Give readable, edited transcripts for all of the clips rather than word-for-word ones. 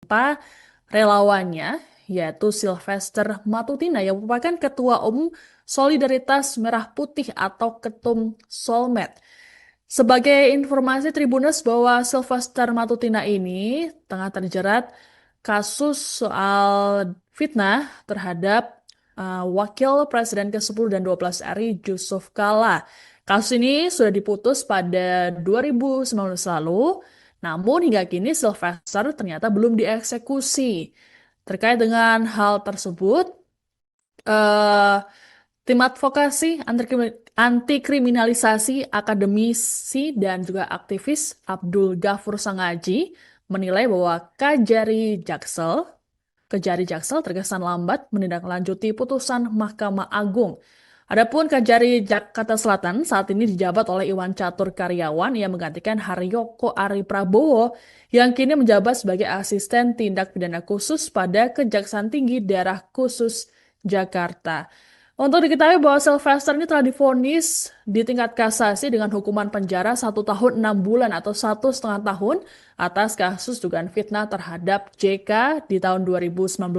menimpa relawannya, yaitu Sylvester Matutina yang merupakan Ketua Umum Solidaritas Merah Putih atau Ketum Solmed. Sebagai informasi Tribuners bahwa Sylvester Matutina ini tengah terjerat kasus soal fitnah terhadap Wakil Presiden ke-10 dan 12 RI Yusuf Kala. Kasus ini sudah diputus pada 2019 lalu, namun hingga kini Sylvester ternyata belum dieksekusi. Terkait dengan hal tersebut, eh, tim advokasi anti kriminalisasi akademisi dan juga aktivis Abdul Ghafur Sangaji menilai bahwa Kejari Jaksel terkesan lambat menindaklanjuti putusan Mahkamah Agung. Adapun Kejari Jakarta Selatan saat ini dijabat oleh Iwan Catur Karyawan yang menggantikan Haryoko Ari Prabowo yang kini menjabat sebagai asisten tindak pidana khusus pada Kejaksaan Tinggi Daerah Khusus Jakarta. Untuk diketahui bahwa Sylvester ini telah divonis di tingkat kasasi dengan hukuman penjara 1 tahun 6 bulan atau 1,5 tahun atas kasus dugaan fitnah terhadap JK di tahun 2019.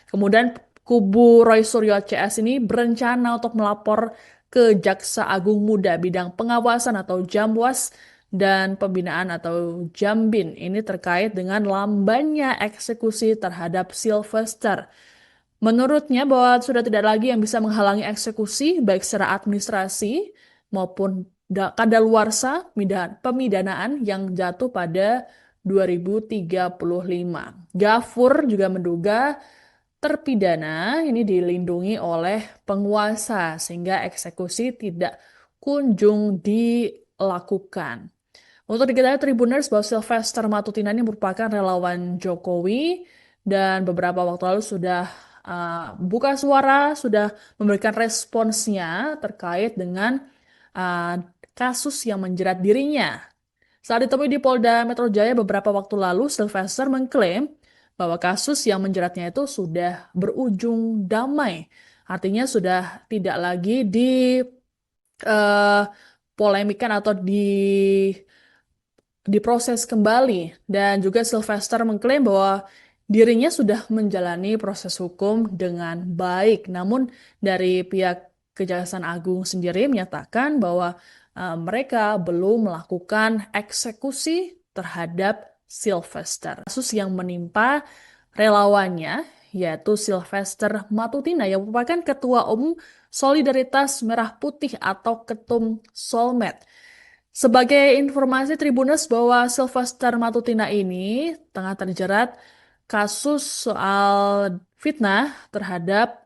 Kemudian kubu Roy Suryo CS ini berencana untuk melapor ke Jaksa Agung Muda bidang pengawasan atau Jamwas dan pembinaan atau Jambin ini terkait dengan lambannya eksekusi terhadap Sylvester. Menurutnya bahwa sudah tidak lagi yang bisa menghalangi eksekusi baik secara administrasi maupun kadaluarsa pemidanaan yang jatuh pada 2035. Gafur juga menduga terpidana ini dilindungi oleh penguasa sehingga eksekusi tidak kunjung dilakukan. Untuk diketahui Tribuners bahwa Sylvester Matutina ini merupakan relawan Jokowi dan beberapa waktu lalu sudah buka suara, sudah memberikan responsnya terkait dengan uh, kasus yang menjerat dirinya. Saat ditemui di Polda Metro Jaya beberapa waktu lalu, Sylvester mengklaim bahwa kasus yang menjeratnya itu sudah berujung damai. Artinya sudah tidak lagi polemikan atau diproses kembali. Dan juga Sylvester mengklaim bahwa dirinya sudah menjalani proses hukum dengan baik. Namun dari pihak Kejaksaan Agung sendiri menyatakan bahwa mereka belum melakukan eksekusi terhadap Sylvester. Kasus yang menimpa relawannya, yaitu Sylvester Matutina yang merupakan Ketua Umum Solidaritas Merah Putih atau Ketum Solmed. Sebagai informasi Tribuners bahwa Sylvester Matutina ini tengah terjerat kasus soal fitnah terhadap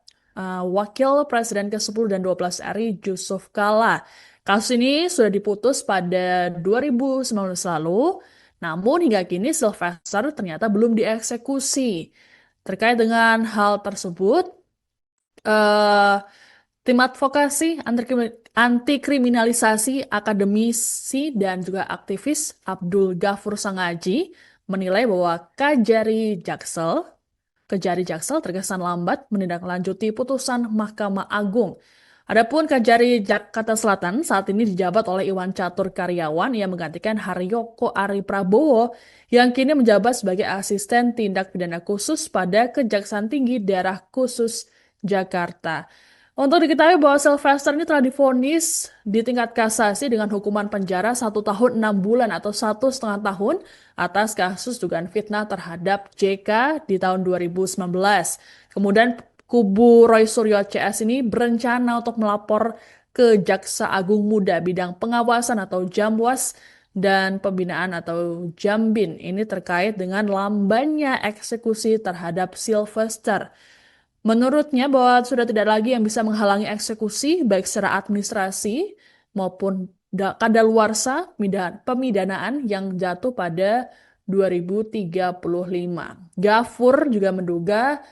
Wakil Presiden ke-10 dan 12 RI Yusuf Kala. Kasus ini sudah diputus pada 2019 lalu, namun hingga kini Sylvester ternyata belum dieksekusi. Terkait dengan hal tersebut, eh, tim advokasi anti kriminalisasi akademisi dan juga aktivis Abdul Ghafur Sangaji menilai bahwa Kejari Jaksel terkesan lambat menindaklanjuti putusan Mahkamah Agung. Adapun Kejari Jakarta Selatan saat ini dijabat oleh Iwan Catur Karyawan yang menggantikan Haryoko Ari Prabowo yang kini menjabat sebagai asisten tindak pidana khusus pada Kejaksaan Tinggi Daerah Khusus Jakarta. Untuk diketahui bahwa Sylvester ini telah divonis di tingkat kasasi dengan hukuman penjara 1 tahun 6 bulan atau 1,5 tahun atas kasus dugaan fitnah terhadap JK di tahun 2019. Kemudian kubu Roy Suryo CS ini berencana untuk melapor ke Jaksa Agung Muda bidang pengawasan atau Jamwas dan pembinaan atau Jambin ini terkait dengan lambannya eksekusi terhadap Sylvester. Menurutnya bahwa sudah tidak lagi yang bisa menghalangi eksekusi baik secara administrasi maupun kadaluarsa pemidanaan yang jatuh pada 2035. Gafur juga menduga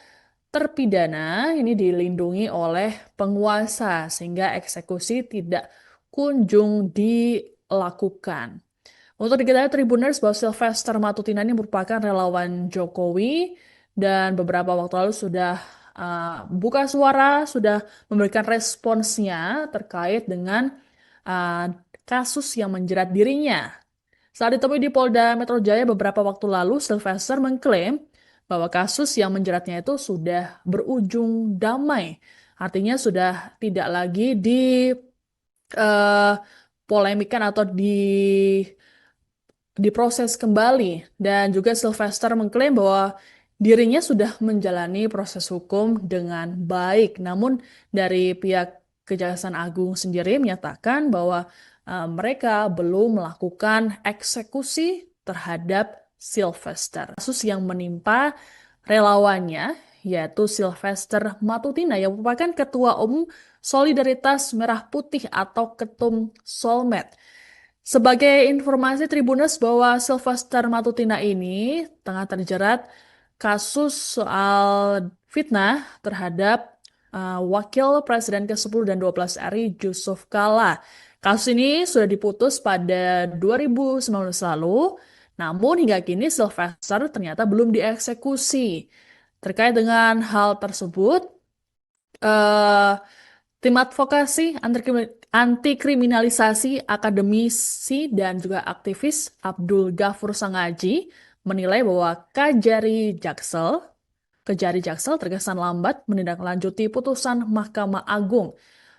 terpidana ini dilindungi oleh penguasa sehingga eksekusi tidak kunjung dilakukan. Untuk diketahui Tribuners bahwa Sylvester Matutina ini merupakan relawan Jokowi dan beberapa waktu lalu sudah buka suara, sudah memberikan responsnya terkait dengan kasus yang menjerat dirinya. Saat ditemui di Polda Metro Jaya beberapa waktu lalu, Sylvester mengklaim bahwa kasus yang menjeratnya itu sudah berujung damai. Artinya sudah tidak lagi polemikan atau diproses kembali. Dan juga Sylvester mengklaim bahwa dirinya sudah menjalani proses hukum dengan baik. Namun dari pihak Kejaksaan Agung sendiri menyatakan bahwa mereka belum melakukan eksekusi terhadap Sylvester. Kasus yang menimpa relawannya yaitu Sylvester Matutina yang merupakan Ketua Umum Solidaritas Merah Putih atau Ketum Solmed. Sebagai informasi Tribuners bahwa Sylvester Matutina ini tengah terjerat kasus soal fitnah terhadap Wakil Presiden ke-10 dan 12 RI Yusuf Kala. Kasus ini sudah diputus pada 2019 lalu, namun hingga kini Sylvester ternyata belum dieksekusi. Terkait dengan hal tersebut, eh, tim advokasi anti kriminalisasi akademisi dan juga aktivis Abdul Ghafur Sangaji menilai bahwa Kejari Jaksel terkesan lambat menindaklanjuti putusan Mahkamah Agung.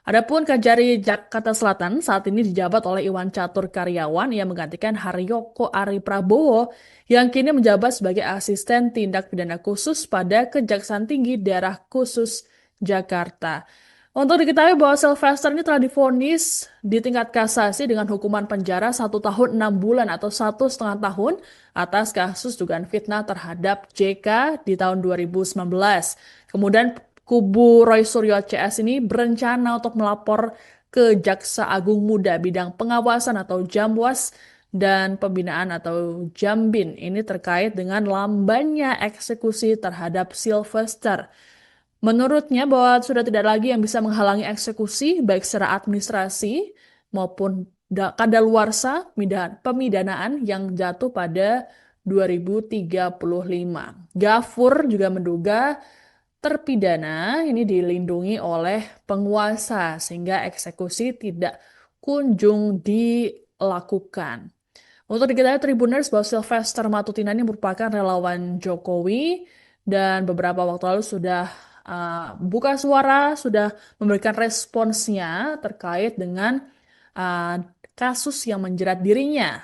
Adapun Kejari Jakarta Selatan saat ini dijabat oleh Iwan Catur Karyawan yang menggantikan Haryoko Ari Prabowo yang kini menjabat sebagai asisten tindak pidana khusus pada Kejaksaan Tinggi Daerah Khusus Jakarta. Untuk diketahui bahwa Sylvester ini telah divonis di tingkat kasasi dengan hukuman penjara 1 tahun 6 bulan atau 1,5 tahun atas kasus dugaan fitnah terhadap JK di tahun 2019. Kemudian kubu Roy Suryo CS ini berencana untuk melapor ke Jaksa Agung Muda bidang pengawasan atau Jamwas dan pembinaan atau Jambin. Ini terkait dengan lambannya eksekusi terhadap Sylvester. Menurutnya bahwa sudah tidak lagi yang bisa menghalangi eksekusi baik secara administrasi maupun kadaluarsa pemidanaan yang jatuh pada 2035. Ghafur juga menduga terpidana ini dilindungi oleh penguasa sehingga eksekusi tidak kunjung dilakukan. Untuk diketahui Tribuners bahwa Sylvester Matutina ini merupakan relawan Jokowi dan beberapa waktu lalu sudah buka suara, sudah memberikan responsnya terkait dengan uh, kasus yang menjerat dirinya.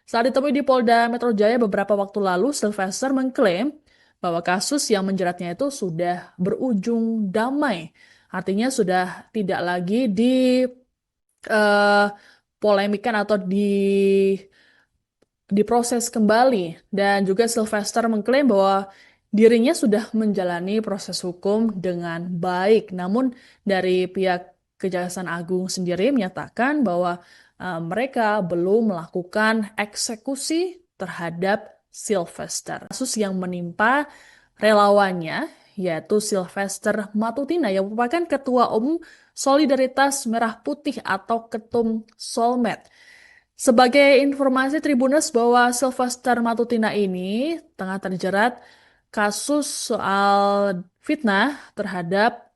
Saat ditemui di Polda Metro Jaya beberapa waktu lalu, Sylvester mengklaim bahwa kasus yang menjeratnya itu sudah berujung damai. Artinya sudah tidak lagi polemikan atau diproses kembali. Dan juga Sylvester mengklaim bahwa dirinya sudah menjalani proses hukum dengan baik. Namun dari pihak Kejaksaan Agung sendiri menyatakan bahwa mereka belum melakukan eksekusi terhadap Sylvester. Kasus yang menimpa relawannya yaitu Sylvester Matutina yang merupakan Ketua Umum Solidaritas Merah Putih atau Ketum Solmed. Sebagai informasi Tribuners bahwa Sylvester Matutina ini tengah terjerat kasus soal fitnah terhadap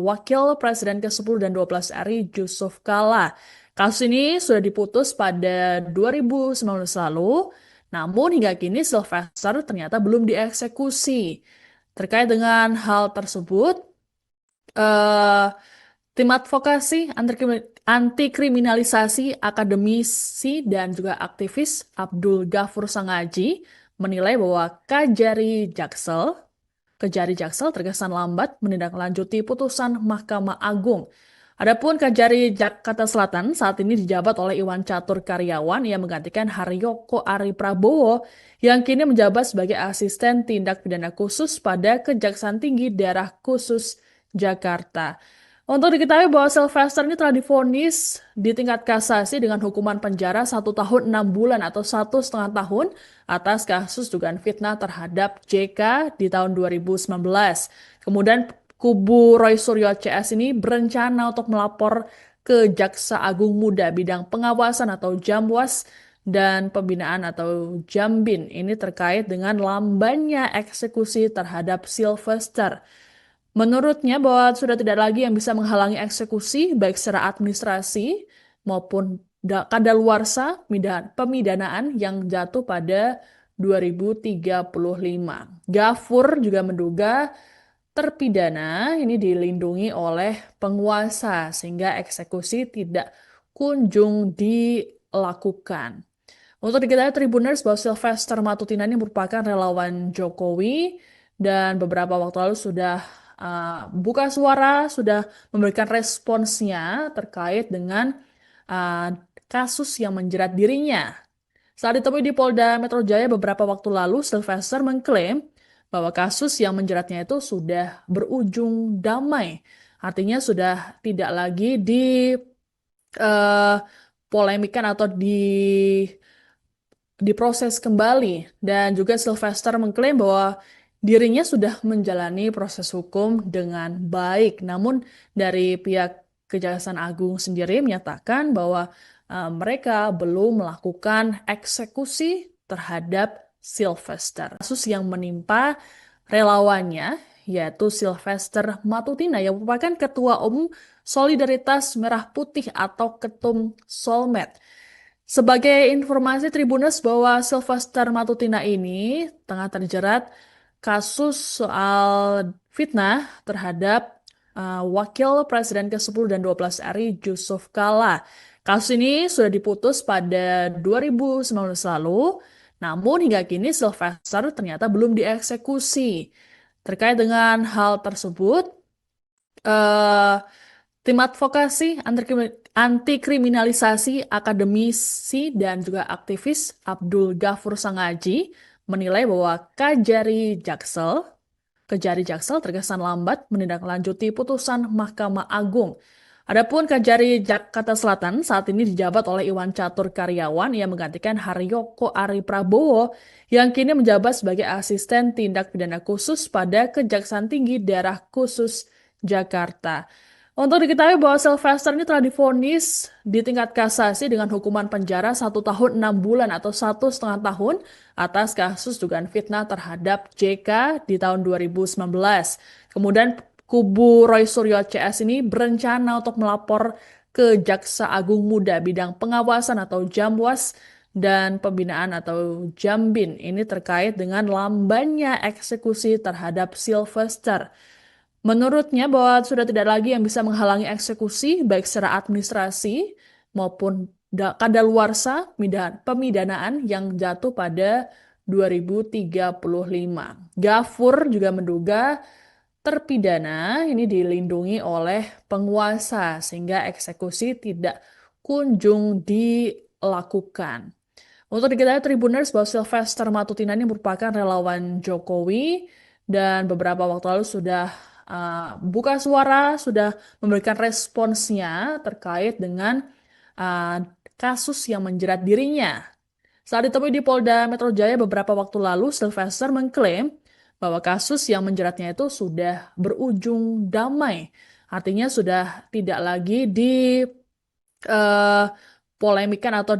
Wakil Presiden ke-10 dan 12 RI Yusuf Kala. Kasus ini sudah diputus pada 2019 lalu, namun hingga kini Sylvester ternyata belum dieksekusi. Terkait dengan hal tersebut, eh, tim advokasi anti kriminalisasi akademisi dan juga aktivis Abdul Ghafur Sangaji menilai bahwa Kejari Jaksel terkesan lambat menindaklanjuti putusan Mahkamah Agung. Adapun Kejari Jakarta Selatan saat ini dijabat oleh Iwan Catur Karyawan yang menggantikan Haryoko Ari Prabowo yang kini menjabat sebagai asisten tindak pidana khusus pada Kejaksaan Tinggi Daerah Khusus Jakarta. Untuk diketahui bahwa Sylvester ini telah divonis di tingkat kasasi dengan hukuman penjara 1 tahun 6 bulan atau 1,5 tahun atas kasus dugaan fitnah terhadap JK di tahun 2019. Kemudian kubu Roy Suryo CS ini berencana untuk melapor ke Jaksa Agung Muda bidang pengawasan atau Jamwas dan pembinaan atau Jambin. Ini terkait dengan lambannya eksekusi terhadap Sylvester. Menurutnya bahwa sudah tidak lagi yang bisa menghalangi eksekusi baik secara administrasi maupun kadaluarsa pemidanaan yang jatuh pada 2035. Gafur juga menduga terpidana ini dilindungi oleh penguasa sehingga eksekusi tidak kunjung dilakukan. Untuk diketahui Tribuners bahwa Sylvester Matutina ini merupakan relawan Jokowi dan beberapa waktu lalu sudah buka suara, sudah memberikan responsnya terkait dengan uh, kasus yang menjerat dirinya. Saat ditemui di Polda Metro Jaya beberapa waktu lalu, Sylvester mengklaim bahwa kasus yang menjeratnya itu sudah berujung damai. Artinya sudah tidak lagi polemikan atau diproses kembali. Dan juga Sylvester mengklaim bahwa dirinya sudah menjalani proses hukum dengan baik. Namun dari pihak Kejaksaan Agung sendiri menyatakan bahwa mereka belum melakukan eksekusi terhadap Sylvester. Kasus yang menimpa relawannya yaitu Sylvester Matutina yang merupakan Ketua Umum Solidaritas Merah Putih atau Ketum Solmed. Sebagai informasi Tribuners bahwa Sylvester Matutina ini tengah terjerat kasus soal fitnah terhadap Wakil Presiden ke-10 dan 12 RI Yusuf Kala. Kasus ini sudah diputus pada 2019 lalu, namun hingga kini Sylvester ternyata belum dieksekusi. Terkait dengan hal tersebut, eh, tim advokasi anti kriminalisasi akademisi dan juga aktivis Abdul Ghafur Sangaji menilai bahwa Kejari Jaksel terkesan lambat menindaklanjuti putusan Mahkamah Agung. Adapun Kejari Jakarta Selatan saat ini dijabat oleh Iwan Catur Karyawan yang menggantikan Haryoko Ari Prabowo yang kini menjabat sebagai asisten tindak pidana khusus pada Kejaksaan Tinggi Daerah Khusus Jakarta. Untuk diketahui bahwa Sylvester ini telah divonis di tingkat kasasi dengan hukuman penjara 1 tahun 6 bulan atau 1,5 tahun atas kasus dugaan fitnah terhadap JK di tahun 2019. Kemudian kubu Roy Suryo CS ini berencana untuk melapor ke Jaksa Agung Muda bidang pengawasan atau Jamwas dan pembinaan atau Jambin. Ini terkait dengan lambannya eksekusi terhadap Sylvester. Menurutnya bahwa sudah tidak lagi yang bisa menghalangi eksekusi baik secara administrasi maupun kadaluarsa pemidanaan yang jatuh pada 2035. Gafur juga menduga terpidana ini dilindungi oleh penguasa sehingga eksekusi tidak kunjung dilakukan. Untuk diketahui Tribuners bahwa Sylvester Matutina ini merupakan relawan Jokowi dan beberapa waktu lalu sudah buka suara, sudah memberikan responsnya terkait dengan kasus yang menjerat dirinya. Saat ditemui di Polda Metro Jaya beberapa waktu lalu, Sylvester mengklaim bahwa kasus yang menjeratnya itu sudah berujung damai. Artinya sudah tidak lagi polemikan atau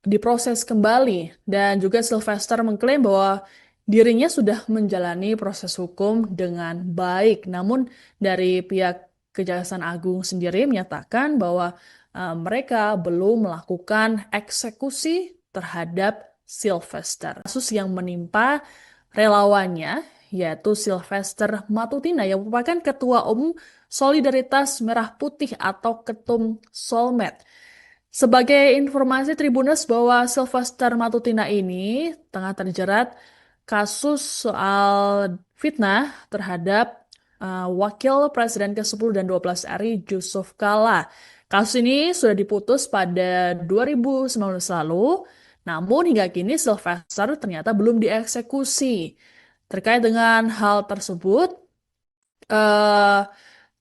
diproses kembali. Dan juga Sylvester mengklaim bahwa dirinya sudah menjalani proses hukum dengan baik. Namun dari pihak Kejaksaan Agung sendiri menyatakan bahwa mereka belum melakukan eksekusi terhadap Sylvester. Kasus yang menimpa relawannya yaitu Sylvester Matutina yang merupakan Ketua Umum Solidaritas Merah Putih atau Ketum Solmed. Sebagai informasi Tribuners bahwa Sylvester Matutina ini tengah terjerat kasus soal fitnah terhadap Wakil Presiden ke-10 dan 12 RI Yusuf Kala. Kasus ini sudah diputus pada 2019 lalu, namun hingga kini Sylvester ternyata belum dieksekusi. Terkait dengan hal tersebut,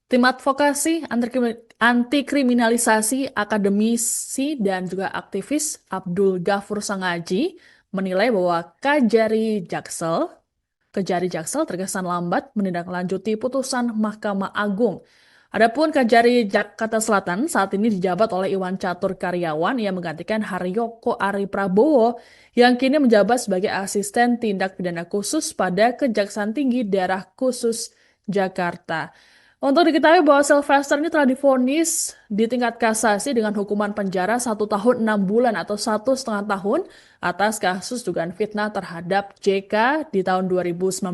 tim advokasi anti kriminalisasi akademisi dan juga aktivis Abdul Ghafur Sangaji menilai bahwa Kejari Jaksel terkesan lambat menindaklanjuti putusan Mahkamah Agung. Adapun Kejari Jakarta Selatan saat ini dijabat oleh Iwan Catur Karyawan yang menggantikan Haryoko Ari Prabowo yang kini menjabat sebagai asisten tindak pidana khusus pada Kejaksaan Tinggi Daerah Khusus Jakarta. Untuk diketahui bahwa Sylvester ini telah divonis di tingkat kasasi dengan hukuman penjara 1 tahun 6 bulan atau 1,5 tahun atas kasus dugaan fitnah terhadap JK di tahun 2019.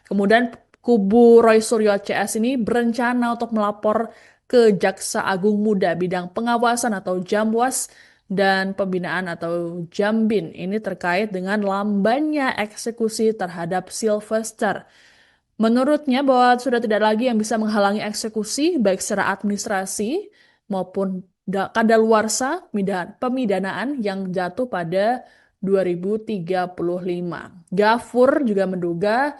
Kemudian kubu Roy Suryo CS ini berencana untuk melapor ke Jaksa Agung Muda bidang pengawasan atau Jamwas dan pembinaan atau Jambin ini terkait dengan lambannya eksekusi terhadap Sylvester. Menurutnya bahwa sudah tidak lagi yang bisa menghalangi eksekusi baik secara administrasi maupun kadaluarsa pemidanaan yang jatuh pada 2035. Gafur juga menduga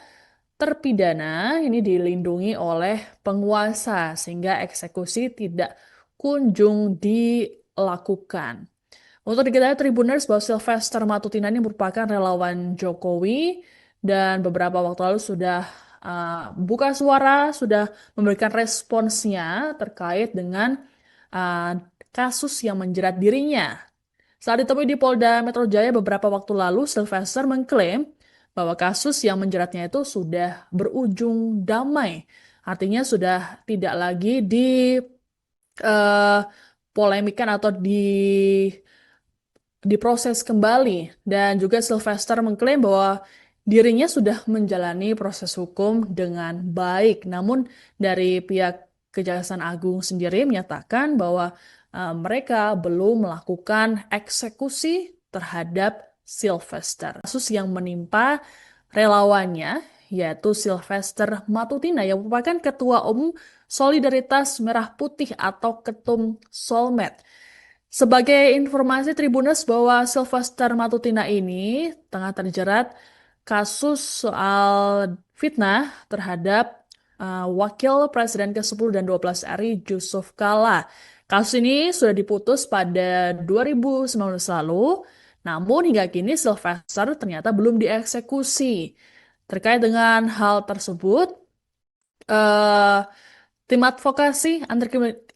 terpidana ini dilindungi oleh penguasa sehingga eksekusi tidak kunjung dilakukan. Untuk diketahui Tribuners bahwa Sylvester Matutina ini merupakan relawan Jokowi dan beberapa waktu lalu sudah buka suara, sudah memberikan responsnya terkait dengan uh, kasus yang menjerat dirinya. Saat ditemui di Polda Metro Jaya beberapa waktu lalu, Sylvester mengklaim bahwa kasus yang menjeratnya itu sudah berujung damai. Artinya sudah tidak lagi polemikan atau diproses kembali. Dan juga Sylvester mengklaim bahwa dirinya sudah menjalani proses hukum dengan baik. Namun dari pihak Kejaksaan Agung sendiri menyatakan bahwa mereka belum melakukan eksekusi terhadap Sylvester. Kasus yang menimpa relawannya yaitu Sylvester Matutina yang merupakan Ketua Umum Solidaritas Merah Putih atau Ketum Solmed. Sebagai informasi Tribuners bahwa Sylvester Matutina ini tengah terjerat kasus soal fitnah terhadap Wakil Presiden ke-10 dan 12 RI Yusuf Kala. Kasus ini sudah diputus pada 2019 lalu, namun hingga kini Sylvester ternyata belum dieksekusi. Terkait dengan hal tersebut, eh, tim advokasi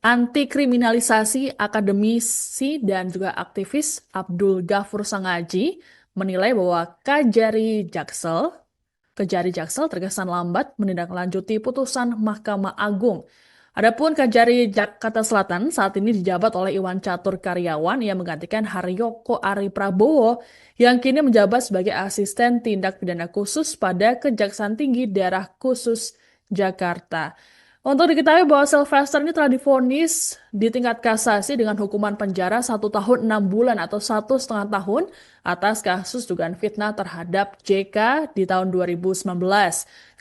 anti kriminalisasi akademisi dan juga aktivis Abdul Ghafur Sangaji menilai bahwa Kejari Jaksel terkesan lambat menindaklanjuti putusan Mahkamah Agung. Adapun Kejari Jakarta Selatan saat ini dijabat oleh Iwan Catur Karyawan yang menggantikan Haryoko Ari Prabowo yang kini menjabat sebagai asisten tindak pidana khusus pada Kejaksaan Tinggi Daerah Khusus Jakarta. Untuk diketahui bahwa Sylvester ini telah divonis di tingkat kasasi dengan hukuman penjara 1 tahun 6 bulan atau 1,5 tahun atas kasus dugaan fitnah terhadap JK di tahun 2019.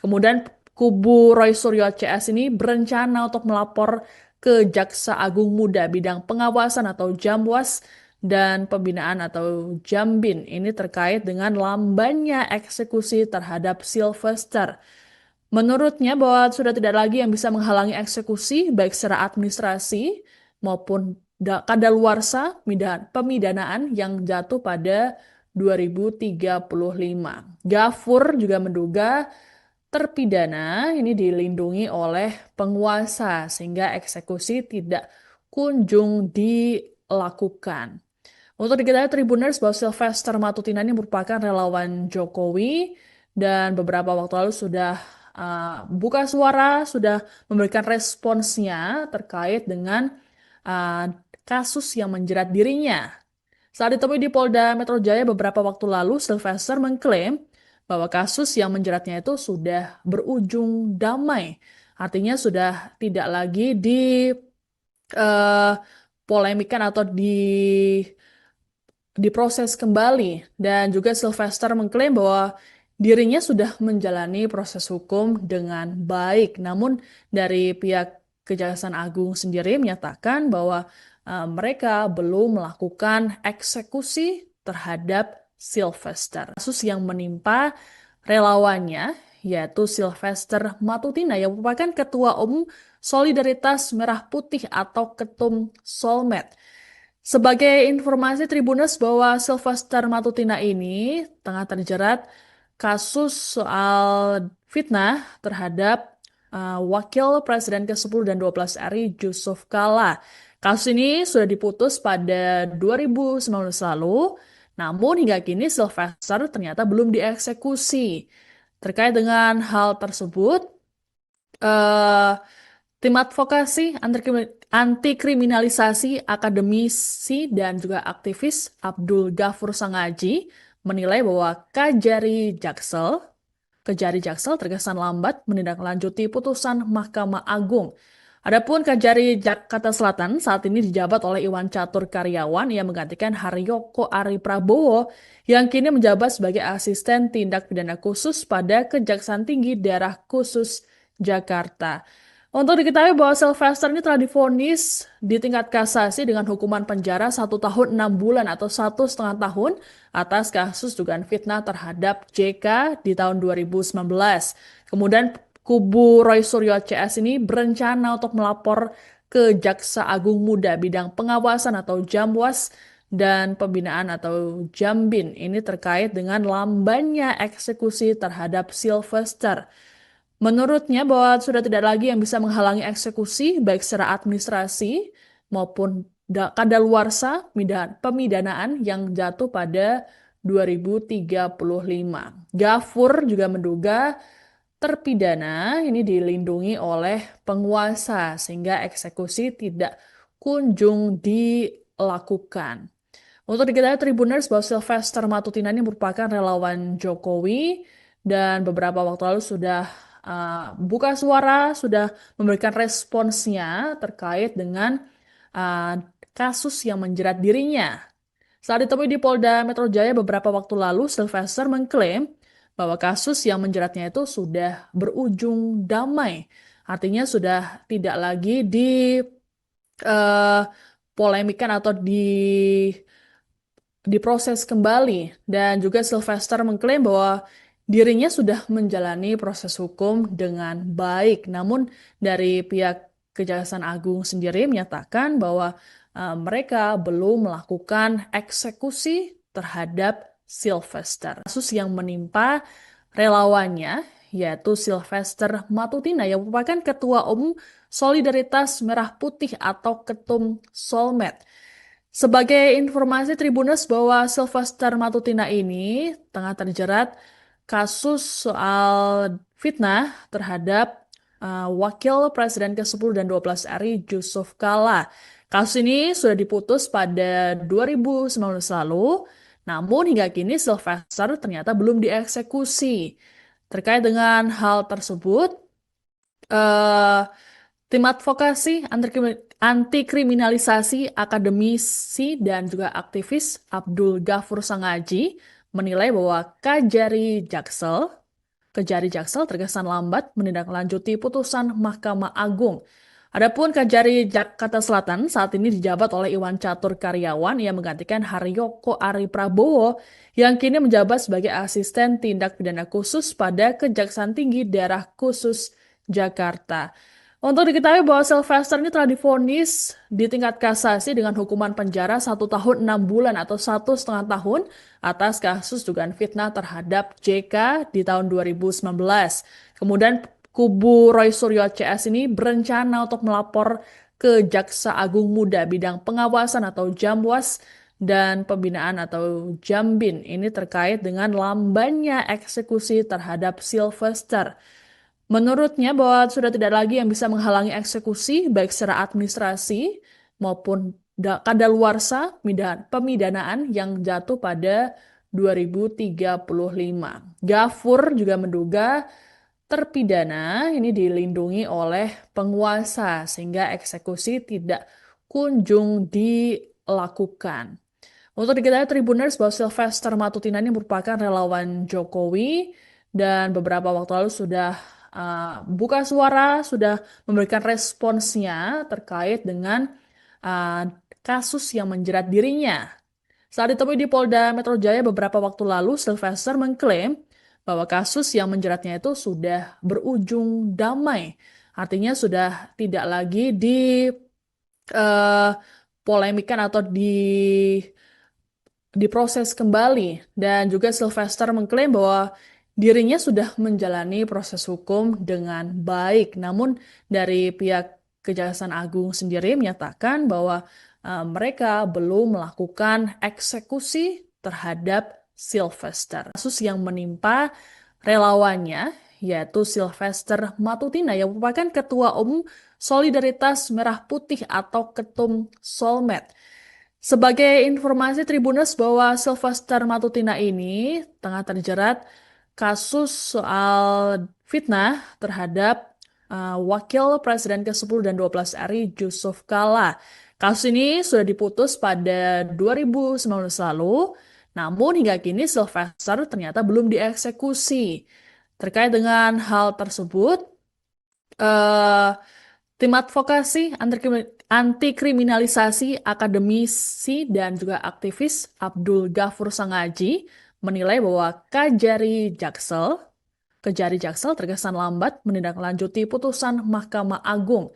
Kemudian kubu Roy Suryo CS ini berencana untuk melapor ke Jaksa Agung Muda bidang pengawasan atau Jamwas dan pembinaan atau Jambin ini terkait dengan lambannya eksekusi terhadap Sylvester. Menurutnya bahwa sudah tidak lagi yang bisa menghalangi eksekusi baik secara administrasi maupun kadaluarsa pemidanaan yang jatuh pada 2035. Gafur juga menduga terpidana ini dilindungi oleh penguasa sehingga eksekusi tidak kunjung dilakukan. Untuk diketahui Tribuners bahwa Sylvester Matutina ini merupakan relawan Jokowi dan beberapa waktu lalu sudah buka suara, sudah memberikan responsnya terkait dengan uh, kasus yang menjerat dirinya. Saat ditemui di Polda Metro Jaya beberapa waktu lalu, Sylvester mengklaim bahwa kasus yang menjeratnya itu sudah berujung damai. Artinya sudah tidak lagi polemikan atau diproses kembali. Dan juga Sylvester mengklaim bahwa dirinya sudah menjalani proses hukum dengan baik. Namun dari pihak Kejaksaan Agung sendiri menyatakan bahwa mereka belum melakukan eksekusi terhadap Sylvester. Kasus yang menimpa relawannya yaitu Sylvester Matutina yang merupakan Ketua Umum Solidaritas Merah Putih atau Ketum Solmed. Sebagai informasi Tribuners bahwa Sylvester Matutina ini tengah terjerat kasus soal fitnah terhadap Wakil Presiden ke-10 dan 12 RI Yusuf Kala. Kasus ini sudah diputus pada 2019 lalu, namun hingga kini Sylvester ternyata belum dieksekusi. Terkait dengan hal tersebut, eh, Tim advokasi anti kriminalisasi akademisi dan juga aktivis Abdul Ghafur Sangaji menilai bahwa Kejari Jaksel terkesan lambat menindaklanjuti putusan Mahkamah Agung. Adapun Kejari Jakarta Selatan saat ini dijabat oleh Iwan Catur Karyawan yang menggantikan Haryoko Ari Prabowo yang kini menjabat sebagai asisten tindak pidana khusus pada Kejaksaan Tinggi Daerah Khusus Jakarta. Untuk diketahui bahwa Sylvester ini telah divonis di tingkat kasasi dengan hukuman penjara 1 tahun 6 bulan atau 1,5 tahun atas kasus dugaan fitnah terhadap JK di tahun 2019. Kemudian kubu Roy Suryo CS ini berencana untuk melapor ke Jaksa Agung Muda bidang pengawasan atau Jamwas dan pembinaan atau Jambin ini terkait dengan lambannya eksekusi terhadap Sylvester. Menurutnya bahwa sudah tidak lagi yang bisa menghalangi eksekusi baik secara administrasi maupun kadaluarsa pemidanaan yang jatuh pada 2035. Gafur juga menduga terpidana ini dilindungi oleh penguasa sehingga eksekusi tidak kunjung dilakukan. Untuk diketahui Tribuners bahwa Sylvester Matutina ini merupakan relawan Jokowi dan beberapa waktu lalu sudah buka suara, sudah memberikan responsnya terkait dengan uh, kasus yang menjerat dirinya. Saat ditemui di Polda Metro Jaya beberapa waktu lalu, Sylvester mengklaim bahwa kasus yang menjeratnya itu sudah berujung damai. Artinya sudah tidak lagi polemikan atau diproses kembali. Dan juga Sylvester mengklaim bahwa dirinya sudah menjalani proses hukum dengan baik. Namun dari pihak Kejaksaan Agung sendiri menyatakan bahwa mereka belum melakukan eksekusi terhadap Sylvester. Kasus yang menimpa relawannya yaitu Sylvester Matutina yang merupakan Ketua Umum Solidaritas Merah Putih atau Ketum Solmed. Sebagai informasi Tribuners bahwa Sylvester Matutina ini tengah terjerat kasus soal fitnah terhadap Wakil Presiden ke-10 dan 12 RI Yusuf Kala. Kasus ini sudah diputus pada 2019 lalu, namun hingga kini Sylvester ternyata belum dieksekusi. Terkait dengan hal tersebut, eh, Tim advokasi anti kriminalisasi akademisi dan juga aktivis Abdul Ghafur Sangaji menilai bahwa Kejari Jaksel terkesan lambat menindaklanjuti putusan Mahkamah Agung. Adapun Kejari Jakarta Selatan saat ini dijabat oleh Iwan Catur Karyawan yang menggantikan Haryoko Ari Prabowo yang kini menjabat sebagai asisten tindak pidana khusus pada Kejaksaan Tinggi Daerah Khusus Jakarta. Untuk diketahui bahwa Sylvester ini telah divonis di tingkat kasasi dengan hukuman penjara 1 tahun 6 bulan atau 1,5 tahun atas kasus dugaan fitnah terhadap JK di tahun 2019. Kemudian kubu Roy Suryo CS ini berencana untuk melapor ke Jaksa Agung Muda bidang pengawasan atau Jamwas dan pembinaan atau Jambin ini terkait dengan lambannya eksekusi terhadap Sylvester. Menurutnya bahwa sudah tidak lagi yang bisa menghalangi eksekusi baik secara administrasi maupun kadaluarsa pemidanaan yang jatuh pada 2035. Gafur juga menduga terpidana ini dilindungi oleh penguasa sehingga eksekusi tidak kunjung dilakukan. Untuk diketahui Tribuners bahwa Sylvester Matutina ini merupakan relawan Jokowi dan beberapa waktu lalu sudah buka suara, sudah memberikan responsnya terkait dengan kasus yang menjerat dirinya. Saat ditemui di Polda Metro Jaya beberapa waktu lalu, Sylvester mengklaim bahwa kasus yang menjeratnya itu sudah berujung damai. Artinya sudah tidak lagi polemikan atau diproses kembali. Dan juga Sylvester mengklaim bahwa dirinya sudah menjalani proses hukum dengan baik. Namun dari pihak Kejaksaan Agung sendiri menyatakan bahwa mereka belum melakukan eksekusi terhadap Sylvester. Kasus yang menimpa relawannya yaitu Sylvester Matutina yang merupakan Ketua Umum Solidaritas Merah Putih atau Ketum Solmed. Sebagai informasi Tribuners bahwa Sylvester Matutina ini tengah terjerat kasus soal fitnah terhadap Wakil Presiden ke-10 dan 12 RI Yusuf Kala. Kasus ini sudah diputus pada 2019 lalu, namun hingga kini Sylvester ternyata belum dieksekusi. Terkait dengan hal tersebut, eh, tim advokasi anti kriminalisasi akademisi dan juga aktivis Abdul Ghafur Sangaji menilai bahwa Kejari Jaksel terkesan lambat menindaklanjuti putusan Mahkamah Agung.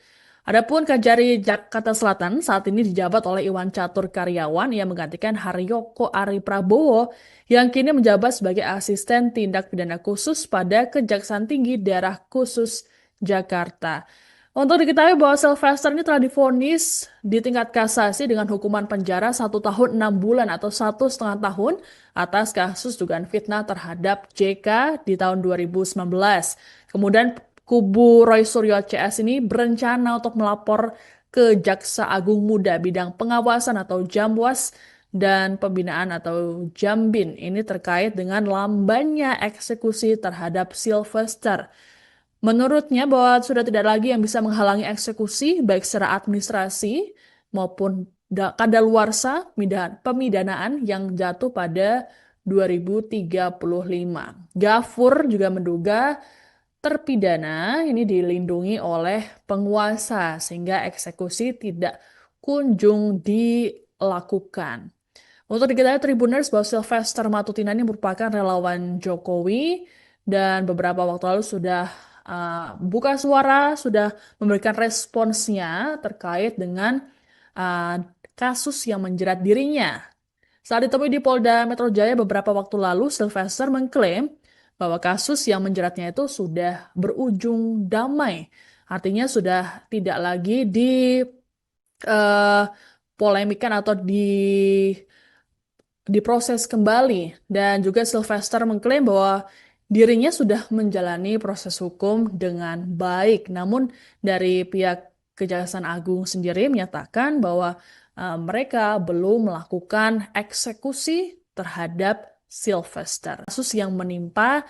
Adapun Kejari Jakarta Selatan saat ini dijabat oleh Iwan Catur Karyawan yang menggantikan Haryoko Ari Prabowo yang kini menjabat sebagai asisten tindak pidana khusus pada Kejaksaan Tinggi Daerah Khusus Jakarta. Untuk diketahui bahwa Sylvester ini telah divonis di tingkat kasasi dengan hukuman penjara 1 tahun 6 bulan atau 1,5 tahun atas kasus dugaan fitnah terhadap JK di tahun 2019. Kemudian kubu Roy Suryo CS ini berencana untuk melapor ke Jaksa Agung Muda bidang pengawasan atau Jamwas dan pembinaan atau Jambin ini terkait dengan lambannya eksekusi terhadap Sylvester. Menurutnya bahwa sudah tidak lagi yang bisa menghalangi eksekusi baik secara administrasi maupun kadaluarsa pemidanaan yang jatuh pada 2035. Ghafur juga menduga terpidana ini dilindungi oleh penguasa sehingga eksekusi tidak kunjung dilakukan. Untuk diketahui Tribuners bahwa Sylvester Matutina ini merupakan relawan Jokowi dan beberapa waktu lalu sudah buka suara, sudah memberikan responsnya terkait dengan uh, kasus yang menjerat dirinya. Saat ditemui di Polda Metro Jaya beberapa waktu lalu, Sylvester mengklaim bahwa kasus yang menjeratnya itu sudah berujung damai. Artinya sudah tidak lagi polemikan atau diproses kembali. Dan juga Sylvester mengklaim bahwa dirinya sudah menjalani proses hukum dengan baik. Namun dari pihak Kejaksaan Agung sendiri menyatakan bahwa mereka belum melakukan eksekusi terhadap Sylvester. Kasus yang menimpa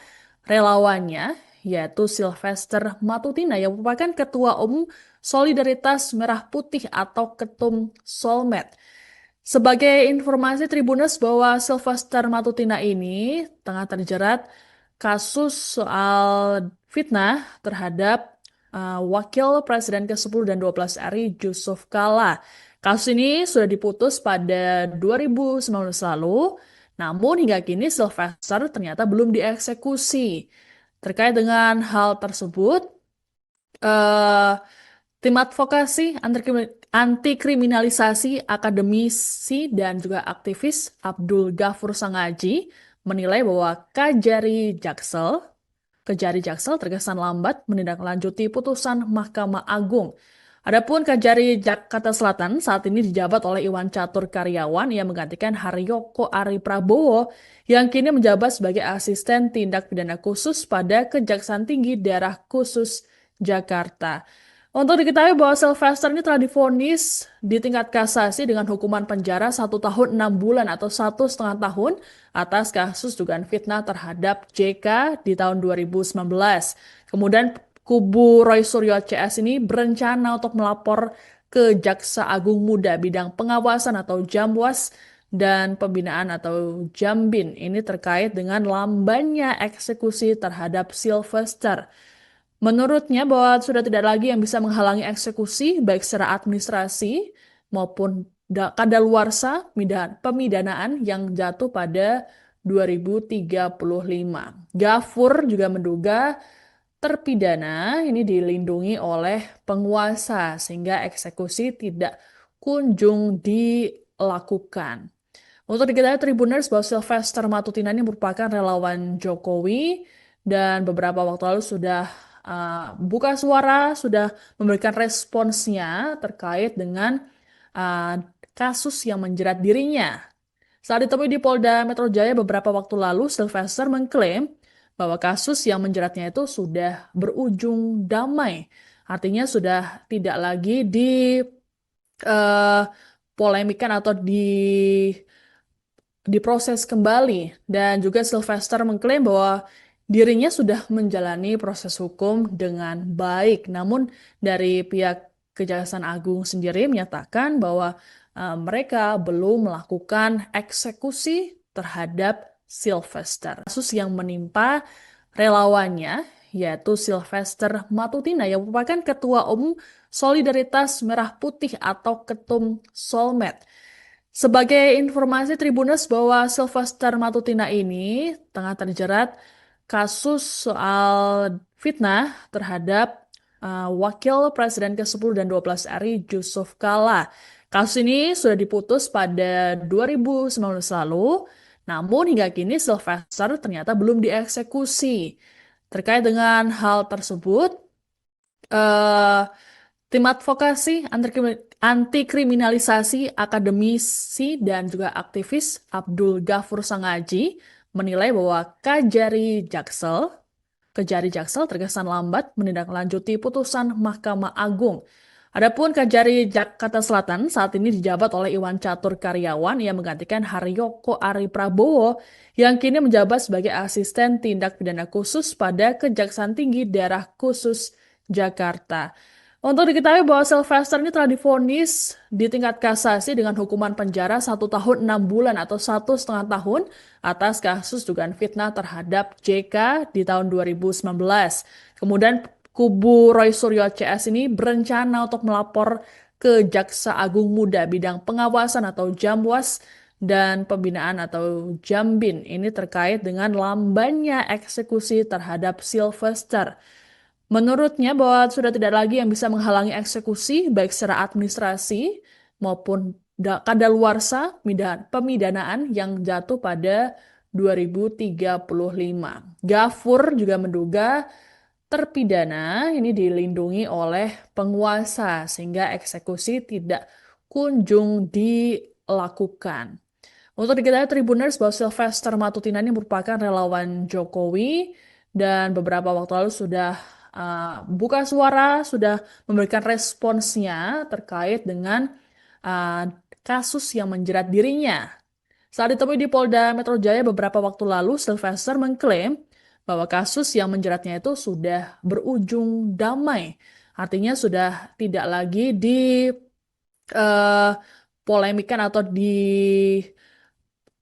relawannya yaitu Sylvester Matutina yang merupakan Ketua Umum Solidaritas Merah Putih atau Ketum Solmed. Sebagai informasi Tribuners bahwa Sylvester Matutina ini tengah terjerat kasus soal fitnah terhadap Wakil Presiden ke-10 dan 12 RI Yusuf Kala. Kasus ini sudah diputus pada 2019 lalu, namun hingga kini Sylvester ternyata belum dieksekusi. Terkait dengan hal tersebut, eh, tim advokasi anti kriminalisasi akademisi dan juga aktivis Abdul Ghafur Sangaji menilai bahwa Kejari Jaksel terkesan lambat menindaklanjuti putusan Mahkamah Agung. Adapun Kejari Jakarta Selatan saat ini dijabat oleh Iwan Catur Karyawan yang menggantikan Haryoko Ari Prabowo yang kini menjabat sebagai asisten tindak pidana khusus pada Kejaksaan Tinggi Daerah Khusus Jakarta. Untuk diketahui bahwa Sylvester ini telah divonis di tingkat kasasi dengan hukuman penjara 1 tahun 6 bulan atau 1,5 tahun atas kasus dugaan fitnah terhadap JK di tahun 2019. Kemudian kubu Roy Suryo CS ini berencana untuk melapor ke Jaksa Agung Muda bidang pengawasan atau Jamwas dan pembinaan atau Jambin ini terkait dengan lambannya eksekusi terhadap Sylvester. Menurutnya bahwa sudah tidak lagi yang bisa menghalangi eksekusi baik secara administrasi maupun kadaluarsa pemidanaan yang jatuh pada 2035. Ghafur juga menduga terpidana ini dilindungi oleh penguasa sehingga eksekusi tidak kunjung dilakukan. Untuk diketahui Tribuners bahwa Sylvester Matutina ini merupakan relawan Jokowi dan beberapa waktu lalu sudah buka suara, sudah memberikan responsnya terkait dengan kasus yang menjerat dirinya. Saat ditemui di Polda Metro Jaya beberapa waktu lalu, Sylvester mengklaim bahwa kasus yang menjeratnya itu sudah berujung damai. Artinya sudah tidak lagi polemikan atau diproses kembali. Dan juga Sylvester mengklaim bahwa dirinya sudah menjalani proses hukum dengan baik. Namun dari pihak Kejaksaan Agung sendiri menyatakan bahwa mereka belum melakukan eksekusi terhadap Sylvester. Kasus yang menimpa relawannya yaitu Sylvester Matutina yang merupakan Ketua Umum Solidaritas Merah Putih atau Ketum Solmed. Sebagai informasi Tribuners bahwa Sylvester Matutina ini tengah terjerat kasus soal fitnah terhadap Wakil Presiden ke-10 dan 12 RI Yusuf Kala. Kasus ini sudah diputus pada 2019 lalu, namun hingga kini Sylvester ternyata belum dieksekusi. Terkait dengan hal tersebut, eh, tim advokasi anti kriminalisasi akademisi dan juga aktivis Abdul Ghafur Sangaji menilai bahwa Kejari Jaksel terkesan lambat menindaklanjuti putusan Mahkamah Agung. Adapun Kejari Jakarta Selatan saat ini dijabat oleh Iwan Catur Karyawan yang menggantikan Haryoko Ari Prabowo yang kini menjabat sebagai asisten tindak pidana khusus pada Kejaksaan Tinggi Daerah Khusus Jakarta. Untuk diketahui bahwa Sylvester ini telah divonis di tingkat kasasi dengan hukuman penjara 1 tahun 6 bulan atau 1,5 tahun atas kasus dugaan fitnah terhadap JK di tahun 2019. Kemudian kubu Roy Suryo CS ini berencana untuk melapor ke Jaksa Agung Muda bidang pengawasan atau Jamwas dan pembinaan atau Jambin. Ini terkait dengan lambannya eksekusi terhadap Sylvester. Menurutnya bahwa sudah tidak lagi yang bisa menghalangi eksekusi baik secara administrasi maupun kadaluarsa pemidanaan yang jatuh pada 2035. Ghafur juga menduga terpidana ini dilindungi oleh penguasa sehingga eksekusi tidak kunjung dilakukan. Untuk diketahui Tribuners bahwa Sylvester Matutina ini merupakan relawan Jokowi dan beberapa waktu lalu sudah buka suara, sudah memberikan responsnya terkait dengan uh, kasus yang menjerat dirinya. Saat ditemui di Polda Metro Jaya beberapa waktu lalu, Sylvester mengklaim bahwa kasus yang menjeratnya itu sudah berujung damai. Artinya sudah tidak lagi polemikan atau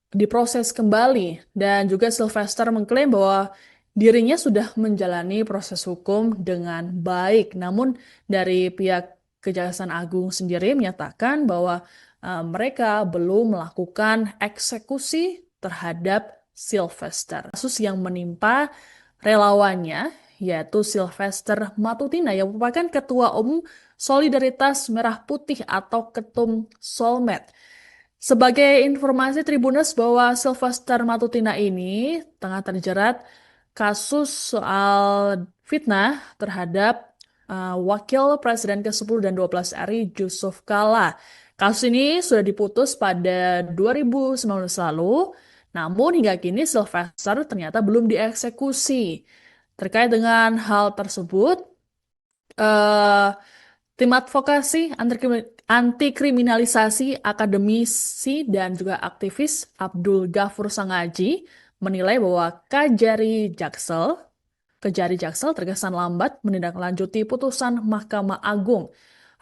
diproses kembali. Dan juga Sylvester mengklaim bahwa dirinya sudah menjalani proses hukum dengan baik. Namun dari pihak Kejaksaan Agung sendiri menyatakan bahwa mereka belum melakukan eksekusi terhadap Sylvester. Kasus yang menimpa relawannya yaitu Sylvester Matutina yang merupakan Ketua Umum Solidaritas Merah Putih atau Ketum Solmed. Sebagai informasi Tribuners bahwa Sylvester Matutina ini tengah terjerat kasus soal fitnah terhadap Wakil Presiden ke-10 dan 12 RI Yusuf Kala. Kasus ini sudah diputus pada 2019 lalu, namun hingga kini Sylvester ternyata belum dieksekusi. Terkait dengan hal tersebut, eh, tim advokasi anti kriminalisasi akademisi dan juga aktivis Abdul Ghafur Sangaji menilai bahwa Kejari Jaksel terkesan lambat menindaklanjuti putusan Mahkamah Agung.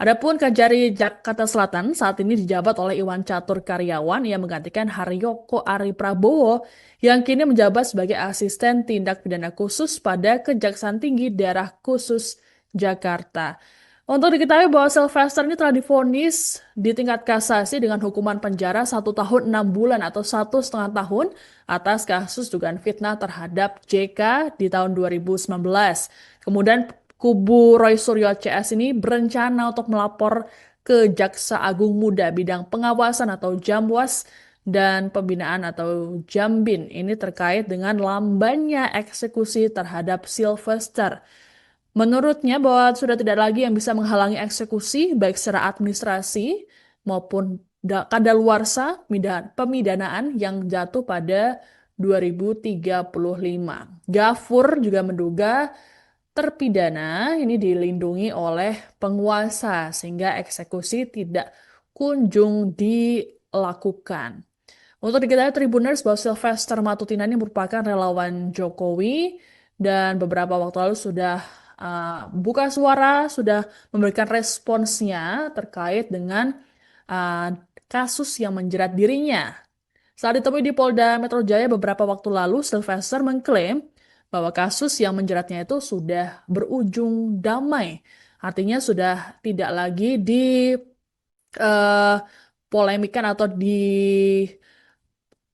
Adapun Kejari Jakarta Selatan saat ini dijabat oleh Iwan Catur Karyawan yang menggantikan Haryoko Ari Prabowo yang kini menjabat sebagai asisten tindak pidana khusus pada Kejaksaan Tinggi Daerah Khusus Jakarta. Untuk diketahui bahwa Sylvester ini telah divonis di tingkat kasasi dengan hukuman penjara 1 tahun 6 bulan atau 1,5 tahun atas kasus dugaan fitnah terhadap JK di tahun 2019. Kemudian kubu Roy Suryo CS ini berencana untuk melapor ke Jaksa Agung Muda bidang pengawasan atau Jamwas dan pembinaan atau Jambin. Ini terkait dengan lambannya eksekusi terhadap Sylvester. Menurutnya bahwa sudah tidak lagi yang bisa menghalangi eksekusi baik secara administrasi maupun kadaluarsa pemidanaan yang jatuh pada 2035. Gafur juga menduga terpidana ini dilindungi oleh penguasa sehingga eksekusi tidak kunjung dilakukan. Untuk diketahui Tribuners bahwa Sylvester Matutina ini merupakan relawan Jokowi dan beberapa waktu lalu sudah buka suara, sudah memberikan responsnya terkait dengan uh, kasus yang menjerat dirinya. Saat ditemui di Polda Metro Jaya beberapa waktu lalu, Sylvester mengklaim bahwa kasus yang menjeratnya itu sudah berujung damai. Artinya sudah tidak lagi polemikan atau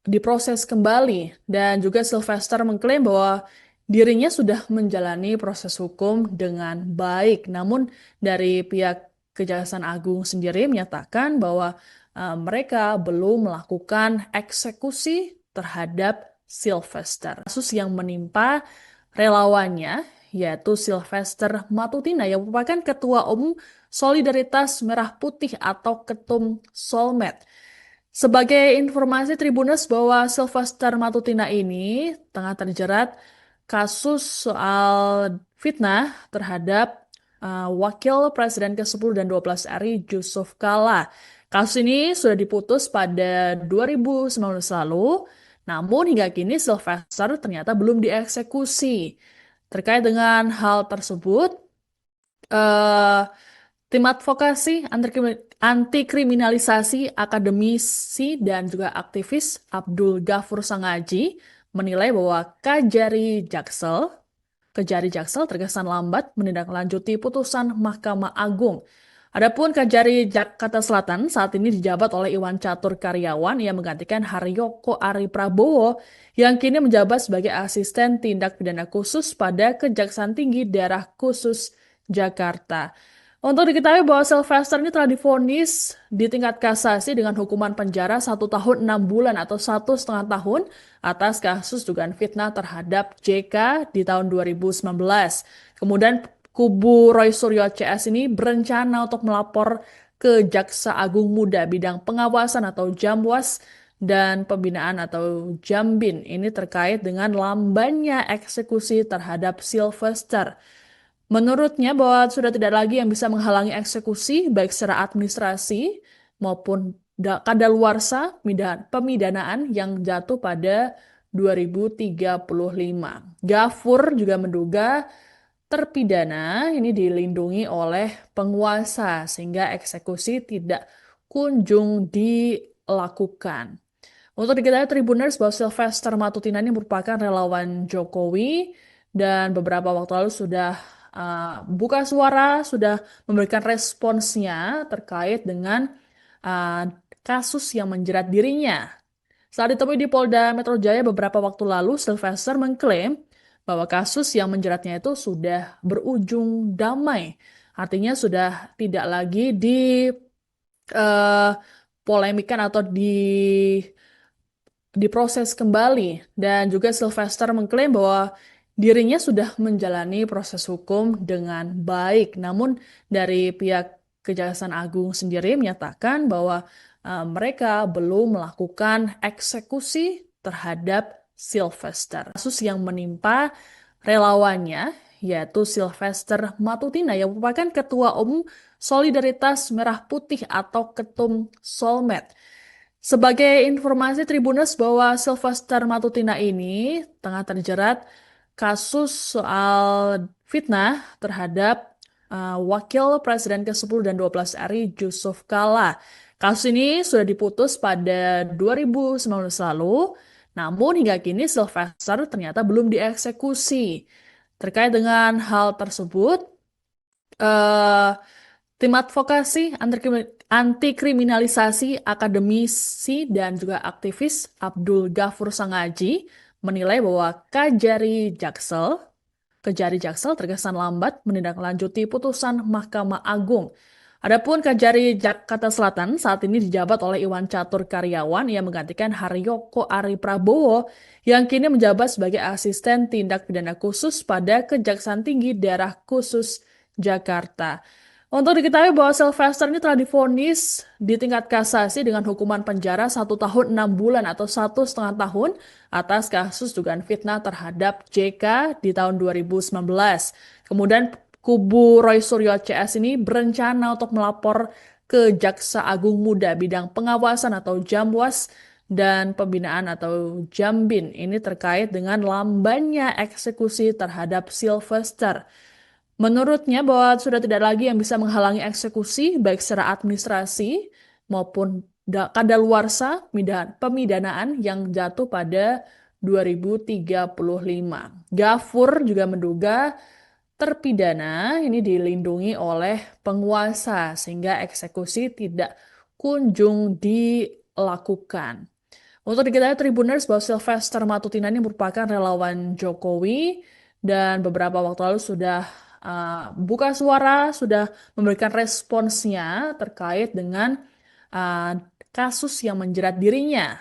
diproses kembali. Dan juga Sylvester mengklaim bahwa dirinya sudah menjalani proses hukum dengan baik. Namun dari pihak Kejaksaan Agung sendiri menyatakan bahwa mereka belum melakukan eksekusi terhadap Sylvester. Kasus yang menimpa relawannya yaitu Sylvester Matutina yang merupakan Ketua Umum Solidaritas Merah Putih atau Ketum Solmed. Sebagai informasi Tribuners bahwa Sylvester Matutina ini tengah terjerat kasus soal fitnah terhadap Wakil Presiden ke-10 dan 12 RI Yusuf Kala. Kasus ini sudah diputus pada 2019 lalu, namun hingga kini Sylvester ternyata belum dieksekusi. Terkait dengan hal tersebut, eh, tim advokasi anti kriminalisasi akademisi dan juga aktivis Abdul Ghafur Sangaji menilai bahwa Kejari Jaksel terkesan lambat menindaklanjuti putusan Mahkamah Agung. Adapun Kejari Jakarta Selatan saat ini dijabat oleh Iwan Catur Karyawan yang menggantikan Haryoko Ari Prabowo yang kini menjabat sebagai asisten tindak pidana khusus pada Kejaksaan Tinggi Daerah Khusus Jakarta. Untuk diketahui bahwa Sylvester ini telah divonis di tingkat kasasi dengan hukuman penjara 1 tahun 6 bulan atau 1,5 tahun atas kasus dugaan fitnah terhadap JK di tahun 2019. Kemudian kubu Roy Suryo CS ini berencana untuk melapor ke Jaksa Agung Muda bidang pengawasan atau Jamwas dan pembinaan atau Jambin. Ini terkait dengan lambannya eksekusi terhadap Sylvester. Menurutnya bahwa sudah tidak lagi yang bisa menghalangi eksekusi baik secara administrasi maupun kadaluarsa pemidanaan yang jatuh pada 2035. Gafur juga menduga terpidana ini dilindungi oleh penguasa sehingga eksekusi tidak kunjung dilakukan. Untuk diketahui Tribuners bahwa Sylvester Matutina ini merupakan relawan Jokowi dan beberapa waktu lalu sudah buka suara, sudah memberikan responsnya terkait dengan kasus yang menjerat dirinya. Saat ditemui di Polda Metro Jaya beberapa waktu lalu, Sylvester mengklaim bahwa kasus yang menjeratnya itu sudah berujung damai. Artinya sudah tidak lagi polemikan atau diproses kembali. Dan juga Sylvester mengklaim bahwa dirinya sudah menjalani proses hukum dengan baik. Namun dari pihak Kejaksaan Agung sendiri menyatakan bahwa mereka belum melakukan eksekusi terhadap Sylvester. Kasus yang menimpa relawannya yaitu Sylvester Matutina yang merupakan Ketua Umum Solidaritas Merah Putih atau Ketum Solmed. Sebagai informasi Tribuners bahwa Sylvester Matutina ini tengah terjerat kasus soal fitnah terhadap Wakil Presiden ke-10 dan 12 RI Yusuf Kala. Kasus ini sudah diputus pada 2019 lalu, namun hingga kini Sylvester ternyata belum dieksekusi. Terkait dengan hal tersebut, tim advokasi anti kriminalisasi akademisi dan juga aktivis Abdul Ghafur Sangaji menilai bahwa Kejari Jaksel terkesan lambat menindaklanjuti putusan Mahkamah Agung. Adapun Kejari Jakarta Selatan saat ini dijabat oleh Iwan Catur Karyawan yang menggantikan Haryoko Ari Prabowo yang kini menjabat sebagai asisten tindak pidana khusus pada Kejaksaan Tinggi Daerah Khusus Jakarta. Untuk diketahui bahwa Sylvester ini telah divonis di tingkat kasasi dengan hukuman penjara 1 tahun 6 bulan atau 1,5 tahun atas kasus dugaan fitnah terhadap JK di tahun 2019. Kemudian kubu Roy Suryo CS ini berencana untuk melapor ke Jaksa Agung Muda bidang pengawasan atau Jamwas dan pembinaan atau Jambin ini terkait dengan lambannya eksekusi terhadap Sylvester. Menurutnya bahwa sudah tidak lagi yang bisa menghalangi eksekusi baik secara administrasi maupun kadaluarsa pemidanaan yang jatuh pada 2035. Gafur juga menduga terpidana ini dilindungi oleh penguasa sehingga eksekusi tidak kunjung dilakukan. Untuk diketahui Tribuners bahwa Sylvester Matutina ini merupakan relawan Jokowi dan beberapa waktu lalu sudah buka suara, sudah memberikan responsnya terkait dengan uh, kasus yang menjerat dirinya.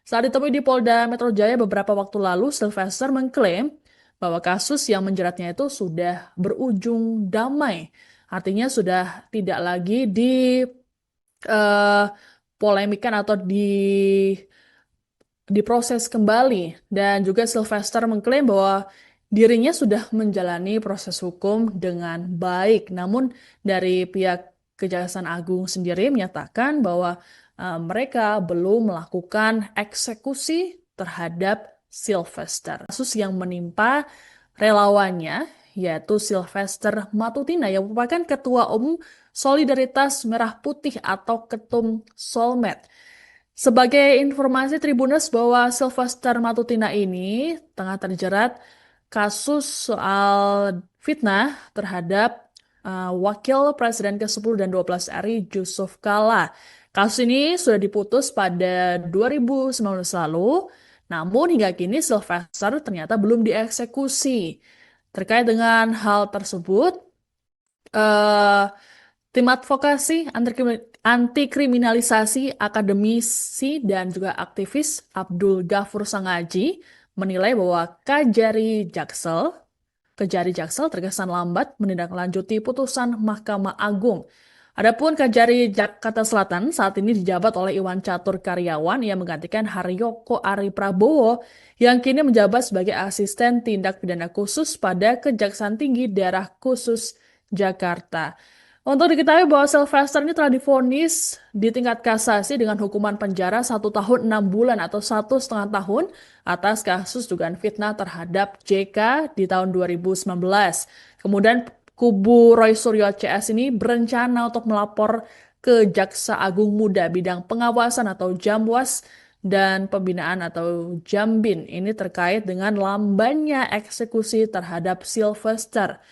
Saat ditemui di Polda Metro Jaya beberapa waktu lalu, Sylvester mengklaim bahwa kasus yang menjeratnya itu sudah berujung damai. Artinya sudah tidak lagi polemikan atau diproses kembali. Dan juga Sylvester mengklaim bahwa dirinya sudah menjalani proses hukum dengan baik. Namun dari pihak Kejaksaan Agung sendiri menyatakan bahwa mereka belum melakukan eksekusi terhadap Sylvester. Kasus yang menimpa relawannya yaitu Sylvester Matutina yang merupakan Ketua Umum Solidaritas Merah Putih atau Ketum Solmed. Sebagai informasi Tribuners bahwa Sylvester Matutina ini tengah terjerat kasus soal fitnah terhadap Wakil Presiden ke-10 dan 12 RI Yusuf Kala. Kasus ini sudah diputus pada 2019 lalu, namun hingga kini Sylvester ternyata belum dieksekusi. Terkait dengan hal tersebut, eh, tim advokasi anti kriminalisasi akademisi dan juga aktivis Abdul Ghafur Sangaji menilai bahwa Kejari Jaksel terkesan lambat menindaklanjuti putusan Mahkamah Agung. Adapun Kejari Jakarta Selatan saat ini dijabat oleh Iwan Catur Karyawan yang menggantikan Haryoko Ari Prabowo yang kini menjabat sebagai asisten tindak pidana khusus pada Kejaksaan Tinggi Daerah Khusus Jakarta. Untuk diketahui bahwa Sylvester ini telah divonis di tingkat kasasi dengan hukuman penjara 1 tahun 6 bulan atau 1,5 tahun atas kasus dugaan fitnah terhadap JK di tahun 2019. Kemudian kubu Roy Suryo CS ini berencana untuk melapor ke Jaksa Agung Muda bidang pengawasan atau Jamwas dan pembinaan atau Jambin ini terkait dengan lambannya eksekusi terhadap Sylvester.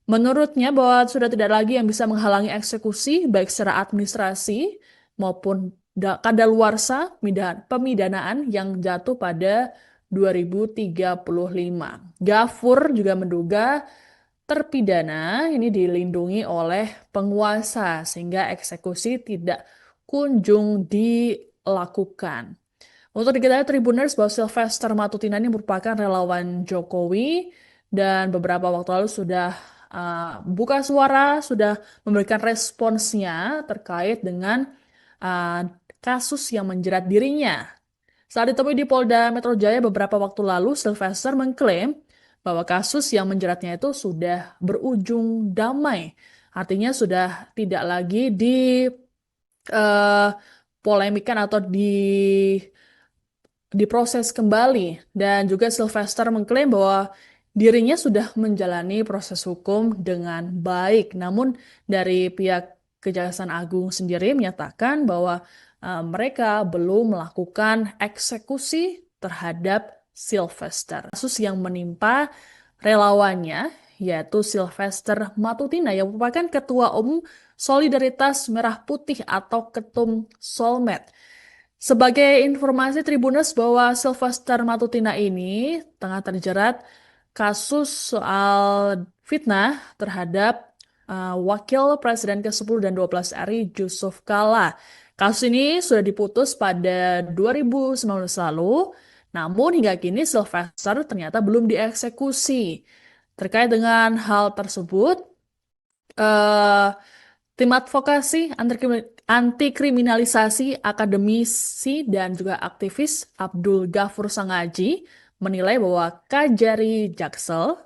Menurutnya bahwa sudah tidak lagi yang bisa menghalangi eksekusi baik secara administrasi maupun kadaluarsa pemidanaan yang jatuh pada 2035. Gafur juga menduga terpidana ini dilindungi oleh penguasa sehingga eksekusi tidak kunjung dilakukan. Untuk diketahui Tribuners bahwa Sylvester Matutina ini merupakan relawan Jokowi dan beberapa waktu lalu sudah buka suara, sudah memberikan responsnya terkait dengan kasus yang menjerat dirinya. Saat ditemui di Polda Metro Jaya beberapa waktu lalu, Sylvester mengklaim bahwa kasus yang menjeratnya itu sudah berujung damai. Artinya sudah tidak lagi polemikan atau diproses kembali. Dan juga Sylvester mengklaim bahwa dirinya sudah menjalani proses hukum dengan baik. Namun dari pihak Kejaksaan Agung sendiri menyatakan bahwa mereka belum melakukan eksekusi terhadap Sylvester. Kasus yang menimpa relawannya yaitu Sylvester Matutina yang merupakan Ketua Umum Solidaritas Merah Putih atau Ketum Solmed. Sebagai informasi Tribuners bahwa Sylvester Matutina ini tengah terjerat kasus soal fitnah terhadap Wakil Presiden ke-10 dan 12 RI Yusuf Kala. Kasus ini sudah diputus pada 2019 lalu, namun hingga kini Sylvester ternyata belum dieksekusi. Terkait dengan hal tersebut, eh, Tim advokasi anti kriminalisasi akademisi dan juga aktivis Abdul Ghafur Sangaji menilai bahwa Kejari Jaksel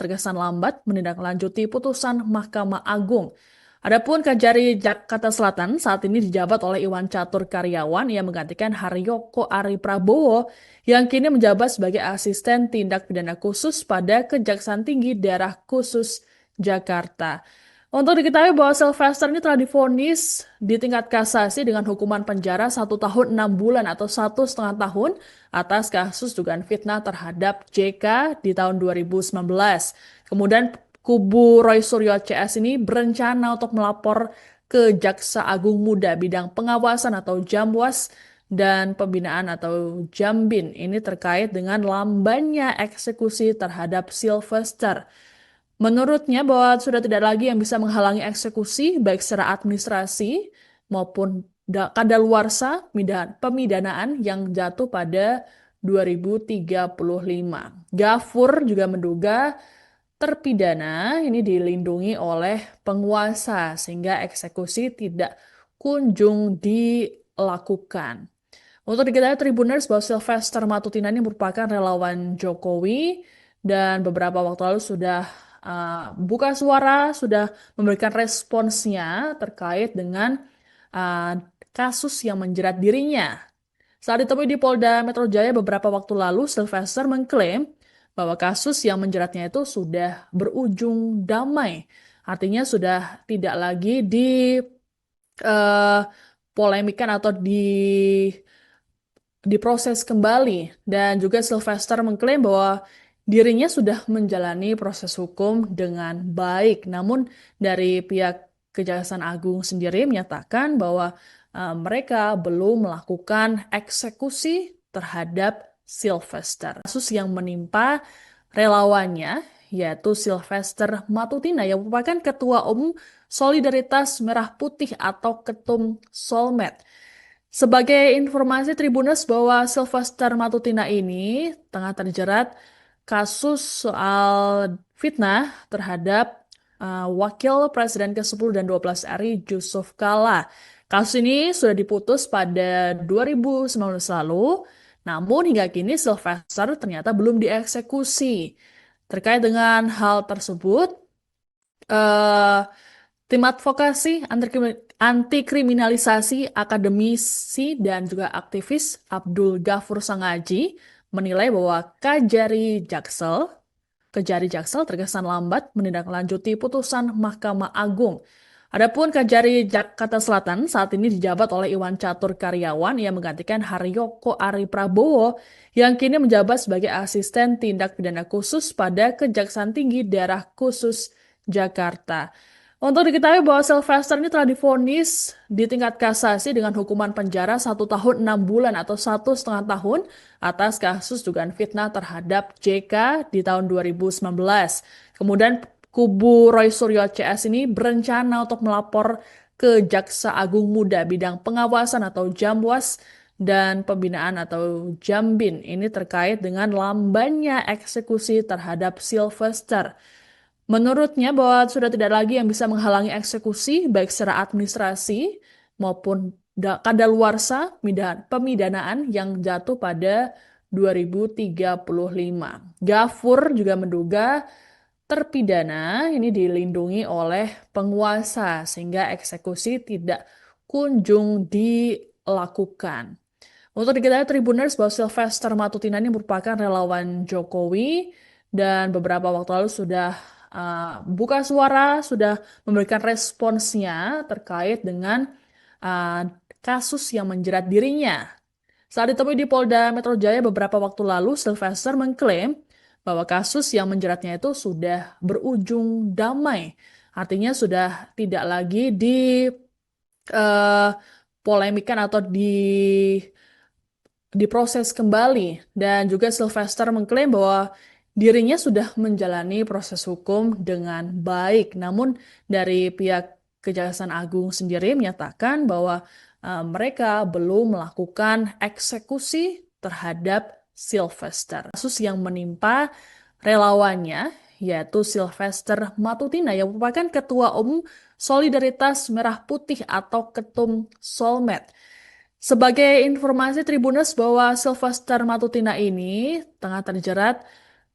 terkesan lambat menindaklanjuti putusan Mahkamah Agung. Adapun Kejari Jakarta Selatan saat ini dijabat oleh Iwan Catur Karyawan yang menggantikan Haryoko Ari Prabowo yang kini menjabat sebagai asisten tindak pidana khusus pada Kejaksaan Tinggi Daerah Khusus Jakarta. Untuk diketahui bahwa Sylvester ini telah divonis di tingkat kasasi dengan hukuman penjara 1 tahun 6 bulan atau 1,5 tahun atas kasus dugaan fitnah terhadap JK di tahun 2019. Kemudian kubu Roy Suryo CS ini berencana untuk melapor ke Jaksa Agung Muda bidang pengawasan atau Jamwas dan pembinaan atau Jambin ini terkait dengan lambannya eksekusi terhadap Sylvester. Menurutnya bahwa sudah tidak lagi yang bisa menghalangi eksekusi baik secara administrasi maupun kadaluarsa pemidanaan yang jatuh pada 2035. Gafur juga menduga terpidana ini dilindungi oleh penguasa sehingga eksekusi tidak kunjung dilakukan. Untuk diketahui Tribuners bahwa Sylvester Matutina ini merupakan relawan Jokowi dan beberapa waktu lalu sudah buka suara, sudah memberikan responsnya terkait dengan uh, kasus yang menjerat dirinya. Saat ditemui di Polda Metro Jaya beberapa waktu lalu, Sylvester mengklaim bahwa kasus yang menjeratnya itu sudah berujung damai. Artinya sudah tidak lagi polemikan atau diproses kembali. Dan juga Sylvester mengklaim bahwa dirinya sudah menjalani proses hukum dengan baik. Namun dari pihak Kejaksaan Agung sendiri menyatakan bahwa mereka belum melakukan eksekusi terhadap Sylvester. Kasus yang menimpa relawannya yaitu Sylvester Matutina yang merupakan Ketua Umum Solidaritas Merah Putih atau Ketum Solmed. Sebagai informasi Tribuners bahwa Sylvester Matutina ini tengah terjerat kasus soal fitnah terhadap Wakil Presiden ke-10 dan 12 RI Yusuf Kala. Kasus ini sudah diputus pada 2019 lalu, namun hingga kini Sylvester ternyata belum dieksekusi. Terkait dengan hal tersebut, eh, Tim advokasi anti kriminalisasi akademisi dan juga aktivis Abdul Ghafur Sangaji menilai bahwa Kejari Jaksel terkesan lambat menindaklanjuti putusan Mahkamah Agung. Adapun Kejari Jakarta Selatan saat ini dijabat oleh Iwan Catur Karyawan yang menggantikan Haryoko Ari Prabowo yang kini menjabat sebagai asisten tindak pidana khusus pada Kejaksaan Tinggi Daerah Khusus Jakarta. Untuk diketahui bahwa Sylvester ini telah divonis di tingkat kasasi dengan hukuman penjara 1 tahun 6 bulan atau 1,5 tahun atas kasus dugaan fitnah terhadap JK di tahun 2019. Kemudian kubu Roy Suryo CS ini berencana untuk melapor ke Jaksa Agung Muda bidang pengawasan atau Jamwas dan pembinaan atau Jambin ini terkait dengan lambannya eksekusi terhadap Sylvester. Menurutnya bahwa sudah tidak lagi yang bisa menghalangi eksekusi baik secara administrasi maupun kadaluarsa pemidanaan yang jatuh pada 2035. Gafur juga menduga terpidana ini dilindungi oleh penguasa sehingga eksekusi tidak kunjung dilakukan. Untuk diketahui Tribuners bahwa Sylvester Matutina ini merupakan relawan Jokowi dan beberapa waktu lalu sudah buka suara, sudah memberikan responsnya terkait dengan kasus yang menjerat dirinya. Saat ditemui di Polda Metro Jaya beberapa waktu lalu, Sylvester mengklaim bahwa kasus yang menjeratnya itu sudah berujung damai. Artinya sudah tidak lagi polemikan atau diproses kembali. Dan juga Sylvester mengklaim bahwa dirinya sudah menjalani proses hukum dengan baik. Namun dari pihak Kejaksaan Agung sendiri menyatakan bahwa mereka belum melakukan eksekusi terhadap Sylvester. Kasus yang menimpa relawannya yaitu Sylvester Matutina yang merupakan Ketua Umum Solidaritas Merah Putih atau Ketum Solmed. Sebagai informasi Tribuners bahwa Sylvester Matutina ini tengah terjerat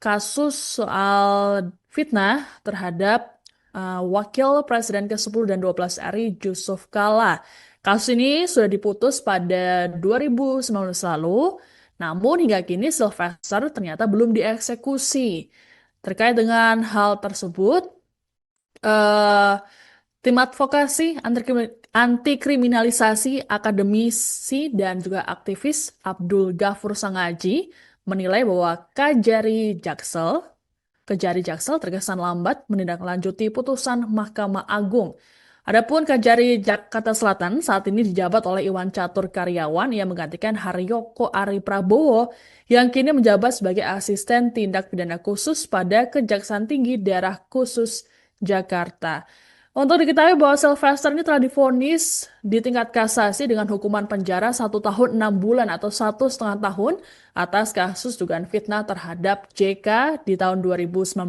kasus soal fitnah terhadap Wakil Presiden ke-10 dan 12 RI Yusuf Kala. Kasus ini sudah diputus pada 2019 lalu, namun hingga kini Sylvester ternyata belum dieksekusi. Terkait dengan hal tersebut, eh, tim advokasi anti kriminalisasi akademisi dan juga aktivis Abdul Ghafur Sangaji menilai bahwa Kejari Jaksel terkesan lambat menindaklanjuti putusan Mahkamah Agung. Adapun Kejari Jakarta Selatan saat ini dijabat oleh Iwan Catur Karyawan yang menggantikan Haryoko Ari Prabowo yang kini menjabat sebagai asisten tindak pidana khusus pada Kejaksaan Tinggi Daerah Khusus Jakarta. Untuk diketahui bahwa Sylvester ini telah divonis di tingkat kasasi dengan hukuman penjara 1 tahun 6 bulan atau 1,5 tahun atas kasus dugaan fitnah terhadap JK di tahun 2019.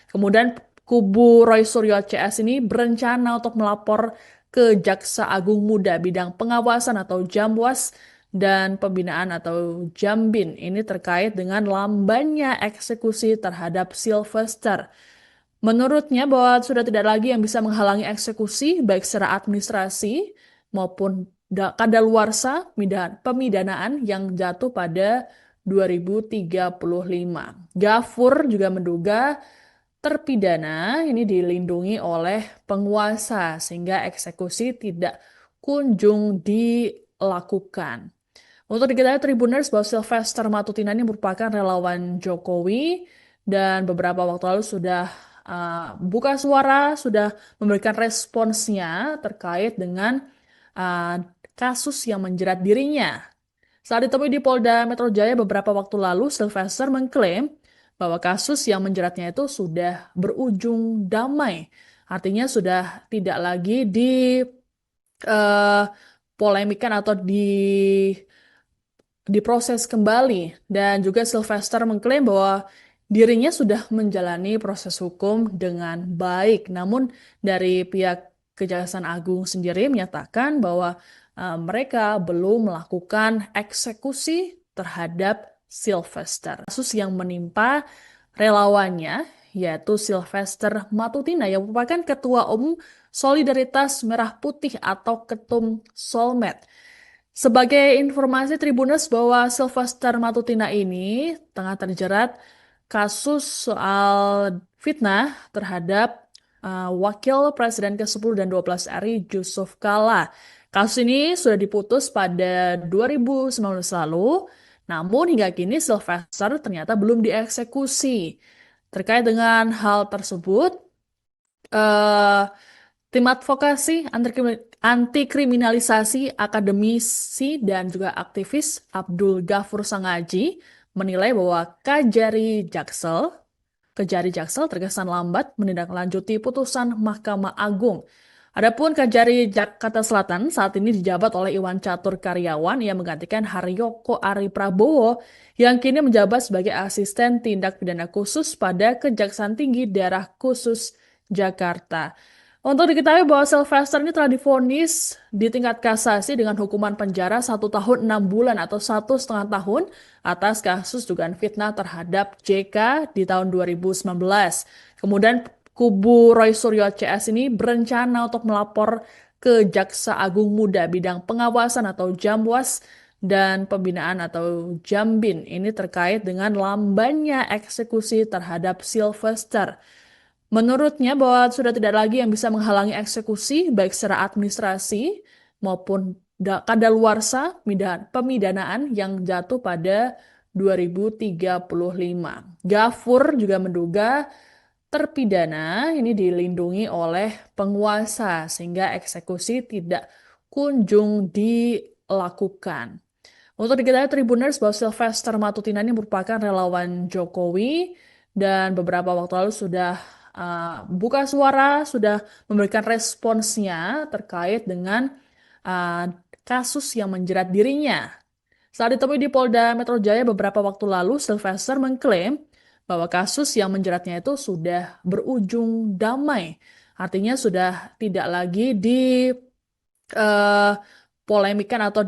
Kemudian kubu Roy Suryo CS ini berencana untuk melapor ke Jaksa Agung Muda bidang pengawasan atau Jamwas dan pembinaan atau Jambin ini terkait dengan lambannya eksekusi terhadap Sylvester. Menurutnya bahwa sudah tidak lagi yang bisa menghalangi eksekusi baik secara administrasi maupun kadaluarsa pemidanaan yang jatuh pada 2035. Ghafur juga menduga terpidana ini dilindungi oleh penguasa sehingga eksekusi tidak kunjung dilakukan. Untuk diketahui Tribuners bahwa Sylvester Matutina ini merupakan relawan Jokowi dan beberapa waktu lalu sudah buka suara, sudah memberikan responsnya terkait dengan uh, kasus yang menjerat dirinya. Saat ditemui di Polda Metro Jaya beberapa waktu lalu, Sylvester mengklaim bahwa kasus yang menjeratnya itu sudah berujung damai. Artinya sudah tidak lagi polemikan atau diproses kembali. Dan juga Sylvester mengklaim bahwa dirinya sudah menjalani proses hukum dengan baik. Namun dari pihak Kejaksaan Agung sendiri menyatakan bahwa mereka belum melakukan eksekusi terhadap Sylvester. Kasus yang menimpa relawannya yaitu Sylvester Matutina yang merupakan Ketua Umum Solidaritas Merah Putih atau Ketum Solmed. Sebagai informasi Tribuners bahwa Sylvester Matutina ini tengah terjerat kasus soal fitnah terhadap Wakil Presiden ke-10 dan 12 RI Yusuf Kala. Kasus ini sudah diputus pada 2019 lalu, namun hingga kini Sylvester ternyata belum dieksekusi. Terkait dengan hal tersebut, eh, tim advokasi anti kriminalisasi akademisi dan juga aktivis Abdul Ghafur Sangaji menilai bahwa Kejari Jaksel terkesan lambat menindaklanjuti putusan Mahkamah Agung. Adapun Kejari Jakarta Selatan saat ini dijabat oleh Iwan Catur Karyawan yang menggantikan Haryoko Ari Prabowo yang kini menjabat sebagai asisten tindak pidana khusus pada Kejaksaan Tinggi Daerah Khusus Jakarta. Untuk diketahui bahwa Sylvester ini telah divonis di tingkat kasasi dengan hukuman penjara 1 tahun 6 bulan atau 1,5 tahun atas kasus dugaan fitnah terhadap JK di tahun 2019. Kemudian kubu Roy Suryo CS ini berencana untuk melapor ke Jaksa Agung Muda bidang pengawasan atau Jamwas dan pembinaan atau Jambin ini terkait dengan lambannya eksekusi terhadap Sylvester. Menurutnya bahwa sudah tidak lagi yang bisa menghalangi eksekusi baik secara administrasi maupun kadaluarsa pemidanaan yang jatuh pada 2035. Ghafur juga menduga terpidana ini dilindungi oleh penguasa sehingga eksekusi tidak kunjung dilakukan. Untuk diketahui Tribuners bahwa Sylvester Matutina ini merupakan relawan Jokowi dan beberapa waktu lalu sudah buka suara, sudah memberikan responsnya terkait dengan kasus yang menjerat dirinya. Saat ditemui di Polda Metro Jaya beberapa waktu lalu, Sylvester mengklaim bahwa kasus yang menjeratnya itu sudah berujung damai. Artinya sudah tidak lagi polemikan atau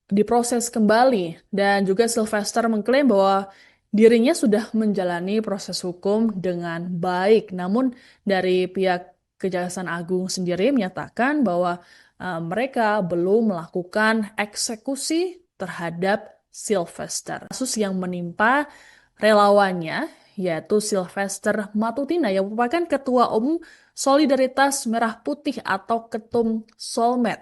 diproses kembali. Dan juga Sylvester mengklaim bahwa dirinya sudah menjalani proses hukum dengan baik. Namun dari pihak Kejaksaan Agung sendiri menyatakan bahwa mereka belum melakukan eksekusi terhadap Sylvester. Kasus yang menimpa relawannya yaitu Sylvester Matutina yang merupakan Ketua Umum Solidaritas Merah Putih atau Ketum Solmed.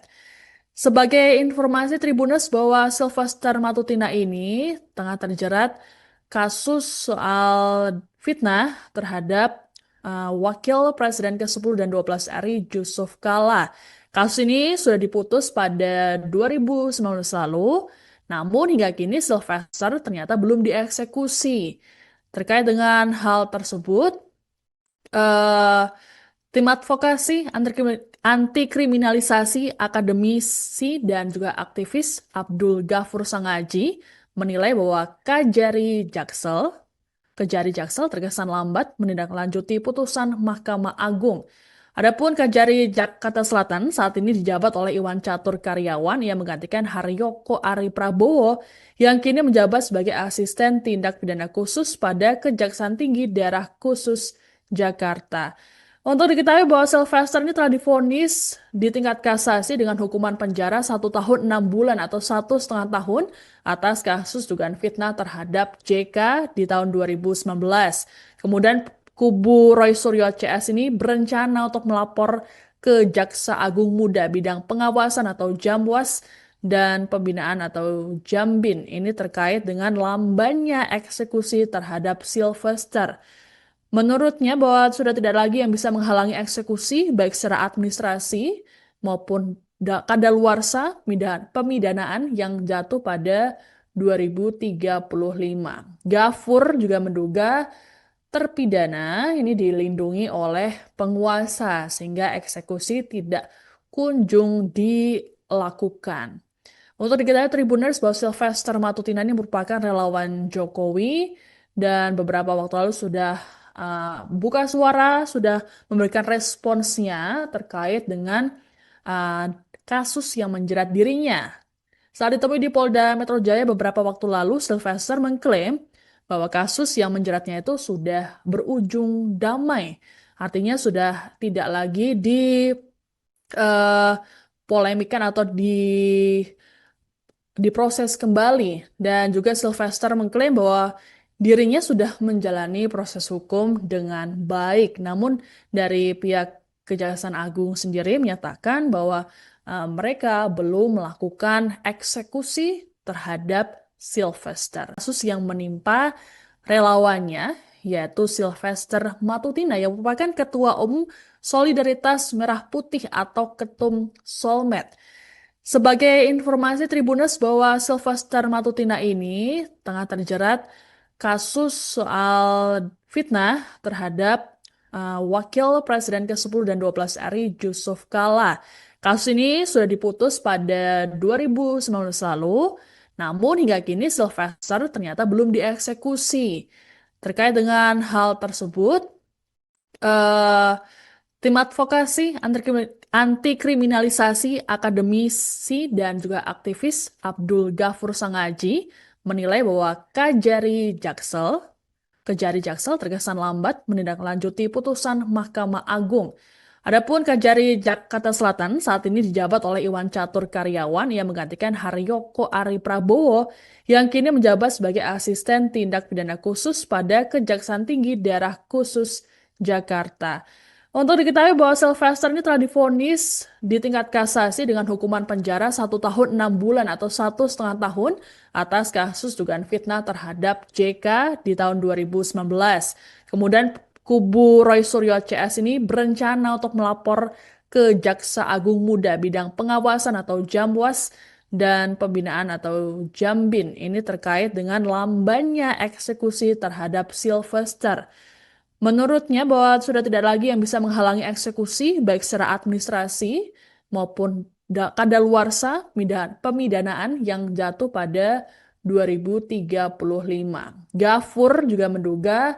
Sebagai informasi Tribuners bahwa Sylvester Matutina ini tengah terjerat kasus soal fitnah terhadap Wakil Presiden ke-10 dan 12 RI Yusuf Kala. Kasus ini sudah diputus pada 2019 lalu, namun hingga kini Sylvester ternyata belum dieksekusi. Terkait dengan hal tersebut, eh, tim advokasi anti kriminalisasi akademisi dan juga aktivis Abdul Ghafur Sangaji menilai bahwa Kejari Jaksel terkesan lambat menindaklanjuti putusan Mahkamah Agung. Adapun Kejari Jakarta Selatan saat ini dijabat oleh Iwan Catur Karyawan yang menggantikan Haryoko Ari Prabowo yang kini menjabat sebagai asisten tindak pidana khusus pada Kejaksaan Tinggi Daerah Khusus Jakarta. Untuk diketahui bahwa Sylvester ini telah divonis di tingkat kasasi dengan hukuman penjara 1 tahun 6 bulan atau 1,5 tahun atas kasus dugaan fitnah terhadap JK di tahun 2019. Kemudian kubu Roy Suryo CS ini berencana untuk melapor ke Jaksa Agung Muda bidang pengawasan atau Jamwas dan pembinaan atau Jambin. Ini terkait dengan lambannya eksekusi terhadap Sylvester. Menurutnya bahwa sudah tidak lagi yang bisa menghalangi eksekusi baik secara administrasi maupun kadaluarsa pemidanaan yang jatuh pada 2035. Ghafur juga menduga terpidana ini dilindungi oleh penguasa sehingga eksekusi tidak kunjung dilakukan. Untuk diketahui Tribuners bahwa Sylvester Matutina ini merupakan relawan Jokowi dan beberapa waktu lalu sudah buka suara, sudah memberikan responsnya terkait dengan uh, kasus yang menjerat dirinya. Saat ditemui di Polda Metro Jaya beberapa waktu lalu, Sylvester mengklaim bahwa kasus yang menjeratnya itu sudah berujung damai. Artinya sudah tidak lagi polemikan atau diproses kembali. Dan juga Sylvester mengklaim bahwa dirinya sudah menjalani proses hukum dengan baik. Namun dari pihak Kejaksaan Agung sendiri menyatakan bahwa mereka belum melakukan eksekusi terhadap Sylvester. Kasus yang menimpa relawannya yaitu Sylvester Matutina yang merupakan Ketua Umum Solidaritas Merah Putih atau Ketum Solmed. Sebagai informasi Tribuners bahwa Sylvester Matutina ini tengah terjerat kasus soal fitnah terhadap Wakil Presiden ke-10 dan 12 RI Yusuf Kala. Kasus ini sudah diputus pada 2019 lalu, namun hingga kini Sylvester ternyata belum dieksekusi. Terkait dengan hal tersebut, eh, tim advokasi anti kriminalisasi akademisi dan juga aktivis Abdul Ghafur Sangaji menilai bahwa Kejari Jaksel terkesan lambat menindaklanjuti putusan Mahkamah Agung. Adapun Kejari Jakarta Selatan saat ini dijabat oleh Iwan Catur Karyawan yang menggantikan Haryoko Ari Prabowo yang kini menjabat sebagai asisten tindak pidana khusus pada Kejaksaan Tinggi Daerah Khusus Jakarta. Untuk diketahui bahwa Sylvester ini telah divonis di tingkat kasasi dengan hukuman penjara 1 tahun 6 bulan atau 1,5 tahun atas kasus dugaan fitnah terhadap JK di tahun 2019. Kemudian kubu Roy Suryo CS ini berencana untuk melapor ke Jaksa Agung Muda bidang pengawasan atau Jamwas dan pembinaan atau Jambin. Ini terkait dengan lambannya eksekusi terhadap Sylvester. Menurutnya bahwa sudah tidak lagi yang bisa menghalangi eksekusi baik secara administrasi maupun kadaluarsa pemidanaan yang jatuh pada 2035. Gafur juga menduga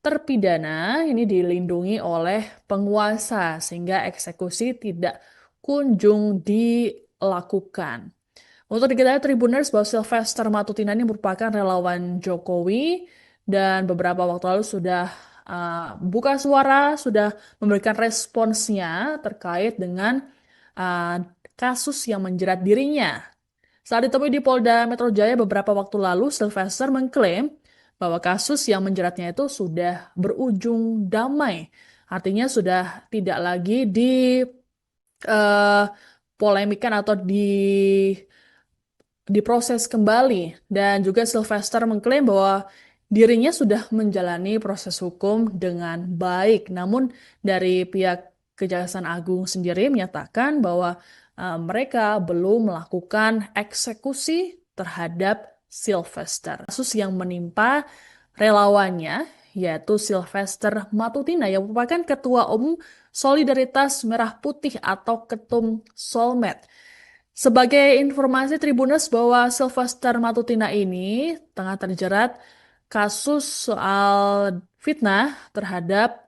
terpidana ini dilindungi oleh penguasa sehingga eksekusi tidak kunjung dilakukan. Untuk diketahui Tribuners bahwa Sylvester Matutina ini merupakan relawan Jokowi dan beberapa waktu lalu sudah buka suara, sudah memberikan responsnya terkait dengan uh, kasus yang menjerat dirinya. Saat ditemui di Polda Metro Jaya beberapa waktu lalu, Sylvester mengklaim bahwa kasus yang menjeratnya itu sudah berujung damai. Artinya sudah tidak lagi polemikan atau diproses kembali. Dan juga Sylvester mengklaim bahwa dirinya sudah menjalani proses hukum dengan baik. Namun dari pihak Kejaksaan Agung sendiri menyatakan bahwa mereka belum melakukan eksekusi terhadap Sylvester. Kasus yang menimpa relawannya yaitu Sylvester Matutina yang merupakan Ketua Umum Solidaritas Merah Putih atau Ketum Solmed. Sebagai informasi Tribuners bahwa Sylvester Matutina ini tengah terjerat kasus soal fitnah terhadap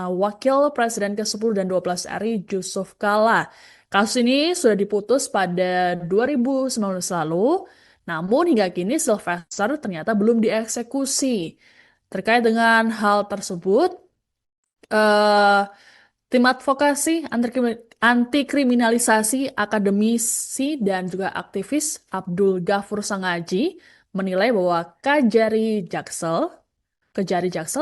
Wakil Presiden ke-10 dan 12 RI Yusuf Kala. Kasus ini sudah diputus pada 2019 lalu, namun hingga kini Sylvester ternyata belum dieksekusi. Terkait dengan hal tersebut, eh, tim advokasi anti kriminalisasi akademisi dan juga aktivis Abdul Ghafur Sangaji menilai bahwa Kejari Jaksel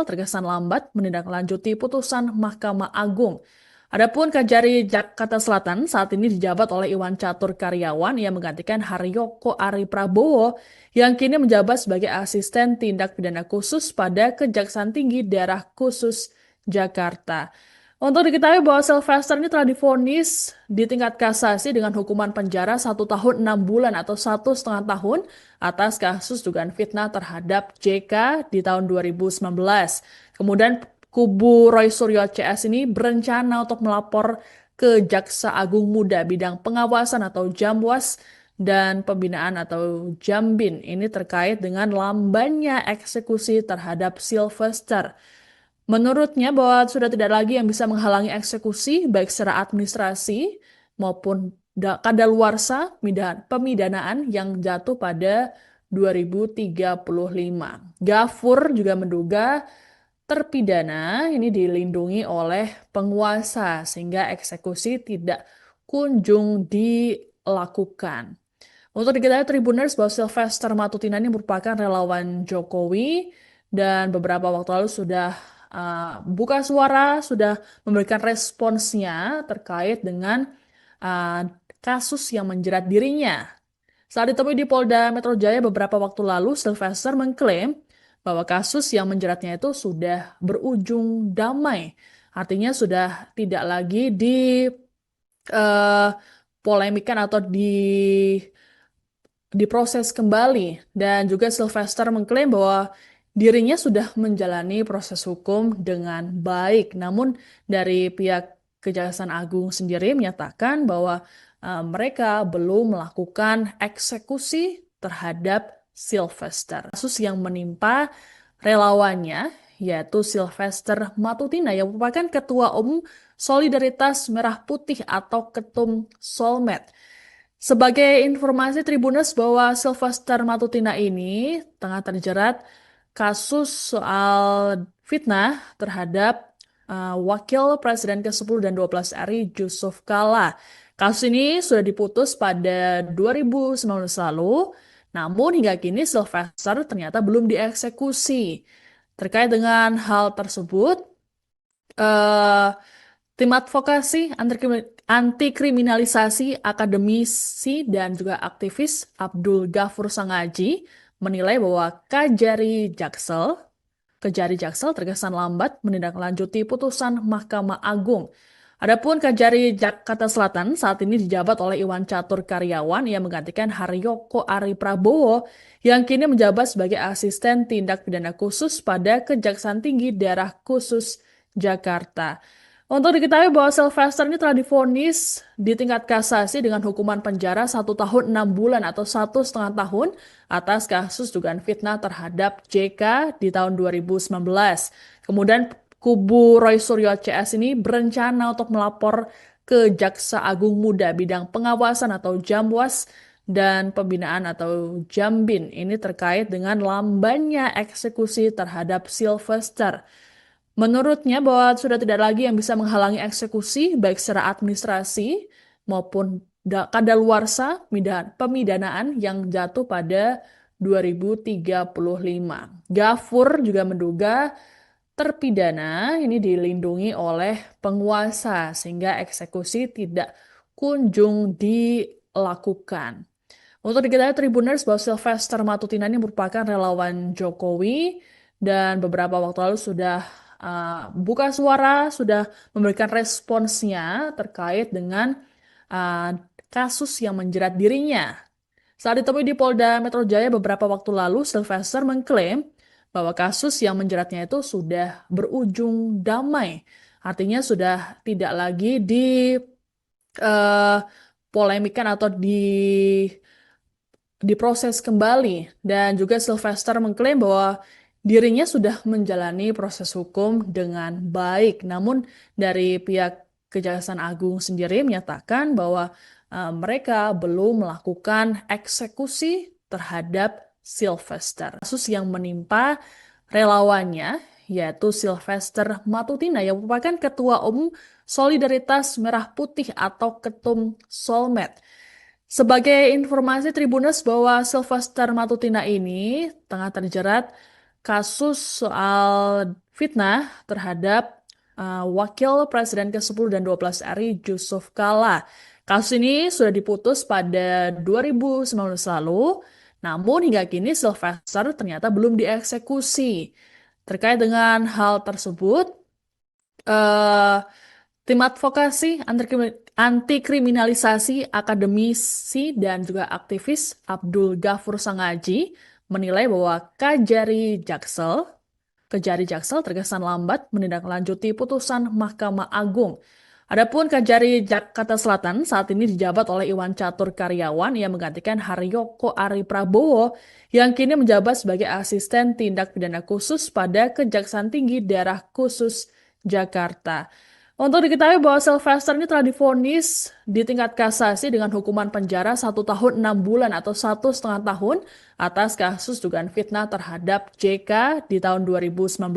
terkesan lambat menindaklanjuti putusan Mahkamah Agung. Adapun Kejari Jakarta Selatan saat ini dijabat oleh Iwan Catur Karyawan yang menggantikan Haryoko Ari Prabowo yang kini menjabat sebagai asisten tindak pidana khusus pada Kejaksaan Tinggi Daerah Khusus Jakarta. Untuk diketahui bahwa Sylvester ini telah divonis di tingkat kasasi dengan hukuman penjara 1 tahun 6 bulan atau 1,5 tahun atas kasus dugaan fitnah terhadap JK di tahun 2019. Kemudian kubu Roy Suryo CS ini berencana untuk melapor ke Jaksa Agung Muda bidang pengawasan atau Jamwas dan pembinaan atau Jambin. Ini terkait dengan lambannya eksekusi terhadap Sylvester. Menurutnya bahwa sudah tidak lagi yang bisa menghalangi eksekusi baik secara administrasi maupun kadaluarsa pemidanaan yang jatuh pada 2035. Gafur juga menduga terpidana ini dilindungi oleh penguasa sehingga eksekusi tidak kunjung dilakukan. Untuk diketahui Tribuners bahwa Sylvester Matutina ini merupakan relawan Jokowi dan beberapa waktu lalu sudah buka suara, sudah memberikan responsnya terkait dengan kasus yang menjerat dirinya. Saat ditemui di Polda Metro Jaya beberapa waktu lalu, Sylvester mengklaim bahwa kasus yang menjeratnya itu sudah berujung damai. Artinya sudah tidak lagi polemikan atau diproses kembali. Dan juga Sylvester mengklaim bahwa dirinya sudah menjalani proses hukum dengan baik. Namun dari pihak Kejaksaan Agung sendiri menyatakan bahwa mereka belum melakukan eksekusi terhadap Sylvester. Kasus yang menimpa relawannya yaitu Sylvester Matutina yang merupakan Ketua Umum Solidaritas Merah Putih atau Ketum Solmed. Sebagai informasi Tribuners bahwa Sylvester Matutina ini tengah terjerat kasus soal fitnah terhadap Wakil Presiden ke-10 dan 12 RI Yusuf Kala. Kasus ini sudah diputus pada 2019 lalu, namun hingga kini Sylvester ternyata belum dieksekusi. Terkait dengan hal tersebut, tim advokasi anti kriminalisasi akademisi dan juga aktivis Abdul Ghafur Sangaji menilai bahwa Kejari Jaksel terkesan lambat menindaklanjuti putusan Mahkamah Agung. Adapun Kejari Jakarta Selatan saat ini dijabat oleh Iwan Catur Karyawan yang menggantikan Haryoko Ari Prabowo yang kini menjabat sebagai asisten tindak pidana khusus pada Kejaksaan Tinggi Daerah Khusus Jakarta. Untuk diketahui bahwa Sylvester ini telah divonis di tingkat kasasi dengan hukuman penjara 1 tahun 6 bulan atau 1,5 tahun atas kasus dugaan fitnah terhadap JK di tahun 2019. Kemudian kubu Roy Suryo CS ini berencana untuk melapor ke Jaksa Agung Muda bidang pengawasan atau Jamwas dan pembinaan atau Jambin ini terkait dengan lambannya eksekusi terhadap Sylvester. Menurutnya bahwa sudah tidak lagi yang bisa menghalangi eksekusi baik secara administrasi maupun kadaluarsa pemidanaan yang jatuh pada 2035. Gafur juga menduga terpidana ini dilindungi oleh penguasa sehingga eksekusi tidak kunjung dilakukan. Untuk diketahui Tribuners bahwa Sylvester Matutina ini merupakan relawan Jokowi dan beberapa waktu lalu sudah buka suara, sudah memberikan responsnya terkait dengan uh, kasus yang menjerat dirinya. Saat ditemui di Polda Metro Jaya beberapa waktu lalu, Sylvester mengklaim bahwa kasus yang menjeratnya itu sudah berujung damai. Artinya sudah tidak lagi polemikan atau diproses kembali. Dan juga Sylvester mengklaim bahwa dirinya sudah menjalani proses hukum dengan baik. Namun dari pihak Kejaksaan Agung sendiri menyatakan bahwa mereka belum melakukan eksekusi terhadap Sylvester. Kasus yang menimpa relawannya yaitu Sylvester Matutina yang merupakan Ketua Umum Solidaritas Merah Putih atau Ketum Solmed. Sebagai informasi Tribuners bahwa Sylvester Matutina ini tengah terjerat kasus soal fitnah terhadap Wakil Presiden ke-10 dan 12 RI Yusuf Kala. Kasus ini sudah diputus pada 2019 lalu, namun hingga kini Sylvester ternyata belum dieksekusi. Terkait dengan hal tersebut, eh, tim advokasi anti kriminalisasi akademisi dan juga aktivis Abdul Ghafur Sangaji menilai bahwa Kejari Jaksel terkesan lambat menindaklanjuti putusan Mahkamah Agung. Adapun Kejari Jakarta Selatan saat ini dijabat oleh Iwan Catur Karyawan yang menggantikan Haryoko Ari Prabowo yang kini menjabat sebagai asisten tindak pidana khusus pada Kejaksaan Tinggi Daerah Khusus Jakarta. Untuk diketahui bahwa Sylvester ini telah divonis di tingkat kasasi dengan hukuman penjara 1 tahun 6 bulan atau 1,5 tahun atas kasus dugaan fitnah terhadap JK di tahun 2019.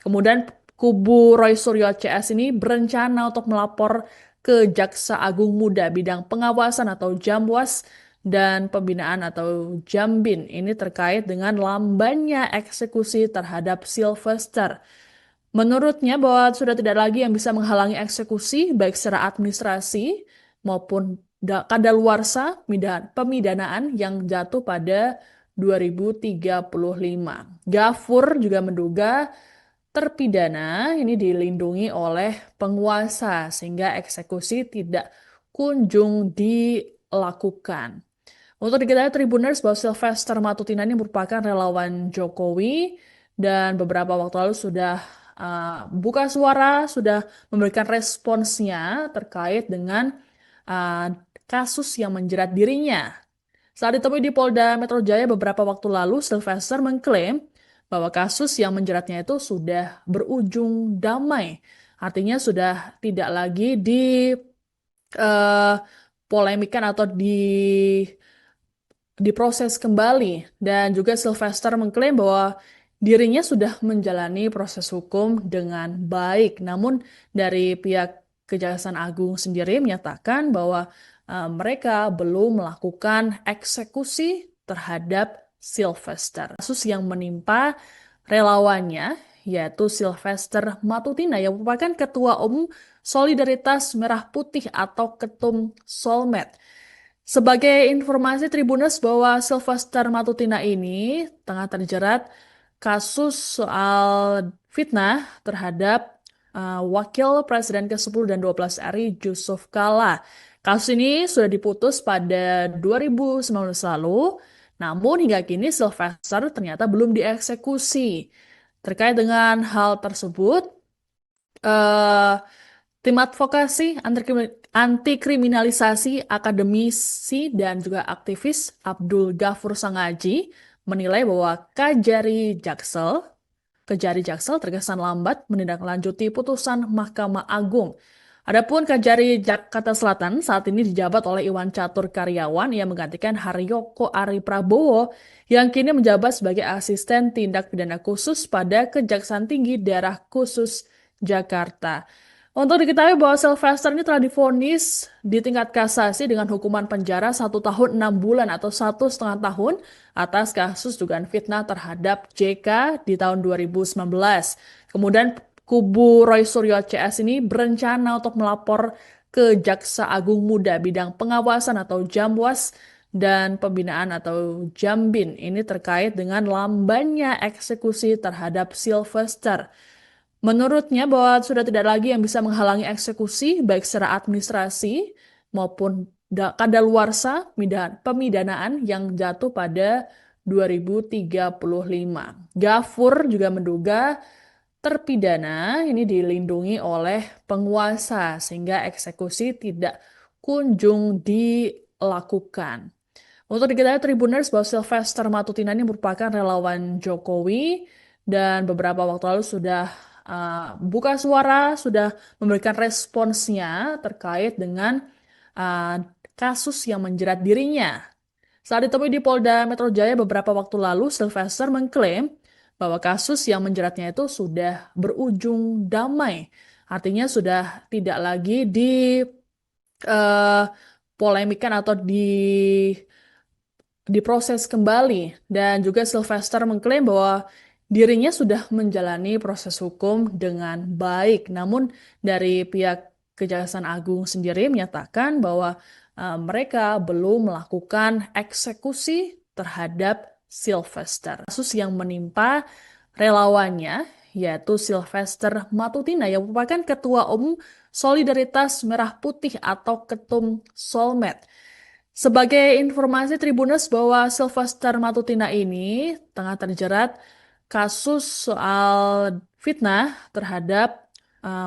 Kemudian kubu Roy Suryo CS ini berencana untuk melapor ke Jaksa Agung Muda bidang pengawasan atau Jamwas dan pembinaan atau Jambin ini terkait dengan lambannya eksekusi terhadap Sylvester. Menurutnya bahwa sudah tidak lagi yang bisa menghalangi eksekusi baik secara administrasi maupun kadaluarsa pemidanaan yang jatuh pada 2035. Gafur juga menduga terpidana ini dilindungi oleh penguasa sehingga eksekusi tidak kunjung dilakukan. Untuk diketahui Tribuners bahwa Sylvester Matutina ini merupakan relawan Jokowi dan beberapa waktu lalu sudah buka suara, sudah memberikan responsnya terkait dengan uh, kasus yang menjerat dirinya. Saat ditemui di Polda Metro Jaya beberapa waktu lalu, Sylvester mengklaim bahwa kasus yang menjeratnya itu sudah berujung damai. Artinya sudah tidak lagi polemikan atau diproses kembali. Dan juga Sylvester mengklaim bahwa dirinya sudah menjalani proses hukum dengan baik. Namun dari pihak Kejaksaan Agung sendiri menyatakan bahwa mereka belum melakukan eksekusi terhadap Sylvester. Kasus yang menimpa relawannya yaitu Sylvester Matutina yang merupakan Ketua Umum Solidaritas Merah Putih atau Ketum Solmed. Sebagai informasi Tribuners bahwa Sylvester Matutina ini tengah terjerat kasus soal fitnah terhadap Wakil Presiden ke-10 dan 12 RI Yusuf Kala. Kasus ini sudah diputus pada 2019 lalu, namun hingga kini Sylvester ternyata belum dieksekusi. Terkait dengan hal tersebut, eh, Tim advokasi anti kriminalisasi akademisi dan juga aktivis Abdul Ghafur Sangaji menilai bahwa Kejari Jaksel terkesan lambat menindaklanjuti putusan Mahkamah Agung. Adapun Kejari Jakarta Selatan saat ini dijabat oleh Iwan Catur Karyawan yang menggantikan Haryoko Ari Prabowo yang kini menjabat sebagai asisten tindak pidana khusus pada Kejaksaan Tinggi Daerah Khusus Jakarta. Untuk diketahui bahwa Sylvester ini telah divonis di tingkat kasasi dengan hukuman penjara 1 tahun 6 bulan atau 1,5 tahun atas kasus dugaan fitnah terhadap JK di tahun 2019. Kemudian kubu Roy Suryo CS ini berencana untuk melapor ke Jaksa Agung Muda bidang pengawasan atau Jamwas dan pembinaan atau Jambin ini terkait dengan lambannya eksekusi terhadap Sylvester. Menurutnya bahwa sudah tidak lagi yang bisa menghalangi eksekusi baik secara administrasi maupun kadaluarsa pemidanaan yang jatuh pada 2035. Gafur juga menduga terpidana ini dilindungi oleh penguasa sehingga eksekusi tidak kunjung dilakukan. Untuk diketahui Tribuners bahwa Sylvester Matutina ini merupakan relawan Jokowi dan beberapa waktu lalu sudah buka suara, sudah memberikan responsnya terkait dengan uh, kasus yang menjerat dirinya. Saat ditemui di Polda Metro Jaya beberapa waktu lalu, Sylvester mengklaim bahwa kasus yang menjeratnya itu sudah berujung damai. Artinya sudah tidak lagi polemikan atau diproses kembali. Dan juga Sylvester mengklaim bahwa dirinya sudah menjalani proses hukum dengan baik. Namun dari pihak Kejaksaan Agung sendiri menyatakan bahwa mereka belum melakukan eksekusi terhadap Sylvester. Kasus yang menimpa relawannya yaitu Sylvester Matutina yang merupakan Ketua Umum Solidaritas Merah Putih atau Ketum Solmed. Sebagai informasi Tribuners bahwa Sylvester Matutina ini tengah terjerat kasus soal fitnah terhadap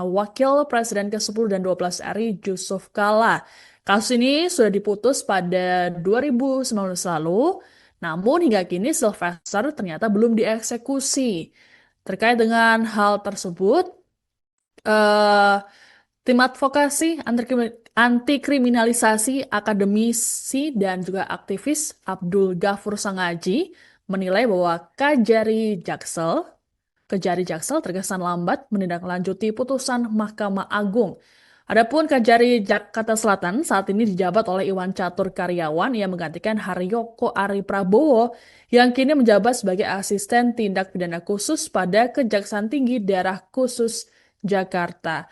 Wakil Presiden ke-10 dan 12 RI Yusuf Kala. Kasus ini sudah diputus pada 2019 lalu, namun hingga kini Sylvester ternyata belum dieksekusi. Terkait dengan hal tersebut, eh, Tim advokasi anti kriminalisasi akademisi dan juga aktivis Abdul Ghafur Sangaji menilai bahwa Kejari Jaksel terkesan lambat menindaklanjuti putusan Mahkamah Agung. Adapun Kejari Jakarta Selatan saat ini dijabat oleh Iwan Catur Karyawan yang menggantikan Haryoko Ari Prabowo yang kini menjabat sebagai asisten tindak pidana khusus pada Kejaksaan Tinggi Daerah Khusus Jakarta.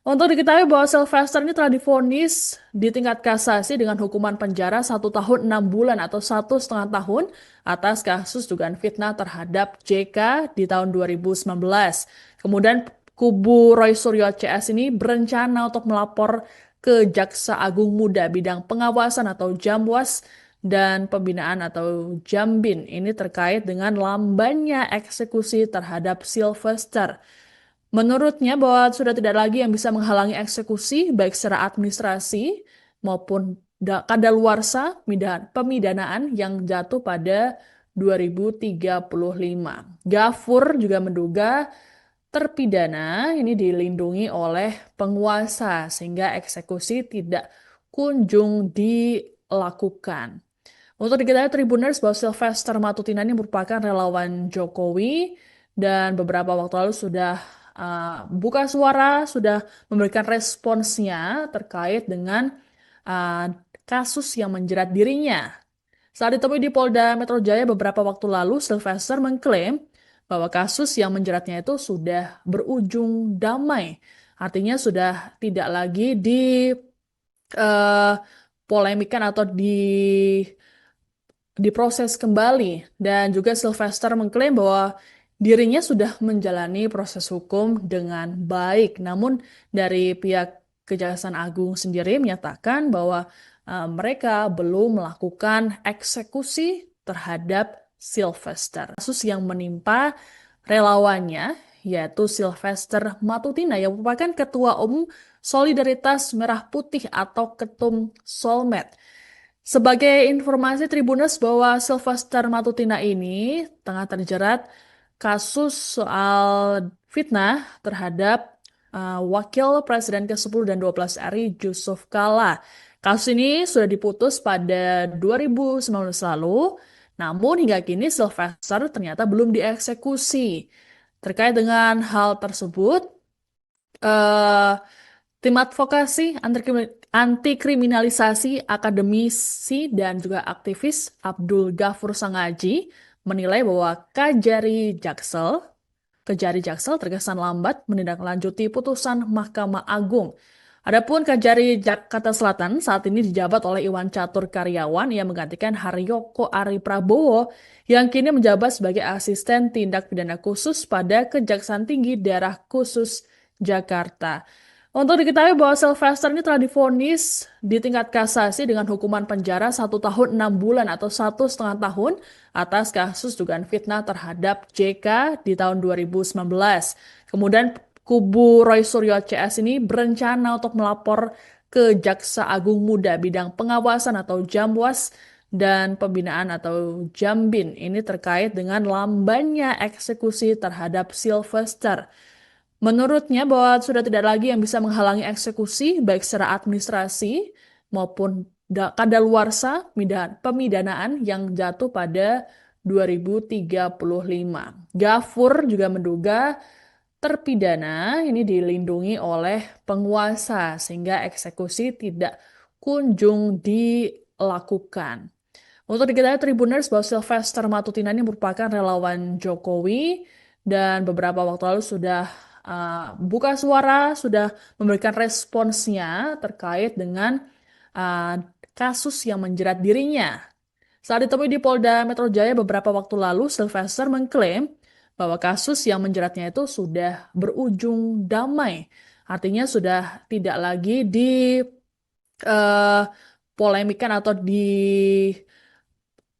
Untuk diketahui bahwa Sylvester ini telah divonis di tingkat kasasi dengan hukuman penjara 1 tahun 6 bulan atau 1,5 tahun atas kasus dugaan fitnah terhadap JK di tahun 2019. Kemudian kubu Roy Suryo CS ini berencana untuk melapor ke Jaksa Agung Muda bidang pengawasan atau Jamwas dan pembinaan atau Jambin ini terkait dengan lambannya eksekusi terhadap Sylvester. Menurutnya bahwa sudah tidak lagi yang bisa menghalangi eksekusi baik secara administrasi maupun kadaluarsa pemidanaan yang jatuh pada 2035. Gafur juga menduga terpidana ini dilindungi oleh penguasa sehingga eksekusi tidak kunjung dilakukan. Untuk diketahui Tribuners bahwa Sylvester Matutina ini merupakan relawan Jokowi dan beberapa waktu lalu sudah buka suara, sudah memberikan responsnya terkait dengan kasus yang menjerat dirinya. Saat ditemui di Polda Metro Jaya beberapa waktu lalu, Sylvester mengklaim bahwa kasus yang menjeratnya itu sudah berujung damai. Artinya sudah tidak lagi polemikan atau diproses kembali. Dan juga Sylvester mengklaim bahwa dirinya sudah menjalani proses hukum dengan baik. Namun dari pihak Kejaksaan Agung sendiri menyatakan bahwa mereka belum melakukan eksekusi terhadap Sylvester. Kasus yang menimpa relawannya yaitu Sylvester Matutina yang merupakan Ketua Umum Solidaritas Merah Putih atau Ketum Solmed. Sebagai informasi Tribuners bahwa Sylvester Matutina ini tengah terjerat kasus soal fitnah terhadap Wakil Presiden ke-10 dan 12 RI Yusuf Kala. Kasus ini sudah diputus pada 2019 lalu, namun hingga kini Sylvester ternyata belum dieksekusi. Terkait dengan hal tersebut, eh, tim advokasi anti kriminalisasi akademisi dan juga aktivis Abdul Ghafur Sangaji menilai bahwa Kejari Jaksel terkesan lambat menindaklanjuti putusan Mahkamah Agung. Adapun Kejari Jakarta Selatan saat ini dijabat oleh Iwan Catur Karyawan yang menggantikan Haryoko Ari Prabowo yang kini menjabat sebagai asisten tindak pidana khusus pada Kejaksaan Tinggi Daerah Khusus Jakarta. Untuk diketahui bahwa Sylvester ini telah divonis di tingkat kasasi dengan hukuman penjara 1 tahun 6 bulan atau 1,5 tahun atas kasus dugaan fitnah terhadap JK di tahun 2019. Kemudian kubu Roy Suryo CS ini berencana untuk melapor ke Jaksa Agung Muda bidang pengawasan atau Jamwas dan pembinaan atau Jambin ini terkait dengan lambannya eksekusi terhadap Sylvester. Menurutnya bahwa sudah tidak lagi yang bisa menghalangi eksekusi baik secara administrasi maupun kadaluarsa pemidanaan yang jatuh pada 2035. Ghafur juga menduga terpidana ini dilindungi oleh penguasa sehingga eksekusi tidak kunjung dilakukan. Untuk diketahui Tribuners bahwa Sylvester Matutina ini merupakan relawan Jokowi dan beberapa waktu lalu sudah buka suara, sudah memberikan responsnya terkait dengan uh, kasus yang menjerat dirinya. Saat ditemui di Polda Metro Jaya beberapa waktu lalu, Sylvester mengklaim bahwa kasus yang menjeratnya itu sudah berujung damai. Artinya sudah tidak lagi polemikan atau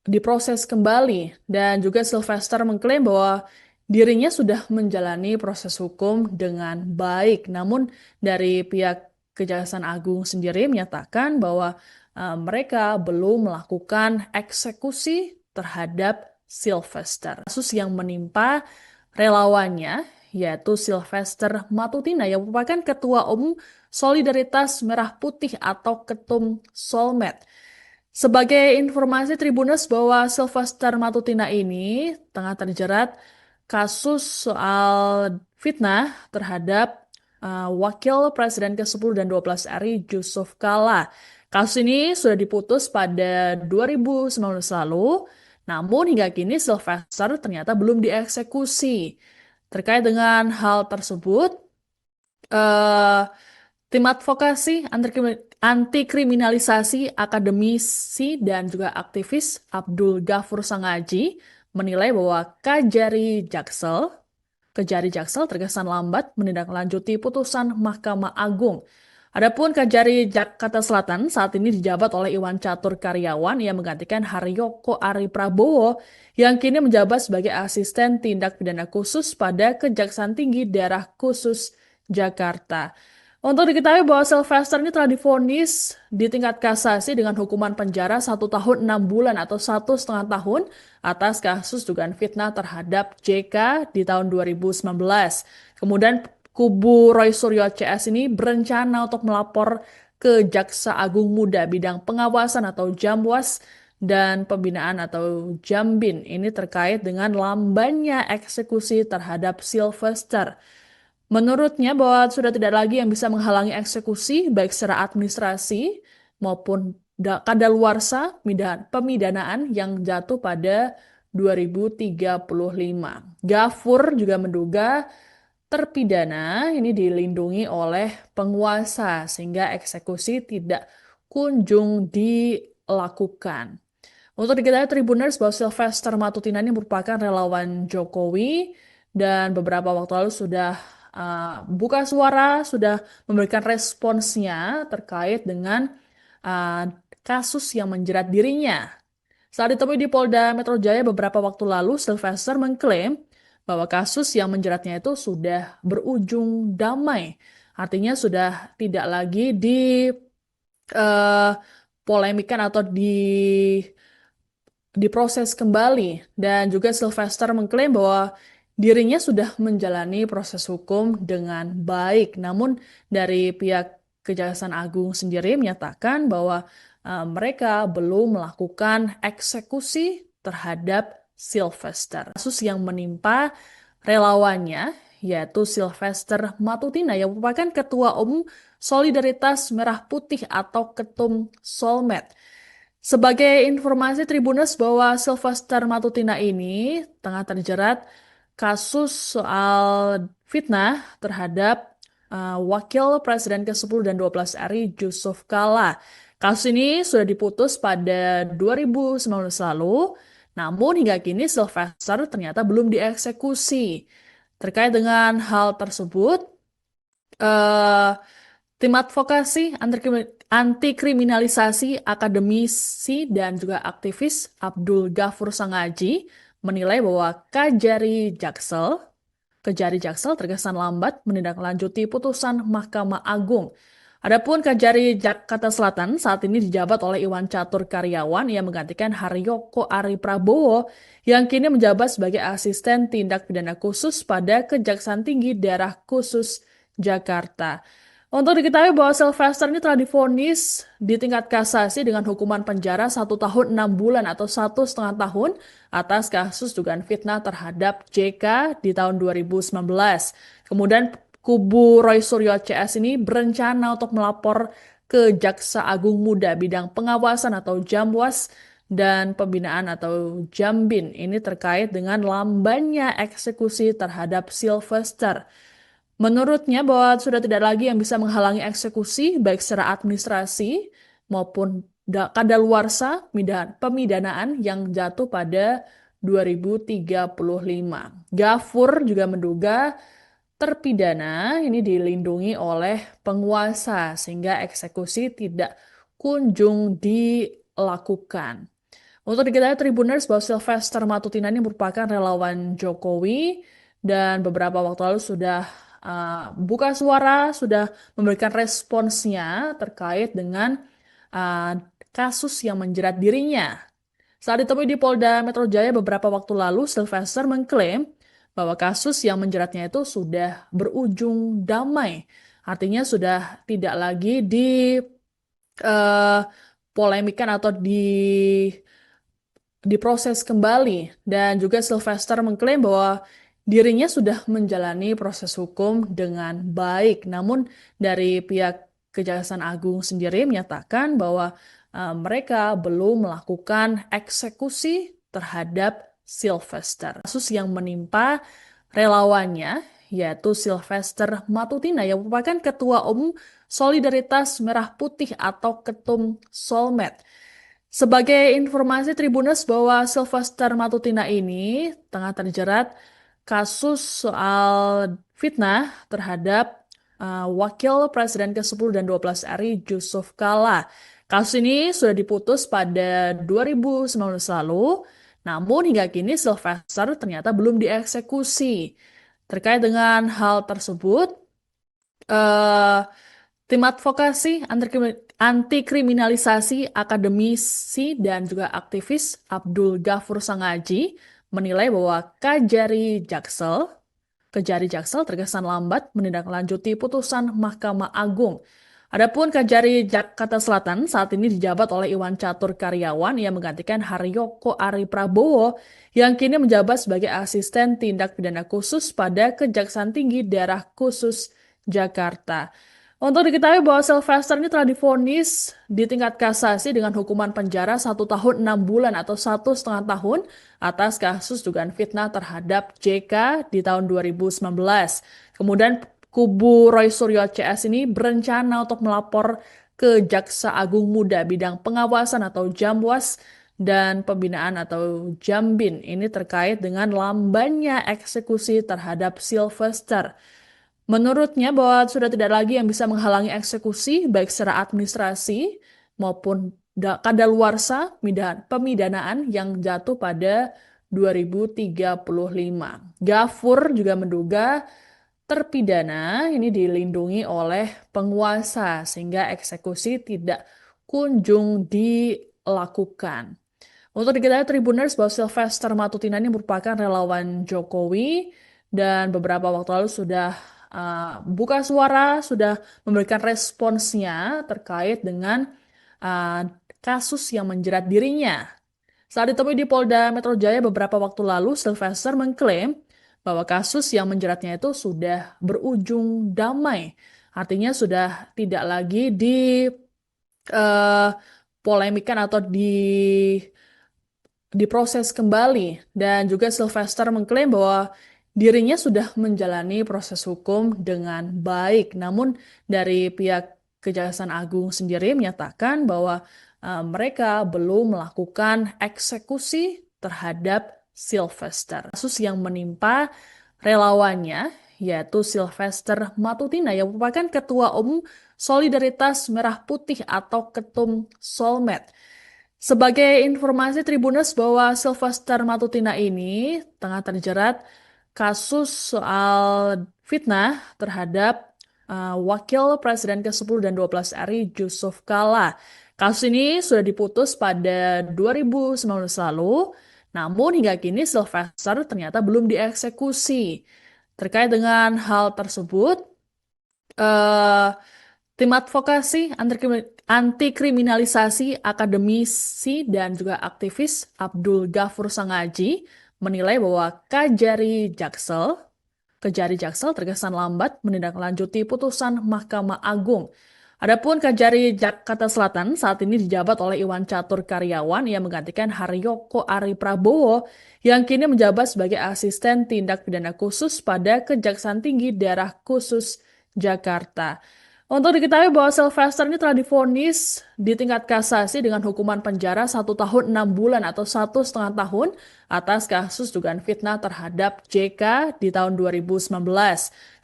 diproses kembali. Dan juga Sylvester mengklaim bahwa dirinya sudah menjalani proses hukum dengan baik. Namun dari pihak Kejaksaan Agung sendiri menyatakan bahwa mereka belum melakukan eksekusi terhadap Sylvester. Kasus yang menimpa relawannya yaitu Sylvester Matutina yang merupakan Ketua Umum Solidaritas Merah Putih atau Ketum Solmed. Sebagai informasi Tribuners bahwa Sylvester Matutina ini tengah terjerat kasus soal fitnah terhadap Wakil Presiden ke-10 dan 12 RI Yusuf Kala. Kasus ini sudah diputus pada 2019 lalu, namun hingga kini Sylvester ternyata belum dieksekusi. Terkait dengan hal tersebut, eh, tim advokasi anti kriminalisasi akademisi dan juga aktivis Abdul Ghafur Sangaji menilai bahwa Kejari Jaksel terkesan lambat menindaklanjuti putusan Mahkamah Agung. Adapun Kejari Jakarta Selatan saat ini dijabat oleh Iwan Catur Karyawan yang menggantikan Haryoko Ari Prabowo yang kini menjabat sebagai asisten tindak pidana khusus pada Kejaksaan Tinggi Daerah Khusus Jakarta. Untuk diketahui bahwa Sylvester ini telah divonis di tingkat kasasi dengan hukuman penjara 1 tahun 6 bulan atau 1,5 tahun atas kasus dugaan fitnah terhadap JK di tahun 2019. Kemudian kubu Roy Suryo CS ini berencana untuk melapor ke Jaksa Agung Muda bidang pengawasan atau Jamwas dan pembinaan atau Jambin ini terkait dengan lambannya eksekusi terhadap Sylvester. Menurutnya bahwa sudah tidak lagi yang bisa menghalangi eksekusi baik secara administrasi maupun kadaluarsa pemidanaan yang jatuh pada 2035. Ghafur juga menduga terpidana ini dilindungi oleh penguasa sehingga eksekusi tidak kunjung dilakukan. Untuk diketahui Tribuners bahwa Sylvester Matutina ini merupakan relawan Jokowi dan beberapa waktu lalu sudah buka suara, sudah memberikan responsnya terkait dengan kasus yang menjerat dirinya. Saat ditemui di Polda Metro Jaya beberapa waktu lalu, Sylvester mengklaim bahwa kasus yang menjeratnya itu sudah berujung damai. Artinya sudah tidak lagi polemikan atau diproses kembali. Dan juga Sylvester mengklaim bahwa dirinya sudah menjalani proses hukum dengan baik. Namun dari pihak Kejaksaan Agung sendiri menyatakan bahwa mereka belum melakukan eksekusi terhadap Sylvester. Kasus yang menimpa relawannya yaitu Sylvester Matutina yang merupakan Ketua Umum Solidaritas Merah Putih atau Ketum Solmed. Sebagai informasi Tribuners bahwa Sylvester Matutina ini tengah terjerat kasus soal fitnah terhadap Wakil Presiden ke-10 dan 12 RI Yusuf Kala. Kasus ini sudah diputus pada 2019 lalu, namun hingga kini Sylvester ternyata belum dieksekusi. Terkait dengan hal tersebut, eh, tim advokasi anti kriminalisasi akademisi dan juga aktivis Abdul Ghafur Sangaji menilai bahwa Kejari Jaksel terkesan lambat menindaklanjuti putusan Mahkamah Agung. Adapun Kejari Jakarta Selatan saat ini dijabat oleh Iwan Catur Karyawan yang menggantikan Haryoko Ari Prabowo yang kini menjabat sebagai asisten tindak pidana khusus pada Kejaksaan Tinggi Daerah Khusus Jakarta. Untuk diketahui bahwa Sylvester ini telah divonis di tingkat kasasi dengan hukuman penjara 1 tahun 6 bulan atau 1,5 tahun atas kasus dugaan fitnah terhadap JK di tahun 2019. Kemudian kubu Roy Suryo CS ini berencana untuk melapor ke Jaksa Agung Muda bidang pengawasan atau Jamwas dan pembinaan atau Jambin. Ini terkait dengan lambannya eksekusi terhadap Sylvester. Menurutnya bahwa sudah tidak lagi yang bisa menghalangi eksekusi baik secara administrasi maupun kadaluarsa pemidanaan yang jatuh pada 2035. Ghafur juga menduga terpidana ini dilindungi oleh penguasa sehingga eksekusi tidak kunjung dilakukan. Untuk diketahui Tribuners bahwa Sylvester Matutina ini merupakan relawan Jokowi dan beberapa waktu lalu sudah buka suara, sudah memberikan responsnya terkait dengan uh, kasus yang menjerat dirinya. Saat ditemui di Polda Metro Jaya beberapa waktu lalu, Sylvester mengklaim bahwa kasus yang menjeratnya itu sudah berujung damai. Artinya sudah tidak lagi polemikan atau diproses kembali. Dan juga Sylvester mengklaim bahwa dirinya sudah menjalani proses hukum dengan baik. Namun dari pihak Kejaksaan Agung sendiri menyatakan bahwa mereka belum melakukan eksekusi terhadap Sylvester. Kasus yang menimpa relawannya yaitu Sylvester Matutina yang merupakan Ketua Umum Solidaritas Merah Putih atau Ketum Solmed. Sebagai informasi Tribuners bahwa Sylvester Matutina ini tengah terjerat kasus soal fitnah terhadap Wakil Presiden ke-10 dan 12 RI Yusuf Kala. Kasus ini sudah diputus pada 2019 lalu, namun hingga kini Sylvester ternyata belum dieksekusi. Terkait dengan hal tersebut, eh, tim advokasi anti kriminalisasi akademisi dan juga aktivis Abdul Ghafur Sangaji menilai bahwa Kejari Jaksel terkesan lambat menindaklanjuti putusan Mahkamah Agung. Adapun Kejari Jakarta Selatan saat ini dijabat oleh Iwan Catur Karyawan yang menggantikan Haryoko Ari Prabowo yang kini menjabat sebagai asisten tindak pidana khusus pada Kejaksaan Tinggi Daerah Khusus Jakarta. Untuk diketahui bahwa Sylvester ini telah divonis di tingkat kasasi dengan hukuman penjara 1 tahun 6 bulan atau 1,5 tahun atas kasus dugaan fitnah terhadap JK di tahun 2019. Kemudian kubu Roy Suryo CS ini berencana untuk melapor ke Jaksa Agung Muda bidang pengawasan atau Jamwas dan pembinaan atau Jambin. Ini terkait dengan lambannya eksekusi terhadap Sylvester. Menurutnya bahwa sudah tidak lagi yang bisa menghalangi eksekusi baik secara administrasi maupun kadaluarsa pemidanaan yang jatuh pada 2035. Gafur juga menduga terpidana ini dilindungi oleh penguasa sehingga eksekusi tidak kunjung dilakukan. Untuk diketahui Tribuners bahwa Sylvester Matutina ini merupakan relawan Jokowi dan beberapa waktu lalu sudah buka suara, sudah memberikan responsnya terkait dengan uh, kasus yang menjerat dirinya. Saat ditemui di Polda Metro Jaya beberapa waktu lalu, Sylvester mengklaim bahwa kasus yang menjeratnya itu sudah berujung damai. Artinya sudah tidak lagi polemikan atau diproses kembali. Dan juga Sylvester mengklaim bahwa dirinya sudah menjalani proses hukum dengan baik. Namun dari pihak Kejaksaan Agung sendiri menyatakan bahwa mereka belum melakukan eksekusi terhadap Sylvester. Kasus yang menimpa relawannya yaitu Sylvester Matutina yang merupakan Ketua Umum Solidaritas Merah Putih atau Ketum Solmed. Sebagai informasi Tribuners bahwa Sylvester Matutina ini tengah terjerat kasus soal fitnah terhadap Wakil Presiden ke-10 dan 12 RI Yusuf Kala. Kasus ini sudah diputus pada 2019 lalu, namun hingga kini Sylvester ternyata belum dieksekusi. Terkait dengan hal tersebut, eh, tim advokasi anti kriminalisasi akademisi dan juga aktivis Abdul Ghafur Sangaji menilai bahwa Kejari Jaksel terkesan lambat menindaklanjuti putusan Mahkamah Agung. Adapun Kejari Jakarta Selatan saat ini dijabat oleh Iwan Catur Karyawan yang menggantikan Haryoko Ari Prabowo yang kini menjabat sebagai asisten tindak pidana khusus pada Kejaksaan Tinggi Daerah Khusus Jakarta. Untuk diketahui bahwa Sylvester ini telah divonis di tingkat kasasi dengan hukuman penjara 1 tahun 6 bulan atau 1,5 tahun atas kasus dugaan fitnah terhadap JK di tahun 2019.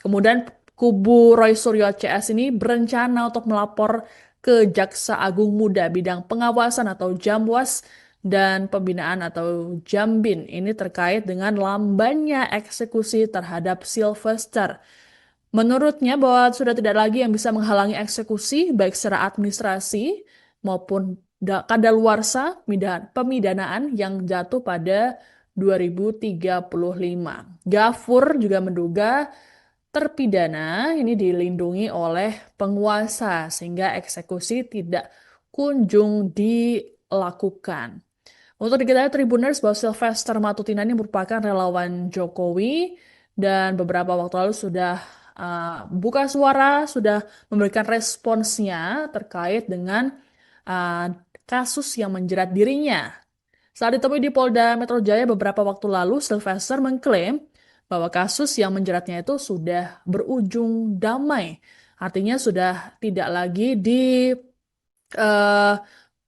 Kemudian kubu Roy Suryo CS ini berencana untuk melapor ke Jaksa Agung Muda bidang pengawasan atau Jamwas dan pembinaan atau Jambin. Ini terkait dengan lambannya eksekusi terhadap Sylvester. Menurutnya bahwa sudah tidak lagi yang bisa menghalangi eksekusi baik secara administrasi maupun kadaluarsa pemidanaan yang jatuh pada 2035. Gafur juga menduga terpidana ini dilindungi oleh penguasa sehingga eksekusi tidak kunjung dilakukan. Untuk diketahui Tribuners bahwa Sylvester Matutina ini merupakan relawan Jokowi dan beberapa waktu lalu sudah buka suara, sudah memberikan responsnya terkait dengan kasus yang menjerat dirinya. Saat ditemui di Polda Metro Jaya beberapa waktu lalu, Sylvester mengklaim bahwa kasus yang menjeratnya itu sudah berujung damai. Artinya sudah tidak lagi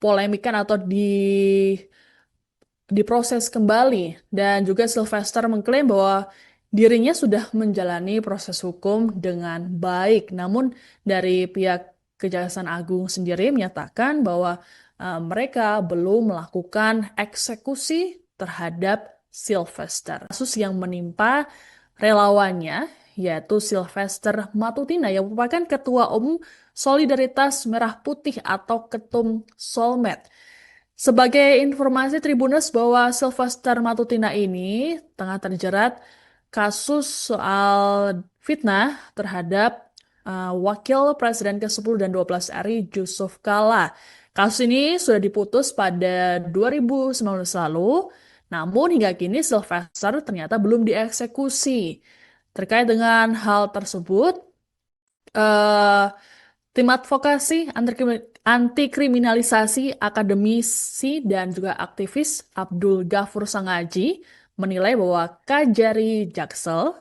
polemikan atau diproses kembali. Dan juga Sylvester mengklaim bahwa dirinya sudah menjalani proses hukum dengan baik. Namun dari pihak Kejaksaan Agung sendiri menyatakan bahwa mereka belum melakukan eksekusi terhadap Sylvester. Kasus yang menimpa relawannya yaitu Sylvester Matutina yang merupakan Ketua Umum Solidaritas Merah Putih atau Ketum Solmed. Sebagai informasi Tribuners bahwa Sylvester Matutina ini tengah terjerat kasus soal fitnah terhadap Wakil Presiden ke-10 dan 12 RI Yusuf Kala. Kasus ini sudah diputus pada 2019 lalu, namun hingga kini Sylvester ternyata belum dieksekusi. Terkait dengan hal tersebut, tim advokasi anti kriminalisasi akademisi dan juga aktivis Abdul Ghafur Sangaji menilai bahwa Kejari Jaksel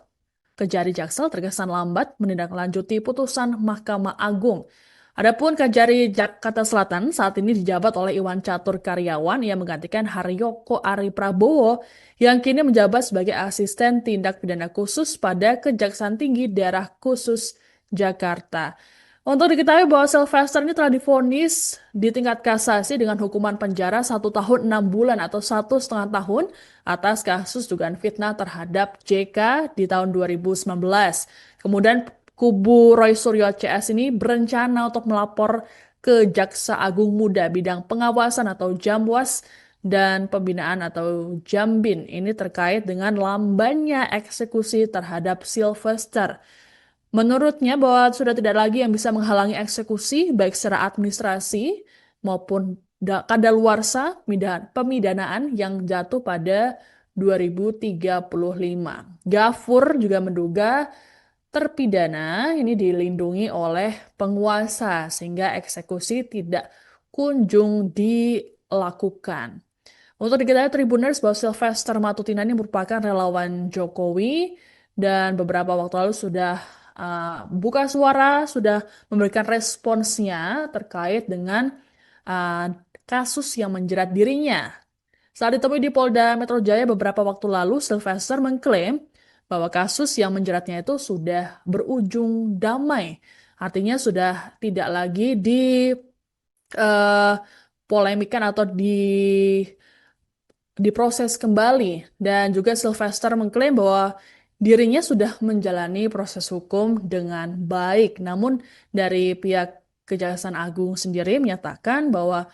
terkesan lambat menindaklanjuti putusan Mahkamah Agung. Adapun Kejari Jakarta Selatan saat ini dijabat oleh Iwan Catur Karyawan yang menggantikan Haryoko Ari Prabowo yang kini menjabat sebagai asisten tindak pidana khusus pada Kejaksaan Tinggi Daerah Khusus Jakarta. Untuk diketahui bahwa Sylvester ini telah divonis di tingkat kasasi dengan hukuman penjara 1 tahun 6 bulan atau 1,5 tahun atas kasus dugaan fitnah terhadap JK di tahun 2019. Kemudian kubu Roy Suryo CS ini berencana untuk melapor ke Jaksa Agung Muda bidang pengawasan atau Jamwas dan pembinaan atau Jambin ini terkait dengan lambannya eksekusi terhadap Sylvester. Menurutnya bahwa sudah tidak lagi yang bisa menghalangi eksekusi baik secara administrasi maupun kadaluarsa pemidanaan yang jatuh pada 2035. Gafur juga menduga terpidana ini dilindungi oleh penguasa sehingga eksekusi tidak kunjung dilakukan. Untuk diketahui Tribuners bahwa Sylvester Matutina ini merupakan relawan Jokowi dan beberapa waktu lalu sudah buka suara, sudah memberikan responsnya terkait dengan uh, kasus yang menjerat dirinya. Saat ditemui di Polda Metro Jaya beberapa waktu lalu, Sylvester mengklaim bahwa kasus yang menjeratnya itu sudah berujung damai. Artinya sudah tidak lagi polemikan atau diproses kembali. Dan juga Sylvester mengklaim bahwa dirinya sudah menjalani proses hukum dengan baik. Namun dari pihak Kejaksaan Agung sendiri menyatakan bahwa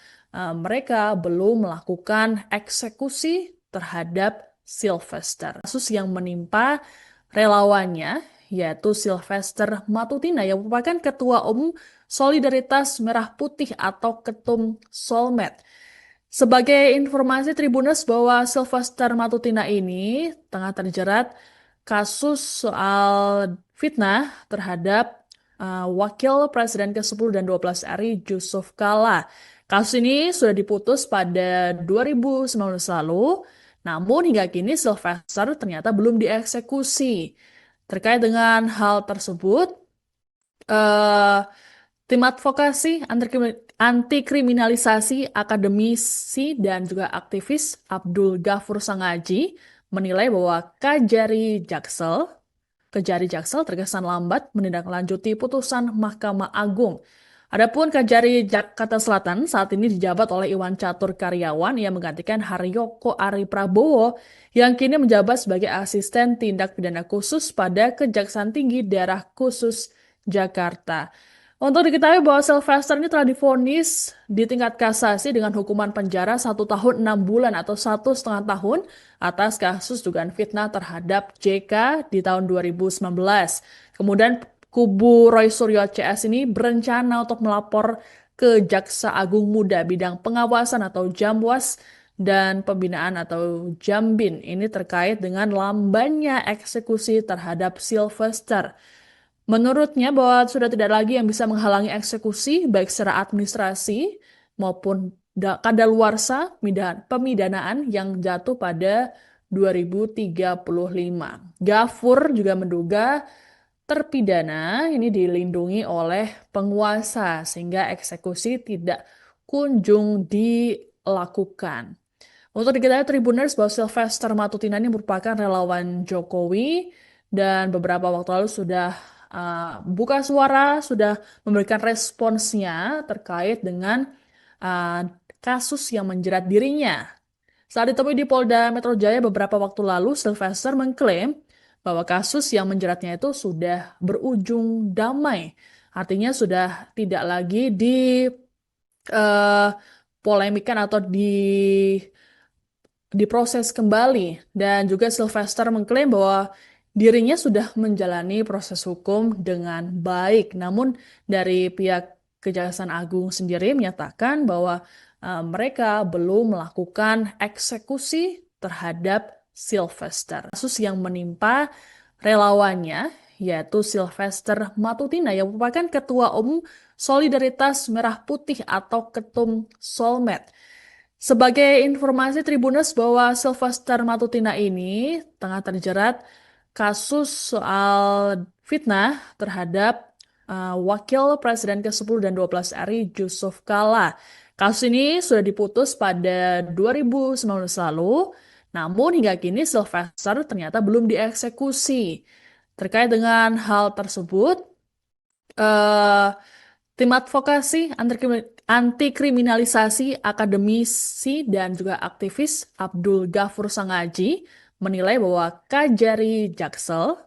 mereka belum melakukan eksekusi terhadap Sylvester. Kasus yang menimpa relawannya yaitu Sylvester Matutina yang merupakan Ketua Umum Solidaritas Merah Putih atau Ketum Solmed. Sebagai informasi Tribuners bahwa Sylvester Matutina ini tengah terjerat kasus soal fitnah terhadap Wakil Presiden ke-10 dan 12 RI Yusuf Kala. Kasus ini sudah diputus pada 2019 lalu, namun hingga kini Sylvester ternyata belum dieksekusi. Terkait dengan hal tersebut, eh, tim advokasi anti kriminalisasi akademisi dan juga aktivis Abdul Ghafur Sangaji menilai bahwa Kejari Jaksel terkesan lambat menindaklanjuti putusan Mahkamah Agung. Adapun Kejari Jakarta Selatan saat ini dijabat oleh Iwan Catur Karyawan yang menggantikan Haryoko Ari Prabowo yang kini menjabat sebagai asisten tindak pidana khusus pada Kejaksaan Tinggi Daerah Khusus Jakarta. Untuk diketahui bahwa Sylvester ini telah divonis di tingkat kasasi dengan hukuman penjara 1 tahun 6 bulan atau 1,5 tahun atas kasus dugaan fitnah terhadap JK di tahun 2019. Kemudian kubu Roy Suryo CS ini berencana untuk melapor ke Jaksa Agung Muda bidang pengawasan atau Jamwas dan pembinaan atau Jambin ini terkait dengan lambannya eksekusi terhadap Sylvester. Menurutnya bahwa sudah tidak lagi yang bisa menghalangi eksekusi baik secara administrasi maupun kadaluarsa pemidanaan yang jatuh pada 2035. Gafur juga menduga terpidana ini dilindungi oleh penguasa sehingga eksekusi tidak kunjung dilakukan. Untuk diketahui Tribuners bahwa Sylvester Matutina ini merupakan relawan Jokowi dan beberapa waktu lalu sudah buka suara, sudah memberikan responsnya terkait dengan kasus yang menjerat dirinya. Saat ditemui di Polda Metro Jaya beberapa waktu lalu, Sylvester mengklaim bahwa kasus yang menjeratnya itu sudah berujung damai. Artinya sudah tidak lagi polemikan atau diproses kembali. Dan juga Sylvester mengklaim bahwa dirinya sudah menjalani proses hukum dengan baik. Namun dari pihak Kejaksaan Agung sendiri menyatakan bahwa mereka belum melakukan eksekusi terhadap Sylvester. Kasus yang menimpa relawannya yaitu Sylvester Matutina yang merupakan Ketua Umum Solidaritas Merah Putih atau Ketum Solmed. Sebagai informasi Tribuners bahwa Sylvester Matutina ini tengah terjerat kasus soal fitnah terhadap Wakil Presiden ke-10 dan 12 RI Yusuf Kala. Kasus ini sudah diputus pada 2019 lalu, namun hingga kini Sylvester ternyata belum dieksekusi. Terkait dengan hal tersebut, eh, Tim advokasi anti kriminalisasi akademisi dan juga aktivis Abdul Ghafur Sangaji menilai bahwa Kejari Jaksel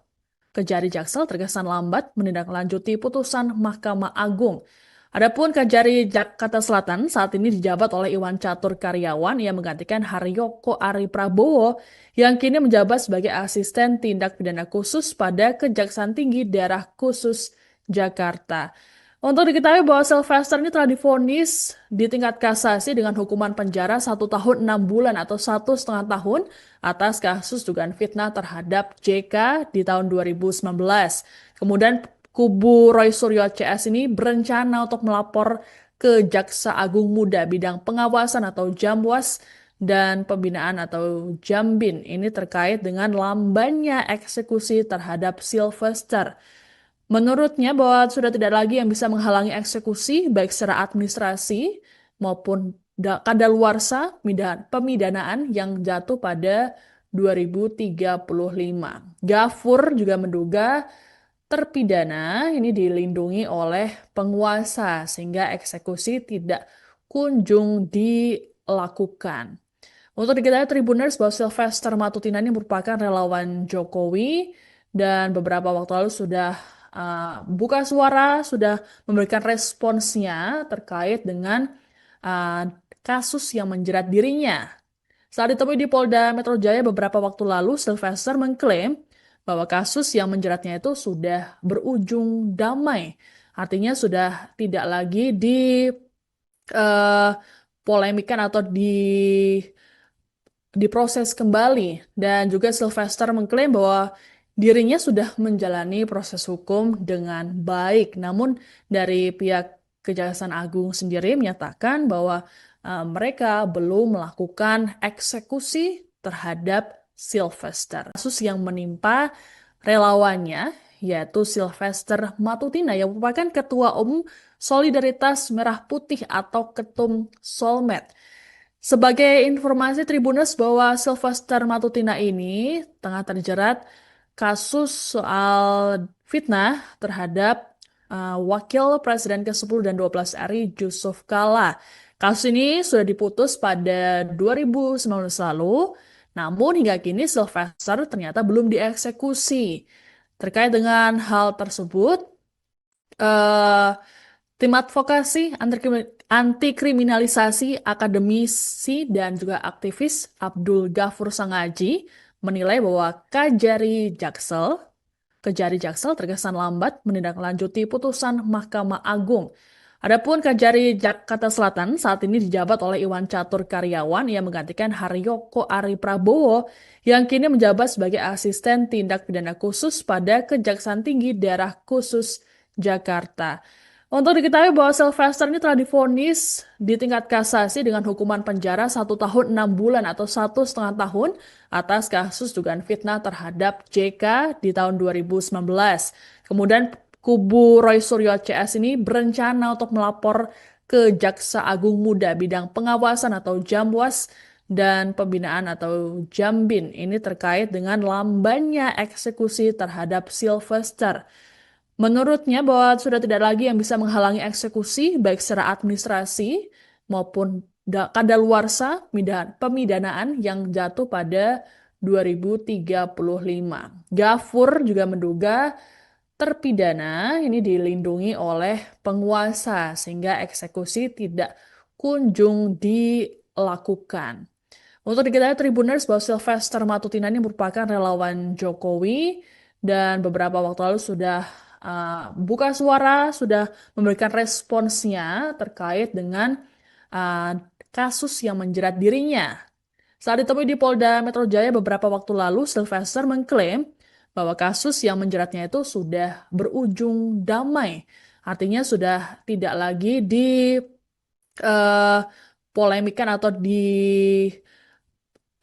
terkesan lambat menindaklanjuti putusan Mahkamah Agung. Adapun Kejari Jakarta Selatan saat ini dijabat oleh Iwan Catur Karyawan yang menggantikan Haryoko Ari Prabowo yang kini menjabat sebagai asisten tindak pidana khusus pada Kejaksaan Tinggi Daerah Khusus Jakarta. Untuk diketahui bahwa Sylvester ini telah divonis di tingkat kasasi dengan hukuman penjara 1 tahun 6 bulan atau 1,5 tahun atas kasus dugaan fitnah terhadap JK di tahun 2019. Kemudian kubu Roy Suryo CS ini berencana untuk melapor ke Jaksa Agung Muda bidang pengawasan atau Jamwas dan pembinaan atau Jambin ini terkait dengan lambannya eksekusi terhadap Sylvester. Menurutnya bahwa sudah tidak lagi yang bisa menghalangi eksekusi baik secara administrasi maupun kadaluarsa pemidanaan yang jatuh pada 2035. Ghafur juga menduga terpidana ini dilindungi oleh penguasa sehingga eksekusi tidak kunjung dilakukan. Untuk diketahui Tribuners bahwa Sylvester Matutina ini merupakan relawan Jokowi dan beberapa waktu lalu sudah buka suara, sudah memberikan responsnya terkait dengan uh, kasus yang menjerat dirinya. Saat ditemui di Polda Metro Jaya beberapa waktu lalu, Sylvester mengklaim bahwa kasus yang menjeratnya itu sudah berujung damai. Artinya sudah tidak lagi polemikan atau diproses kembali. Dan juga Sylvester mengklaim bahwa dirinya sudah menjalani proses hukum dengan baik. Namun dari pihak Kejaksaan Agung sendiri menyatakan bahwa mereka belum melakukan eksekusi terhadap Sylvester. Kasus yang menimpa relawannya yaitu Sylvester Matutina yang merupakan Ketua Umum Solidaritas Merah Putih atau Ketum Solmed. Sebagai informasi Tribuners bahwa Sylvester Matutina ini tengah terjerat kasus soal fitnah terhadap Wakil Presiden ke-10 dan 12 RI Yusuf Kala. Kasus ini sudah diputus pada 2019 lalu, namun hingga kini Sylvester ternyata belum dieksekusi. Terkait dengan hal tersebut, eh, tim advokasi anti kriminalisasi akademisi dan juga aktivis Abdul Ghafur Sangaji menilai bahwa Kejari Jaksel terkesan lambat menindaklanjuti putusan Mahkamah Agung. Adapun Kejari Jakarta Selatan saat ini dijabat oleh Iwan Catur Karyawan yang menggantikan Haryoko Ari Prabowo yang kini menjabat sebagai asisten tindak pidana khusus pada Kejaksaan Tinggi Daerah Khusus Jakarta. Untuk diketahui bahwa Sylvester ini telah divonis di tingkat kasasi dengan hukuman penjara 1 tahun 6 bulan atau 1,5 tahun atas kasus dugaan fitnah terhadap JK di tahun 2019. Kemudian kubu Roy Suryo CS ini berencana untuk melapor ke Jaksa Agung Muda bidang pengawasan atau Jamwas dan pembinaan atau Jambin ini terkait dengan lambannya eksekusi terhadap Sylvester. Menurutnya bahwa sudah tidak lagi yang bisa menghalangi eksekusi baik secara administrasi maupun kadaluarsa pemidanaan yang jatuh pada 2035. Ghafur juga menduga terpidana ini dilindungi oleh penguasa sehingga eksekusi tidak kunjung dilakukan. Untuk diketahui Tribuners bahwa Sylvester Matutina ini merupakan relawan Jokowi dan beberapa waktu lalu sudah buka suara, sudah memberikan responsnya terkait dengan kasus yang menjerat dirinya. Saat ditemui di Polda Metro Jaya beberapa waktu lalu, Sylvester mengklaim bahwa kasus yang menjeratnya itu sudah berujung damai. Artinya sudah tidak lagi polemikan atau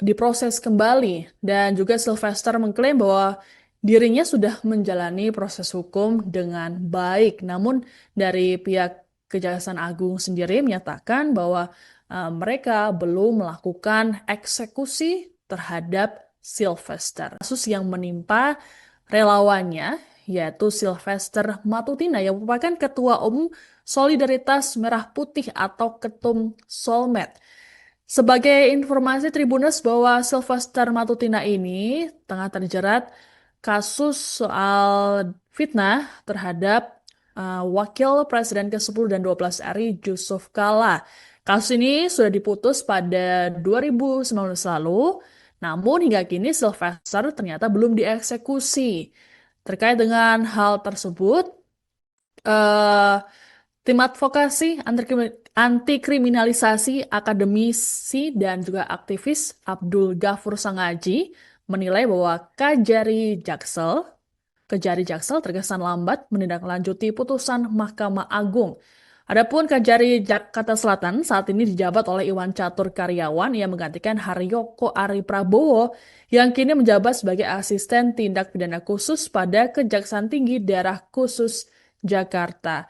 diproses kembali. Dan juga Sylvester mengklaim bahwa dirinya sudah menjalani proses hukum dengan baik. Namun dari pihak Kejaksaan Agung sendiri menyatakan bahwa mereka belum melakukan eksekusi terhadap Sylvester. Kasus yang menimpa relawannya yaitu Sylvester Matutina yang merupakan Ketua Umum Solidaritas Merah Putih atau Ketum Solmed. Sebagai informasi Tribuners bahwa Sylvester Matutina ini tengah terjerat kasus soal fitnah terhadap Wakil Presiden ke-10 dan 12 RI Yusuf Kala. Kasus ini sudah diputus pada 2019 lalu, namun hingga kini Sylvester ternyata belum dieksekusi. Terkait dengan hal tersebut, eh, tim advokasi anti kriminalisasi akademisi dan juga aktivis Abdul Ghafur Sangaji menilai bahwa Kejari Jaksel terkesan lambat menindaklanjuti putusan Mahkamah Agung. Adapun Kejari Jakarta Selatan saat ini dijabat oleh Iwan Catur Karyawan yang menggantikan Haryoko Ari Prabowo yang kini menjabat sebagai asisten tindak pidana khusus pada Kejaksaan Tinggi Daerah Khusus Jakarta.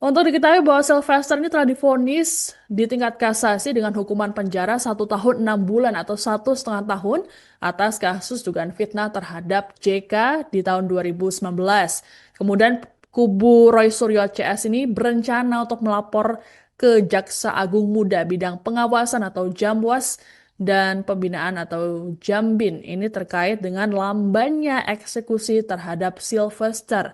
Untuk diketahui bahwa Sylvester ini telah divonis di tingkat kasasi dengan hukuman penjara 1 tahun 6 bulan atau 1,5 tahun atas kasus dugaan fitnah terhadap JK di tahun 2019. Kemudian kubu Roy Suryo CS ini berencana untuk melapor ke Jaksa Agung Muda bidang pengawasan atau Jamwas dan pembinaan atau Jambin ini terkait dengan lambannya eksekusi terhadap Sylvester.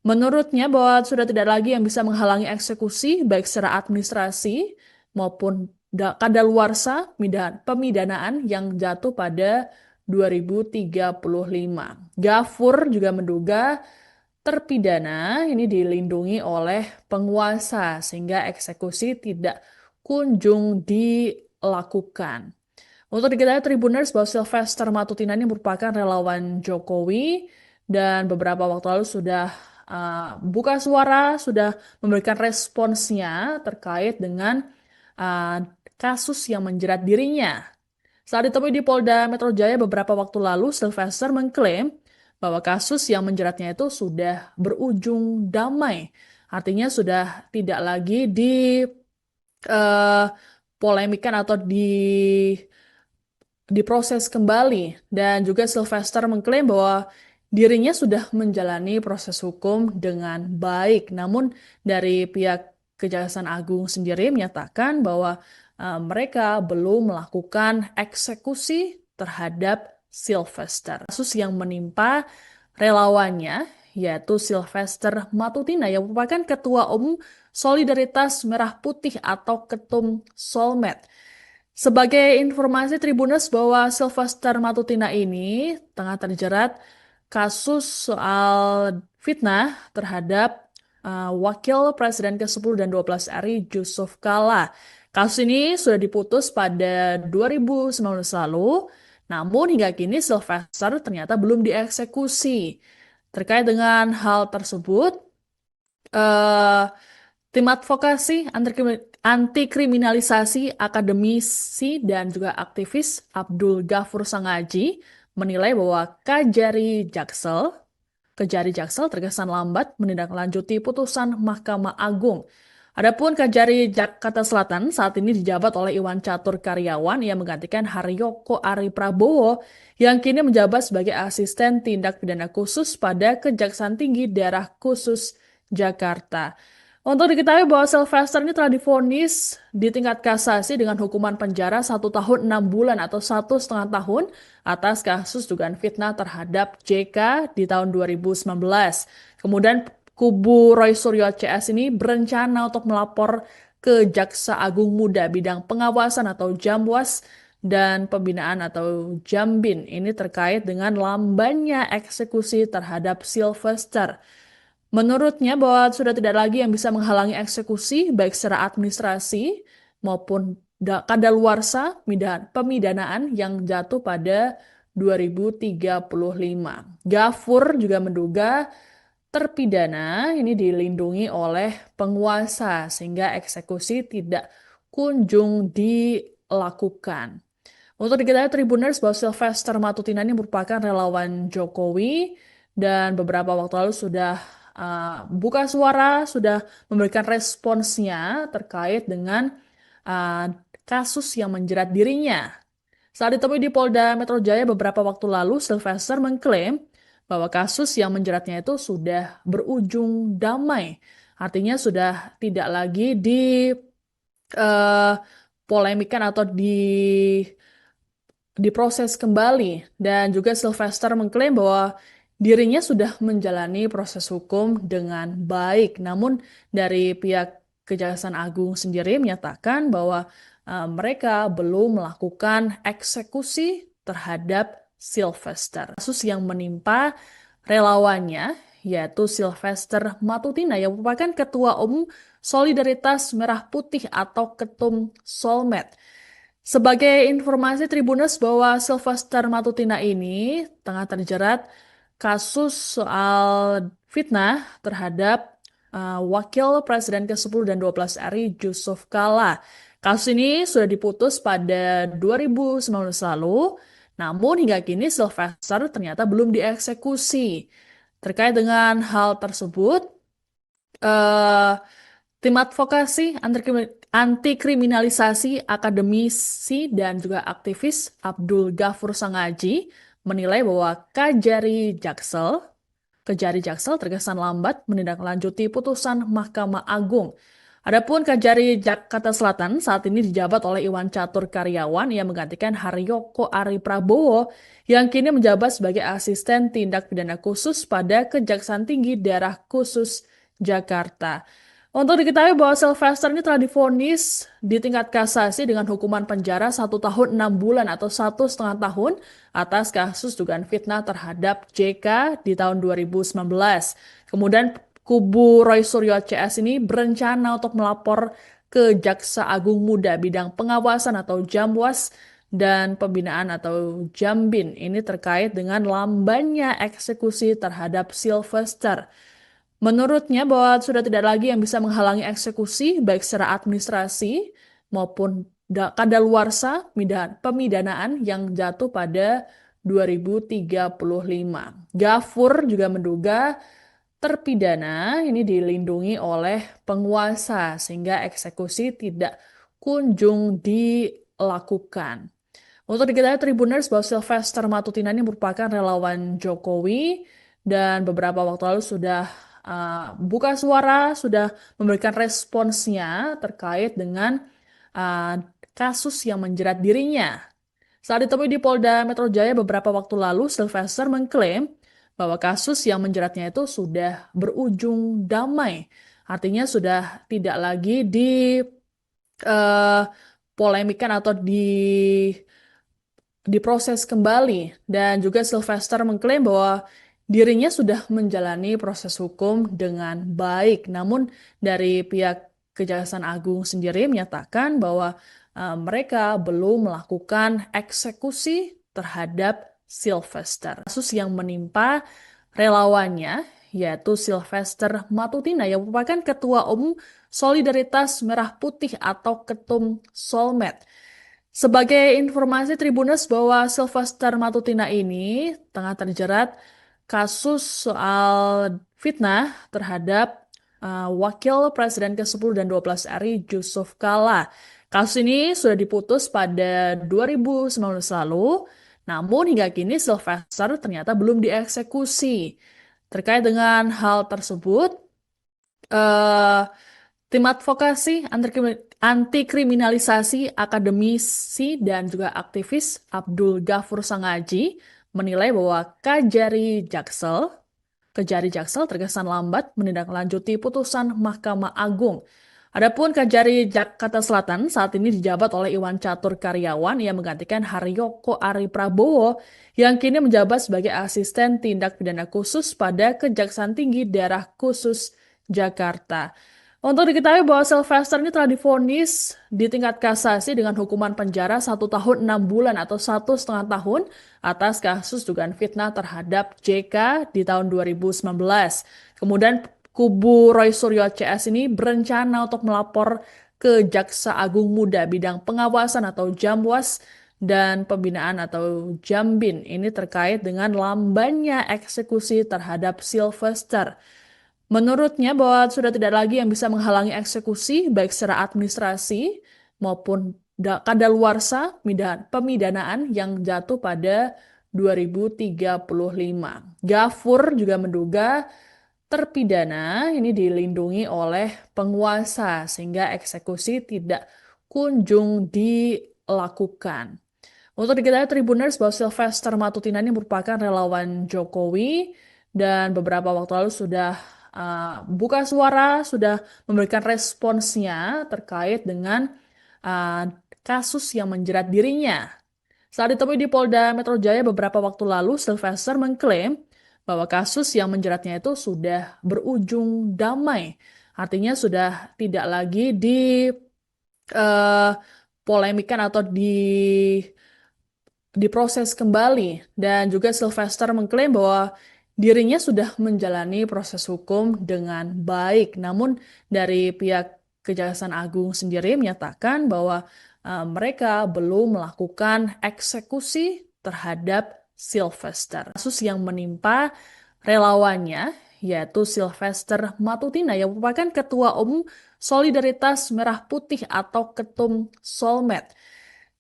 Menurutnya bahwa sudah tidak lagi yang bisa menghalangi eksekusi baik secara administrasi maupun kadaluarsa pemidanaan yang jatuh pada 2035. Ghafur juga menduga terpidana ini dilindungi oleh penguasa sehingga eksekusi tidak kunjung dilakukan. Untuk diketahui Tribuners bahwa Sylvester Matutina ini merupakan relawan Jokowi dan beberapa waktu lalu sudah buka suara, sudah memberikan responsnya terkait dengan uh, kasus yang menjerat dirinya. Saat ditemui di Polda Metro Jaya beberapa waktu lalu, Sylvester mengklaim bahwa kasus yang menjeratnya itu sudah berujung damai. Artinya sudah tidak lagi polemikan atau diproses kembali. Dan juga Sylvester mengklaim bahwa dirinya sudah menjalani proses hukum dengan baik. Namun dari pihak Kejaksaan Agung sendiri menyatakan bahwa mereka belum melakukan eksekusi terhadap Sylvester. Kasus yang menimpa relawannya yaitu Sylvester Matutina yang merupakan Ketua Umum Solidaritas Merah Putih atau Ketum Solmed. Sebagai informasi Tribuners bahwa Sylvester Matutina ini tengah terjerat kasus soal fitnah terhadap Wakil Presiden ke-10 dan 12 RI Yusuf Kala. Kasus ini sudah diputus pada 2019 lalu, namun hingga kini Sylvester ternyata belum dieksekusi. Terkait dengan hal tersebut, eh, tim advokasi anti kriminalisasi akademisi dan juga aktivis Abdul Ghafur Sangaji menilai bahwa Kejari Jaksel terkesan lambat menindaklanjuti putusan Mahkamah Agung. Adapun Kejari Jakarta Selatan saat ini dijabat oleh Iwan Catur Karyawan yang menggantikan Haryoko Ari Prabowo yang kini menjabat sebagai asisten tindak pidana khusus pada Kejaksaan Tinggi Daerah Khusus Jakarta. Untuk diketahui bahwa Sylvester ini telah divonis di tingkat kasasi dengan hukuman penjara 1 tahun 6 bulan atau 1,5 tahun atas kasus dugaan fitnah terhadap JK di tahun 2019. Kemudian kubu Roy Suryo CS ini berencana untuk melapor ke Jaksa Agung Muda bidang pengawasan atau Jamwas dan pembinaan atau Jambin ini terkait dengan lambannya eksekusi terhadap Sylvester. Menurutnya bahwa sudah tidak lagi yang bisa menghalangi eksekusi baik secara administrasi maupun kadaluarsa pemidanaan yang jatuh pada 2035. Ghafur juga menduga terpidana ini dilindungi oleh penguasa sehingga eksekusi tidak kunjung dilakukan. Untuk diketahui Tribuners bahwa Sylvester Matutina ini merupakan relawan Jokowi dan beberapa waktu lalu sudah buka suara, sudah memberikan responsnya terkait dengan kasus yang menjerat dirinya. Saat ditemui di Polda Metro Jaya beberapa waktu lalu, Sylvester mengklaim bahwa kasus yang menjeratnya itu sudah berujung damai. Artinya sudah tidak lagi dipolemikan atau diproses kembali. Dan juga Sylvester mengklaim bahwa dirinya sudah menjalani proses hukum dengan baik. Namun dari pihak Kejaksaan Agung sendiri menyatakan bahwa mereka belum melakukan eksekusi terhadap Sylvester. Kasus yang menimpa relawannya yaitu Sylvester Matutina yang merupakan Ketua Umum Solidaritas Merah Putih atau Ketum Solmed. Sebagai informasi Tribuners bahwa Sylvester Matutina ini tengah terjerat kasus soal fitnah terhadap Wakil Presiden ke-10 dan 12 RI Yusuf Kala. Kasus ini sudah diputus pada 2019 lalu, namun hingga kini Sylvester ternyata belum dieksekusi. Terkait dengan hal tersebut, eh, tim advokasi anti kriminalisasi akademisi dan juga aktivis Abdul Ghafur Sangaji menilai bahwa Kejari Jaksel terkesan lambat menindaklanjuti putusan Mahkamah Agung. Adapun Kejari Jakarta Selatan saat ini dijabat oleh Iwan Catur Karyawan yang menggantikan Haryoko Ari Prabowo yang kini menjabat sebagai asisten tindak pidana khusus pada Kejaksaan Tinggi Daerah Khusus Jakarta. Untuk diketahui bahwa Sylvester ini telah divonis di tingkat kasasi dengan hukuman penjara 1 tahun 6 bulan atau 1,5 tahun atas kasus dugaan fitnah terhadap JK di tahun 2019. Kemudian kubu Roy Suryo CS ini berencana untuk melapor ke Jaksa Agung Muda bidang pengawasan atau Jamwas dan pembinaan atau Jambin. Ini terkait dengan lambannya eksekusi terhadap Sylvester. Menurutnya bahwa sudah tidak lagi yang bisa menghalangi eksekusi baik secara administrasi maupun kadaluarsa pemidanaan yang jatuh pada 2035. Ghafur juga menduga terpidana ini dilindungi oleh penguasa sehingga eksekusi tidak kunjung dilakukan. Untuk diketahui Tribuners bahwa Sylvester Matutina ini merupakan relawan Jokowi dan beberapa waktu lalu sudah buka suara, sudah memberikan responsnya terkait dengan uh, kasus yang menjerat dirinya. Saat ditemui di Polda Metro Jaya beberapa waktu lalu, Sylvester mengklaim bahwa kasus yang menjeratnya itu sudah berujung damai. Artinya sudah tidak lagi dipolemikan atau diproses kembali. Dan juga Sylvester mengklaim bahwa dirinya sudah menjalani proses hukum dengan baik. Namun dari pihak Kejaksaan Agung sendiri menyatakan bahwa mereka belum melakukan eksekusi terhadap Sylvester. Kasus yang menimpa relawannya yaitu Sylvester Matutina yang merupakan Ketua Umum Solidaritas Merah Putih atau Ketum Solmed. Sebagai informasi Tribuners bahwa Sylvester Matutina ini tengah terjerat kasus soal fitnah terhadap Wakil Presiden ke-10 dan 12 RI Yusuf Kala. Kasus ini sudah diputus pada 2019 lalu, namun hingga kini Sylvester ternyata belum dieksekusi. Terkait dengan hal tersebut, eh, tim advokasi anti kriminalisasi akademisi dan juga aktivis Abdul Ghafur Sangaji menilai bahwa Kejari Jaksel terkesan lambat menindaklanjuti putusan Mahkamah Agung. Adapun Kejari Jakarta Selatan saat ini dijabat oleh Iwan Catur Karyawan yang menggantikan Haryoko Ari Prabowo yang kini menjabat sebagai asisten tindak pidana khusus pada Kejaksaan Tinggi Daerah Khusus Jakarta. Untuk diketahui bahwa Sylvester ini telah divonis di tingkat kasasi dengan hukuman penjara 1 tahun 6 bulan atau 1,5 tahun atas kasus dugaan fitnah terhadap JK di tahun 2019. Kemudian kubu Roy Suryo CS ini berencana untuk melapor ke Jaksa Agung Muda bidang pengawasan atau Jamwas dan pembinaan atau Jambin. Ini terkait dengan lambannya eksekusi terhadap Sylvester. Menurutnya bahwa sudah tidak lagi yang bisa menghalangi eksekusi baik secara administrasi maupun kadaluarsa pemidanaan yang jatuh pada 2035. Ghafur juga menduga terpidana ini dilindungi oleh penguasa sehingga eksekusi tidak kunjung dilakukan. Untuk diketahui Tribuners bahwa Sylvester Matutina ini merupakan relawan Jokowi dan beberapa waktu lalu sudah buka suara, sudah memberikan responsnya terkait dengan uh, kasus yang menjerat dirinya. Saat ditemui di Polda Metro Jaya beberapa waktu lalu, Sylvester mengklaim bahwa kasus yang menjeratnya itu sudah berujung damai. Artinya sudah tidak lagi polemikan atau diproses kembali. Dan juga Sylvester mengklaim bahwa dirinya sudah menjalani proses hukum dengan baik. Namun dari pihak Kejaksaan Agung sendiri menyatakan bahwa mereka belum melakukan eksekusi terhadap Sylvester. Kasus yang menimpa relawannya yaitu Sylvester Matutina yang merupakan Ketua Umum Solidaritas Merah Putih atau Ketum Solmed.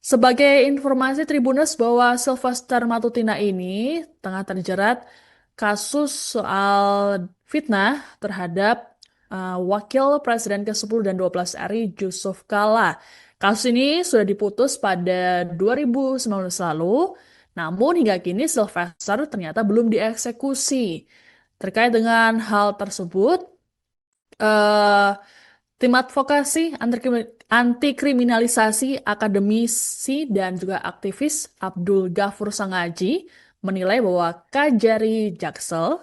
Sebagai informasi Tribuners bahwa Sylvester Matutina ini tengah terjerat kasus soal fitnah terhadap Wakil Presiden ke-10 dan 12 RI Yusuf Kala. Kasus ini sudah diputus pada 2019 lalu, namun hingga kini Sylvester ternyata belum dieksekusi. Terkait dengan hal tersebut, eh, tim advokasi anti kriminalisasi akademisi dan juga aktivis Abdul Ghafur Sangaji menilai bahwa Kejari Jaksel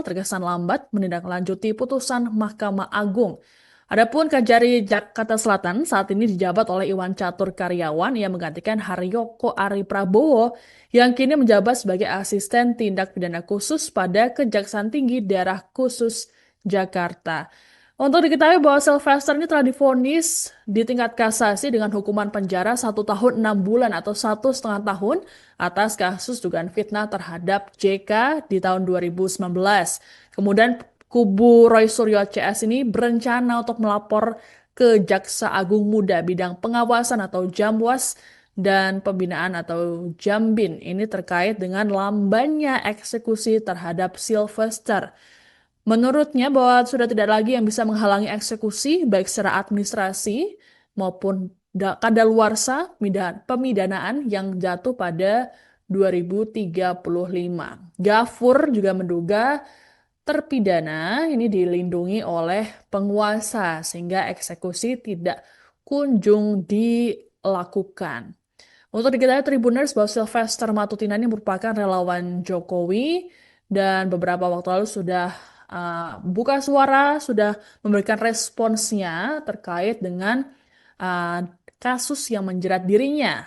terkesan lambat menindaklanjuti putusan Mahkamah Agung. Adapun Kejari Jakarta Selatan saat ini dijabat oleh Iwan Catur Karyawan yang menggantikan Haryoko Ari Prabowo yang kini menjabat sebagai asisten tindak pidana khusus pada Kejaksaan Tinggi Daerah Khusus Jakarta. Untuk diketahui bahwa Sylvester ini telah divonis di tingkat kasasi dengan hukuman penjara 1 tahun 6 bulan atau 1,5 tahun atas kasus dugaan fitnah terhadap JK di tahun 2019. Kemudian kubu Roy Suryo CS ini berencana untuk melapor ke Jaksa Agung Muda bidang pengawasan atau Jamwas dan pembinaan atau Jambin. Ini terkait dengan lambannya eksekusi terhadap Sylvester. Menurutnya bahwa sudah tidak lagi yang bisa menghalangi eksekusi baik secara administrasi maupun kadaluarsa pemidanaan yang jatuh pada 2035. Ghafur juga menduga terpidana ini dilindungi oleh penguasa sehingga eksekusi tidak kunjung dilakukan. Untuk diketahui Tribuners bahwa Sylvester Matutina ini merupakan relawan Jokowi dan beberapa waktu lalu sudah buka suara, sudah memberikan responsnya terkait dengan kasus yang menjerat dirinya.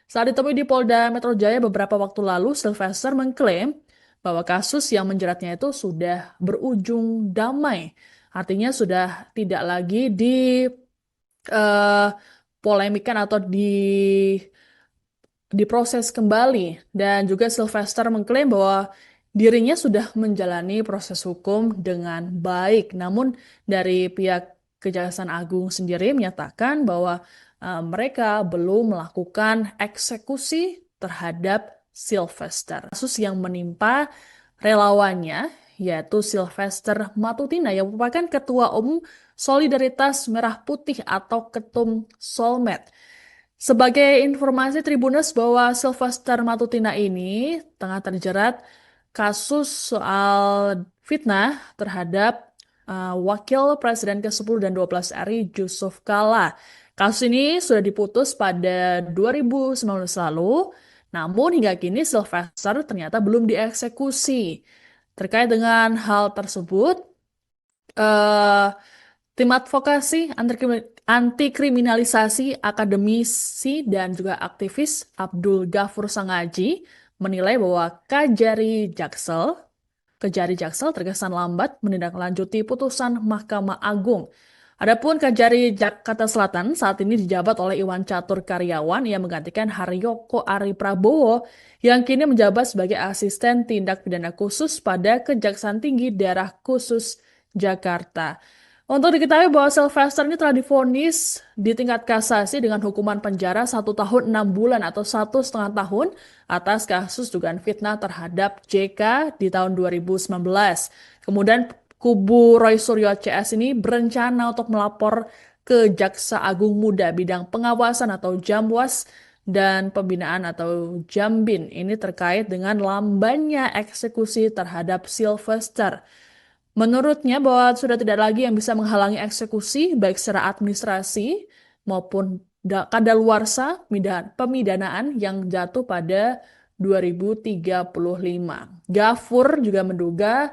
Saat ditemui di Polda Metro Jaya beberapa waktu lalu, Sylvester mengklaim bahwa kasus yang menjeratnya itu sudah berujung damai. Artinya sudah tidak lagi polemikan atau diproses kembali. Dan juga Sylvester mengklaim bahwa dirinya sudah menjalani proses hukum dengan baik. Namun dari pihak Kejaksaan Agung sendiri menyatakan bahwa mereka belum melakukan eksekusi terhadap Sylvester. Kasus yang menimpa relawannya yaitu Sylvester Matutina yang merupakan Ketua Umum Solidaritas Merah Putih atau Ketum Solmed. Sebagai informasi Tribuners bahwa Sylvester Matutina ini tengah terjerat kasus soal fitnah terhadap Wakil Presiden ke-10 dan 12 RI Yusuf Kala. Kasus ini sudah diputus pada 2019 lalu, namun hingga kini Sylvester ternyata belum dieksekusi. Terkait dengan hal tersebut, eh, tim advokasi anti kriminalisasi akademisi dan juga aktivis Abdul Ghafur Sangaji menilai bahwa Kejari Jaksel terkesan lambat menindaklanjuti putusan Mahkamah Agung. Adapun Kejari Jakarta Selatan saat ini dijabat oleh Iwan Catur Karyawan yang menggantikan Haryoko Ari Prabowo yang kini menjabat sebagai asisten tindak pidana khusus pada Kejaksaan Tinggi Daerah Khusus Jakarta. Untuk diketahui bahwa Sylvester ini telah divonis di tingkat kasasi dengan hukuman penjara 1 tahun 6 bulan atau 1,5 tahun atas kasus dugaan fitnah terhadap JK di tahun 2019. Kemudian kubu Roy Suryo CS ini berencana untuk melapor ke Jaksa Agung Muda bidang pengawasan atau Jamwas dan pembinaan atau Jambin ini terkait dengan lambannya eksekusi terhadap Sylvester. Menurutnya bahwa sudah tidak lagi yang bisa menghalangi eksekusi baik secara administrasi maupun kadaluarsa pemidanaan yang jatuh pada 2035. Gafur juga menduga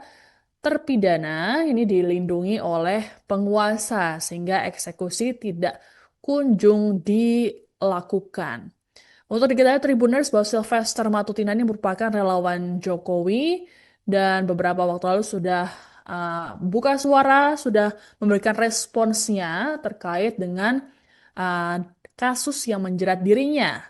terpidana ini dilindungi oleh penguasa sehingga eksekusi tidak kunjung dilakukan. Untuk diketahui Tribuners bahwa Sylvester Matutina ini merupakan relawan Jokowi dan beberapa waktu lalu sudah buka suara, sudah memberikan responsnya terkait dengan uh, kasus yang menjerat dirinya.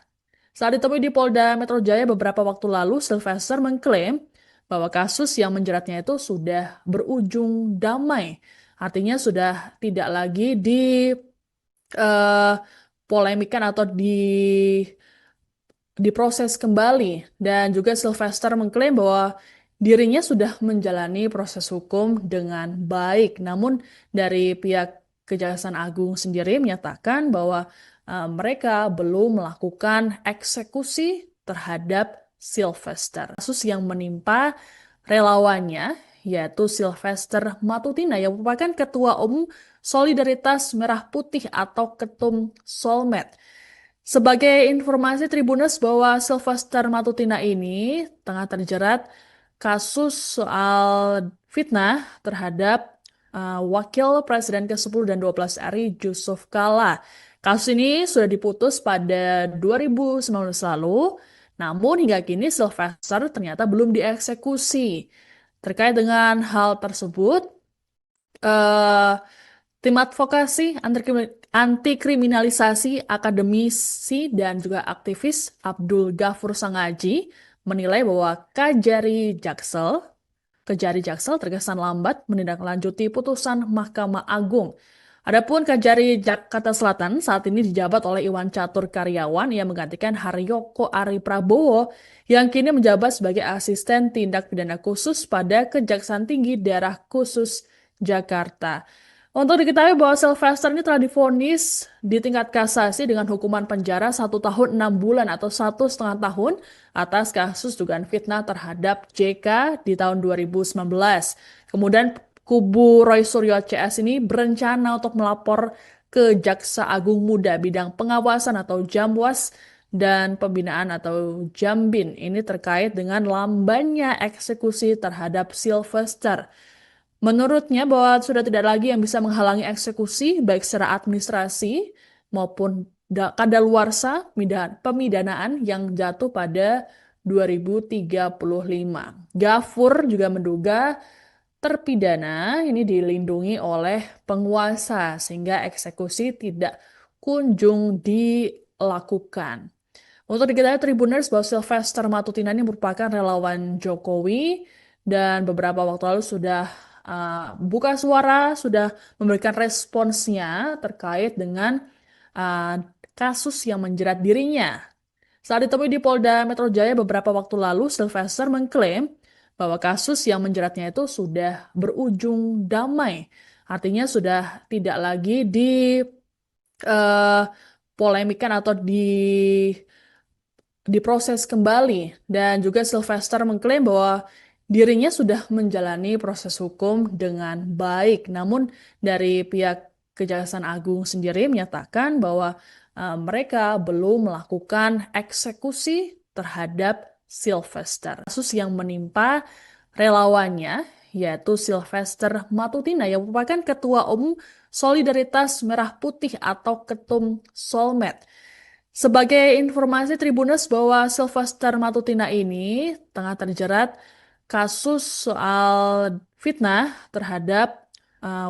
Saat ditemui di Polda Metro Jaya beberapa waktu lalu, Sylvester mengklaim bahwa kasus yang menjeratnya itu sudah berujung damai. Artinya sudah tidak lagi polemikan atau diproses kembali. Dan juga Sylvester mengklaim bahwa dirinya sudah menjalani proses hukum dengan baik. Namun dari pihak Kejaksaan Agung sendiri menyatakan bahwa mereka belum melakukan eksekusi terhadap Sylvester. Kasus yang menimpa relawannya yaitu Sylvester Matutina yang merupakan Ketua Umum Solidaritas Merah Putih atau Ketum Solmed. Sebagai informasi Tribuners bahwa Sylvester Matutina ini tengah terjerat kasus soal fitnah terhadap Wakil Presiden ke-10 dan 12 RI Yusuf Kala. Kasus ini sudah diputus pada 2019 lalu, namun hingga kini Sylvester ternyata belum dieksekusi. Terkait dengan hal tersebut, eh, tim advokasi anti kriminalisasi akademisi dan juga aktivis Abdul Ghafur Sangaji menilai bahwa Kejari Jaksel terkesan lambat menindaklanjuti putusan Mahkamah Agung. Adapun Kejari Jakarta Selatan saat ini dijabat oleh Iwan Catur Karyawan yang menggantikan Haryoko Ari Prabowo yang kini menjabat sebagai asisten tindak pidana khusus pada Kejaksaan Tinggi Daerah Khusus Jakarta. Untuk diketahui bahwa Sylvester ini telah divonis di tingkat kasasi dengan hukuman penjara 1 tahun 6 bulan atau 1,5 tahun atas kasus dugaan fitnah terhadap JK di tahun 2019. Kemudian kubu Roy Suryo CS ini berencana untuk melapor ke Jaksa Agung Muda bidang pengawasan atau Jamwas dan pembinaan atau Jambin ini terkait dengan lambannya eksekusi terhadap Sylvester. Menurutnya bahwa sudah tidak lagi yang bisa menghalangi eksekusi baik secara administrasi maupun kadaluarsa pemidanaan yang jatuh pada 2035. Gafur juga menduga terpidana ini dilindungi oleh penguasa sehingga eksekusi tidak kunjung dilakukan. Untuk diketahui Tribuners bahwa Sylvester Matutina ini merupakan relawan Jokowi dan beberapa waktu lalu sudah buka suara, sudah memberikan responsnya terkait dengan kasus yang menjerat dirinya. Saat ditemui di Polda Metro Jaya beberapa waktu lalu, Sylvester mengklaim bahwa kasus yang menjeratnya itu sudah berujung damai. Artinya sudah tidak lagi polemikan atau diproses kembali. Dan juga Sylvester mengklaim bahwa dirinya sudah menjalani proses hukum dengan baik. Namun dari pihak Kejaksaan Agung sendiri menyatakan bahwa mereka belum melakukan eksekusi terhadap Sylvester. Kasus yang menimpa relawannya yaitu Sylvester Matutina yang merupakan Ketua Umum Solidaritas Merah Putih atau Ketum Solmed. Sebagai informasi Tribuners bahwa Sylvester Matutina ini tengah terjerat kasus soal fitnah terhadap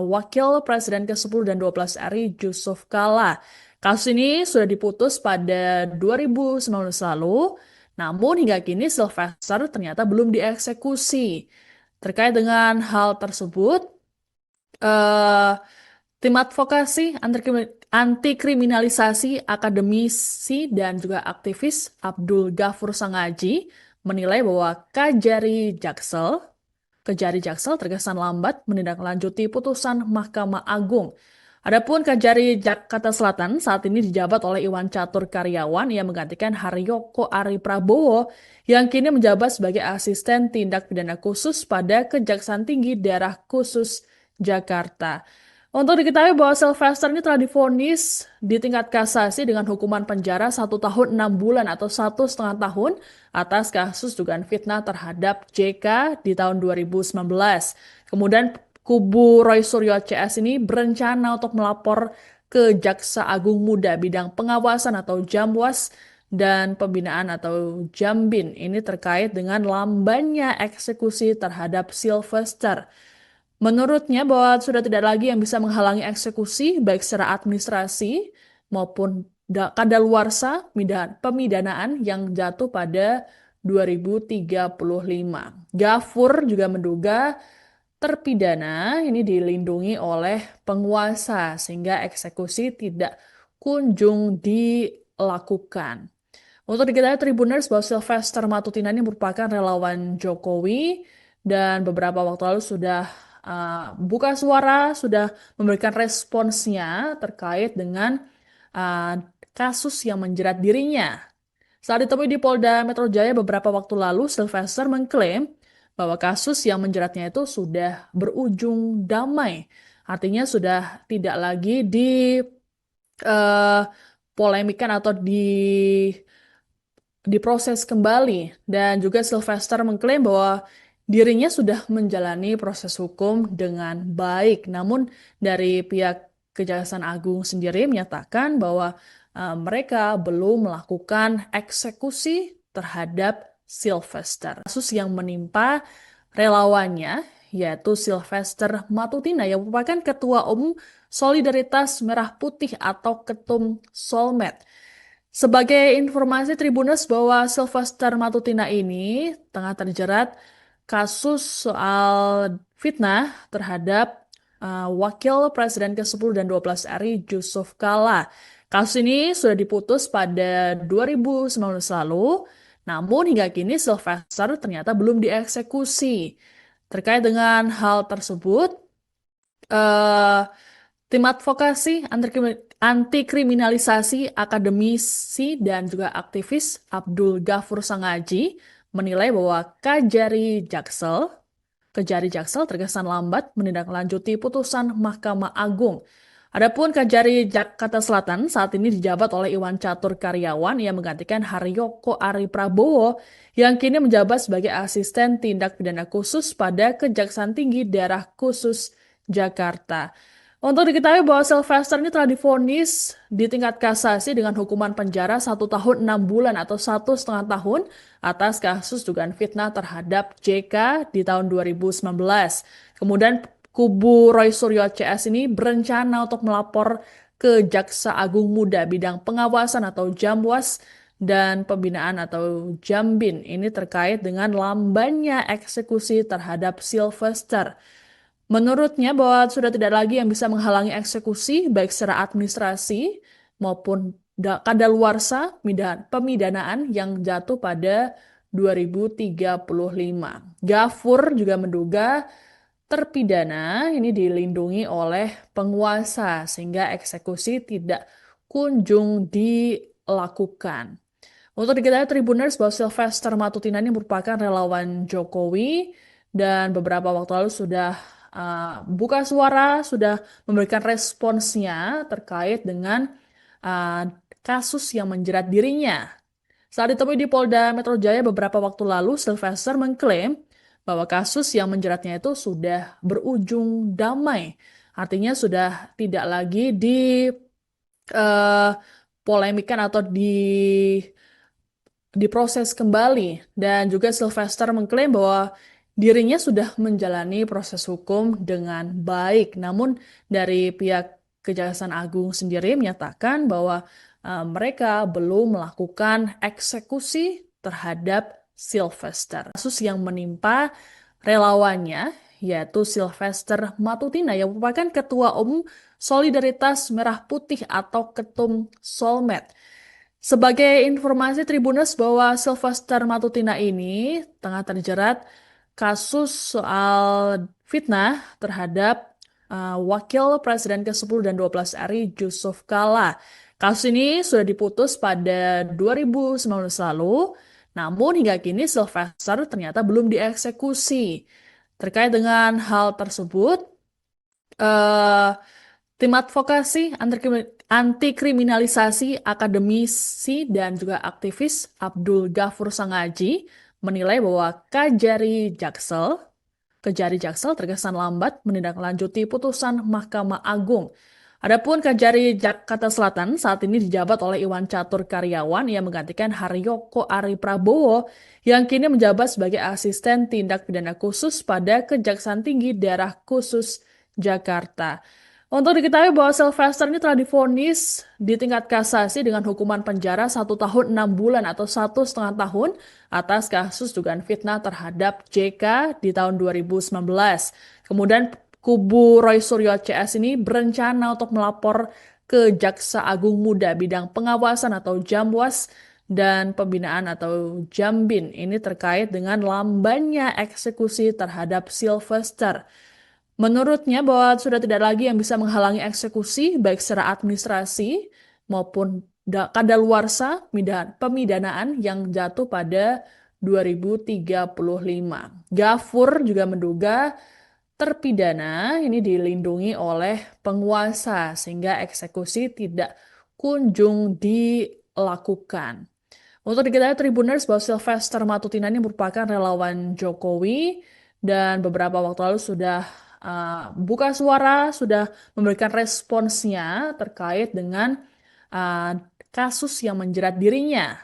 Wakil Presiden ke-10 dan 12 RI Yusuf Kala. Kasus ini sudah diputus pada 2019 lalu, namun hingga kini Sylvester ternyata belum dieksekusi. Terkait dengan hal tersebut, eh, Tim advokasi anti kriminalisasi akademisi dan juga aktivis Abdul Ghafur Sangaji menilai bahwa Kejari Jaksel terkesan lambat menindaklanjuti putusan Mahkamah Agung. Adapun Kejari Jakarta Selatan saat ini dijabat oleh Iwan Catur Karyawan yang menggantikan Haryoko Ari Prabowo yang kini menjabat sebagai asisten tindak pidana khusus pada Kejaksaan Tinggi Daerah Khusus Jakarta. Untuk diketahui bahwa Sylvester ini telah divonis di tingkat kasasi dengan hukuman penjara 1 tahun 6 bulan atau 1,5 tahun atas kasus dugaan fitnah terhadap JK di tahun 2019. Kemudian kubu Roy Suryo CS ini berencana untuk melapor ke Jaksa Agung Muda bidang pengawasan atau Jamwas dan pembinaan atau Jambin ini terkait dengan lambannya eksekusi terhadap Sylvester. Menurutnya bahwa sudah tidak lagi yang bisa menghalangi eksekusi baik secara administrasi maupun kadaluarsa pemidanaan yang jatuh pada 2035. Ghafur juga menduga terpidana ini dilindungi oleh penguasa sehingga eksekusi tidak kunjung dilakukan. Untuk diketahui Tribuners bahwa Sylvester Matutina ini merupakan relawan Jokowi dan beberapa waktu lalu sudah buka suara, sudah memberikan responsnya terkait dengan uh, kasus yang menjerat dirinya. Saat ditemui di Polda Metro Jaya beberapa waktu lalu, Sylvester mengklaim bahwa kasus yang menjeratnya itu sudah berujung damai. Artinya sudah tidak lagi polemikan atau diproses kembali. Dan juga Sylvester mengklaim bahwa dirinya sudah menjalani proses hukum dengan baik. Namun dari pihak Kejaksaan Agung sendiri menyatakan bahwa mereka belum melakukan eksekusi terhadap Sylvester. Kasus yang menimpa relawannya yaitu Sylvester Matutina yang merupakan Ketua Umum Solidaritas Merah Putih atau Ketum Solmed. Sebagai informasi Tribuners bahwa Sylvester Matutina ini tengah terjerat kasus soal fitnah terhadap Wakil Presiden ke-10 dan 12 RI Yusuf Kala. Kasus ini sudah diputus pada 2019 lalu, namun hingga kini Sylvester ternyata belum dieksekusi. Terkait dengan hal tersebut, eh, tim advokasi anti kriminalisasi akademisi dan juga aktivis Abdul Ghafur Sangaji menilai bahwa Kejari Jaksel terkesan lambat menindaklanjuti putusan Mahkamah Agung. Adapun Kejari Jakarta Selatan saat ini dijabat oleh Iwan Catur Karyawan yang menggantikan Haryoko Ari Prabowo yang kini menjabat sebagai asisten tindak pidana khusus pada Kejaksaan Tinggi Daerah Khusus Jakarta. Untuk diketahui bahwa Sylvester ini telah divonis di tingkat kasasi dengan hukuman penjara 1 tahun 6 bulan atau 1,5 tahun atas kasus dugaan fitnah terhadap JK di tahun 2019. Kemudian kubu Roy Suryo CS ini berencana untuk melapor ke Jaksa Agung Muda bidang pengawasan atau Jamwas dan pembinaan atau Jambin ini terkait dengan lambannya eksekusi terhadap Sylvester. Menurutnya bahwa sudah tidak lagi yang bisa menghalangi eksekusi baik secara administrasi maupun kadaluarsa pemidanaan yang jatuh pada 2035. Ghafur juga menduga terpidana ini dilindungi oleh penguasa sehingga eksekusi tidak kunjung dilakukan. Untuk diketahui Tribuners bahwa Sylvester Matutina ini merupakan relawan Jokowi dan beberapa waktu lalu sudah buka suara, sudah memberikan responsnya terkait dengan kasus yang menjerat dirinya. Saat ditemui di Polda Metro Jaya beberapa waktu lalu, Sylvester mengklaim bahwa kasus yang menjeratnya itu sudah berujung damai. Artinya sudah tidak lagi polemikan atau diproses kembali. Dan juga Sylvester mengklaim bahwa dirinya sudah menjalani proses hukum dengan baik. Namun dari pihak Kejaksaan Agung sendiri menyatakan bahwa mereka belum melakukan eksekusi terhadap Sylvester. Kasus yang menimpa relawannya yaitu Sylvester Matutina yang merupakan Ketua Umum Solidaritas Merah Putih atau Ketum Solmed. Sebagai informasi Tribuners bahwa Sylvester Matutina ini tengah terjerat kasus soal fitnah terhadap Wakil Presiden ke-10 dan 12 RI Yusuf Kala. Kasus ini sudah diputus pada 2019 lalu, namun hingga kini Sylvester ternyata belum dieksekusi. Terkait dengan hal tersebut, eh, tim advokasi anti kriminalisasi akademisi dan juga aktivis Abdul Ghafur Sangaji menilai bahwa Kejari Jaksel terkesan lambat menindaklanjuti putusan Mahkamah Agung. Adapun Kejari Jakarta Selatan saat ini dijabat oleh Iwan Catur Karyawan yang menggantikan Haryoko Ari Prabowo yang kini menjabat sebagai asisten tindak pidana khusus pada Kejaksaan Tinggi Daerah Khusus Jakarta. Untuk diketahui bahwa Sylvester ini telah divonis di tingkat kasasi dengan hukuman penjara 1 tahun 6 bulan atau 1,5 tahun atas kasus dugaan fitnah terhadap JK di tahun 2019. Kemudian kubu Roy Suryo CS ini berencana untuk melapor ke Jaksa Agung Muda bidang pengawasan atau Jamwas dan pembinaan atau Jambin. Ini terkait dengan lambannya eksekusi terhadap Sylvester. Menurutnya bahwa sudah tidak lagi yang bisa menghalangi eksekusi baik secara administrasi maupun kadaluarsa pemidanaan yang jatuh pada 2035. Ghafur juga menduga terpidana ini dilindungi oleh penguasa sehingga eksekusi tidak kunjung dilakukan. Untuk diketahui Tribuners bahwa Sylvester Matutina ini merupakan relawan Jokowi dan beberapa waktu lalu sudah buka suara, sudah memberikan responsnya terkait dengan uh, kasus yang menjerat dirinya.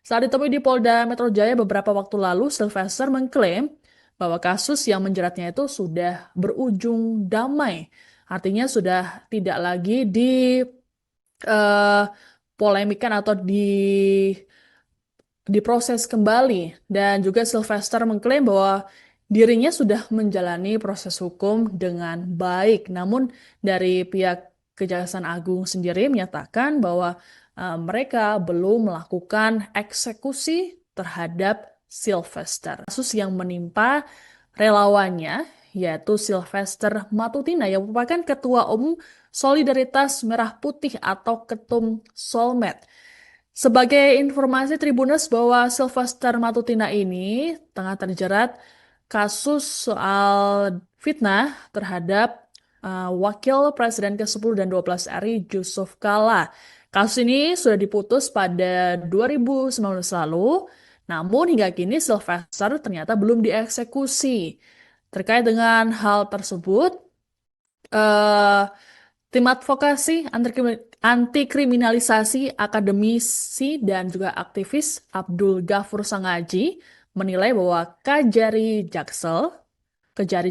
Saat ditemui di Polda Metro Jaya beberapa waktu lalu, Sylvester mengklaim bahwa kasus yang menjeratnya itu sudah berujung damai. Artinya sudah tidak lagi polemikan atau diproses kembali. Dan juga Sylvester mengklaim bahwa dirinya sudah menjalani proses hukum dengan baik. Namun dari pihak Kejaksaan Agung sendiri menyatakan bahwa mereka belum melakukan eksekusi terhadap Sylvester. Kasus yang menimpa relawannya yaitu Sylvester Matutina yang merupakan Ketua Umum Solidaritas Merah Putih atau Ketum Solmed. Sebagai informasi Tribuners bahwa Sylvester Matutina ini tengah terjerat kasus soal fitnah terhadap Wakil Presiden ke-10 dan 12 RI Yusuf Kala. Kasus ini sudah diputus pada 2019 lalu, namun hingga kini Sylvester ternyata belum dieksekusi. Terkait dengan hal tersebut, eh, tim advokasi anti kriminalisasi akademisi dan juga aktivis Abdul Ghafur Sangaji menilai bahwa Kejari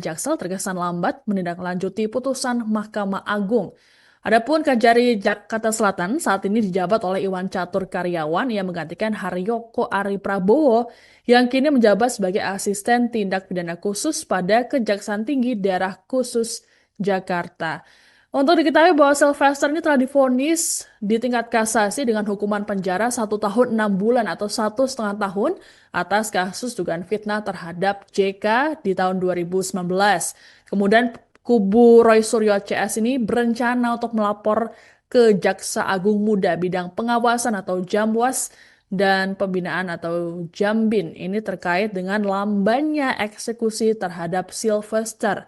Jaksel terkesan lambat menindaklanjuti putusan Mahkamah Agung. Adapun Kejari Jakarta Selatan saat ini dijabat oleh Iwan Catur Karyawan yang menggantikan Haryoko Ari Prabowo yang kini menjabat sebagai asisten tindak pidana khusus pada Kejaksaan Tinggi Daerah Khusus Jakarta. Untuk diketahui bahwa Sylvester ini telah divonis di tingkat kasasi dengan hukuman penjara 1 tahun 6 bulan atau 1,5 tahun atas kasus dugaan fitnah terhadap JK di tahun 2019. Kemudian kubu Roy Suryo CS ini berencana untuk melapor ke Jaksa Agung Muda bidang pengawasan atau Jamwas dan pembinaan atau Jambin. Ini terkait dengan lambannya eksekusi terhadap Sylvester.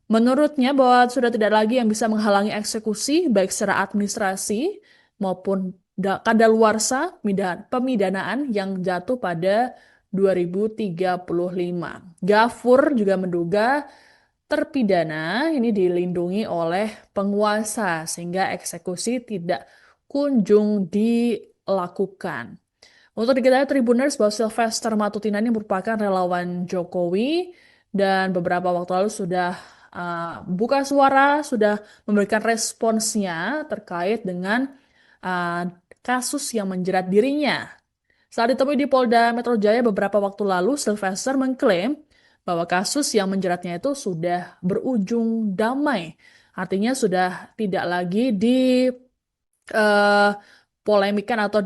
Menurutnya bahwa sudah tidak lagi yang bisa menghalangi eksekusi baik secara administrasi maupun kadaluarsa pemidanaan yang jatuh pada 2035. Ghafur juga menduga terpidana ini dilindungi oleh penguasa sehingga eksekusi tidak kunjung dilakukan. Untuk diketahui Tribuners bahwa Sylvester Matutina ini merupakan relawan Jokowi dan beberapa waktu lalu sudah buka suara, sudah memberikan responsnya terkait dengan kasus yang menjerat dirinya. Saat ditemui di Polda Metro Jaya beberapa waktu lalu, Sylvester mengklaim bahwa kasus yang menjeratnya itu sudah berujung damai. Artinya sudah tidak lagi polemikan atau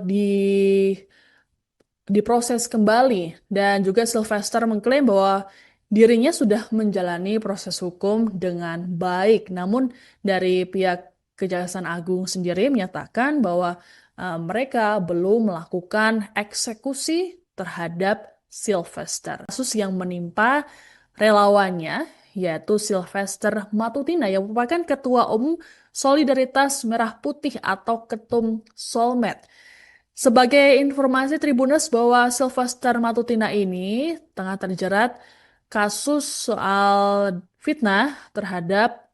diproses kembali. Dan juga Sylvester mengklaim bahwa dirinya sudah menjalani proses hukum dengan baik. Namun dari pihak Kejaksaan Agung sendiri menyatakan bahwa mereka belum melakukan eksekusi terhadap Sylvester. Kasus yang menimpa relawannya yaitu Sylvester Matutina yang merupakan Ketua Umum Solidaritas Merah Putih atau Ketum Solmed. Sebagai informasi Tribuners bahwa Sylvester Matutina ini tengah terjerat kasus soal fitnah terhadap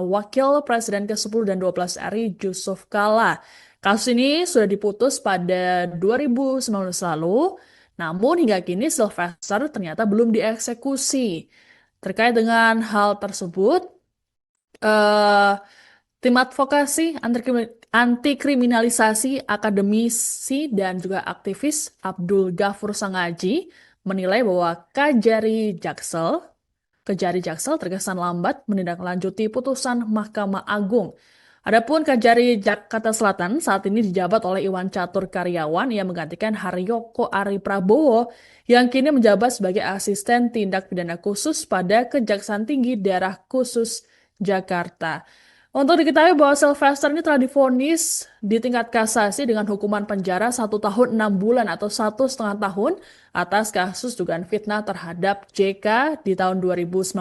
Wakil Presiden ke-10 dan 12 RI Yusuf Kala. Kasus ini sudah diputus pada 2019 lalu, namun hingga kini Sylvester ternyata belum dieksekusi. Terkait dengan hal tersebut, eh, tim advokasi anti kriminalisasi akademisi dan juga aktivis Abdul Ghafur Sangaji menilai bahwa Kejari Jaksel terkesan lambat menindaklanjuti putusan Mahkamah Agung. Adapun Kejari Jakarta Selatan saat ini dijabat oleh Iwan Catur Karyawan yang menggantikan Haryoko Ari Prabowo yang kini menjabat sebagai asisten tindak pidana khusus pada Kejaksaan Tinggi Daerah Khusus Jakarta. Untuk diketahui bahwa Sylvester ini telah divonis di tingkat kasasi dengan hukuman penjara 1 tahun 6 bulan atau 1,5 tahun atas kasus dugaan fitnah terhadap JK di tahun 2019.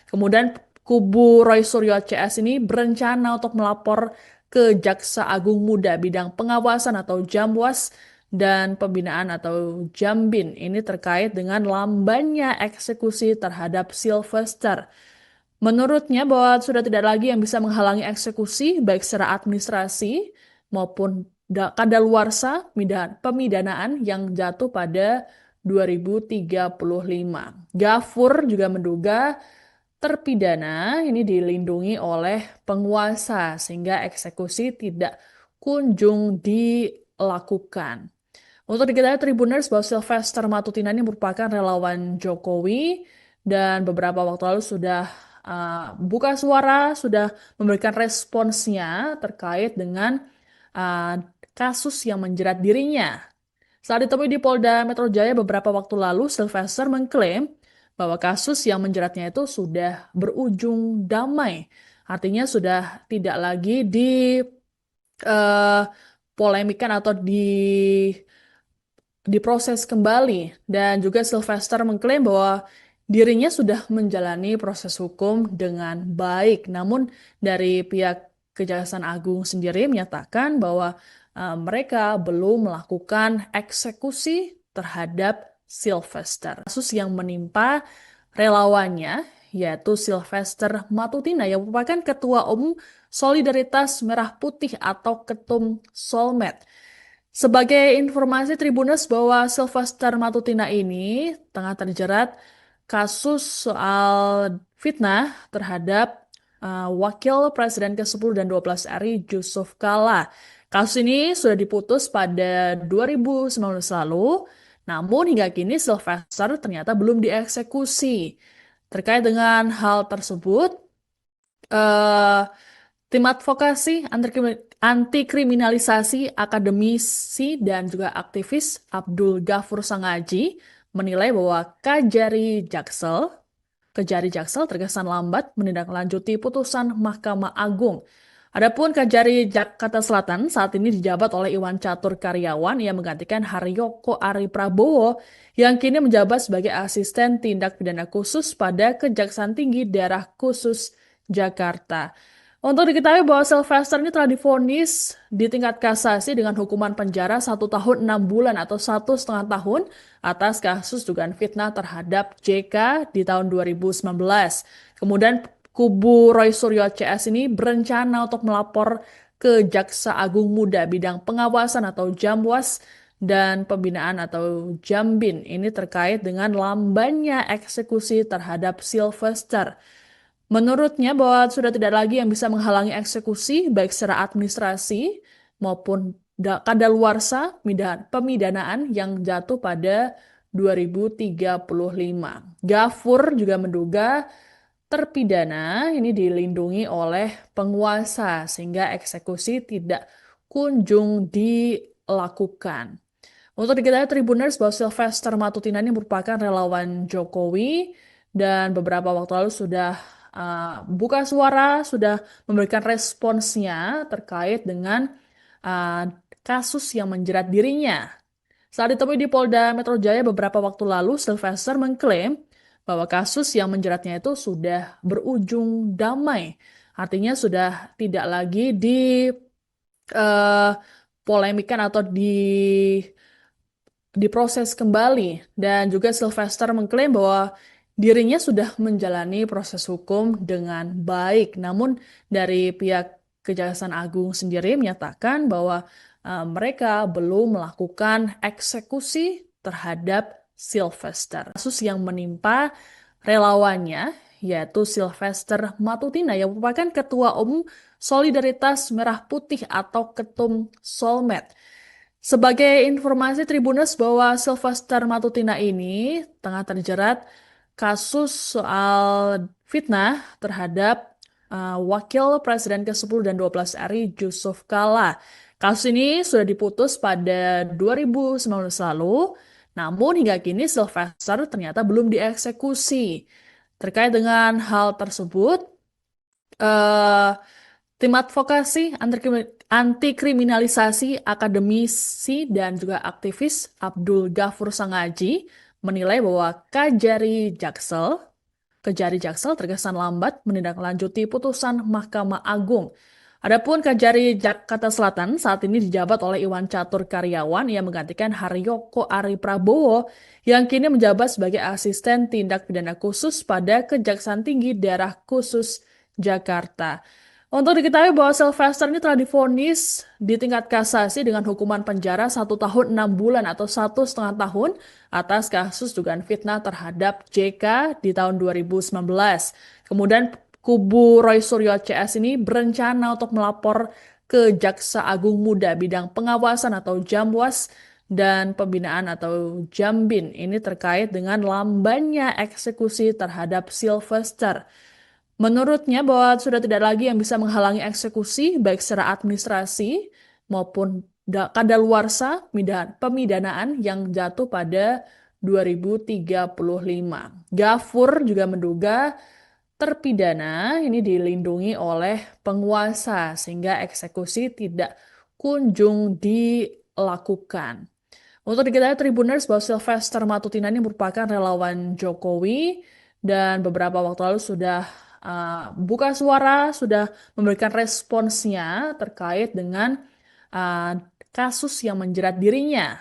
Kemudian kubu Roy Suryo CS ini berencana untuk melapor ke Jaksa Agung Muda bidang pengawasan atau Jamwas dan pembinaan atau Jambin. Ini terkait dengan lambannya eksekusi terhadap Sylvester. Menurutnya bahwa sudah tidak lagi yang bisa menghalangi eksekusi baik secara administrasi maupun kadaluarsa pemidanaan yang jatuh pada 2035. Ghafur juga menduga terpidana ini dilindungi oleh penguasa sehingga eksekusi tidak kunjung dilakukan. Untuk diketahui Tribuners bahwa Sylvester Matutina ini merupakan relawan Jokowi dan beberapa waktu lalu sudah buka suara, sudah memberikan responsnya terkait dengan uh, kasus yang menjerat dirinya. Saat ditemui di Polda Metro Jaya beberapa waktu lalu, Sylvester mengklaim bahwa kasus yang menjeratnya itu sudah berujung damai. Artinya sudah tidak lagi polemikan atau diproses kembali. Dan juga Sylvester mengklaim bahwa dirinya sudah menjalani proses hukum dengan baik. Namun dari pihak Kejaksaan Agung sendiri menyatakan bahwa mereka belum melakukan eksekusi terhadap Sylvester. Kasus yang menimpa relawannya yaitu Sylvester Matutina yang merupakan Ketua Umum Solidaritas Merah Putih atau Ketum Solmed. Sebagai informasi Tribuners bahwa Sylvester Matutina ini tengah terjerat kasus soal fitnah terhadap Wakil Presiden ke-10 dan 12 RI Yusuf Kala. Kasus ini sudah diputus pada 2019 lalu, namun hingga kini Sylvester ternyata belum dieksekusi. Terkait dengan hal tersebut, eh, tim advokasi anti kriminalisasi akademisi dan juga aktivis Abdul Ghafur Sangaji menilai bahwa Kejari Jaksel terkesan lambat menindaklanjuti putusan Mahkamah Agung. Adapun Kejari Jakarta Selatan saat ini dijabat oleh Iwan Catur Karyawan yang menggantikan Haryoko Ari Prabowo yang kini menjabat sebagai asisten tindak pidana khusus pada Kejaksaan Tinggi Daerah Khusus Jakarta. Untuk diketahui bahwa Sylvester ini telah divonis di tingkat kasasi dengan hukuman penjara 1 tahun 6 bulan atau 1,5 tahun atas kasus dugaan fitnah terhadap JK di tahun 2019. Kemudian kubu Roy Suryo CS ini berencana untuk melapor ke Jaksa Agung Muda bidang pengawasan atau Jamwas dan pembinaan atau Jambin. Ini terkait dengan lambannya eksekusi terhadap Sylvester. Menurutnya bahwa sudah tidak lagi yang bisa menghalangi eksekusi baik secara administrasi maupun kadaluarsa pemidanaan yang jatuh pada 2035. Gafur juga menduga terpidana ini dilindungi oleh penguasa sehingga eksekusi tidak kunjung dilakukan. Untuk diketahui Tribuners bahwa Sylvester Matutina ini merupakan relawan Jokowi dan beberapa waktu lalu sudah buka suara, sudah memberikan responsnya terkait dengan uh, kasus yang menjerat dirinya. Saat ditemui di Polda Metro Jaya beberapa waktu lalu, Sylvester mengklaim bahwa kasus yang menjeratnya itu sudah berujung damai. Artinya sudah tidak lagi polemikan atau diproses kembali. Dan juga Sylvester mengklaim bahwa dirinya sudah menjalani proses hukum dengan baik. Namun dari pihak Kejaksaan Agung sendiri menyatakan bahwa mereka belum melakukan eksekusi terhadap Sylvester. Kasus yang menimpa relawannya yaitu Sylvester Matutina yang merupakan Ketua Umum Solidaritas Merah Putih atau Ketum Solmed. Sebagai informasi Tribuners bahwa Sylvester Matutina ini tengah terjerat kasus soal fitnah terhadap Wakil Presiden ke-10 dan 12 RI Yusuf Kala. Kasus ini sudah diputus pada 2019 lalu, namun hingga kini Sylvester ternyata belum dieksekusi. Terkait dengan hal tersebut, eh, tim advokasi anti kriminalisasi akademisi dan juga aktivis Abdul Ghafur Sangaji menilai bahwa Kejari Jaksel terkesan lambat menindaklanjuti putusan Mahkamah Agung. Adapun Kejari Jakarta Selatan saat ini dijabat oleh Iwan Catur Karyawan yang menggantikan Haryoko Ari Prabowo yang kini menjabat sebagai asisten tindak pidana khusus pada Kejaksaan Tinggi Daerah Khusus Jakarta. Untuk diketahui bahwa Sylvester ini telah divonis di tingkat kasasi dengan hukuman penjara 1 tahun 6 bulan atau 1,5 tahun atas kasus dugaan fitnah terhadap JK di tahun 2019. Kemudian kubu Roy Suryo CS ini berencana untuk melapor ke Jaksa Agung Muda bidang pengawasan atau Jamwas dan pembinaan atau Jambin. Ini terkait dengan lambannya eksekusi terhadap Sylvester. Menurutnya bahwa sudah tidak lagi yang bisa menghalangi eksekusi baik secara administrasi maupun kadaluarsa pemidanaan yang jatuh pada 2035. Gafur juga menduga terpidana ini dilindungi oleh penguasa sehingga eksekusi tidak kunjung dilakukan. Untuk diketahui Tribuners bahwa Sylvester Matutina ini merupakan relawan Jokowi dan beberapa waktu lalu sudah buka suara, sudah memberikan responsnya terkait dengan kasus yang menjerat dirinya.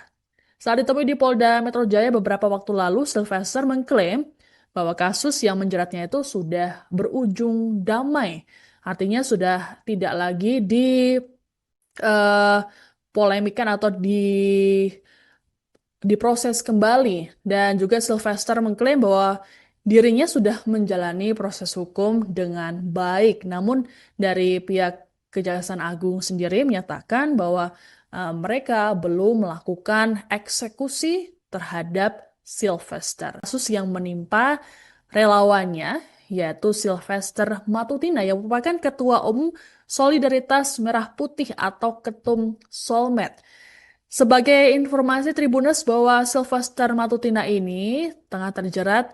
Saat ditemui di Polda Metro Jaya beberapa waktu lalu, Sylvester mengklaim bahwa kasus yang menjeratnya itu sudah berujung damai. Artinya sudah tidak lagi polemikan atau diproses kembali. Dan juga Sylvester mengklaim bahwa dirinya sudah menjalani proses hukum dengan baik. Namun dari pihak Kejaksaan Agung sendiri menyatakan bahwa mereka belum melakukan eksekusi terhadap Sylvester. Kasus yang menimpa relawannya yaitu Sylvester Matutina yang merupakan Ketua Umum Solidaritas Merah Putih atau Ketum Solmed. Sebagai informasi Tribuners bahwa Sylvester Matutina ini tengah terjerat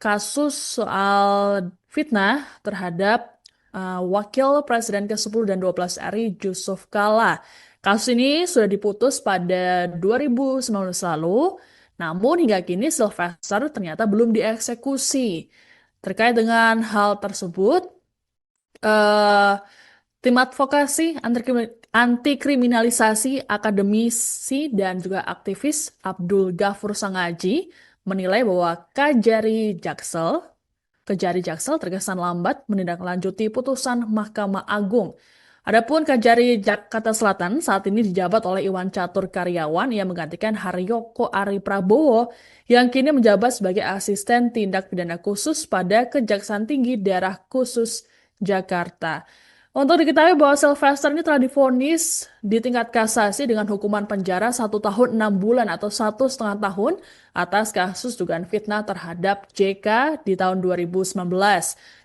kasus soal fitnah terhadap Wakil Presiden ke-10 dan 12 RI Yusuf Kala. Kasus ini sudah diputus pada 2019 lalu, namun hingga kini Sylvester ternyata belum dieksekusi. Terkait dengan hal tersebut, tim advokasi anti kriminalisasi akademisi dan juga aktivis Abdul Ghafur Sangaji menilai bahwa Kejari Jaksel terkesan lambat menindaklanjuti putusan Mahkamah Agung. Adapun Kejari Jakarta Selatan saat ini dijabat oleh Iwan Catur Karyawan yang menggantikan Haryoko Ari Prabowo yang kini menjabat sebagai asisten tindak pidana khusus pada Kejaksaan Tinggi Daerah Khusus Jakarta. Untuk diketahui bahwa Sylvester ini telah divonis di tingkat kasasi dengan hukuman penjara 1 tahun 6 bulan atau 1,5 tahun atas kasus dugaan fitnah terhadap JK di tahun 2019.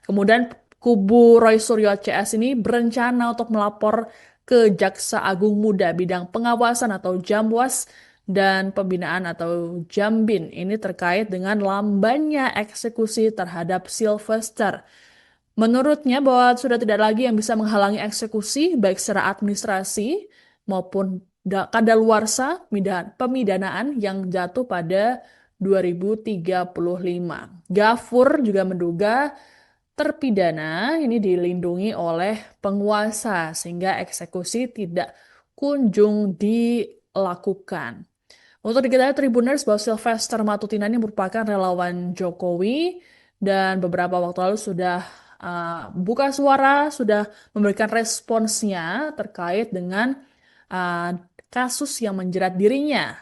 Kemudian kubu Roy Suryo CS ini berencana untuk melapor ke Jaksa Agung Muda bidang pengawasan atau Jamwas dan pembinaan atau Jambin ini terkait dengan lambannya eksekusi terhadap Sylvester. Menurutnya bahwa sudah tidak lagi yang bisa menghalangi eksekusi baik secara administrasi maupun kadaluarsa pemidanaan yang jatuh pada 2035. Gafur juga menduga terpidana ini dilindungi oleh penguasa sehingga eksekusi tidak kunjung dilakukan. Untuk diketahui Tribuners bahwa Sylvester Matutina ini merupakan relawan Jokowi dan beberapa waktu lalu sudah buka suara, sudah memberikan responsnya terkait dengan uh, kasus yang menjerat dirinya.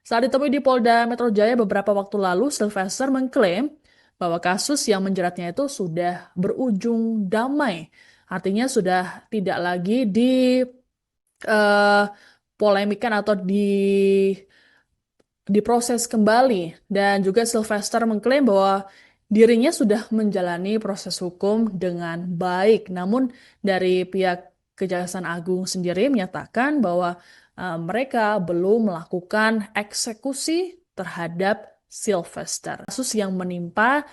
Saat ditemui di Polda Metro Jaya beberapa waktu lalu, Sylvester mengklaim bahwa kasus yang menjeratnya itu sudah berujung damai. Artinya sudah tidak lagi polemikan atau diproses kembali. Dan juga Sylvester mengklaim bahwa dirinya sudah menjalani proses hukum dengan baik. Namun dari pihak Kejaksaan Agung sendiri menyatakan bahwa mereka belum melakukan eksekusi terhadap Sylvester. Kasus yang menimpa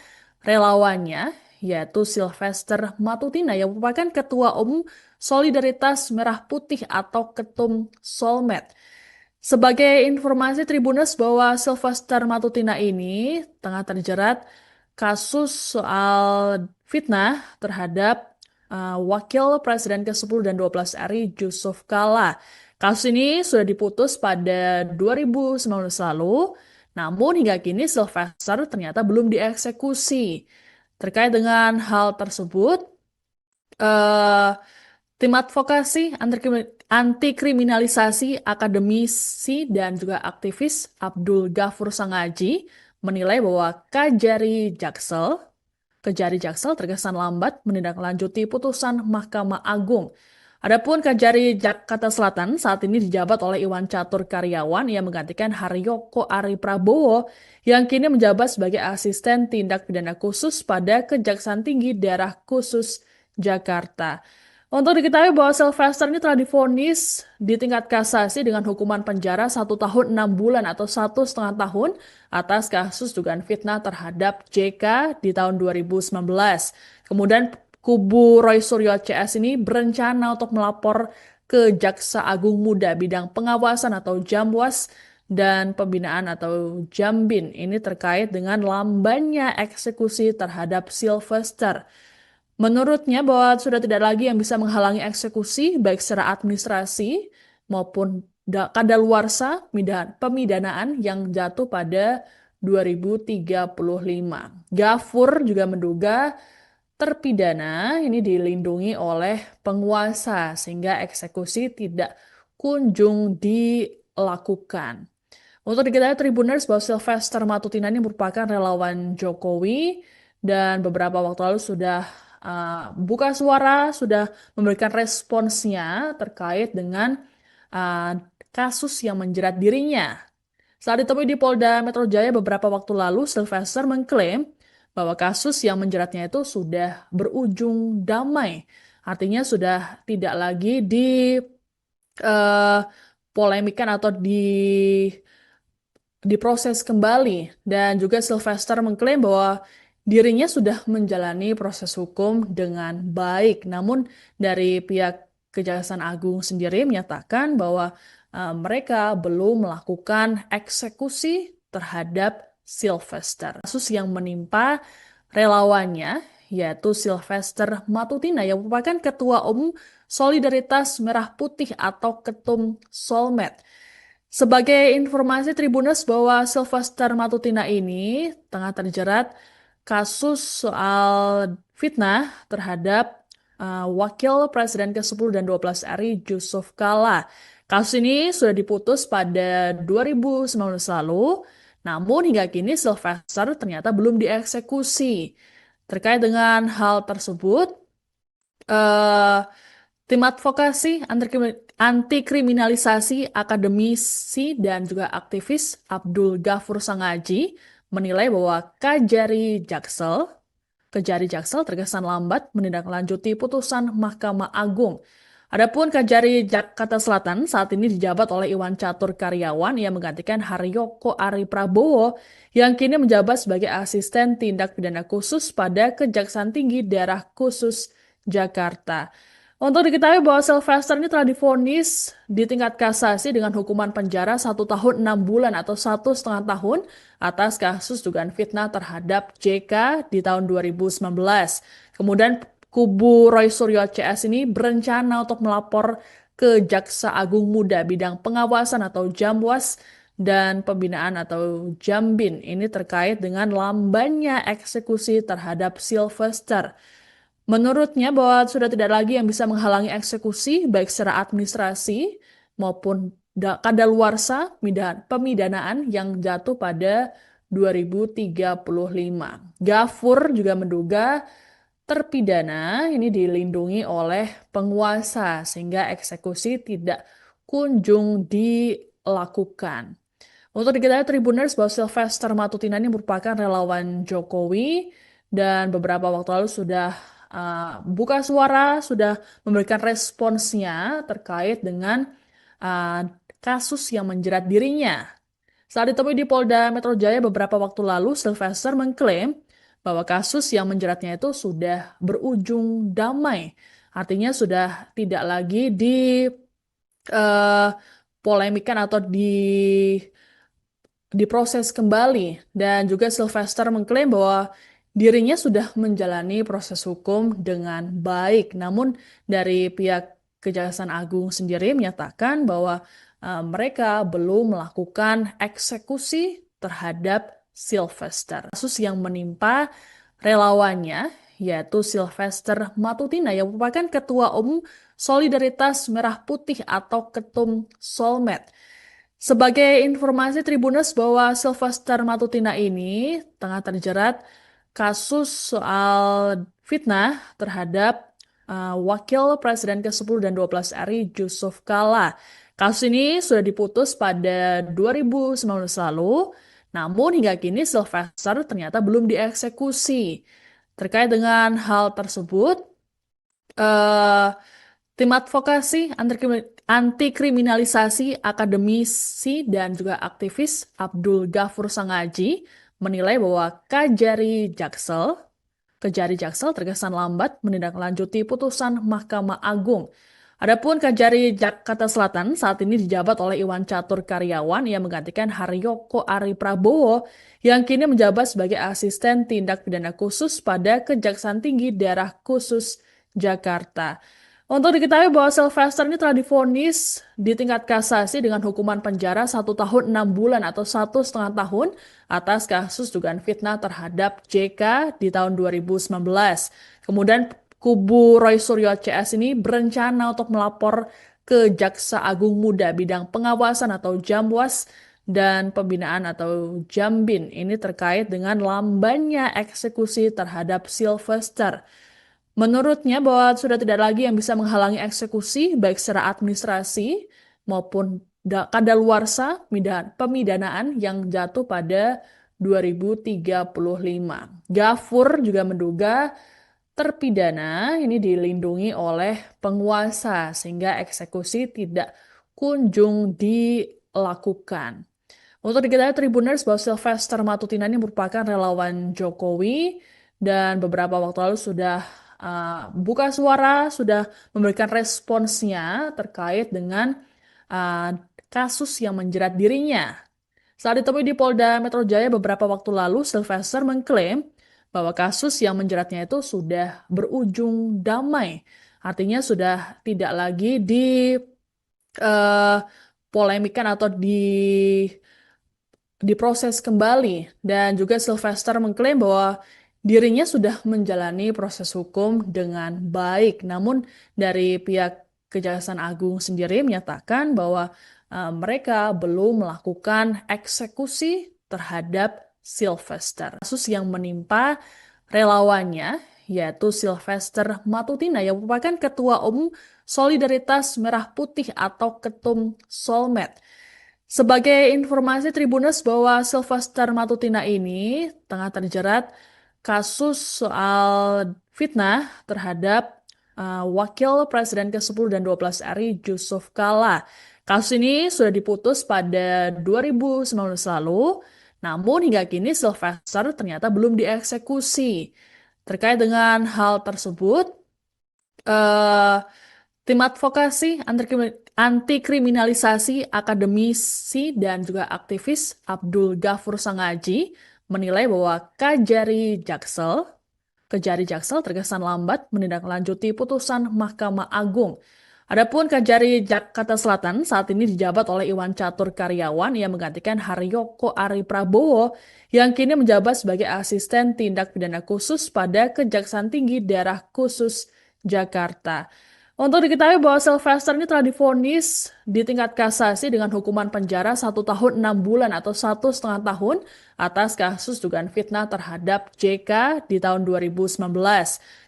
relawannya yaitu Sylvester Matutina yang merupakan Ketua Umum Solidaritas Merah Putih atau Ketum Solmed. Sebagai informasi Tribuners bahwa Sylvester Matutina ini tengah terjerat kasus soal fitnah terhadap Wakil Presiden ke-10 dan 12 RI Yusuf Kala. Kasus ini sudah diputus pada 2019 lalu, namun hingga kini Sylvester ternyata belum dieksekusi. Terkait dengan hal tersebut, eh, tim advokasi anti kriminalisasi akademisi dan juga aktivis Abdul Ghafur Sangaji menilai bahwa Kejari Jaksel terkesan lambat menindaklanjuti putusan Mahkamah Agung. Adapun Kejari Jakarta Selatan saat ini dijabat oleh Iwan Catur Karyawan yang menggantikan Haryoko Ari Prabowo yang kini menjabat sebagai asisten tindak pidana khusus pada Kejaksaan Tinggi Daerah Khusus Jakarta. Untuk diketahui bahwa Sylvester ini telah divonis di tingkat kasasi dengan hukuman penjara 1 tahun 6 bulan atau 1,5 tahun atas kasus dugaan fitnah terhadap JK di tahun 2019. Kemudian kubu Roy Suryo CS ini berencana untuk melapor ke Jaksa Agung Muda bidang pengawasan atau Jamwas dan pembinaan atau Jambin ini terkait dengan lambannya eksekusi terhadap Sylvester. Menurutnya bahwa sudah tidak lagi yang bisa menghalangi eksekusi baik secara administrasi maupun kadaluarsa pemidanaan yang jatuh pada 2035. Gafur juga menduga terpidana ini dilindungi oleh penguasa sehingga eksekusi tidak kunjung dilakukan. Untuk diketahui Tribuners bahwa Sylvester Matutina ini merupakan relawan Jokowi dan beberapa waktu lalu sudah buka suara, sudah memberikan responsnya terkait dengan uh, kasus yang menjerat dirinya. Saat ditemui di Polda Metro Jaya beberapa waktu lalu, Sylvester mengklaim bahwa kasus yang menjeratnya itu sudah berujung damai. Artinya sudah tidak lagi polemikan atau diproses kembali. Dan juga Sylvester mengklaim bahwa dirinya sudah menjalani proses hukum dengan baik. Namun dari pihak Kejaksaan Agung sendiri menyatakan bahwa mereka belum melakukan eksekusi terhadap Sylvester. Kasus yang menimpa relawannya yaitu Sylvester Matutina yang merupakan Ketua Umum Solidaritas Merah Putih atau Ketum Solmed. Sebagai informasi Tribuners bahwa Sylvester Matutina ini tengah terjerat kasus soal fitnah terhadap Wakil Presiden ke-10 dan 12 RI Yusuf Kala. Kasus ini sudah diputus pada 2019 lalu, namun hingga kini Sylvester ternyata belum dieksekusi. Terkait dengan hal tersebut, eh, Tim advokasi anti kriminalisasi akademisi dan juga aktivis Abdul Ghafur Sangaji menilai bahwa Kejari Jaksel terkesan lambat menindaklanjuti putusan Mahkamah Agung. Adapun Kejari Jakarta Selatan saat ini dijabat oleh Iwan Catur Karyawan yang menggantikan Haryoko Ari Prabowo yang kini menjabat sebagai asisten tindak pidana khusus pada Kejaksaan Tinggi Daerah Khusus Jakarta. Untuk diketahui bahwa Sylvester ini telah divonis di tingkat kasasi dengan hukuman penjara 1 tahun 6 bulan atau 1,5 tahun atas kasus dugaan fitnah terhadap JK di tahun 2019. Kemudian kubu Roy Suryo CS ini berencana untuk melapor ke Jaksa Agung Muda bidang pengawasan atau Jamwas dan pembinaan atau Jambin ini terkait dengan lambannya eksekusi terhadap Sylvester. Menurutnya bahwa sudah tidak lagi yang bisa menghalangi eksekusi baik secara administrasi maupun kadaluarsa pemidanaan yang jatuh pada 2035. Ghafur juga menduga terpidana ini dilindungi oleh penguasa sehingga eksekusi tidak kunjung dilakukan. Untuk diketahui Tribuners bahwa Sylvester Matutina ini merupakan relawan Jokowi dan beberapa waktu lalu sudah buka suara, sudah memberikan responsnya terkait dengan kasus yang menjerat dirinya. Saat ditemui di Polda Metro Jaya beberapa waktu lalu, Sylvester mengklaim bahwa kasus yang menjeratnya itu sudah berujung damai. Artinya sudah tidak lagi dipolemikan atau diproses kembali. Dan juga Sylvester mengklaim bahwa dirinya sudah menjalani proses hukum dengan baik. Namun dari pihak Kejaksaan Agung sendiri menyatakan bahwa mereka belum melakukan eksekusi terhadap Sylvester. Kasus yang menimpa relawannya yaitu Sylvester Matutina yang merupakan Ketua Umum Solidaritas Merah Putih atau Ketum Solmed. Sebagai informasi Tribuners bahwa Sylvester Matutina ini tengah terjerat kasus soal fitnah terhadap Wakil Presiden ke-10 dan 12 RI Yusuf Kala. Kasus ini sudah diputus pada 2019 lalu, namun hingga kini Sylvester ternyata belum dieksekusi. Terkait dengan hal tersebut, tim advokasi anti kriminalisasi akademisi dan juga aktivis Abdul Ghafur Sangaji menilai bahwa Kejari Jaksel terkesan lambat menindaklanjuti putusan Mahkamah Agung. Adapun Kejari Jakarta Selatan saat ini dijabat oleh Iwan Catur Karyawan yang menggantikan Haryoko Ari Prabowo yang kini menjabat sebagai asisten tindak pidana khusus pada Kejaksaan Tinggi Daerah Khusus Jakarta. Untuk diketahui bahwa Sylvester ini telah divonis di tingkat kasasi dengan hukuman penjara 1 tahun 6 bulan atau 1,5 tahun atas kasus dugaan fitnah terhadap JK di tahun 2019. Kemudian kubu Roy Suryo CS ini berencana untuk melapor ke Jaksa Agung Muda bidang pengawasan atau Jamwas dan pembinaan atau Jambin ini terkait dengan lambannya eksekusi terhadap Sylvester. Menurutnya bahwa sudah tidak lagi yang bisa menghalangi eksekusi baik secara administrasi maupun kadaluarsa pemidanaan yang jatuh pada 2035. Ghafur juga menduga terpidana ini dilindungi oleh penguasa sehingga eksekusi tidak kunjung dilakukan. Untuk diketahui Tribuners bahwa Sylvester Matutina ini merupakan relawan Jokowi dan beberapa waktu lalu sudah buka suara, sudah memberikan responsnya terkait dengan kasus yang menjerat dirinya. Saat ditemui di Polda Metro Jaya beberapa waktu lalu, Sylvester mengklaim bahwa kasus yang menjeratnya itu sudah berujung damai. Artinya sudah tidak lagi dipolemikan atau diproses kembali. Dan juga Sylvester mengklaim bahwa dirinya sudah menjalani proses hukum dengan baik. Namun dari pihak Kejaksaan Agung sendiri menyatakan bahwa mereka belum melakukan eksekusi terhadap Sylvester. Kasus yang menimpa relawannya yaitu Sylvester Matutina yang merupakan Ketua Umum Solidaritas Merah Putih atau Ketum Solmed. Sebagai informasi Tribuners bahwa Sylvester Matutina ini tengah terjerat kasus soal fitnah terhadap Wakil Presiden ke-10 dan 12 RI Yusuf Kala. Kasus ini sudah diputus pada 2019 lalu, namun hingga kini Sylvester ternyata belum dieksekusi. Terkait dengan hal tersebut, eh, tim advokasi anti kriminalisasi akademisi dan juga aktivis Abdul Ghafur Sangaji menilai bahwa Kejari Jaksel terkesan lambat menindaklanjuti putusan Mahkamah Agung. Adapun Kejari Jakarta Selatan saat ini dijabat oleh Iwan Catur Karyawan yang menggantikan Haryoko Ari Prabowo yang kini menjabat sebagai asisten tindak pidana khusus pada Kejaksaan Tinggi Daerah Khusus Jakarta. Untuk diketahui bahwa Sylvester ini telah divonis di tingkat kasasi dengan hukuman penjara 1 tahun 6 bulan atau 1,5 tahun atas kasus dugaan fitnah terhadap JK di tahun 2019.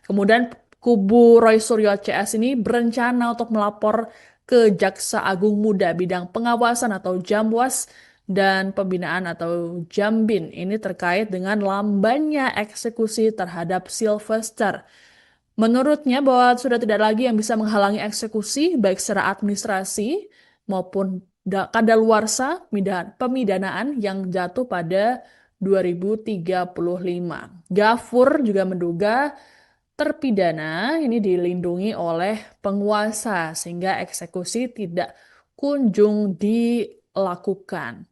Kemudian kubu Roy Suryo CS ini berencana untuk melapor ke Jaksa Agung Muda bidang pengawasan atau Jamwas dan pembinaan atau Jambin. Ini terkait dengan lambannya eksekusi terhadap Sylvester. Menurutnya bahwa sudah tidak lagi yang bisa menghalangi eksekusi baik secara administrasi maupun kadaluarsa pemidanaan yang jatuh pada 2035. Ghafur juga menduga terpidana ini dilindungi oleh penguasa sehingga eksekusi tidak kunjung dilakukan.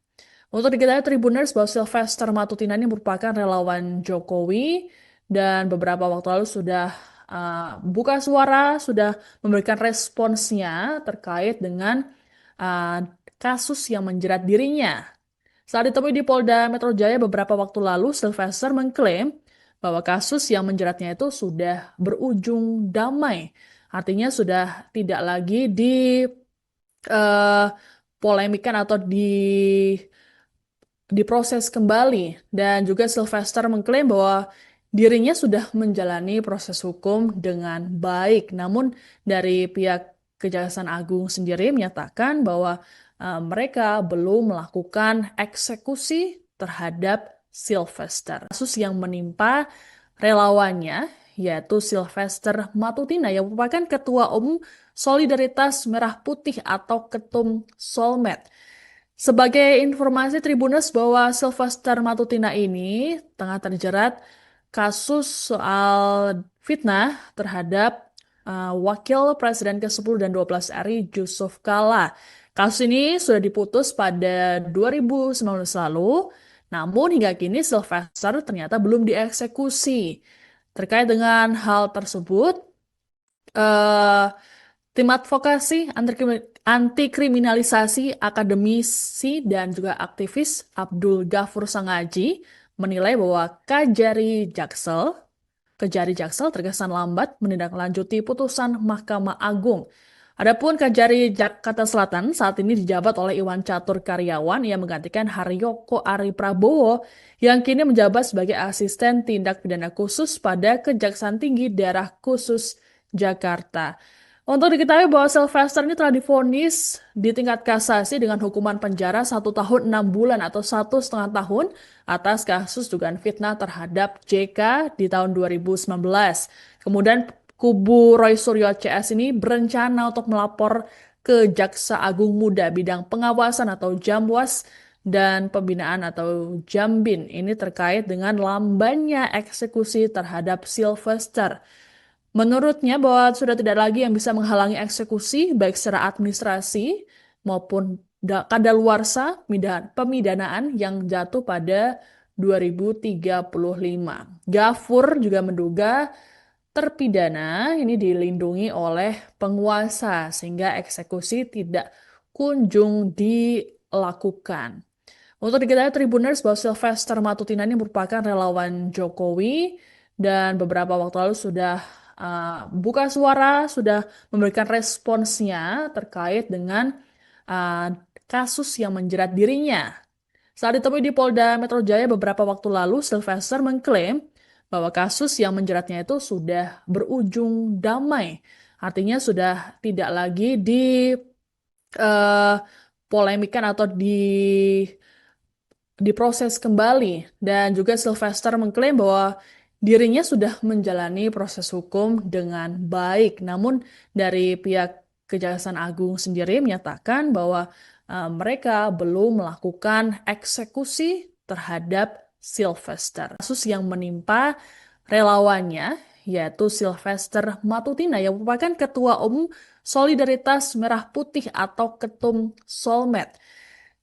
Untuk diketahui Tribuners bahwa Sylvester Matutina ini merupakan relawan Jokowi dan beberapa waktu lalu sudah buka suara, sudah memberikan responsnya terkait dengan uh, kasus yang menjerat dirinya. Saat ditemui di Polda Metro Jaya beberapa waktu lalu, Sylvester mengklaim bahwa kasus yang menjeratnya itu sudah berujung damai. Artinya sudah tidak lagi polemikan atau diproses kembali. Dan juga Sylvester mengklaim bahwa dirinya sudah menjalani proses hukum dengan baik. Namun dari pihak Kejaksaan Agung sendiri menyatakan bahwa mereka belum melakukan eksekusi terhadap Sylvester. Kasus yang menimpa relawannya yaitu Sylvester Matutina yang merupakan Ketua Umum Solidaritas Merah Putih atau Ketum Solmed. Sebagai informasi Tribuners bahwa Sylvester Matutina ini tengah terjerat kasus soal fitnah terhadap Wakil Presiden ke-10 dan 12 RI Yusuf Kala. Kasus ini sudah diputus pada 2019 lalu, namun hingga kini Sylvester ternyata belum dieksekusi. Terkait dengan hal tersebut, eh, tim advokasi anti kriminalisasi akademisi dan juga aktivis Abdul Ghafur Sangaji menilai bahwa Kejari Jaksel terkesan lambat menindaklanjuti putusan Mahkamah Agung. Adapun Kejari Jakarta Selatan saat ini dijabat oleh Iwan Catur Karyawan yang menggantikan Haryoko Ari Prabowo yang kini menjabat sebagai asisten tindak pidana khusus pada Kejaksaan Tinggi Daerah Khusus Jakarta. Untuk diketahui bahwa Sylvester ini telah divonis di tingkat kasasi dengan hukuman penjara 1 tahun 6 bulan atau 1,5 tahun atas kasus dugaan fitnah terhadap JK di tahun 2019. Kemudian kubu Roy Suryo CS ini berencana untuk melapor ke Jaksa Agung Muda bidang pengawasan atau Jamwas dan pembinaan atau Jambin. Ini terkait dengan lambannya eksekusi terhadap Sylvester. Menurutnya bahwa sudah tidak lagi yang bisa menghalangi eksekusi baik secara administrasi maupun kadaluarsa pemidanaan yang jatuh pada 2035. Ghafur juga menduga terpidana ini dilindungi oleh penguasa sehingga eksekusi tidak kunjung dilakukan. Untuk diketahui Tribuners bahwa Sylvester Matutina ini merupakan relawan Jokowi dan beberapa waktu lalu sudah buka suara, sudah memberikan responsnya terkait dengan kasus yang menjerat dirinya. Saat ditemui di Polda Metro Jaya beberapa waktu lalu, Sylvester mengklaim bahwa kasus yang menjeratnya itu sudah berujung damai. Artinya sudah tidak lagi polemikan atau diproses kembali. Dan juga Sylvester mengklaim bahwa dirinya sudah menjalani proses hukum dengan baik. Namun dari pihak Kejaksaan Agung sendiri menyatakan bahwa mereka belum melakukan eksekusi terhadap Sylvester. Kasus yang menimpa relawannya yaitu Sylvester Matutina yang merupakan Ketua Umum Solidaritas Merah Putih atau Ketum Solmed.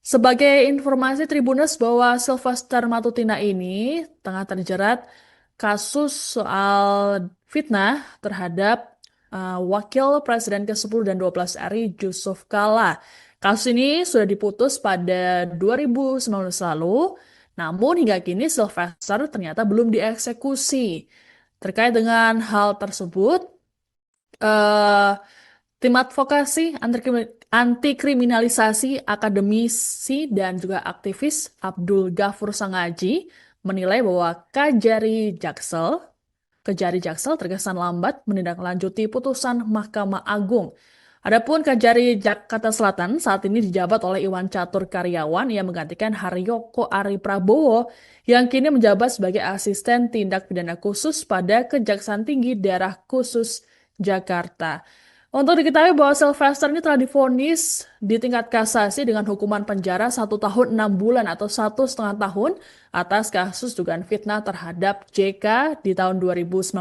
Sebagai informasi Tribuners bahwa Sylvester Matutina ini tengah terjerat kasus soal fitnah terhadap Wakil Presiden ke-10 dan 12 RI Yusuf Kala. Kasus ini sudah diputus pada 2019 lalu, namun hingga kini Sylvester ternyata belum dieksekusi. Terkait dengan hal tersebut, eh, tim advokasi anti kriminalisasi akademisi dan juga aktivis Abdul Ghafur Sangaji menilai bahwa Kejari Jaksel terkesan lambat menindaklanjuti putusan Mahkamah Agung. Adapun Kejari Jakarta Selatan saat ini dijabat oleh Iwan Catur Karyawan yang menggantikan Haryoko Ari Prabowo yang kini menjabat sebagai asisten tindak pidana khusus pada Kejaksaan Tinggi Daerah Khusus Jakarta. Untuk diketahui bahwa Sylvester ini telah divonis di tingkat kasasi dengan hukuman penjara 1 tahun 6 bulan atau 1,5 tahun atas kasus dugaan fitnah terhadap JK di tahun 2019.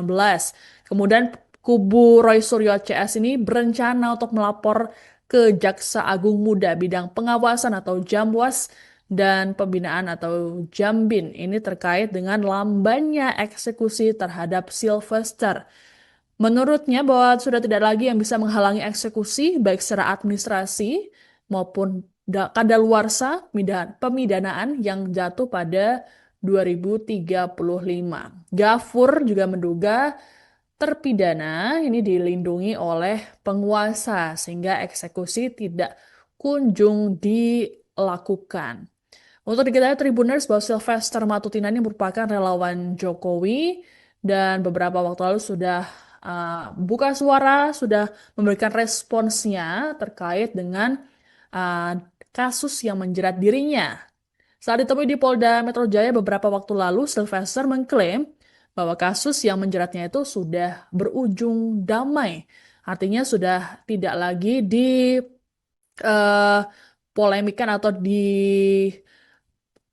Kemudian kubu Roy Suryo CS ini berencana untuk melapor ke Jaksa Agung Muda bidang pengawasan atau Jamwas dan pembinaan atau Jambin. Ini terkait dengan lambannya eksekusi terhadap Sylvester. Menurutnya bahwa sudah tidak lagi yang bisa menghalangi eksekusi baik secara administrasi maupun kadaluarsa pemidanaan yang jatuh pada 2035. Ghafur juga menduga terpidana ini dilindungi oleh penguasa sehingga eksekusi tidak kunjung dilakukan. Untuk diketahui Tribuners bahwa Sylvester Matutina ini merupakan relawan Jokowi dan beberapa waktu lalu sudah buka suara, sudah memberikan responsnya terkait dengan uh, kasus yang menjerat dirinya. Saat ditemui di Polda Metro Jaya beberapa waktu lalu, Sylvester mengklaim bahwa kasus yang menjeratnya itu sudah berujung damai. Artinya sudah tidak lagi polemikan atau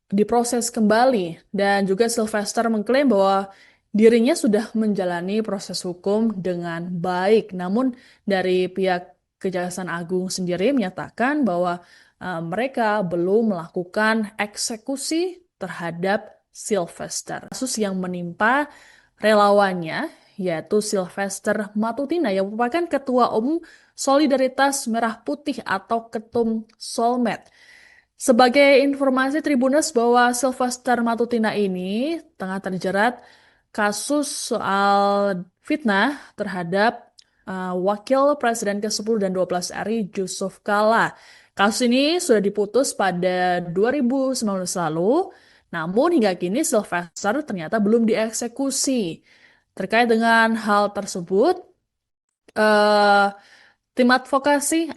diproses kembali. Dan juga Sylvester mengklaim bahwa dirinya sudah menjalani proses hukum dengan baik. Namun dari pihak Kejaksaan Agung sendiri menyatakan bahwa mereka belum melakukan eksekusi terhadap Sylvester. Kasus yang menimpa relawannya yaitu Sylvester Matutina yang merupakan Ketua Umum Solidaritas Merah Putih atau Ketum Solmed. Sebagai informasi Tribuners bahwa Sylvester Matutina ini tengah terjerat kasus soal fitnah terhadap Wakil Presiden ke-10 dan 12 RI Yusuf Kala. Kasus ini sudah diputus pada 2019 lalu, namun hingga kini Sylvester ternyata belum dieksekusi. Terkait dengan hal tersebut, eh, tim advokasi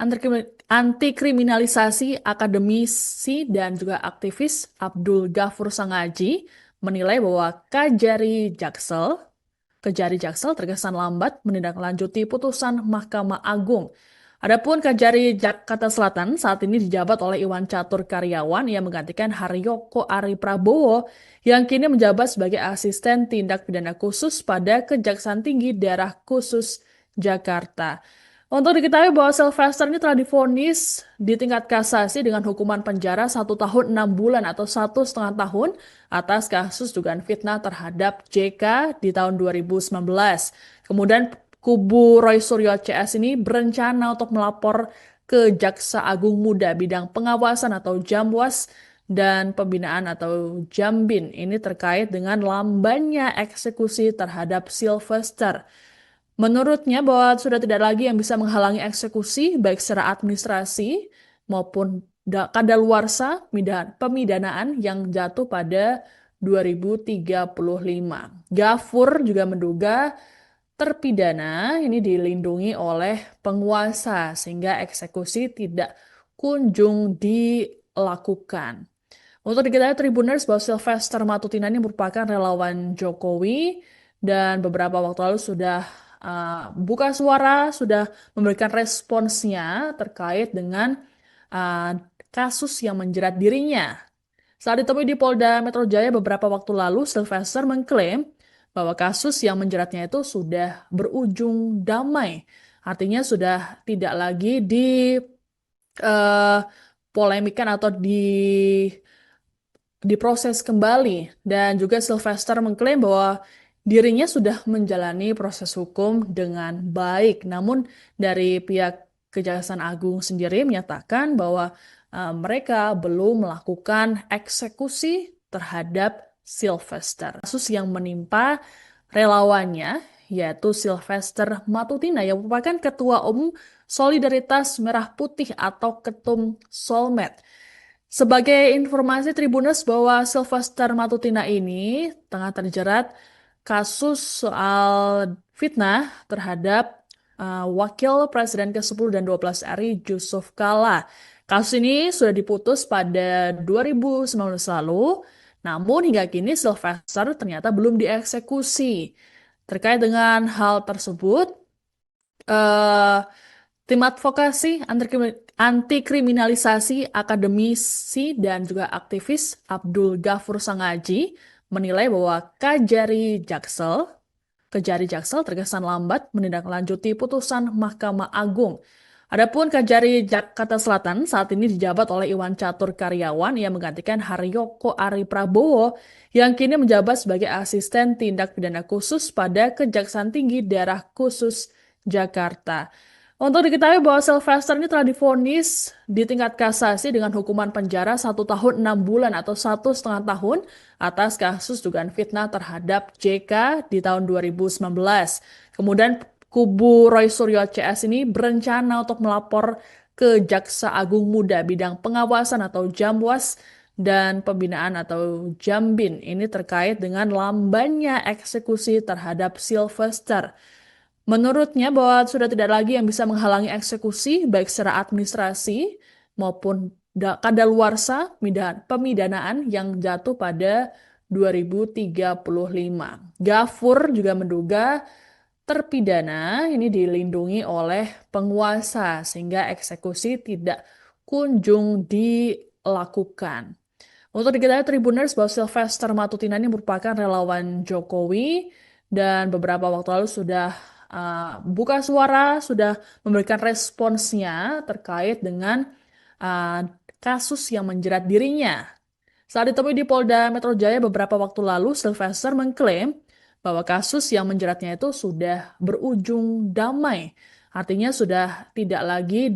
anti kriminalisasi akademisi dan juga aktivis Abdul Ghafur Sangaji menilai bahwa Kejari Jaksel terkesan lambat menindaklanjuti putusan Mahkamah Agung. Adapun Kejari Jakarta Selatan saat ini dijabat oleh Iwan Catur Karyawan yang menggantikan Haryoko Ari Prabowo yang kini menjabat sebagai asisten tindak pidana khusus pada Kejaksaan Tinggi Daerah Khusus Jakarta. Untuk diketahui bahwa Sylvester ini telah divonis di tingkat kasasi dengan hukuman penjara 1 tahun 6 bulan atau 1,5 tahun atas kasus dugaan fitnah terhadap JK di tahun 2019. Kemudian kubu Roy Suryo CS ini berencana untuk melapor ke Jaksa Agung Muda bidang pengawasan atau Jamwas dan pembinaan atau Jambin. Ini terkait dengan lambannya eksekusi terhadap Sylvester. Menurutnya bahwa sudah tidak lagi yang bisa menghalangi eksekusi baik secara administrasi maupun kadaluarsa pemidanaan yang jatuh pada 2035. Gafur juga menduga terpidana ini dilindungi oleh penguasa sehingga eksekusi tidak kunjung dilakukan. Untuk diketahui Tribuners bahwa Sylvester Matutina ini merupakan relawan Jokowi dan beberapa waktu lalu sudah buka suara, sudah memberikan responsnya terkait dengan uh, kasus yang menjerat dirinya. Saat ditemui di Polda Metro Jaya beberapa waktu lalu, Sylvester mengklaim bahwa kasus yang menjeratnya itu sudah berujung damai. Artinya sudah tidak lagi polemikan atau diproses kembali. Dan juga Sylvester mengklaim bahwa dirinya sudah menjalani proses hukum dengan baik. Namun dari pihak Kejaksaan Agung sendiri menyatakan bahwa mereka belum melakukan eksekusi terhadap Sylvester. Kasus yang menimpa relawannya yaitu Sylvester Matutina yang merupakan Ketua Umum Solidaritas Merah Putih atau Ketum Solmed. Sebagai informasi Tribuners bahwa Sylvester Matutina ini tengah terjerat kasus soal fitnah terhadap Wakil Presiden ke-10 dan 12 RI Yusuf Kala. Kasus ini sudah diputus pada 2019 lalu, namun hingga kini Sylvester ternyata belum dieksekusi. Terkait dengan hal tersebut, eh, tim advokasi anti kriminalisasi akademisi dan juga aktivis Abdul Ghafur Sangaji menilai bahwa Kejari Jaksel terkesan lambat menindaklanjuti putusan Mahkamah Agung. Adapun Kejari Jakarta Selatan saat ini dijabat oleh Iwan Catur Karyawan yang menggantikan Haryoko Ari Prabowo yang kini menjabat sebagai asisten tindak pidana khusus pada Kejaksaan Tinggi Daerah Khusus Jakarta. Untuk diketahui bahwa Sylvester ini telah divonis di tingkat kasasi dengan hukuman penjara 1 tahun 6 bulan atau 1,5 tahun atas kasus dugaan fitnah terhadap JK di tahun 2019. Kemudian kubu Roy Suryo CS ini berencana untuk melapor ke Jaksa Agung Muda bidang pengawasan atau Jamwas dan pembinaan atau Jambin. Ini terkait dengan lambannya eksekusi terhadap Sylvester. Menurutnya bahwa sudah tidak lagi yang bisa menghalangi eksekusi baik secara administrasi maupun kadaluarsa pemidanaan yang jatuh pada 2035. Gafur juga menduga terpidana ini dilindungi oleh penguasa sehingga eksekusi tidak kunjung dilakukan. Untuk diketahui Tribuners bahwa Sylvester Matutina ini merupakan relawan Jokowi dan beberapa waktu lalu sudah buka suara, sudah memberikan responsnya terkait dengan kasus yang menjerat dirinya. Saat ditemui di Polda Metro Jaya beberapa waktu lalu, Sylvester mengklaim bahwa kasus yang menjeratnya itu sudah berujung damai. Artinya sudah tidak lagi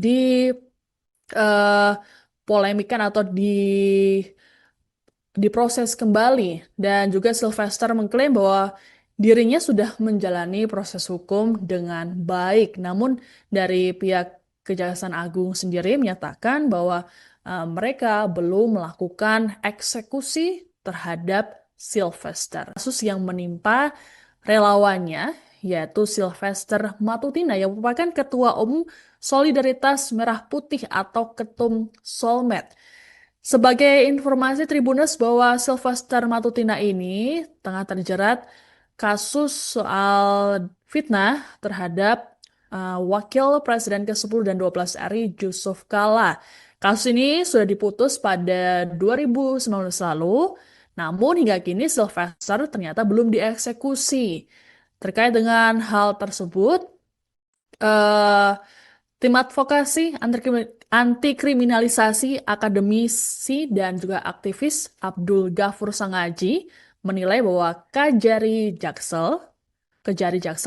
polemikan atau diproses kembali. Dan juga Sylvester mengklaim bahwa dirinya sudah menjalani proses hukum dengan baik. Namun dari pihak Kejaksaan Agung sendiri menyatakan bahwa mereka belum melakukan eksekusi terhadap Sylvester. Kasus yang menimpa relawannya yaitu Sylvester Matutina yang merupakan Ketua Umum Solidaritas Merah Putih atau Ketum Solmed. Sebagai informasi Tribuners bahwa Sylvester Matutina ini tengah terjerat kasus soal fitnah terhadap Wakil Presiden ke-10 dan 12 RI Yusuf Kala. Kasus ini sudah diputus pada 2019 lalu, namun hingga kini Sylvester ternyata belum dieksekusi. Terkait dengan hal tersebut, tim advokasi anti kriminalisasi akademisi dan juga aktivis Abdul Ghafur Sangaji menilai bahwa Kejari Jaksel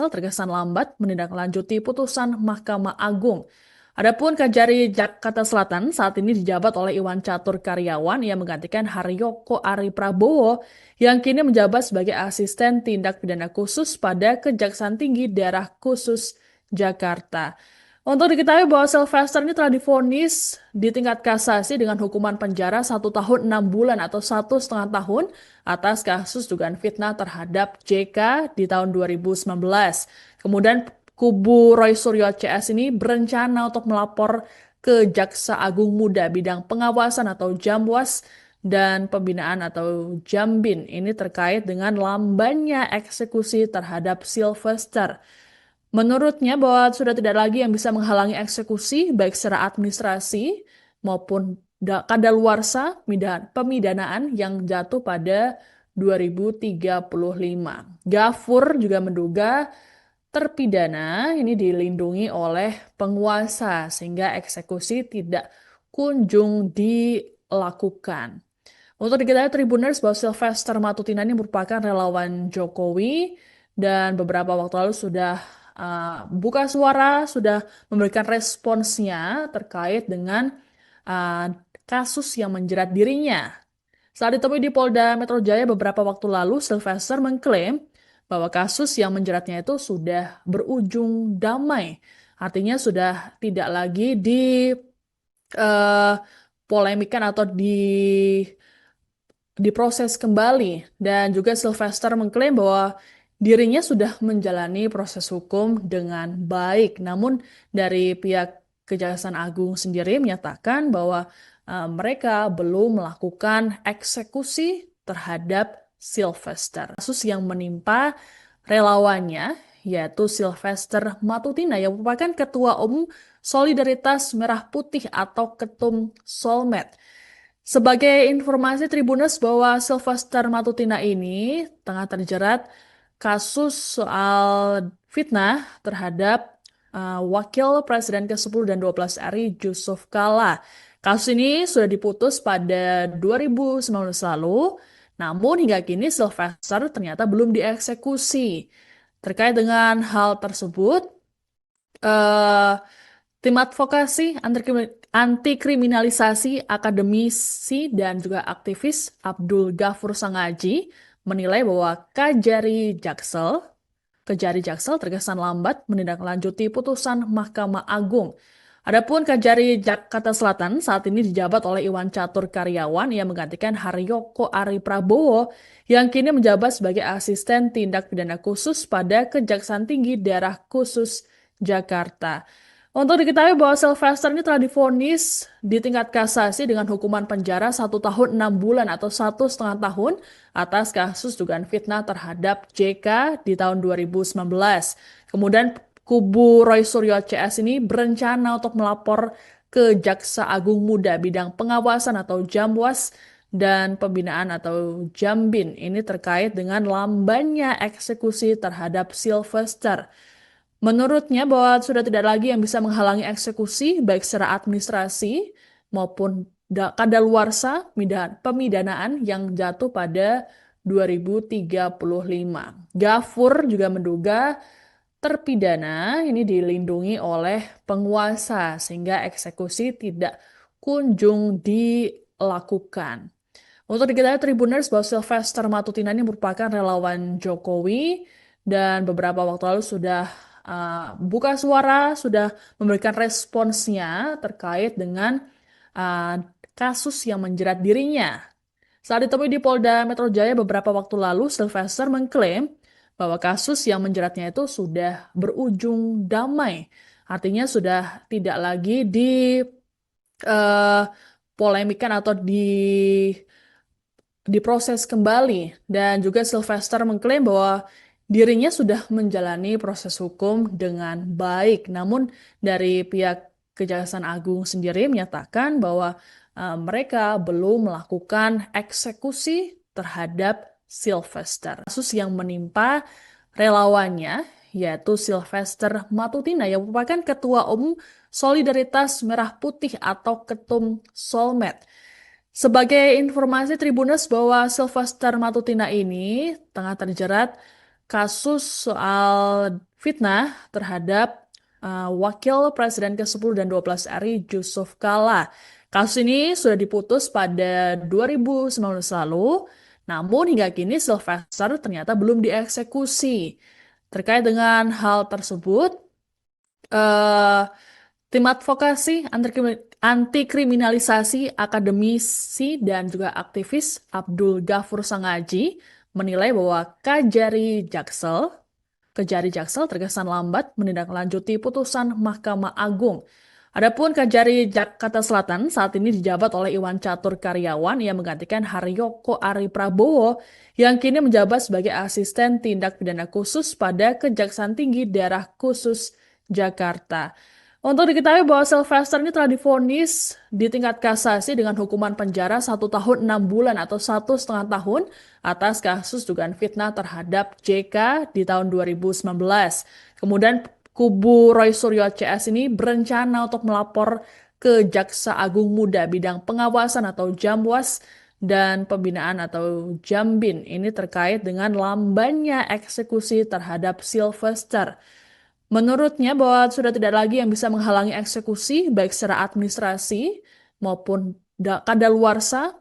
terkesan lambat menindaklanjuti putusan Mahkamah Agung. Adapun Kejari Jakarta Selatan saat ini dijabat oleh Iwan Catur Karyawan yang menggantikan Haryoko Ari Prabowo yang kini menjabat sebagai asisten tindak pidana khusus pada Kejaksaan Tinggi Daerah Khusus Jakarta. Untuk diketahui bahwa Sylvester ini telah divonis di tingkat kasasi dengan hukuman penjara 1 tahun 6 bulan atau 1,5 tahun atas kasus dugaan fitnah terhadap JK di tahun 2019. Kemudian kubu Roy Suryo CS ini berencana untuk melapor ke Jaksa Agung Muda bidang pengawasan atau Jamwas dan pembinaan atau Jambin ini terkait dengan lambannya eksekusi terhadap Sylvester. Menurutnya bahwa sudah tidak lagi yang bisa menghalangi eksekusi baik secara administrasi maupun kadaluarsa pemidanaan yang jatuh pada 2035. Gafur juga menduga terpidana ini dilindungi oleh penguasa sehingga eksekusi tidak kunjung dilakukan. Untuk diketahui Tribuners bahwa Sylvester Matutina ini merupakan relawan Jokowi dan beberapa waktu lalu sudah buka suara, sudah memberikan responsnya terkait dengan uh, kasus yang menjerat dirinya. Saat ditemui di Polda Metro Jaya beberapa waktu lalu, Sylvester mengklaim bahwa kasus yang menjeratnya itu sudah berujung damai. Artinya sudah tidak lagi polemikan atau diproses kembali. Dan juga Sylvester mengklaim bahwa dirinya sudah menjalani proses hukum dengan baik. Namun dari pihak Kejaksaan Agung sendiri menyatakan bahwa mereka belum melakukan eksekusi terhadap Sylvester. Kasus yang menimpa relawannya yaitu Sylvester Matutina yang merupakan Ketua Umum Solidaritas Merah Putih atau Ketum Solmed. Sebagai informasi Tribuners bahwa Sylvester Matutina ini tengah terjerat kasus soal fitnah terhadap Wakil Presiden ke-10 dan 12 RI Yusuf Kala. Kasus ini sudah diputus pada 2019 lalu, namun hingga kini Sylvester ternyata belum dieksekusi. Terkait dengan hal tersebut, eh, tim advokasi anti kriminalisasi akademisi dan juga aktivis Abdul Ghafur Sangaji menilai bahwa Kejari Jaksel terkesan lambat menindaklanjuti putusan Mahkamah Agung. Adapun Kejari Jakarta Selatan saat ini dijabat oleh Iwan Catur Karyawan yang menggantikan Haryoko Ari Prabowo yang kini menjabat sebagai asisten tindak pidana khusus pada Kejaksaan Tinggi Daerah Khusus Jakarta. Untuk diketahui bahwa Sylvester ini telah divonis di tingkat kasasi dengan hukuman penjara 1 tahun 6 bulan atau 1,5 tahun atas kasus dugaan fitnah terhadap JK di tahun 2019. Kemudian kubu Roy Suryo CS ini berencana untuk melapor ke Jaksa Agung Muda bidang pengawasan atau Jamwas dan pembinaan atau Jambin ini terkait dengan lambannya eksekusi terhadap Sylvester. Menurutnya bahwa sudah tidak lagi yang bisa menghalangi eksekusi baik secara administrasi maupun kadaluarsa pemidanaan yang jatuh pada 2035. Gafur juga menduga terpidana ini dilindungi oleh penguasa sehingga eksekusi tidak kunjung dilakukan. Untuk diketahui Tribuners bahwa Sylvester Matutina ini merupakan relawan Jokowi dan beberapa waktu lalu sudah buka suara, sudah memberikan responsnya terkait dengan uh, kasus yang menjerat dirinya. Saat ditemui di Polda Metro Jaya beberapa waktu lalu, Sylvester mengklaim bahwa kasus yang menjeratnya itu sudah berujung damai. Artinya sudah tidak lagi polemikan atau diproses kembali. Dan juga Sylvester mengklaim bahwa dirinya sudah menjalani proses hukum dengan baik. Namun dari pihak Kejaksaan Agung sendiri menyatakan bahwa mereka belum melakukan eksekusi terhadap Sylvester. Kasus yang menimpa relawannya yaitu Sylvester Matutina yang merupakan Ketua Umum Solidaritas Merah Putih atau Ketum Solmed. Sebagai informasi Tribuners bahwa Sylvester Matutina ini tengah terjerat kasus soal fitnah terhadap Wakil Presiden ke-10 dan 12 RI Yusuf Kala. Kasus ini sudah diputus pada 2019 lalu, namun hingga kini Sylvester ternyata belum dieksekusi. Terkait dengan hal tersebut, eh, Tim advokasi anti kriminalisasi akademisi dan juga aktivis Abdul Ghafur Sangaji menilai bahwa Kejari Jaksel terkesan lambat menindaklanjuti putusan Mahkamah Agung. Adapun Kejari Jakarta Selatan saat ini dijabat oleh Iwan Catur Karyawan yang menggantikan Haryoko Ari Prabowo yang kini menjabat sebagai asisten tindak pidana khusus pada Kejaksaan Tinggi Daerah Khusus Jakarta. Untuk diketahui bahwa Sylvester ini telah divonis di tingkat kasasi dengan hukuman penjara 1 tahun 6 bulan atau 1,5 tahun atas kasus dugaan fitnah terhadap JK di tahun 2019. Kemudian kubu Roy Suryo CS ini berencana untuk melapor ke Jaksa Agung Muda bidang pengawasan atau Jamwas dan pembinaan atau Jambin ini terkait dengan lambannya eksekusi terhadap Sylvester. Menurutnya bahwa sudah tidak lagi yang bisa menghalangi eksekusi baik secara administrasi maupun kadaluarsa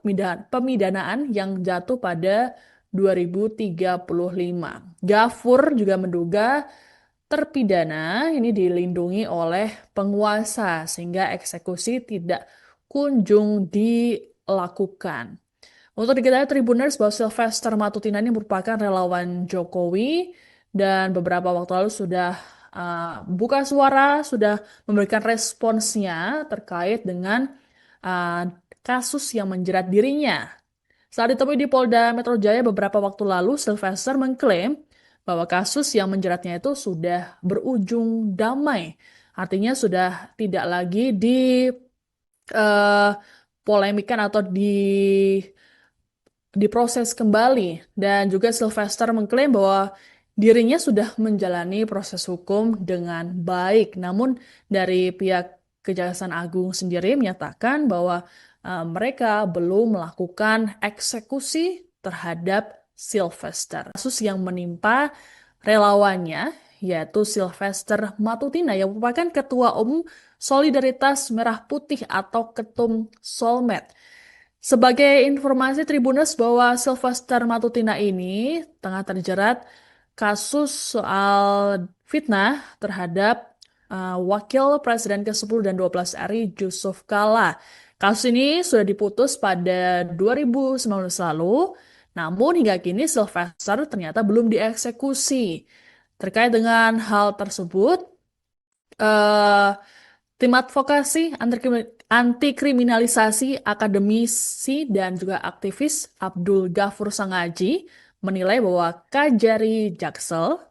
pemidanaan yang jatuh pada 2035. Ghafur juga menduga terpidana ini dilindungi oleh penguasa sehingga eksekusi tidak kunjung dilakukan. Untuk diketahui Tribuners bahwa Sylvester Matutina ini merupakan relawan Jokowi dan beberapa waktu lalu sudah buka suara, sudah memberikan responsnya terkait dengan uh, kasus yang menjerat dirinya. Saat ditemui di Polda Metro Jaya beberapa waktu lalu, Sylvester mengklaim bahwa kasus yang menjeratnya itu sudah berujung damai. Artinya sudah tidak lagi polemikan atau diproses kembali. Dan juga Sylvester mengklaim bahwa dirinya sudah menjalani proses hukum dengan baik. Namun dari pihak Kejaksaan Agung sendiri menyatakan bahwa mereka belum melakukan eksekusi terhadap Sylvester. Kasus yang menimpa relawannya yaitu Sylvester Matutina yang merupakan Ketua Umum Solidaritas Merah Putih atau Ketum Solmed. Sebagai informasi Tribuners bahwa Sylvester Matutina ini tengah terjerat kasus soal fitnah terhadap Wakil Presiden ke-10 dan 12 RI Yusuf Kala. Kasus ini sudah diputus pada 2019 lalu, namun hingga kini Sylvester ternyata belum dieksekusi. Terkait dengan hal tersebut, eh, tim advokasi anti kriminalisasi akademisi dan juga aktivis Abdul Ghafur Sangaji menilai bahwa Kejari Jaksel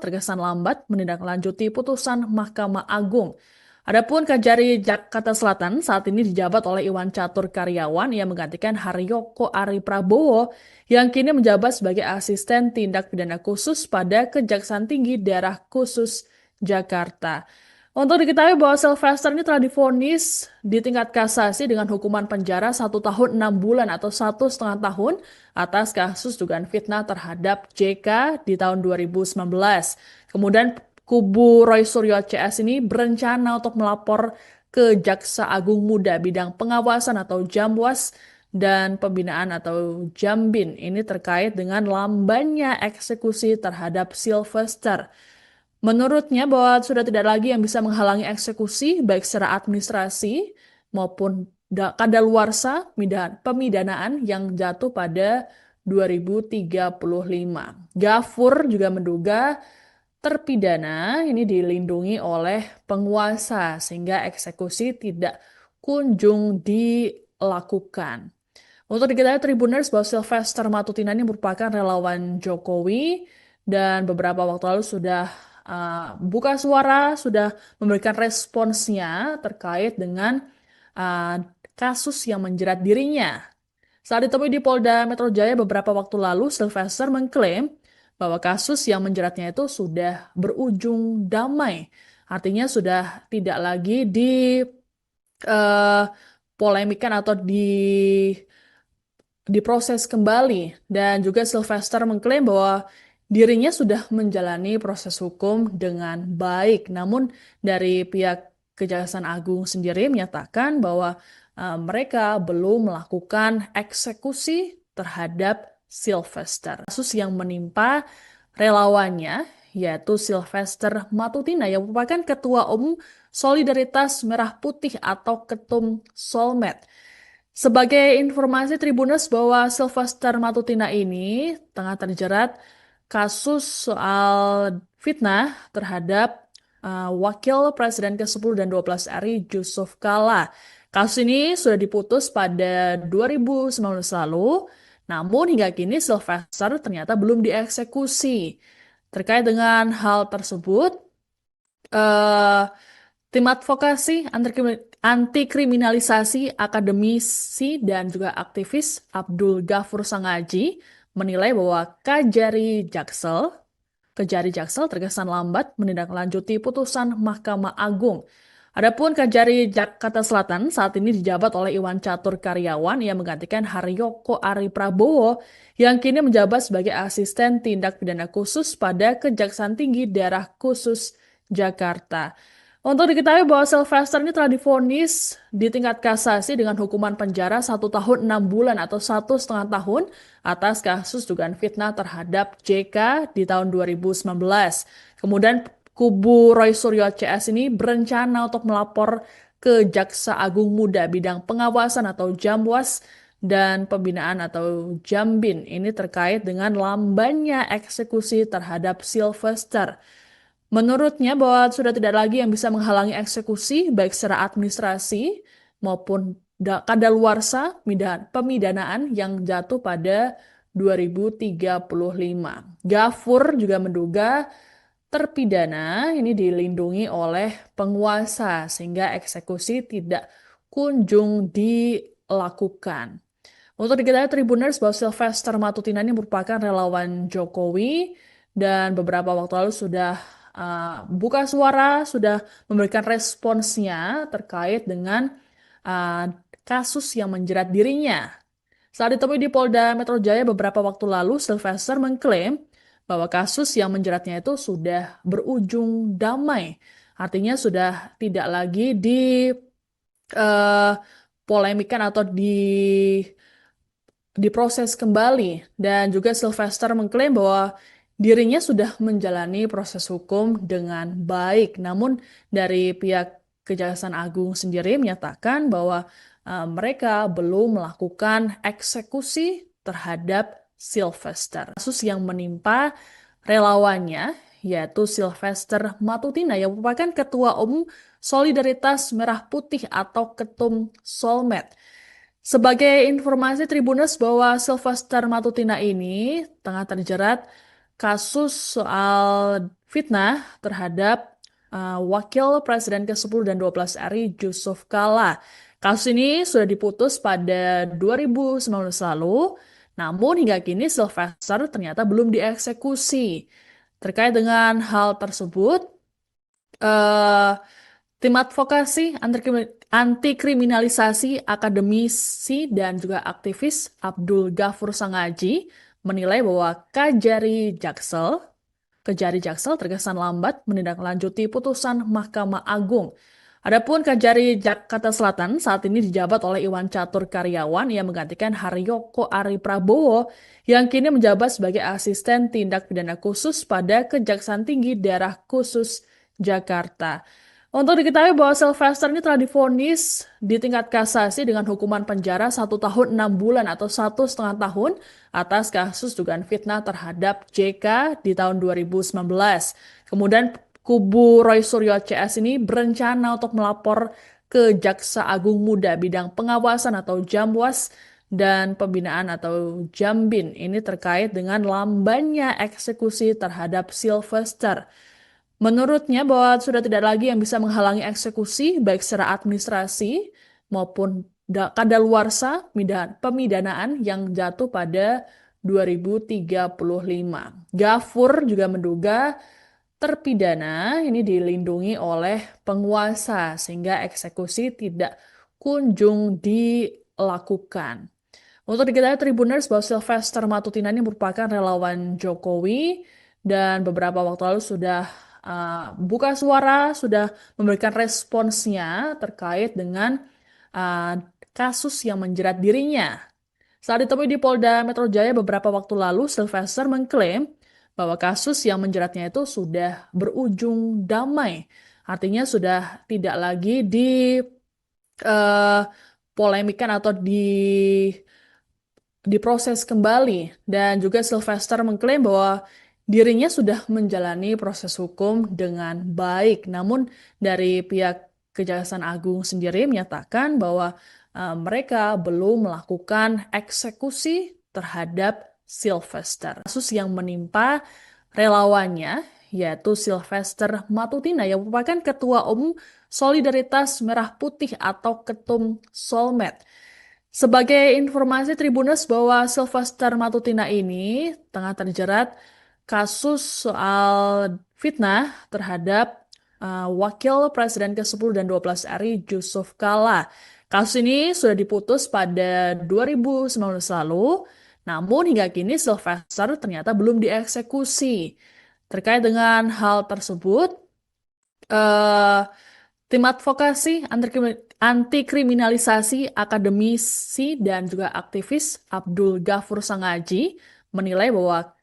terkesan lambat menindaklanjuti putusan Mahkamah Agung. Adapun Kejari Jakarta Selatan saat ini dijabat oleh Iwan Catur Karyawan yang menggantikan Haryoko Ari Prabowo yang kini menjabat sebagai asisten tindak pidana khusus pada Kejaksaan Tinggi Daerah Khusus Jakarta. Untuk diketahui bahwa Sylvester ini telah divonis di tingkat kasasi dengan hukuman penjara 1 tahun 6 bulan atau 1,5 tahun atas kasus dugaan fitnah terhadap JK di tahun 2019. Kemudian kubu Roy Suryo CS ini berencana untuk melapor ke Jaksa Agung Muda bidang pengawasan atau Jamwas dan pembinaan atau Jambin ini terkait dengan lambannya eksekusi terhadap Sylvester. Menurutnya bahwa sudah tidak lagi yang bisa menghalangi eksekusi baik secara administrasi maupun kadaluarsa pemidanaan yang jatuh pada 2035. Ghafur juga menduga terpidana ini dilindungi oleh penguasa sehingga eksekusi tidak kunjung dilakukan. Untuk diketahui Tribuners bahwa Sylvester Matutina ini merupakan relawan Jokowi dan beberapa waktu lalu sudah buka suara, sudah memberikan responsnya terkait dengan kasus yang menjerat dirinya. Saat ditemui di Polda Metro Jaya beberapa waktu lalu, Sylvester mengklaim bahwa kasus yang menjeratnya itu sudah berujung damai. Artinya sudah tidak lagi polemikan atau diproses kembali. Dan juga Sylvester mengklaim bahwa dirinya sudah menjalani proses hukum dengan baik. Namun dari pihak Kejaksaan Agung sendiri menyatakan bahwa mereka belum melakukan eksekusi terhadap Sylvester. Kasus yang menimpa relawannya yaitu Sylvester Matutina yang merupakan Ketua Umum Solidaritas Merah Putih atau Ketum Solmed. Sebagai informasi Tribuners bahwa Sylvester Matutina ini tengah terjerat kasus soal fitnah terhadap Wakil Presiden ke-10 dan 12 RI Yusuf Kala. Kasus ini sudah diputus pada 2019 lalu, namun hingga kini Sylvester ternyata belum dieksekusi. Terkait dengan hal tersebut, eh, tim advokasi anti kriminalisasi akademisi dan juga aktivis Abdul Ghafur Sangaji menilai bahwa Kejari Jaksel terkesan lambat menindaklanjuti putusan Mahkamah Agung. Adapun Kejari Jakarta Selatan saat ini dijabat oleh Iwan Catur Karyawan yang menggantikan Haryoko Ari Prabowo yang kini menjabat sebagai asisten tindak pidana khusus pada Kejaksaan Tinggi Daerah Khusus Jakarta. Untuk diketahui bahwa Sylvester ini telah divonis di tingkat kasasi dengan hukuman penjara 1 tahun 6 bulan atau 1,5 tahun atas kasus dugaan fitnah terhadap JK di tahun 2019. Kemudian kubu Roy Suryo CS ini berencana untuk melapor ke Jaksa Agung Muda bidang pengawasan atau Jamwas dan pembinaan atau Jambin ini terkait dengan lambannya eksekusi terhadap Sylvester. Menurutnya bahwa sudah tidak lagi yang bisa menghalangi eksekusi baik secara administrasi maupun kadaluarsa pemidanaan yang jatuh pada 2035. Ghafur juga menduga terpidana ini dilindungi oleh penguasa sehingga eksekusi tidak kunjung dilakukan. Untuk diketahui Tribuners bahwa Sylvester Matutina ini merupakan relawan Jokowi dan beberapa waktu lalu sudah buka suara, sudah memberikan responsnya terkait dengan uh, kasus yang menjerat dirinya. Saat ditemui di Polda Metro Jaya beberapa waktu lalu, Sylvester mengklaim bahwa kasus yang menjeratnya itu sudah berujung damai. Artinya sudah tidak lagi polemikan atau diproses kembali. Dan juga Sylvester mengklaim bahwa dirinya sudah menjalani proses hukum dengan baik. Namun dari pihak Kejaksaan Agung sendiri menyatakan bahwa mereka belum melakukan eksekusi terhadap Sylvester. Kasus yang menimpa relawannya yaitu Sylvester Matutina yang merupakan Ketua Umum Solidaritas Merah Putih atau Ketum Solmed. Sebagai informasi Tribuners bahwa Sylvester Matutina ini tengah terjerat kasus soal fitnah terhadap Wakil Presiden ke-10 dan 12 RI Yusuf Kala. Kasus ini sudah diputus pada 2019 lalu, namun hingga kini Sylvester ternyata belum dieksekusi. Terkait dengan hal tersebut, eh, tim advokasi anti kriminalisasi akademisi dan juga aktivis Abdul Ghafur Sangaji menilai bahwa Kejari Jaksel terkesan lambat menindaklanjuti putusan Mahkamah Agung. Adapun Kejari Jakarta Selatan saat ini dijabat oleh Iwan Catur Karyawan yang menggantikan Haryoko Ari Prabowo yang kini menjabat sebagai asisten tindak pidana khusus pada Kejaksaan Tinggi Daerah Khusus Jakarta. Untuk diketahui bahwa Sylvester ini telah divonis di tingkat kasasi dengan hukuman penjara 1 tahun 6 bulan atau 1,5 tahun atas kasus dugaan fitnah terhadap JK di tahun 2019. Kemudian kubu Roy Suryo CS ini berencana untuk melapor ke Jaksa Agung Muda bidang pengawasan atau Jamwas dan pembinaan atau Jambin ini terkait dengan lambannya eksekusi terhadap Sylvester. Menurutnya bahwa sudah tidak lagi yang bisa menghalangi eksekusi baik secara administrasi maupun kadaluarsa pemidanaan yang jatuh pada 2035. Ghafur juga menduga terpidana ini dilindungi oleh penguasa sehingga eksekusi tidak kunjung dilakukan. Untuk diketahui Tribuners bahwa Sylvester Matutina ini merupakan relawan Jokowi dan beberapa waktu lalu sudah buka suara, sudah memberikan responsnya terkait dengan kasus yang menjerat dirinya. Saat ditemui di Polda Metro Jaya beberapa waktu lalu, Sylvester mengklaim bahwa kasus yang menjeratnya itu sudah berujung damai. Artinya sudah tidak lagi polemikan atau diproses kembali. Dan juga Sylvester mengklaim bahwa dirinya sudah menjalani proses hukum dengan baik. Namun dari pihak Kejaksaan Agung sendiri menyatakan bahwa mereka belum melakukan eksekusi terhadap Sylvester. Kasus yang menimpa relawannya yaitu Sylvester Matutina yang merupakan Ketua Umum Solidaritas Merah Putih atau Ketum Solmed. Sebagai informasi Tribuners bahwa Sylvester Matutina ini tengah terjerat kasus soal fitnah terhadap Wakil Presiden ke-10 dan 12 RI Yusuf Kala. Kasus ini sudah diputus pada 2019 lalu, namun hingga kini Sylvester ternyata belum dieksekusi. Terkait dengan hal tersebut, eh, tim advokasi anti kriminalisasi akademisi dan juga aktivis Abdul Ghafur Sangaji menilai bahwa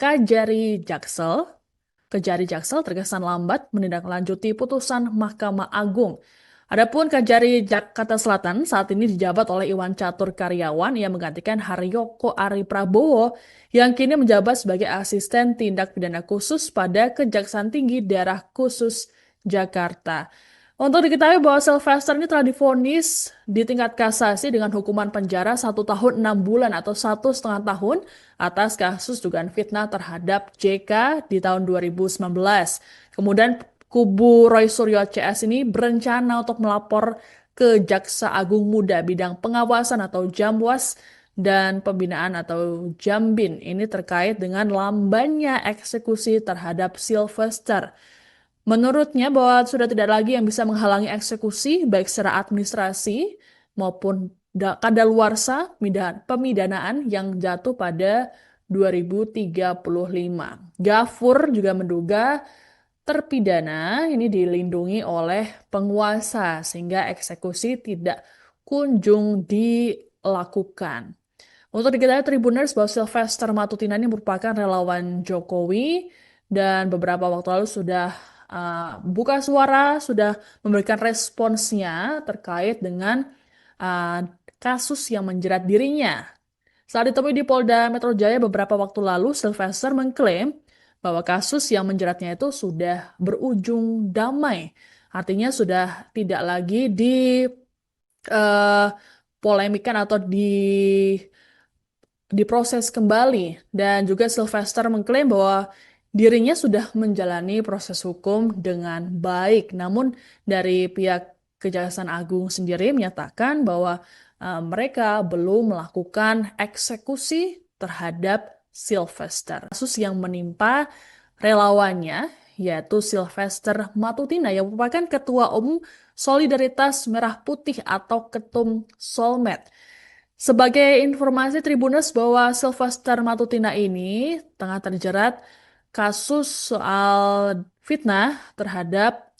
Kejari Jaksel terkesan lambat menindaklanjuti putusan Mahkamah Agung. Adapun Kejari Jakarta Selatan saat ini dijabat oleh Iwan Catur Karyawan yang menggantikan Haryoko Ari Prabowo yang kini menjabat sebagai asisten tindak pidana khusus pada Kejaksaan Tinggi Daerah Khusus Jakarta. Untuk diketahui bahwa Sylvester ini telah divonis di tingkat kasasi dengan hukuman penjara 1 tahun 6 bulan atau 1,5 tahun atas kasus dugaan fitnah terhadap JK di tahun 2019. Kemudian kubu Roy Suryo CS ini berencana untuk melapor ke Jaksa Agung Muda bidang pengawasan atau Jamwas dan pembinaan atau Jambin. Ini terkait dengan lambannya eksekusi terhadap Sylvester. Menurutnya bahwa sudah tidak lagi yang bisa menghalangi eksekusi baik secara administrasi maupun kadaluarsa pemidanaan yang jatuh pada 2035. Ghafur juga menduga terpidana ini dilindungi oleh penguasa sehingga eksekusi tidak kunjung dilakukan. Untuk diketahui Tribuners bahwa Sylvester Matutina ini merupakan relawan Jokowi dan beberapa waktu lalu sudah buka suara, sudah memberikan responsnya terkait dengan uh, kasus yang menjerat dirinya. Saat ditemui di Polda Metro Jaya beberapa waktu lalu, Sylvester mengklaim bahwa kasus yang menjeratnya itu sudah berujung damai. Artinya sudah tidak lagi polemikan atau diproses kembali. Dan juga Sylvester mengklaim bahwa dirinya sudah menjalani proses hukum dengan baik. Namun dari pihak Kejaksaan Agung sendiri menyatakan bahwa mereka belum melakukan eksekusi terhadap Sylvester. Kasus yang menimpa relawannya yaitu Sylvester Matutina yang merupakan Ketua Umum Solidaritas Merah Putih atau Ketum Solmed. Sebagai informasi Tribuners bahwa Sylvester Matutina ini tengah terjerat kasus soal fitnah terhadap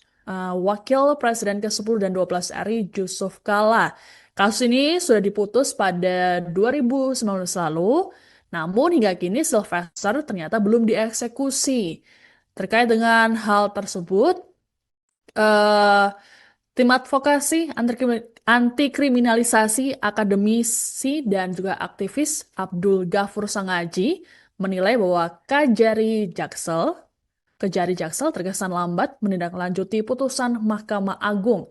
Wakil Presiden ke-10 dan 12 RI Yusuf Kala. Kasus ini sudah diputus pada 2019 lalu, namun hingga kini Sylvester ternyata belum dieksekusi. Terkait dengan hal tersebut, eh, tim advokasi anti kriminalisasi akademisi dan juga aktivis Abdul Ghafur Sangaji menilai bahwa Kejari Jaksel terkesan lambat menindaklanjuti putusan Mahkamah Agung.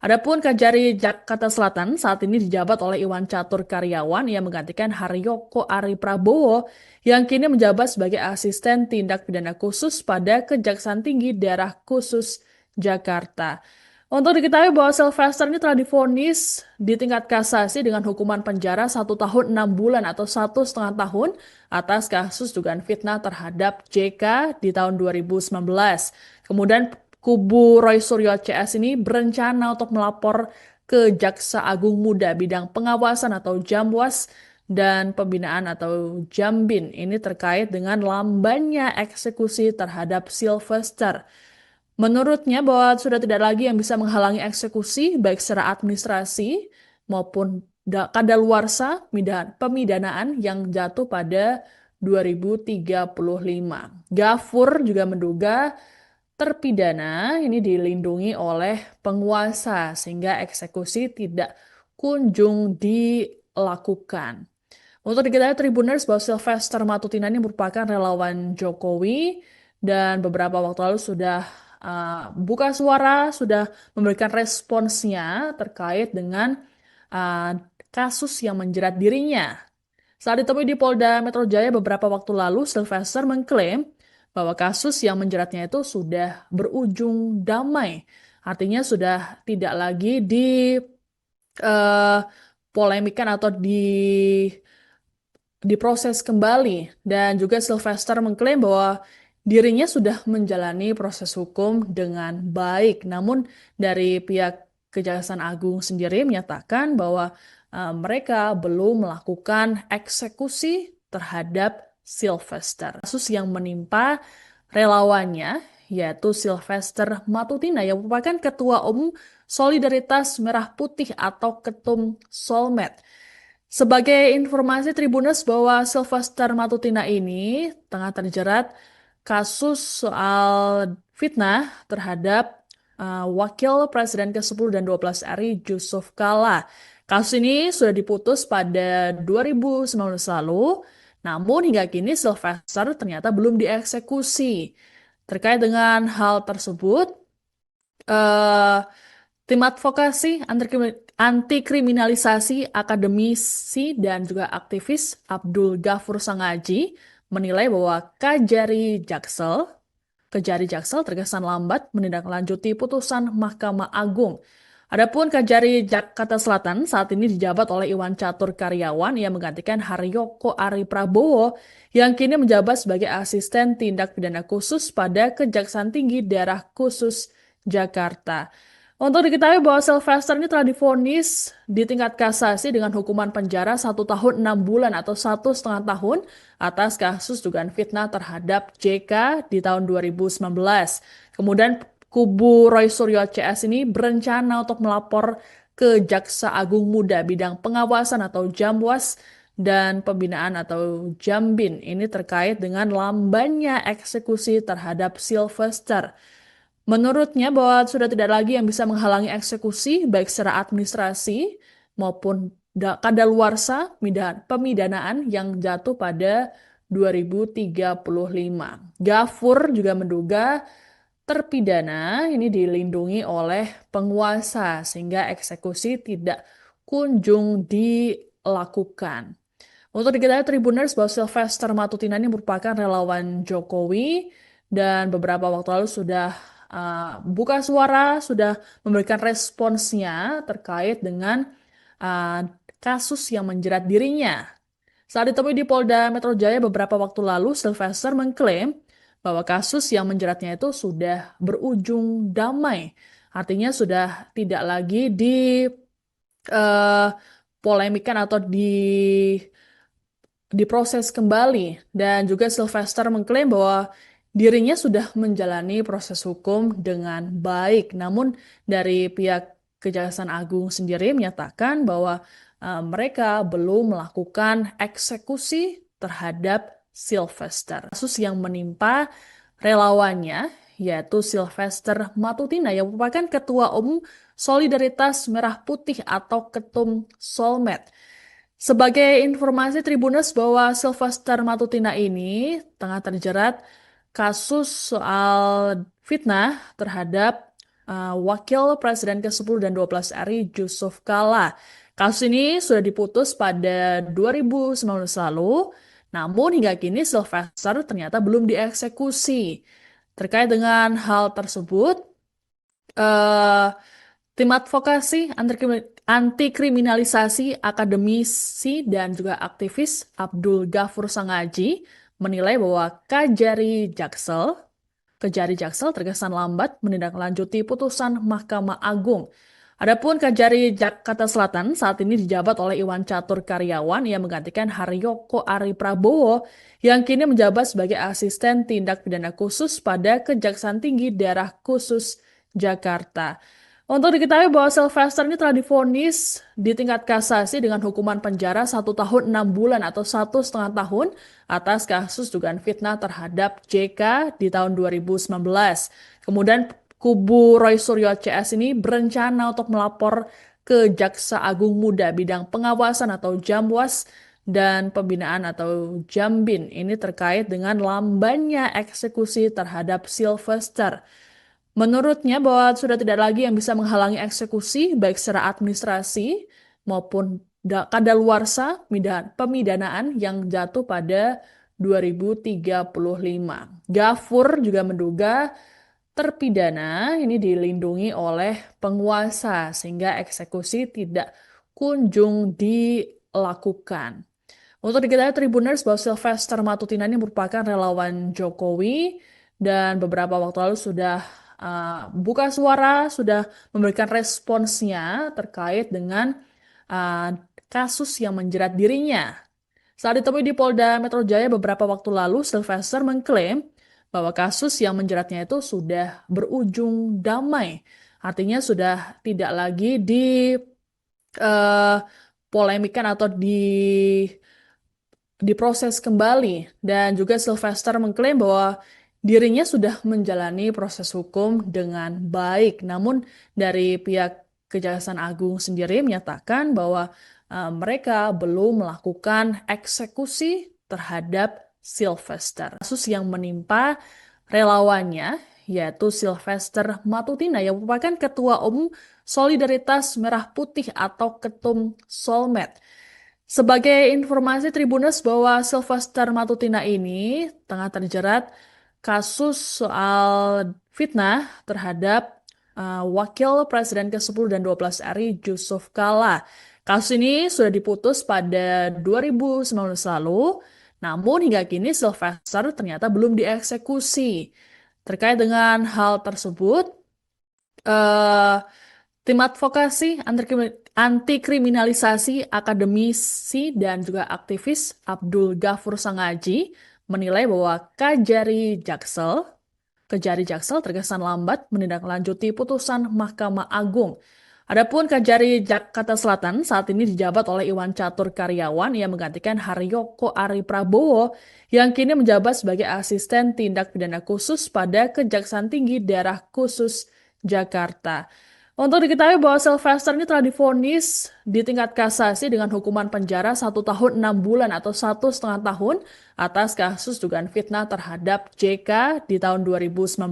Adapun Kejari Jakarta Selatan saat ini dijabat oleh Iwan Catur Karyawan yang menggantikan Haryoko Ari Prabowo yang kini menjabat sebagai asisten tindak pidana khusus pada Kejaksaan Tinggi Daerah Khusus Jakarta. Untuk diketahui bahwa Sylvester ini telah divonis di tingkat kasasi dengan hukuman penjara 1 tahun 6 bulan atau 1,5 tahun atas kasus dugaan fitnah terhadap JK di tahun 2019. Kemudian kubu Roy Suryo CS ini berencana untuk melapor ke Jaksa Agung Muda bidang pengawasan atau Jamwas dan pembinaan atau Jambin. Ini terkait dengan lambannya eksekusi terhadap Sylvester. Menurutnya bahwa sudah tidak lagi yang bisa menghalangi eksekusi baik secara administrasi maupun kadaluarsa pemidanaan yang jatuh pada 2035. Gafur juga menduga terpidana ini dilindungi oleh penguasa sehingga eksekusi tidak kunjung dilakukan. Untuk diketahui Tribuners bahwa Sylvester Matutina ini merupakan relawan Jokowi dan beberapa waktu lalu sudah buka suara, sudah memberikan responsnya terkait dengan uh, kasus yang menjerat dirinya. Saat ditemui di Polda Metro Jaya beberapa waktu lalu, Sylvester mengklaim bahwa kasus yang menjeratnya itu sudah berujung damai. Artinya sudah tidak lagi polemikan atau diproses kembali. Dan juga Sylvester mengklaim bahwa dirinya sudah menjalani proses hukum dengan baik. Namun dari pihak Kejaksaan Agung sendiri menyatakan bahwa mereka belum melakukan eksekusi terhadap Sylvester. Kasus yang menimpa relawannya yaitu Sylvester Matutina yang merupakan Ketua Umum Solidaritas Merah Putih atau Ketum Solmed. Sebagai informasi Tribuners bahwa Sylvester Matutina ini tengah terjerat kasus soal fitnah terhadap Wakil Presiden ke-10 dan 12 RI Yusuf Kala. Kasus ini sudah diputus pada 2019 lalu, namun hingga kini Sylvester ternyata belum dieksekusi. Terkait dengan hal tersebut, tim advokasi anti kriminalisasi akademisi dan juga aktivis Abdul Ghafur Sangaji menilai bahwa Kejari Jaksel terkesan lambat menindaklanjuti putusan Mahkamah Agung. Adapun Kejari Jakarta Selatan saat ini dijabat oleh Iwan Catur Karyawan yang menggantikan Haryoko Ari Prabowo yang kini menjabat sebagai asisten tindak pidana khusus pada Kejaksaan Tinggi Daerah Khusus Jakarta. Untuk diketahui bahwa Sylvester ini telah divonis di tingkat kasasi dengan hukuman penjara 1 tahun 6 bulan atau 1,5 tahun atas kasus dugaan fitnah terhadap JK di tahun 2019. Kemudian kubu Roy Suryo CS ini berencana untuk melapor ke Jaksa Agung Muda bidang pengawasan atau Jamwas dan pembinaan atau Jambin. Ini terkait dengan lambannya eksekusi terhadap Sylvester. Menurutnya bahwa sudah tidak lagi yang bisa menghalangi eksekusi baik secara administrasi maupun kadaluarsa pemidanaan yang jatuh pada 2035. Gafur juga menduga terpidana ini dilindungi oleh penguasa sehingga eksekusi tidak kunjung dilakukan. Untuk diketahui Tribuners bahwa Sylvester Matutina ini merupakan relawan Jokowi dan beberapa waktu lalu sudah buka suara, sudah memberikan responsnya terkait dengan kasus yang menjerat dirinya. Saat ditemui di Polda Metro Jaya beberapa waktu lalu, Sylvester mengklaim bahwa kasus yang menjeratnya itu sudah berujung damai. Artinya sudah tidak lagi polemikan atau diproses kembali. Dan juga Sylvester mengklaim bahwa dirinya sudah menjalani proses hukum dengan baik. Namun dari pihak Kejaksaan Agung sendiri menyatakan bahwa mereka belum melakukan eksekusi terhadap Sylvester. Kasus yang menimpa relawannya yaitu Sylvester Matutina yang merupakan Ketua Umum Solidaritas Merah Putih atau Ketum Solmed. Sebagai informasi Tribuners bahwa Sylvester Matutina ini tengah terjerat kasus soal fitnah terhadap Wakil Presiden ke-10 dan 12 RI Yusuf Kala. Kasus ini sudah diputus pada 2019 lalu, namun hingga kini Sylvester ternyata belum dieksekusi. Terkait dengan hal tersebut, tim advokasi anti kriminalisasi akademisi dan juga aktivis Abdul Ghafur Sangaji menilai bahwa Kejari Jaksel terkesan lambat menindaklanjuti putusan Mahkamah Agung. Adapun Kejari Jakarta Selatan saat ini dijabat oleh Iwan Catur Karyawan yang menggantikan Haryoko Ari Prabowo yang kini menjabat sebagai asisten tindak pidana khusus pada Kejaksaan Tinggi Daerah Khusus Jakarta. Untuk diketahui bahwa Sylvester ini telah divonis di tingkat kasasi dengan hukuman penjara 1 tahun 6 bulan atau 1,5 tahun atas kasus dugaan fitnah terhadap JK di tahun 2019. Kemudian kubu Roy Suryo CS ini berencana untuk melapor ke Jaksa Agung Muda bidang pengawasan atau Jamwas dan pembinaan atau Jambin ini terkait dengan lambannya eksekusi terhadap Sylvester. Menurutnya bahwa sudah tidak lagi yang bisa menghalangi eksekusi baik secara administrasi maupun kadaluarsa pemidanaan yang jatuh pada 2035. Gafur juga menduga terpidana ini dilindungi oleh penguasa sehingga eksekusi tidak kunjung dilakukan. Untuk diketahui Tribuners bahwa Sylvester Matutina ini merupakan relawan Jokowi dan beberapa waktu lalu sudah buka suara, sudah memberikan responsnya terkait dengan uh, kasus yang menjerat dirinya. Saat ditemui di Polda Metro Jaya beberapa waktu lalu, Sylvester mengklaim bahwa kasus yang menjeratnya itu sudah berujung damai. Artinya sudah tidak lagi polemikan atau diproses kembali. Dan juga Sylvester mengklaim bahwa dirinya sudah menjalani proses hukum dengan baik. Namun dari pihak Kejaksaan Agung sendiri menyatakan bahwa mereka belum melakukan eksekusi terhadap Sylvester. Kasus yang menimpa relawannya yaitu Sylvester Matutina yang merupakan Ketua Umum Solidaritas Merah Putih atau Ketum Solmed. Sebagai informasi Tribuners bahwa Sylvester Matutina ini tengah terjerat kasus soal fitnah terhadap Wakil Presiden ke-10 dan 12 RI Yusuf Kala. Kasus ini sudah diputus pada 2019 lalu, namun hingga kini Sylvester ternyata belum dieksekusi. Terkait dengan hal tersebut, eh, tim advokasi anti kriminalisasi akademisi dan juga aktivis Abdul Ghafur Sangaji menilai bahwa Kejari Jaksel terkesan lambat menindaklanjuti putusan Mahkamah Agung. Adapun Kejari Jakarta Selatan saat ini dijabat oleh Iwan Catur Karyawan yang menggantikan Haryoko Ari Prabowo yang kini menjabat sebagai asisten tindak pidana khusus pada Kejaksaan Tinggi Daerah Khusus Jakarta. Untuk diketahui bahwa Sylvester ini telah divonis di tingkat kasasi dengan hukuman penjara 1 tahun 6 bulan atau 1,5 tahun atas kasus dugaan fitnah terhadap JK di tahun 2019.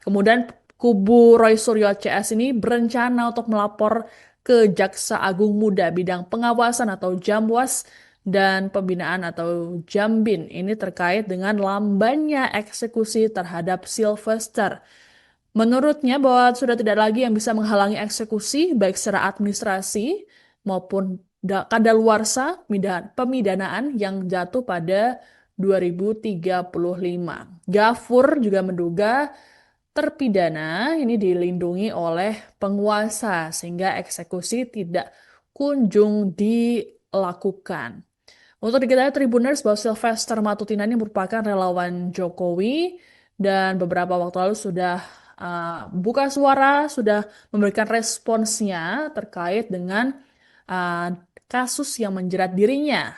Kemudian kubu Roy Suryo CS ini berencana untuk melapor ke Jaksa Agung Muda bidang pengawasan atau Jamwas dan pembinaan atau Jambin ini terkait dengan lambannya eksekusi terhadap Sylvester. Menurutnya bahwa sudah tidak lagi yang bisa menghalangi eksekusi baik secara administrasi maupun kadaluarsa pemidanaan yang jatuh pada 2035. Gafur juga menduga terpidana ini dilindungi oleh penguasa sehingga eksekusi tidak kunjung dilakukan. Untuk diketahui Tribuners bahwa Sylvester Matutina ini merupakan relawan Jokowi dan beberapa waktu lalu sudah buka suara, sudah memberikan responsnya terkait dengan kasus yang menjerat dirinya.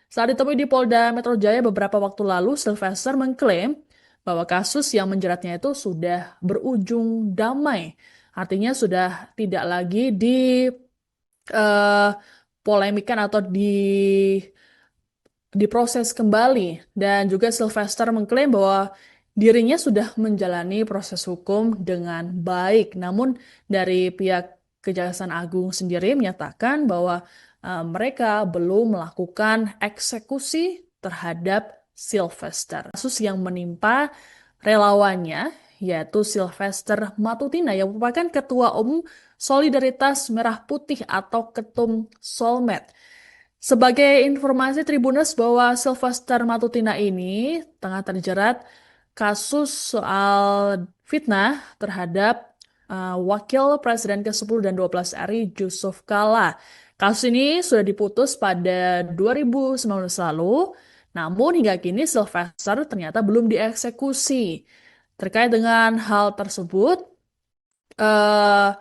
Saat ditemui di Polda Metro Jaya beberapa waktu lalu, Sylvester mengklaim bahwa kasus yang menjeratnya itu sudah berujung damai. Artinya sudah tidak lagi polemikan atau diproses kembali. Dan juga Sylvester mengklaim bahwa dirinya sudah menjalani proses hukum dengan baik. Namun dari pihak Kejaksaan Agung sendiri menyatakan bahwa mereka belum melakukan eksekusi terhadap Sylvester. Kasus yang menimpa relawannya yaitu Sylvester Matutina yang merupakan Ketua Umum Solidaritas Merah Putih atau Ketum Solmed. Sebagai informasi Tribuners bahwa Sylvester Matutina ini tengah terjerat kasus soal fitnah terhadap Wakil Presiden ke-10 dan 12 RI Yusuf Kala. Kasus ini sudah diputus pada 2019 lalu, namun hingga kini Sylvester ternyata belum dieksekusi. Terkait dengan hal tersebut, eh,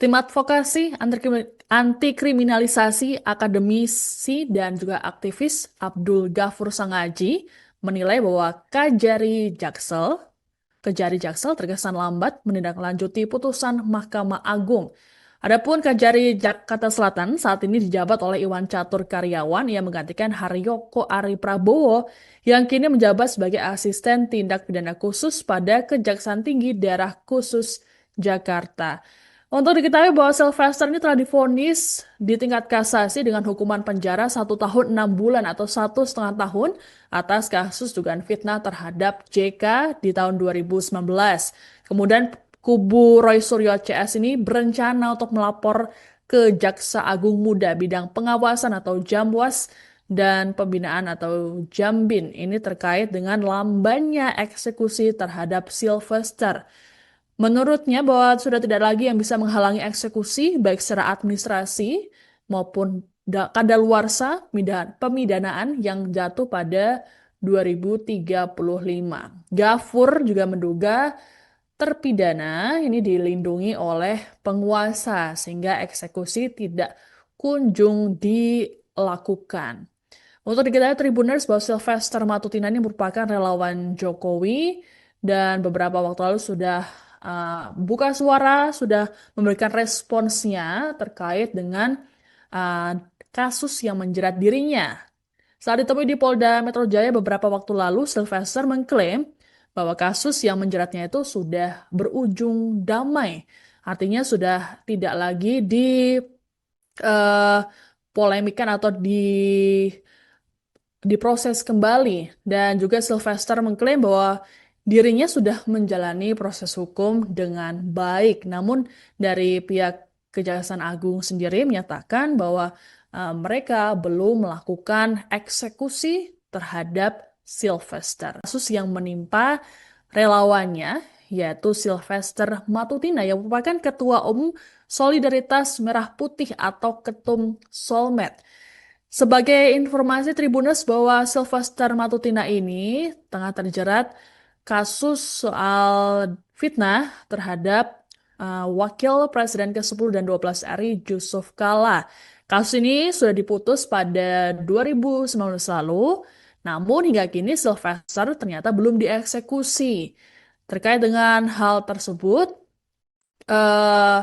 Tim advokasi anti kriminalisasi akademisi dan juga aktivis Abdul Ghafur Sangaji menilai bahwa Kejari Jaksel terkesan lambat menindaklanjuti putusan Mahkamah Agung. Adapun Kejari Jakarta Selatan saat ini dijabat oleh Iwan Catur Karyawan yang menggantikan Haryoko Ari Prabowo yang kini menjabat sebagai asisten tindak pidana khusus pada Kejaksaan Tinggi Daerah Khusus Jakarta. Untuk diketahui bahwa Sylvester ini telah divonis di tingkat kasasi dengan hukuman penjara 1 tahun 6 bulan atau 1,5 tahun atas kasus dugaan fitnah terhadap JK di tahun 2019. Kemudian kubu Roy Suryo CS ini berencana untuk melapor ke Jaksa Agung Muda bidang pengawasan atau Jamwas dan pembinaan atau Jambin ini terkait dengan lambannya eksekusi terhadap Sylvester. Menurutnya bahwa sudah tidak lagi yang bisa menghalangi eksekusi baik secara administrasi maupun kadaluarsa pemidanaan yang jatuh pada 2035. Ghafur juga menduga terpidana ini dilindungi oleh penguasa sehingga eksekusi tidak kunjung dilakukan. Untuk diketahui Tribuners bahwa Sylvester Matutina ini merupakan relawan Jokowi dan beberapa waktu lalu sudah buka suara, sudah memberikan responsnya terkait dengan uh, kasus yang menjerat dirinya. Saat ditemui di Polda Metro Jaya beberapa waktu lalu, Sylvester mengklaim bahwa kasus yang menjeratnya itu sudah berujung damai. Artinya sudah tidak lagi polemikan atau diproses kembali. Dan juga Sylvester mengklaim bahwa dirinya sudah menjalani proses hukum dengan baik. Namun dari pihak Kejaksaan Agung sendiri menyatakan bahwa mereka belum melakukan eksekusi terhadap Sylvester. Kasus yang menimpa relawannya yaitu Sylvester Matutina yang merupakan Ketua Umum Solidaritas Merah Putih atau Ketum Solmed. Sebagai informasi Tribuners bahwa Sylvester Matutina ini tengah terjerat kasus soal fitnah terhadap Wakil Presiden ke-10 dan 12 RI Yusuf Kala. Kasus ini sudah diputus pada 2019 lalu, namun hingga kini Sylvester ternyata belum dieksekusi. Terkait dengan hal tersebut, eh,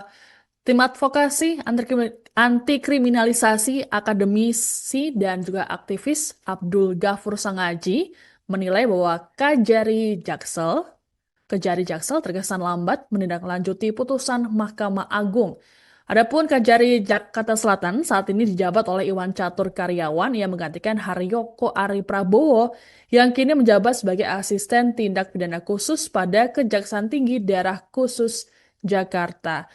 tim advokasi anti kriminalisasi akademisi dan juga aktivis Abdul Ghafur Sangaji menilai bahwa Kejari Jaksel terkesan lambat menindaklanjuti putusan Mahkamah Agung. Adapun Kejari Jakarta Selatan saat ini dijabat oleh Iwan Catur Karyawan yang menggantikan Haryoko Ari Prabowo yang kini menjabat sebagai asisten tindak pidana khusus pada Kejaksaan Tinggi Daerah Khusus Jakarta.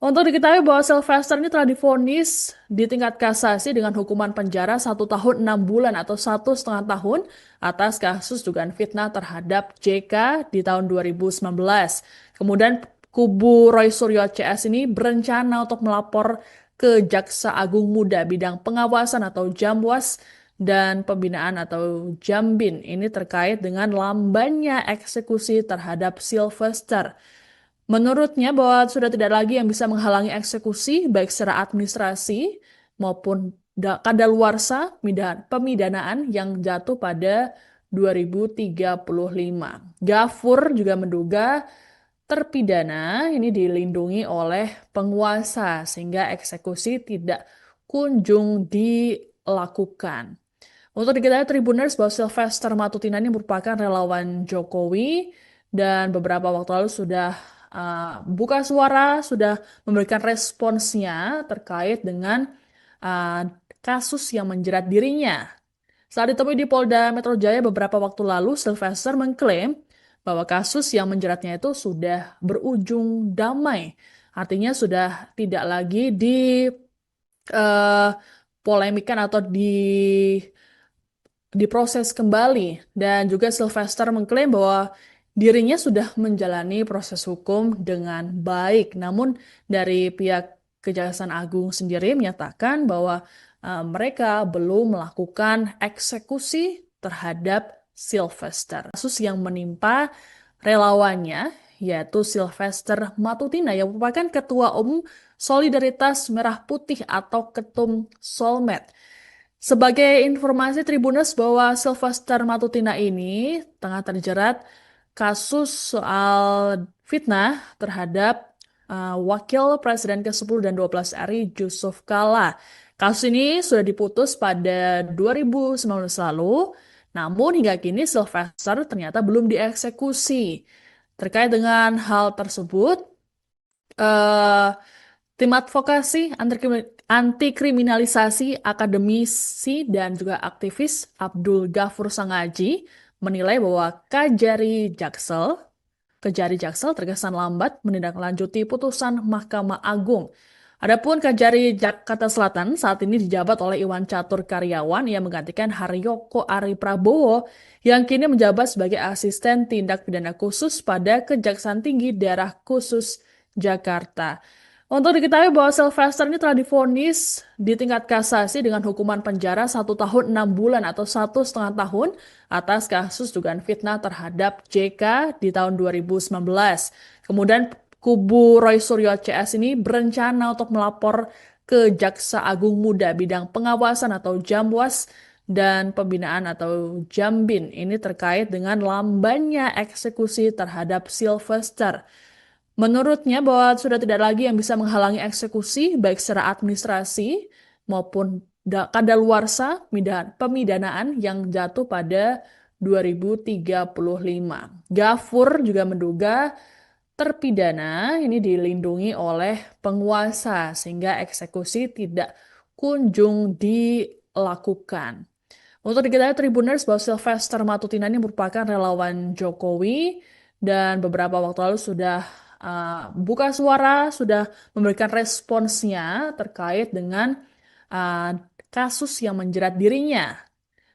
Untuk diketahui bahwa Sylvester ini telah divonis di tingkat kasasi dengan hukuman penjara 1 tahun 6 bulan atau 1,5 tahun atas kasus dugaan fitnah terhadap JK di tahun 2019. Kemudian kubu Roy Suryo CS ini berencana untuk melapor ke Jaksa Agung Muda bidang pengawasan atau Jamwas dan pembinaan atau Jambin ini terkait dengan lambannya eksekusi terhadap Sylvester. Menurutnya bahwa sudah tidak lagi yang bisa menghalangi eksekusi baik secara administrasi maupun kadaluarsa pemidanaan yang jatuh pada 2035. Ghafur juga menduga terpidana ini dilindungi oleh penguasa sehingga eksekusi tidak kunjung dilakukan. Untuk diketahui Tribuners bahwa Sylvester Matutina ini merupakan relawan Jokowi dan beberapa waktu lalu sudah buka suara, sudah memberikan responsnya terkait dengan kasus yang menjerat dirinya. Saat ditemui di Polda Metro Jaya beberapa waktu lalu, Sylvester mengklaim bahwa kasus yang menjeratnya itu sudah berujung damai. Artinya sudah tidak lagi polemikan atau diproses kembali. Dan juga Sylvester mengklaim bahwa dirinya sudah menjalani proses hukum dengan baik. Namun dari pihak Kejaksaan Agung sendiri menyatakan bahwa mereka belum melakukan eksekusi terhadap Sylvester. Kasus yang menimpa relawannya yaitu Sylvester Matutina yang merupakan Ketua Umum Solidaritas Merah Putih atau Ketum Solmed. Sebagai informasi Tribuners bahwa Sylvester Matutina ini tengah terjerat kasus soal fitnah terhadap Wakil Presiden ke-10 dan 12 RI Yusuf Kala. Kasus ini sudah diputus pada 2019 lalu, namun hingga kini Sylvester ternyata belum dieksekusi. Terkait dengan hal tersebut, eh, tim advokasi anti kriminalisasi akademisi dan juga aktivis Abdul Ghafur Sangaji menilai bahwa Kejari Jaksel terkesan lambat menindaklanjuti putusan Mahkamah Agung. Adapun Kejari Jakarta Selatan saat ini dijabat oleh Iwan Catur Karyawan yang menggantikan Haryoko Ari Prabowo yang kini menjabat sebagai asisten tindak pidana khusus pada Kejaksaan Tinggi Daerah Khusus Jakarta. Untuk diketahui bahwa Sylvester ini telah divonis di tingkat kasasi dengan hukuman penjara 1 tahun 6 bulan atau 1,5 tahun atas kasus dugaan fitnah terhadap JK di tahun 2019. Kemudian kubu Roy Suryo CS ini berencana untuk melapor ke Jaksa Agung Muda bidang pengawasan atau Jamwas dan pembinaan atau Jambin ini terkait dengan lambannya eksekusi terhadap Sylvester. Menurutnya bahwa sudah tidak lagi yang bisa menghalangi eksekusi baik secara administrasi maupun kadaluarsa pemidanaan yang jatuh pada 2035. Ghafur juga menduga terpidana ini dilindungi oleh penguasa sehingga eksekusi tidak kunjung dilakukan. Untuk diketahui Tribuners bahwa Sylvester Matutina ini merupakan relawan Jokowi dan beberapa waktu lalu sudah buka suara, sudah memberikan responsnya terkait dengan uh, kasus yang menjerat dirinya.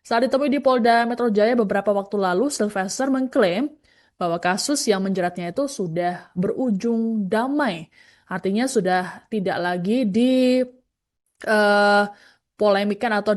Saat ditemui di Polda Metro Jaya beberapa waktu lalu, Sylvester mengklaim bahwa kasus yang menjeratnya itu sudah berujung damai. Artinya sudah tidak lagi polemikan atau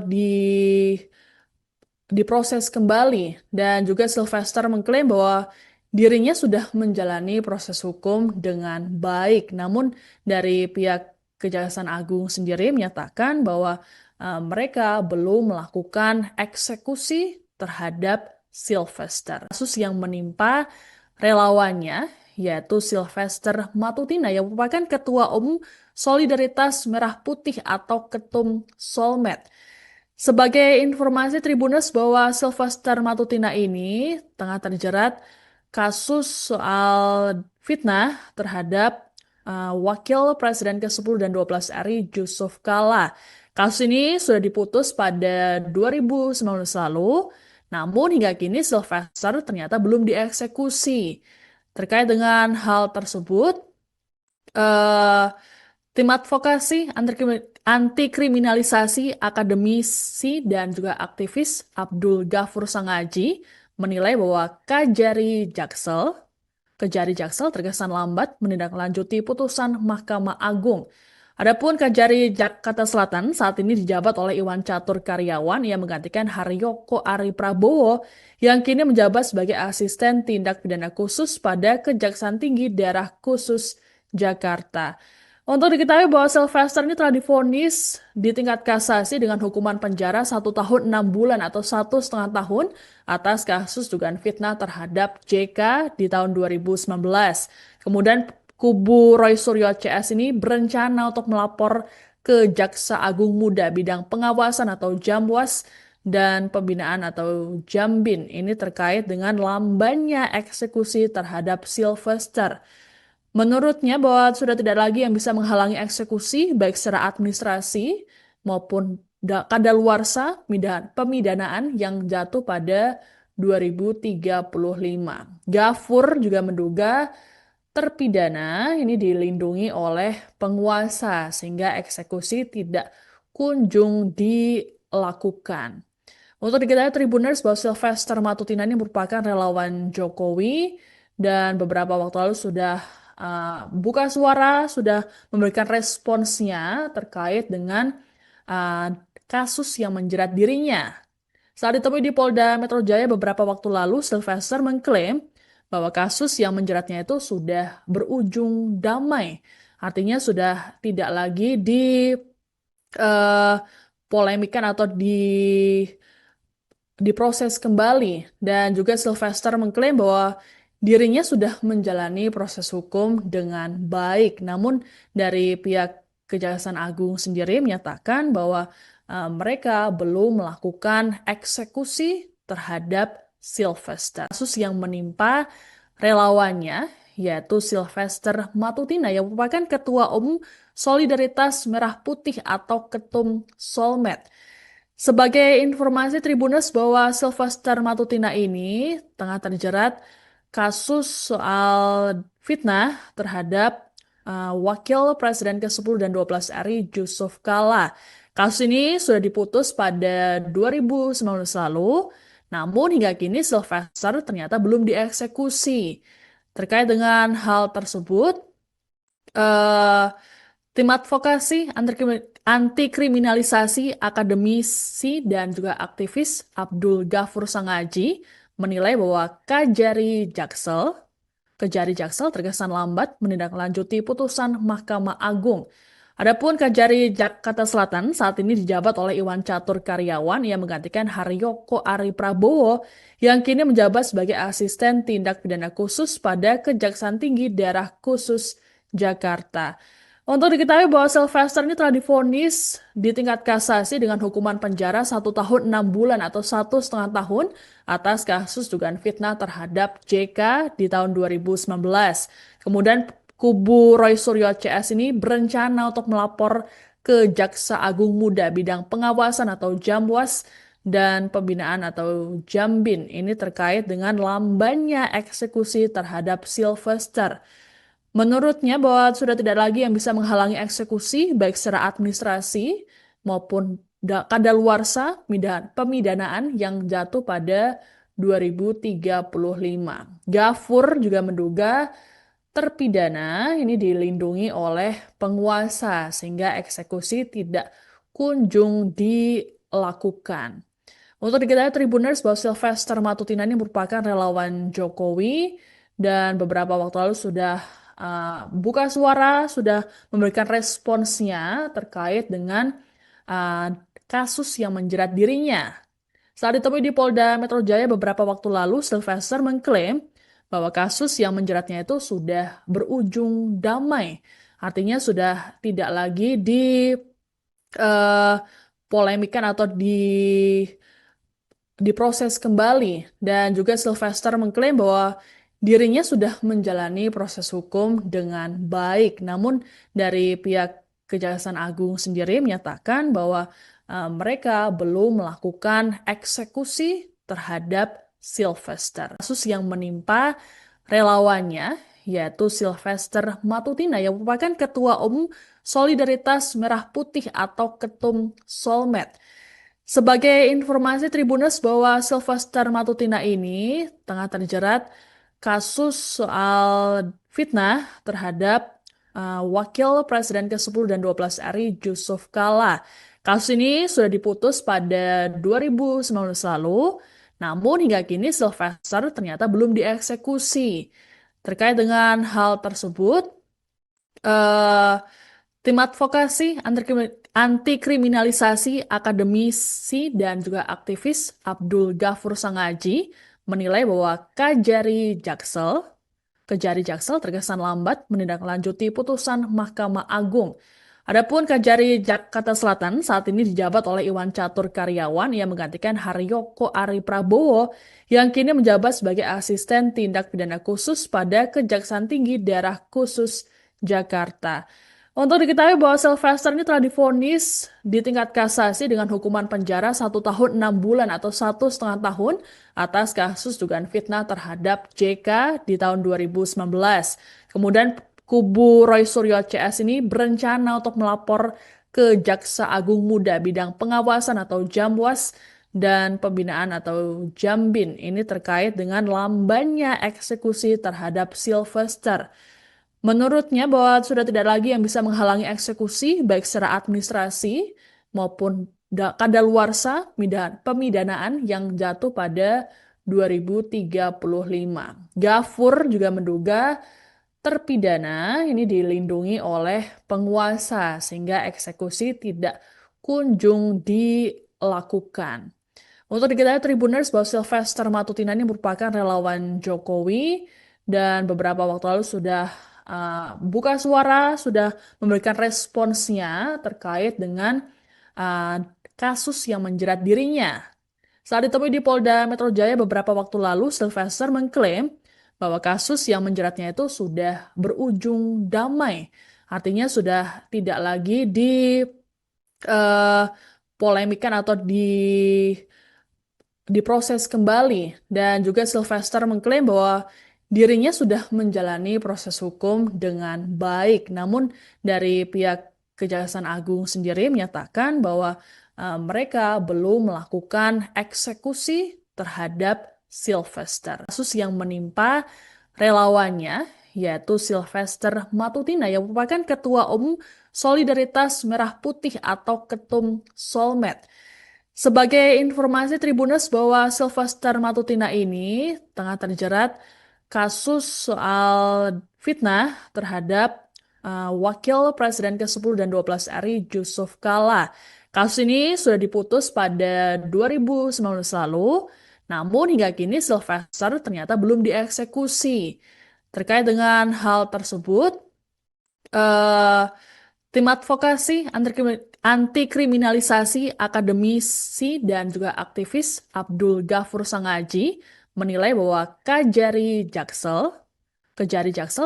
diproses kembali. Dan juga Sylvester mengklaim bahwa dirinya sudah menjalani proses hukum dengan baik. Namun dari pihak Kejaksaan Agung sendiri menyatakan bahwa mereka belum melakukan eksekusi terhadap Sylvester. Kasus yang menimpa relawannya yaitu Sylvester Matutina yang merupakan Ketua Umum Solidaritas Merah Putih atau Ketum Solmed. Sebagai informasi Tribuners bahwa Sylvester Matutina ini tengah terjerat kasus soal fitnah terhadap Wakil Presiden ke-10 dan 12 RI Yusuf Kala. Kasus ini sudah diputus pada 2019 lalu, namun hingga kini Sylvester ternyata belum dieksekusi. Terkait dengan hal tersebut, eh, tim advokasi anti kriminalisasi akademisi dan juga aktivis Abdul Ghafur Sangaji menilai bahwa Kejari Jaksel terkesan lambat menindaklanjuti putusan Mahkamah Agung. Adapun Kejari Jakarta Selatan saat ini dijabat oleh Iwan Catur Karyawan yang menggantikan Haryoko Ari Prabowo yang kini menjabat sebagai asisten tindak pidana khusus pada Kejaksaan Tinggi Daerah Khusus Jakarta. Untuk diketahui bahwa Sylvester ini telah divonis di tingkat kasasi dengan hukuman penjara 1 tahun 6 bulan atau 1,5 tahun atas kasus dugaan fitnah terhadap JK di tahun 2019. Kemudian kubu Roy Suryo CS ini berencana untuk melapor ke Jaksa Agung Muda bidang pengawasan atau Jamwas dan pembinaan atau Jambin ini terkait dengan lambannya eksekusi terhadap Sylvester. Menurutnya bahwa sudah tidak lagi yang bisa menghalangi eksekusi baik secara administrasi maupun kadaluarsa pemidanaan yang jatuh pada 2035. Ghafur juga menduga terpidana ini dilindungi oleh penguasa sehingga eksekusi tidak kunjung dilakukan. Untuk diketahui Tribuners bahwa Sylvester Matutina ini merupakan relawan Jokowi dan beberapa waktu lalu sudah buka suara, sudah memberikan responsnya terkait dengan kasus yang menjerat dirinya. Saat ditemui di Polda Metro Jaya beberapa waktu lalu, Sylvester mengklaim bahwa kasus yang menjeratnya itu sudah berujung damai. Artinya sudah tidak lagi polemikan atau diproses kembali. Dan juga Sylvester mengklaim bahwa dirinya sudah menjalani proses hukum dengan baik. Namun dari pihak Kejaksaan Agung sendiri menyatakan bahwa mereka belum melakukan eksekusi terhadap Sylvester. Kasus yang menimpa relawannya yaitu Sylvester Matutina yang merupakan Ketua Umum Solidaritas Merah Putih atau Ketum Solmed. Sebagai informasi Tribuners bahwa Sylvester Matutina ini tengah terjerat kasus soal fitnah terhadap Wakil Presiden ke-10 dan 12 RI Yusuf Kala. Kasus ini sudah diputus pada 2019 lalu, namun hingga kini Sylvester ternyata belum dieksekusi. Terkait dengan hal tersebut, eh, tim advokasi anti kriminalisasi akademisi dan juga aktivis Abdul Ghafur Sangaji menilai bahwa Kejari Jaksel terkesan lambat menindaklanjuti putusan Mahkamah Agung. Adapun Kejari Jakarta Selatan saat ini dijabat oleh Iwan Catur Karyawan yang menggantikan Haryoko Ari Prabowo yang kini menjabat sebagai asisten tindak pidana khusus pada Kejaksaan Tinggi Daerah Khusus Jakarta. Untuk diketahui bahwa Sylvester ini telah divonis di tingkat kasasi dengan hukuman penjara 1 tahun 6 bulan atau 1,5 tahun atas kasus dugaan fitnah terhadap JK di tahun 2019. Kemudian kubu Roy Suryo CS ini berencana untuk melapor ke Jaksa Agung Muda bidang pengawasan atau Jamwas dan pembinaan atau Jambin. Ini terkait dengan lambannya eksekusi terhadap Sylvester. Menurutnya bahwa sudah tidak lagi yang bisa menghalangi eksekusi baik secara administrasi maupun kadaluarsa pemidanaan yang jatuh pada 2035. Ghafur juga menduga terpidana ini dilindungi oleh penguasa sehingga eksekusi tidak kunjung dilakukan. Untuk diketahui Tribuners bahwa Sylvester Matutina ini merupakan relawan Jokowi dan beberapa waktu lalu sudah buka suara, sudah memberikan responsnya terkait dengan uh, kasus yang menjerat dirinya. Saat ditemui di Polda Metro Jaya beberapa waktu lalu, Sylvester mengklaim bahwa kasus yang menjeratnya itu sudah berujung damai. Artinya sudah tidak lagi polemikan atau diproses kembali. Dan juga Sylvester mengklaim bahwa dirinya sudah menjalani proses hukum dengan baik. Namun dari pihak Kejaksaan Agung sendiri menyatakan bahwa mereka belum melakukan eksekusi terhadap Sylvester. Kasus yang menimpa relawannya yaitu Sylvester Matutina yang merupakan Ketua Umum Solidaritas Merah Putih atau Ketum Solmed. Sebagai informasi Tribuners bahwa Sylvester Matutina ini tengah terjerat kasus soal fitnah terhadap Wakil Presiden ke-10 dan 12 RI Yusuf Kala. Kasus ini sudah diputus pada 2019 lalu, namun hingga kini Sylvester ternyata belum dieksekusi. Terkait dengan hal tersebut, eh, tim advokasi anti kriminalisasi akademisi dan juga aktivis Abdul Ghafur Sangaji menilai bahwa Kejari Jaksel terkesan lambat menindaklanjuti putusan Mahkamah Agung. Adapun Kejari Jakarta Selatan saat ini dijabat oleh Iwan Catur Karyawan yang menggantikan Haryoko Ari Prabowo yang kini menjabat sebagai asisten tindak pidana khusus pada Kejaksaan Tinggi Daerah Khusus Jakarta. Untuk diketahui bahwa Sylvester ini telah divonis di tingkat kasasi dengan hukuman penjara 1 tahun 6 bulan atau 1,5 tahun atas kasus dugaan fitnah terhadap JK di tahun 2019. Kemudian kubu Roy Suryo CS ini berencana untuk melapor ke Jaksa Agung Muda bidang pengawasan atau Jamwas dan pembinaan atau Jambin. Ini terkait dengan lambannya eksekusi terhadap Sylvester. Menurutnya bahwa sudah tidak lagi yang bisa menghalangi eksekusi baik secara administrasi maupun kadaluarsa pemidanaan yang jatuh pada 2035. Gafur juga menduga terpidana ini dilindungi oleh penguasa sehingga eksekusi tidak kunjung dilakukan. Untuk diketahui Tribuners bahwa Sylvester Matutina ini merupakan relawan Jokowi dan beberapa waktu lalu sudah buka suara, sudah memberikan responsnya terkait dengan uh, kasus yang menjerat dirinya. Saat ditemui di Polda Metro Jaya beberapa waktu lalu, Sylvester mengklaim bahwa kasus yang menjeratnya itu sudah berujung damai. Artinya sudah tidak lagi polemikan atau diproses kembali. Dan juga Sylvester mengklaim bahwa dirinya sudah menjalani proses hukum dengan baik. Namun dari pihak Kejaksaan Agung sendiri menyatakan bahwa mereka belum melakukan eksekusi terhadap Sylvester. Kasus yang menimpa relawannya yaitu Sylvester Matutina yang merupakan Ketua Umum Solidaritas Merah Putih atau Ketum Solmed. Sebagai informasi Tribuners bahwa Sylvester Matutina ini tengah terjerat kasus soal fitnah terhadap Wakil Presiden ke-10 dan 12 RI Yusuf Kala. Kasus ini sudah diputus pada 2019 lalu, namun hingga kini Sylvester ternyata belum dieksekusi. Terkait dengan hal tersebut, eh, tim advokasi anti kriminalisasi akademisi dan juga aktivis Abdul Ghafur Sangaji menilai bahwa Kejari Jaksel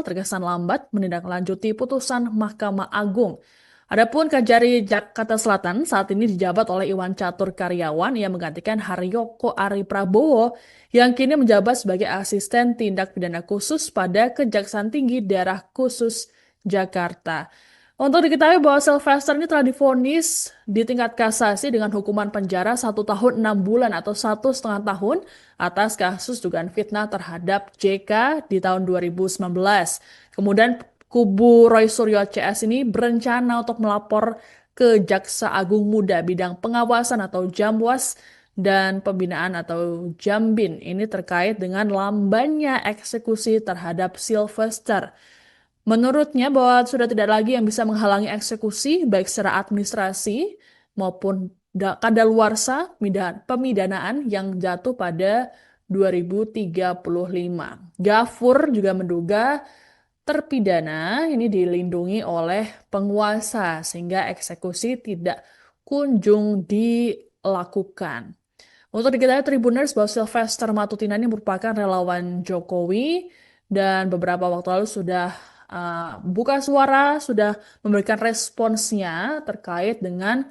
terkesan lambat menindaklanjuti putusan Mahkamah Agung. Adapun Kejari Jakarta Selatan saat ini dijabat oleh Iwan Catur Karyawan yang menggantikan Haryoko Ari Prabowo yang kini menjabat sebagai asisten tindak pidana khusus pada Kejaksaan Tinggi Daerah Khusus Jakarta. Untuk diketahui bahwa Sylvester ini telah divonis di tingkat kasasi dengan hukuman penjara 1 tahun 6 bulan atau 1,5 tahun atas kasus dugaan fitnah terhadap JK di tahun 2019. Kemudian kubu Roy Suryo CS ini berencana untuk melapor ke Jaksa Agung Muda bidang pengawasan atau Jamwas dan pembinaan atau Jambin. Ini terkait dengan lambannya eksekusi terhadap Sylvester. Menurutnya bahwa sudah tidak lagi yang bisa menghalangi eksekusi baik secara administrasi maupun kadaluarsa pemidanaan yang jatuh pada 2035. Gafur juga menduga terpidana ini dilindungi oleh penguasa sehingga eksekusi tidak kunjung dilakukan. Untuk diketahui Tribuners bahwa Sylvester Matutina ini merupakan relawan Jokowi dan beberapa waktu lalu sudah buka suara, sudah memberikan responsnya terkait dengan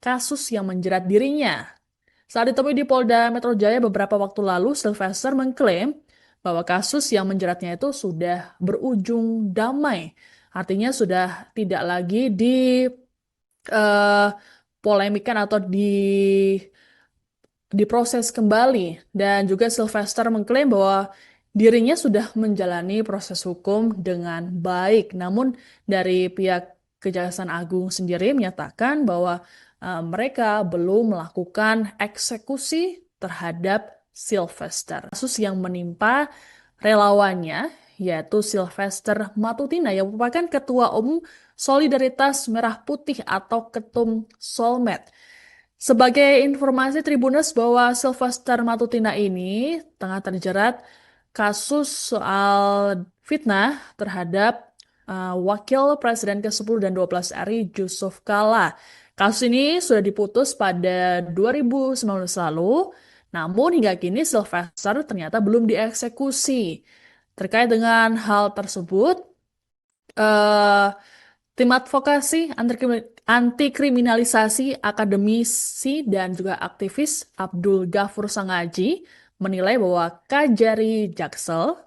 kasus yang menjerat dirinya. Saat ditemui di Polda Metro Jaya beberapa waktu lalu, Sylvester mengklaim bahwa kasus yang menjeratnya itu sudah berujung damai. Artinya sudah tidak lagi polemikan atau diproses kembali. Dan juga Sylvester mengklaim bahwa dirinya sudah menjalani proses hukum dengan baik. Namun dari pihak Kejaksaan Agung sendiri menyatakan bahwa mereka belum melakukan eksekusi terhadap Sylvester. Kasus yang menimpa relawannya yaitu Sylvester Matutina yang merupakan Ketua Umum Solidaritas Merah Putih atau Ketum Solmed. Sebagai informasi Tribuners bahwa Sylvester Matutina ini tengah terjerat kasus soal fitnah terhadap Wakil Presiden ke-10 dan 12 RI Yusuf Kala. Kasus ini sudah diputus pada 2019 lalu, namun hingga kini Sylvester ternyata belum dieksekusi. Terkait dengan hal tersebut, tim advokasi anti kriminalisasi akademisi dan juga aktivis Abdul Ghafur Sangaji menilai bahwa Kejari Jaksel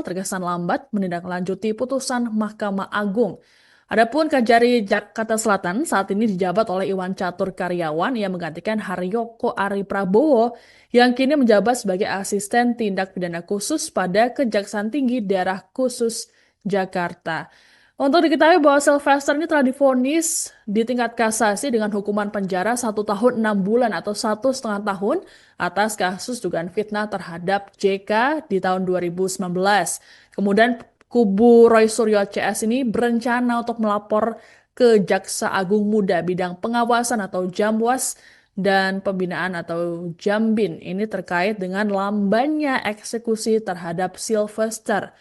terkesan lambat menindaklanjuti putusan Mahkamah Agung. Adapun Kejari Jakarta Selatan saat ini dijabat oleh Iwan Catur Karyawan yang menggantikan Haryoko Ari Prabowo yang kini menjabat sebagai asisten tindak pidana khusus pada Kejaksaan Tinggi Daerah Khusus Jakarta. Untuk diketahui bahwa Sylvester ini telah divonis di tingkat kasasi dengan hukuman penjara 1 tahun 6 bulan atau 1,5 tahun atas kasus dugaan fitnah terhadap JK di tahun 2019. Kemudian kubu Roy Suryo CS ini berencana untuk melapor ke Jaksa Agung Muda bidang pengawasan atau Jamwas dan pembinaan atau Jambin ini terkait dengan lambannya eksekusi terhadap Sylvester.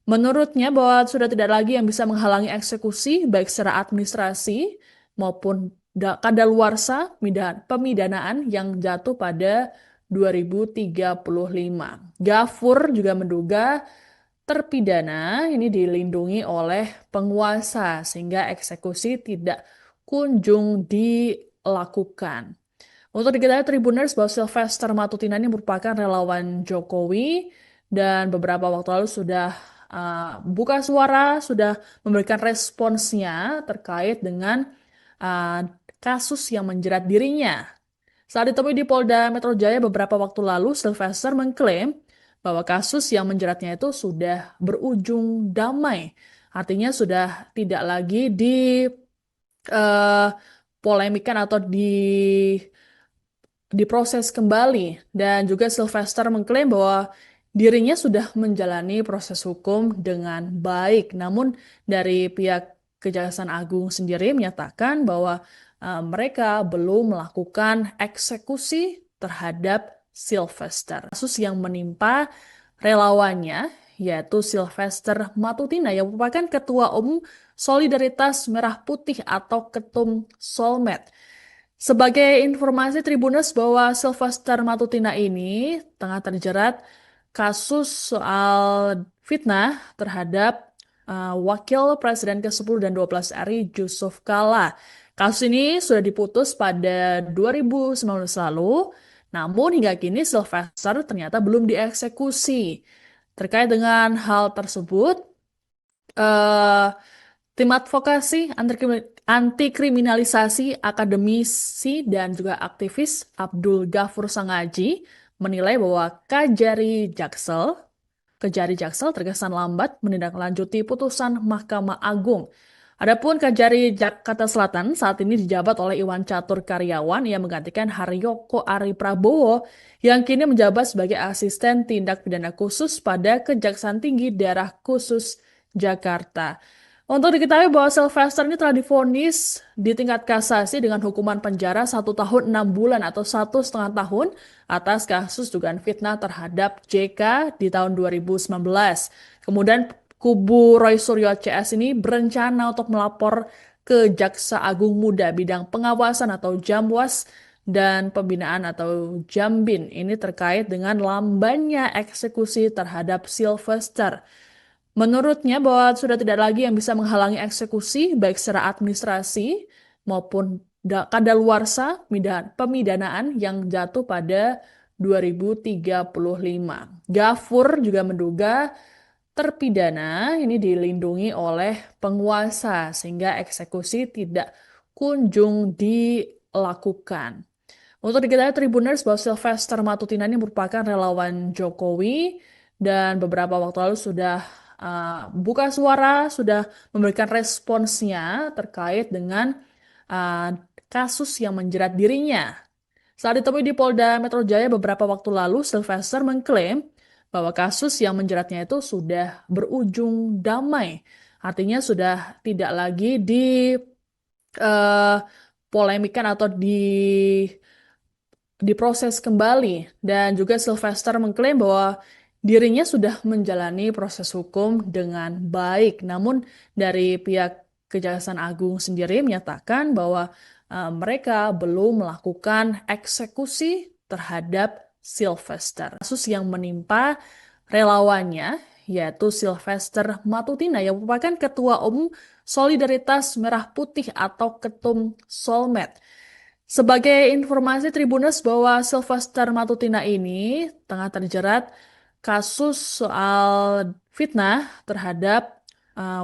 Menurutnya bahwa sudah tidak lagi yang bisa menghalangi eksekusi baik secara administrasi maupun kadaluarsa pemidanaan yang jatuh pada 2035. Gafur juga menduga terpidana ini dilindungi oleh penguasa sehingga eksekusi tidak kunjung dilakukan. Untuk diketahui Tribuners bahwa Sylvester Matutina ini merupakan relawan Jokowi dan beberapa waktu lalu sudah buka suara, sudah memberikan responsnya terkait dengan uh, kasus yang menjerat dirinya. Saat ditemui di Polda Metro Jaya beberapa waktu lalu, Sylvester mengklaim bahwa kasus yang menjeratnya itu sudah berujung damai. Artinya sudah tidak lagi polemikan atau diproses kembali. Dan juga Sylvester mengklaim bahwa dirinya sudah menjalani proses hukum dengan baik. Namun dari pihak Kejaksaan Agung sendiri menyatakan bahwa mereka belum melakukan eksekusi terhadap Sylvester. Kasus yang menimpa relawannya yaitu Sylvester Matutina yang merupakan Ketua Umum Solidaritas Merah Putih atau Ketum Solmed. Sebagai informasi Tribuners bahwa Sylvester Matutina ini tengah terjerat kasus soal fitnah terhadap Wakil Presiden ke-10 dan 12 RI Yusuf Kala. Kasus ini sudah diputus pada 2019 lalu, namun hingga kini Sylvester ternyata belum dieksekusi. Terkait dengan hal tersebut, eh, tim advokasi anti kriminalisasi akademisi dan juga aktivis Abdul Ghafur Sangaji menilai bahwa Kejari Jaksel terkesan lambat menindaklanjuti putusan Mahkamah Agung. Adapun Kejari Jakarta Selatan saat ini dijabat oleh Iwan Catur Karyawan yang menggantikan Haryoko Ari Prabowo yang kini menjabat sebagai asisten tindak pidana khusus pada Kejaksaan Tinggi Daerah Khusus Jakarta. Untuk diketahui bahwa Sylvester ini telah divonis di tingkat kasasi dengan hukuman penjara 1 tahun 6 bulan atau 1,5 tahun atas kasus dugaan fitnah terhadap JK di tahun 2019. Kemudian kubu Roy Suryo CS ini berencana untuk melapor ke Jaksa Agung Muda bidang pengawasan atau Jamwas dan pembinaan atau Jambin ini terkait dengan lambannya eksekusi terhadap Sylvester. Menurutnya bahwa sudah tidak lagi yang bisa menghalangi eksekusi baik secara administrasi maupun kadaluarsa pemidanaan yang jatuh pada 2035. Gafur juga menduga terpidana ini dilindungi oleh penguasa sehingga eksekusi tidak kunjung dilakukan. Untuk diketahui Tribuners bahwa Sylvester Matutina ini merupakan relawan Jokowi dan beberapa waktu lalu sudah buka suara, sudah memberikan responsnya terkait dengan uh, kasus yang menjerat dirinya. Saat ditemui di Polda Metro Jaya beberapa waktu lalu, Sylvester mengklaim bahwa kasus yang menjeratnya itu sudah berujung damai. Artinya sudah tidak lagi polemikan atau diproses kembali. Dan juga Sylvester mengklaim bahwa dirinya sudah menjalani proses hukum dengan baik. Namun dari pihak Kejaksaan Agung sendiri menyatakan bahwa mereka belum melakukan eksekusi terhadap Sylvester. Kasus yang menimpa relawannya yaitu Sylvester Matutina yang merupakan Ketua Umum Solidaritas Merah Putih atau Ketum Solmed. Sebagai informasi Tribuners bahwa Sylvester Matutina ini tengah terjerat kasus soal fitnah terhadap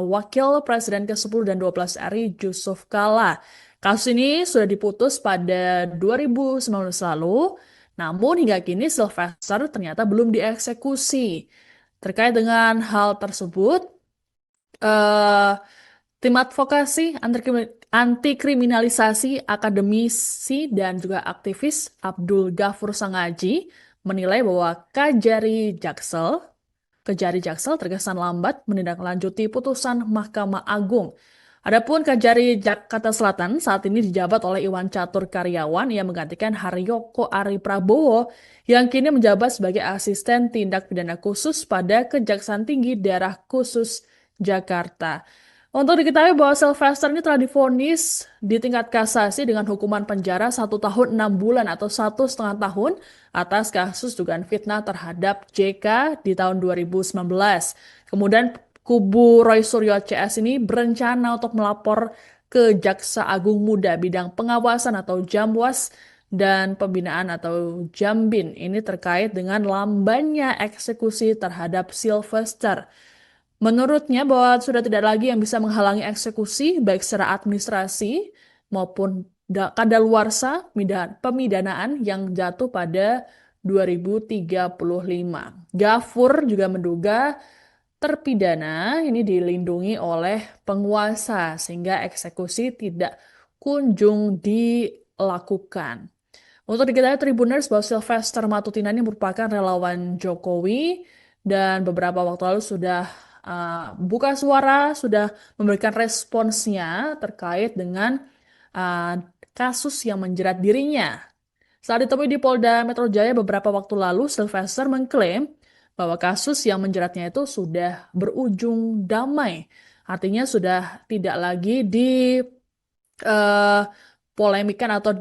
Wakil Presiden ke-10 dan 12 RI Yusuf Kala. Kasus ini sudah diputus pada 2019 lalu, namun hingga kini Sylvester ternyata belum dieksekusi. Terkait dengan hal tersebut, eh, Tim advokasi anti kriminalisasi akademisi dan juga aktivis Abdul Ghafur Sangaji menilai bahwa Kejari Jaksel terkesan lambat menindaklanjuti putusan Mahkamah Agung. Adapun Kejari Jakarta Selatan saat ini dijabat oleh Iwan Catur Karyawan yang menggantikan Haryoko Ari Prabowo yang kini menjabat sebagai asisten tindak pidana khusus pada Kejaksaan Tinggi Daerah Khusus Jakarta. Untuk diketahui bahwa Sylvester ini telah divonis di tingkat kasasi dengan hukuman penjara 1 tahun 6 bulan atau 1,5 tahun atas kasus dugaan fitnah terhadap JK di tahun 2019. Kemudian kubu Roy Suryo CS ini berencana untuk melapor ke Jaksa Agung Muda bidang pengawasan atau Jamwas dan pembinaan atau Jambin ini terkait dengan lambannya eksekusi terhadap Sylvester. Menurutnya bahwa sudah tidak lagi yang bisa menghalangi eksekusi baik secara administrasi maupun kadaluarsa pemidanaan yang jatuh pada 2035. Ghafur juga menduga terpidana ini dilindungi oleh penguasa sehingga eksekusi tidak kunjung dilakukan. Untuk diketahui Tribuners bahwa Sylvester Matutina ini merupakan relawan Jokowi dan beberapa waktu lalu sudah buka suara, sudah memberikan responsnya terkait dengan uh, kasus yang menjerat dirinya. Saat ditemui di Polda Metro Jaya beberapa waktu lalu, Sylvester mengklaim bahwa kasus yang menjeratnya itu sudah berujung damai. Artinya sudah tidak lagi polemikan atau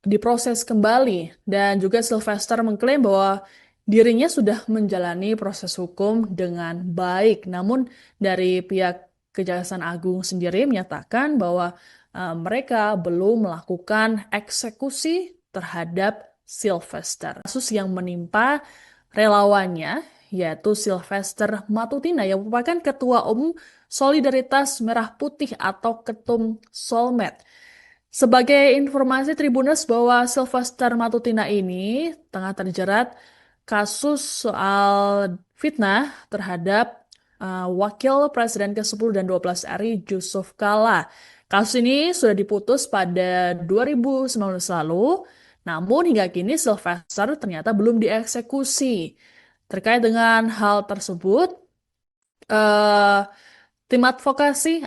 diproses kembali. Dan juga Sylvester mengklaim bahwa dirinya sudah menjalani proses hukum dengan baik. Namun dari pihak Kejaksaan Agung sendiri menyatakan bahwa mereka belum melakukan eksekusi terhadap Sylvester. Kasus yang menimpa relawannya yaitu Sylvester Matutina yang merupakan Ketua Umum Solidaritas Merah Putih atau Ketum Solmed. Sebagai informasi Tribuners bahwa Sylvester Matutina ini tengah terjerat kasus soal fitnah terhadap Wakil Presiden ke-10 dan 12 RI Yusuf Kala. Kasus ini sudah diputus pada 2019 lalu, namun hingga kini Sylvester ternyata belum dieksekusi. Terkait dengan hal tersebut, eh, tim advokasi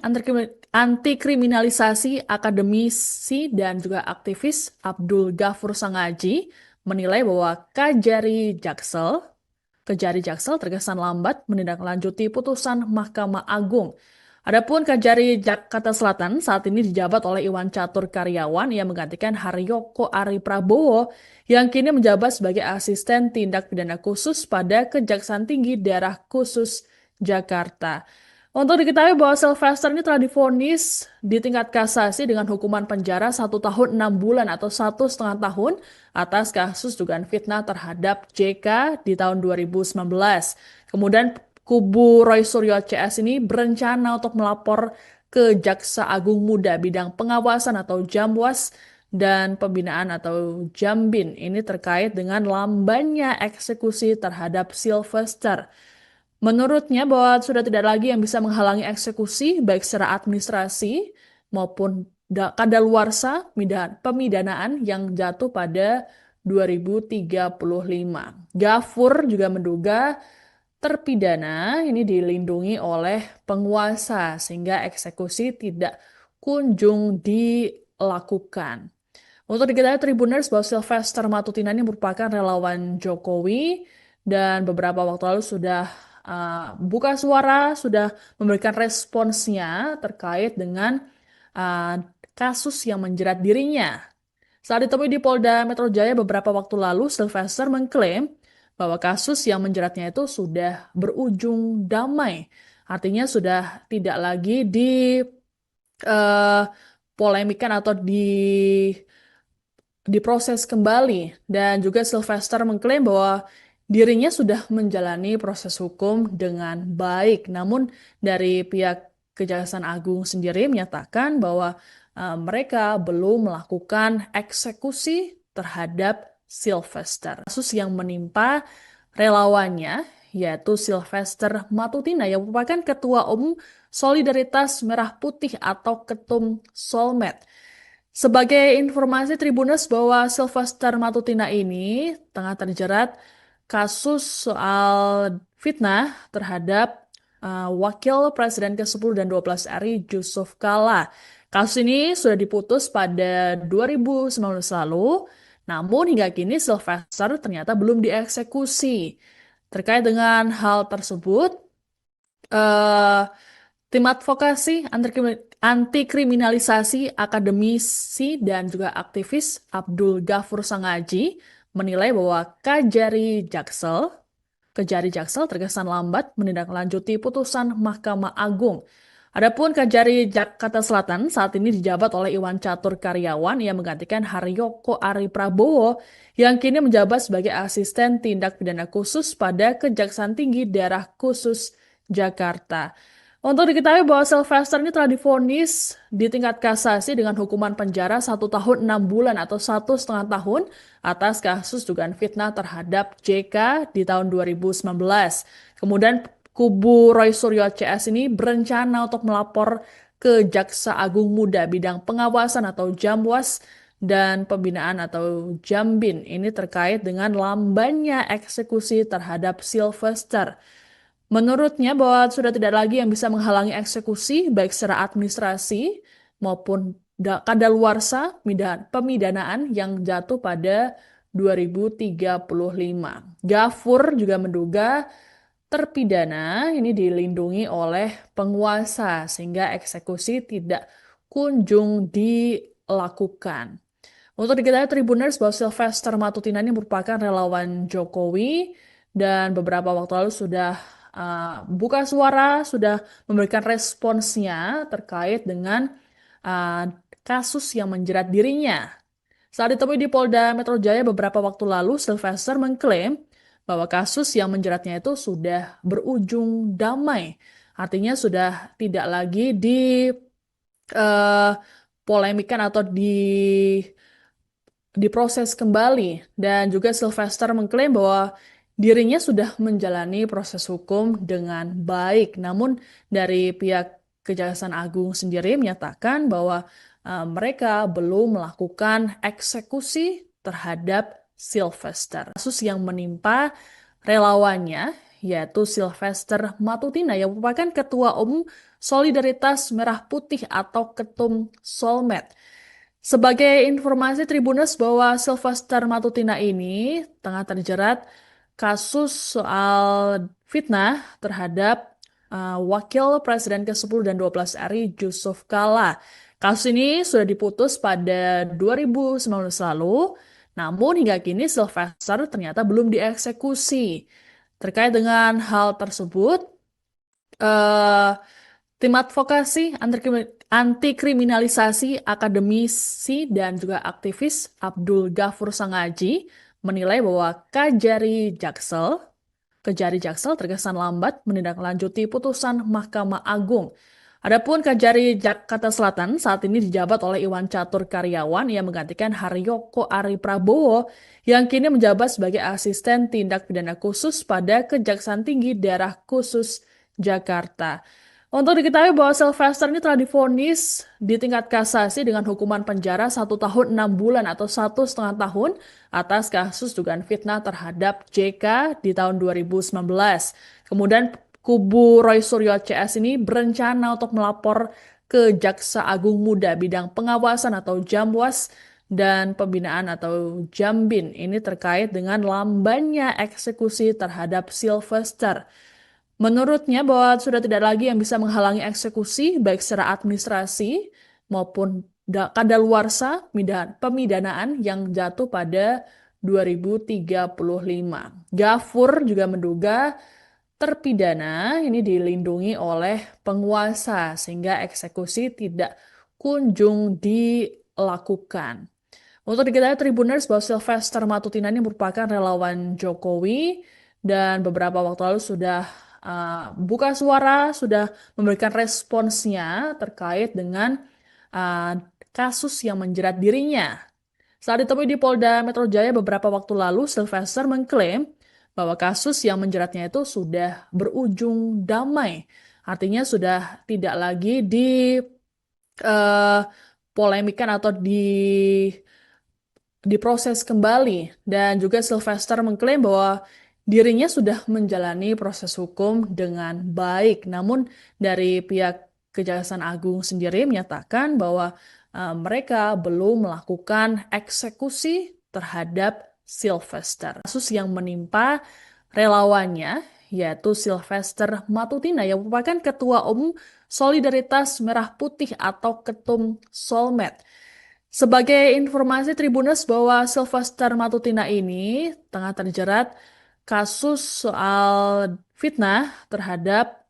anti kriminalisasi akademisi dan juga aktivis Abdul Ghafur Sangaji menilai bahwa Kejari Jaksel terkesan lambat menindaklanjuti putusan Mahkamah Agung. Adapun Kejari Jakarta Selatan saat ini dijabat oleh Iwan Catur Karyawan yang menggantikan Haryoko Ari Prabowo yang kini menjabat sebagai asisten tindak pidana khusus pada Kejaksaan Tinggi Daerah Khusus Jakarta. Untuk diketahui bahwa Sylvester ini telah divonis di tingkat kasasi dengan hukuman penjara 1 tahun 6 bulan atau 1,5 tahun atas kasus dugaan fitnah terhadap JK di tahun 2019. Kemudian kubu Roy Suryo CS ini berencana untuk melapor ke Jaksa Agung Muda bidang pengawasan atau Jamwas dan pembinaan atau Jambin ini terkait dengan lambannya eksekusi terhadap Sylvester. Menurutnya bahwa sudah tidak lagi yang bisa menghalangi eksekusi baik secara administrasi maupun kadaluarsa pemidanaan yang jatuh pada 2035. Ghafur juga menduga terpidana ini dilindungi oleh penguasa sehingga eksekusi tidak kunjung dilakukan. Untuk diketahui Tribuners bahwa Sylvester Matutina ini merupakan relawan Jokowi dan beberapa waktu lalu sudah buka suara, sudah memberikan responsnya terkait dengan kasus yang menjerat dirinya. Saat ditemui di Polda Metro Jaya beberapa waktu lalu, Sylvester mengklaim bahwa kasus yang menjeratnya itu sudah berujung damai. Artinya sudah tidak lagi polemikan atau diproses kembali. Dan juga Sylvester mengklaim bahwa dirinya sudah menjalani proses hukum dengan baik. Namun dari pihak Kejaksaan Agung sendiri menyatakan bahwa mereka belum melakukan eksekusi terhadap Sylvester. Kasus yang menimpa relawannya yaitu Sylvester Matutina yang merupakan Ketua Umum Solidaritas Merah Putih atau Ketum Solmed. Sebagai informasi Tribuners bahwa Sylvester Matutina ini tengah terjerat kasus soal fitnah terhadap Wakil Presiden ke-10 dan 12 RI Yusuf Kala. Kasus ini sudah diputus pada 2019 lalu, namun hingga kini Sylvester ternyata belum dieksekusi. Terkait dengan hal tersebut, eh, tim advokasi anti kriminalisasi akademisi dan juga aktivis Abdul Ghafur Sangaji menilai bahwa Kejari Jaksel terkesan lambat menindaklanjuti putusan Mahkamah Agung. Adapun Kejari Jakarta Selatan saat ini dijabat oleh Iwan Catur Karyawan yang menggantikan Haryoko Ari Prabowo yang kini menjabat sebagai asisten tindak pidana khusus pada Kejaksaan Tinggi Daerah Khusus Jakarta. Untuk diketahui bahwa Sylvester ini telah divonis di tingkat kasasi dengan hukuman penjara 1 tahun 6 bulan atau 1,5 tahun atas kasus dugaan fitnah terhadap JK di tahun 2019. Kemudian kubu Roy Suryo CS ini berencana untuk melapor ke Jaksa Agung Muda bidang pengawasan atau Jamwas dan pembinaan atau Jambin ini terkait dengan lambannya eksekusi terhadap Sylvester. Menurutnya bahwa sudah tidak lagi yang bisa menghalangi eksekusi baik secara administrasi maupun kadaluarsa pemidanaan yang jatuh pada 2035. Ghafur juga menduga terpidana ini dilindungi oleh penguasa sehingga eksekusi tidak kunjung dilakukan. Untuk diketahui Tribuners bahwa Sylvester Matutina ini merupakan relawan Jokowi dan beberapa waktu lalu sudah buka suara, sudah memberikan responsnya terkait dengan uh, kasus yang menjerat dirinya. Saat ditemui di Polda Metro Jaya beberapa waktu lalu, Sylvester mengklaim bahwa kasus yang menjeratnya itu sudah berujung damai. Artinya sudah tidak lagi polemikan atau diproses kembali. Dan juga Sylvester mengklaim bahwa dirinya sudah menjalani proses hukum dengan baik. Namun dari pihak Kejaksaan Agung sendiri menyatakan bahwa mereka belum melakukan eksekusi terhadap Sylvester. Kasus yang menimpa relawannya yaitu Sylvester Matutina yang merupakan Ketua Umum Solidaritas Merah Putih atau Ketum Solmed. Sebagai informasi Tribuners bahwa Sylvester Matutina ini tengah terjerat kasus soal fitnah terhadap Wakil Presiden ke-10 dan 12 RI Yusuf Kala. Kasus ini sudah diputus pada 2019 lalu, namun hingga kini Sylvester ternyata belum dieksekusi. Terkait dengan hal tersebut, eh, tim advokasi anti kriminalisasi akademisi dan juga aktivis Abdul Ghafur Sangaji menilai bahwa Kejari Jaksel terkesan lambat menindaklanjuti putusan Mahkamah Agung. Adapun Kejari Jakarta Selatan saat ini dijabat oleh Iwan Catur Karyawan yang menggantikan Haryoko Ari Prabowo yang kini menjabat sebagai asisten tindak pidana khusus pada Kejaksaan Tinggi Daerah Khusus Jakarta. Untuk diketahui bahwa Sylvester ini telah divonis di tingkat kasasi dengan hukuman penjara 1 tahun 6 bulan atau 1,5 tahun atas kasus dugaan fitnah terhadap JK di tahun 2019. Kemudian kubu Roy Suryo CS ini berencana untuk melapor ke Jaksa Agung Muda bidang pengawasan atau Jamwas dan pembinaan atau Jambin ini terkait dengan lambannya eksekusi terhadap Sylvester. Menurutnya bahwa sudah tidak lagi yang bisa menghalangi eksekusi baik secara administrasi maupun kadaluarsa pemidanaan yang jatuh pada 2035. Ghafur juga menduga terpidana ini dilindungi oleh penguasa sehingga eksekusi tidak kunjung dilakukan. Untuk diketahui Tribuners bahwa Sylvester Matutina ini merupakan relawan Jokowi dan beberapa waktu lalu sudah buka suara, sudah memberikan responsnya terkait dengan kasus yang menjerat dirinya. Saat ditemui di Polda Metro Jaya beberapa waktu lalu, Sylvester mengklaim bahwa kasus yang menjeratnya itu sudah berujung damai. Artinya sudah tidak lagi di eh, polemikan atau diproses kembali. Dan juga Sylvester mengklaim bahwa dirinya sudah menjalani proses hukum dengan baik. Namun dari pihak Kejaksaan Agung sendiri menyatakan bahwa mereka belum melakukan eksekusi terhadap Sylvester. Kasus yang menimpa relawannya yaitu Sylvester Matutina yang merupakan Ketua Umum Solidaritas Merah Putih atau Ketum Solmed. Sebagai informasi Tribuners bahwa Sylvester Matutina ini tengah terjerat kasus soal fitnah terhadap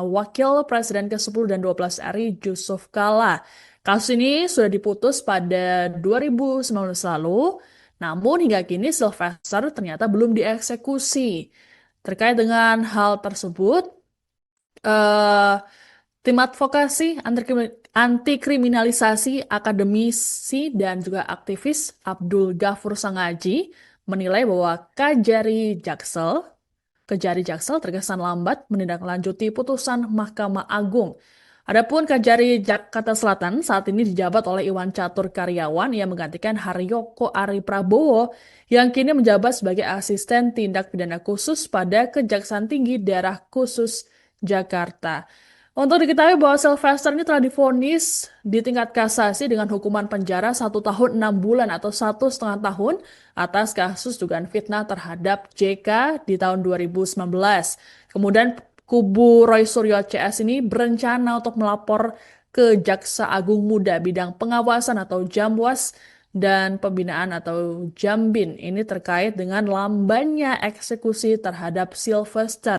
Wakil Presiden ke-10 dan 12 RI Yusuf Kala. Kasus ini sudah diputus pada 2019 lalu, namun hingga kini Sylvester ternyata belum dieksekusi. Terkait dengan hal tersebut, eh, tim advokasi anti kriminalisasi akademisi dan juga aktivis Abdul Ghafur Sangaji menilai bahwa Kejari Jaksel terkesan lambat menindaklanjuti putusan Mahkamah Agung. Adapun Kejari Jakarta Selatan saat ini dijabat oleh Iwan Catur Karyawan yang menggantikan Haryoko Ari Prabowo yang kini menjabat sebagai asisten tindak pidana khusus pada Kejaksaan Tinggi Daerah Khusus Jakarta. Untuk diketahui bahwa Sylvester ini telah divonis di tingkat kasasi dengan hukuman penjara 1 tahun 6 bulan atau 1,5 tahun atas kasus dugaan fitnah terhadap JK di tahun 2019. Kemudian kubu Roy Suryo CS ini berencana untuk melapor ke Jaksa Agung Muda bidang pengawasan atau Jamwas dan pembinaan atau Jambin. Ini terkait dengan lambannya eksekusi terhadap Sylvester.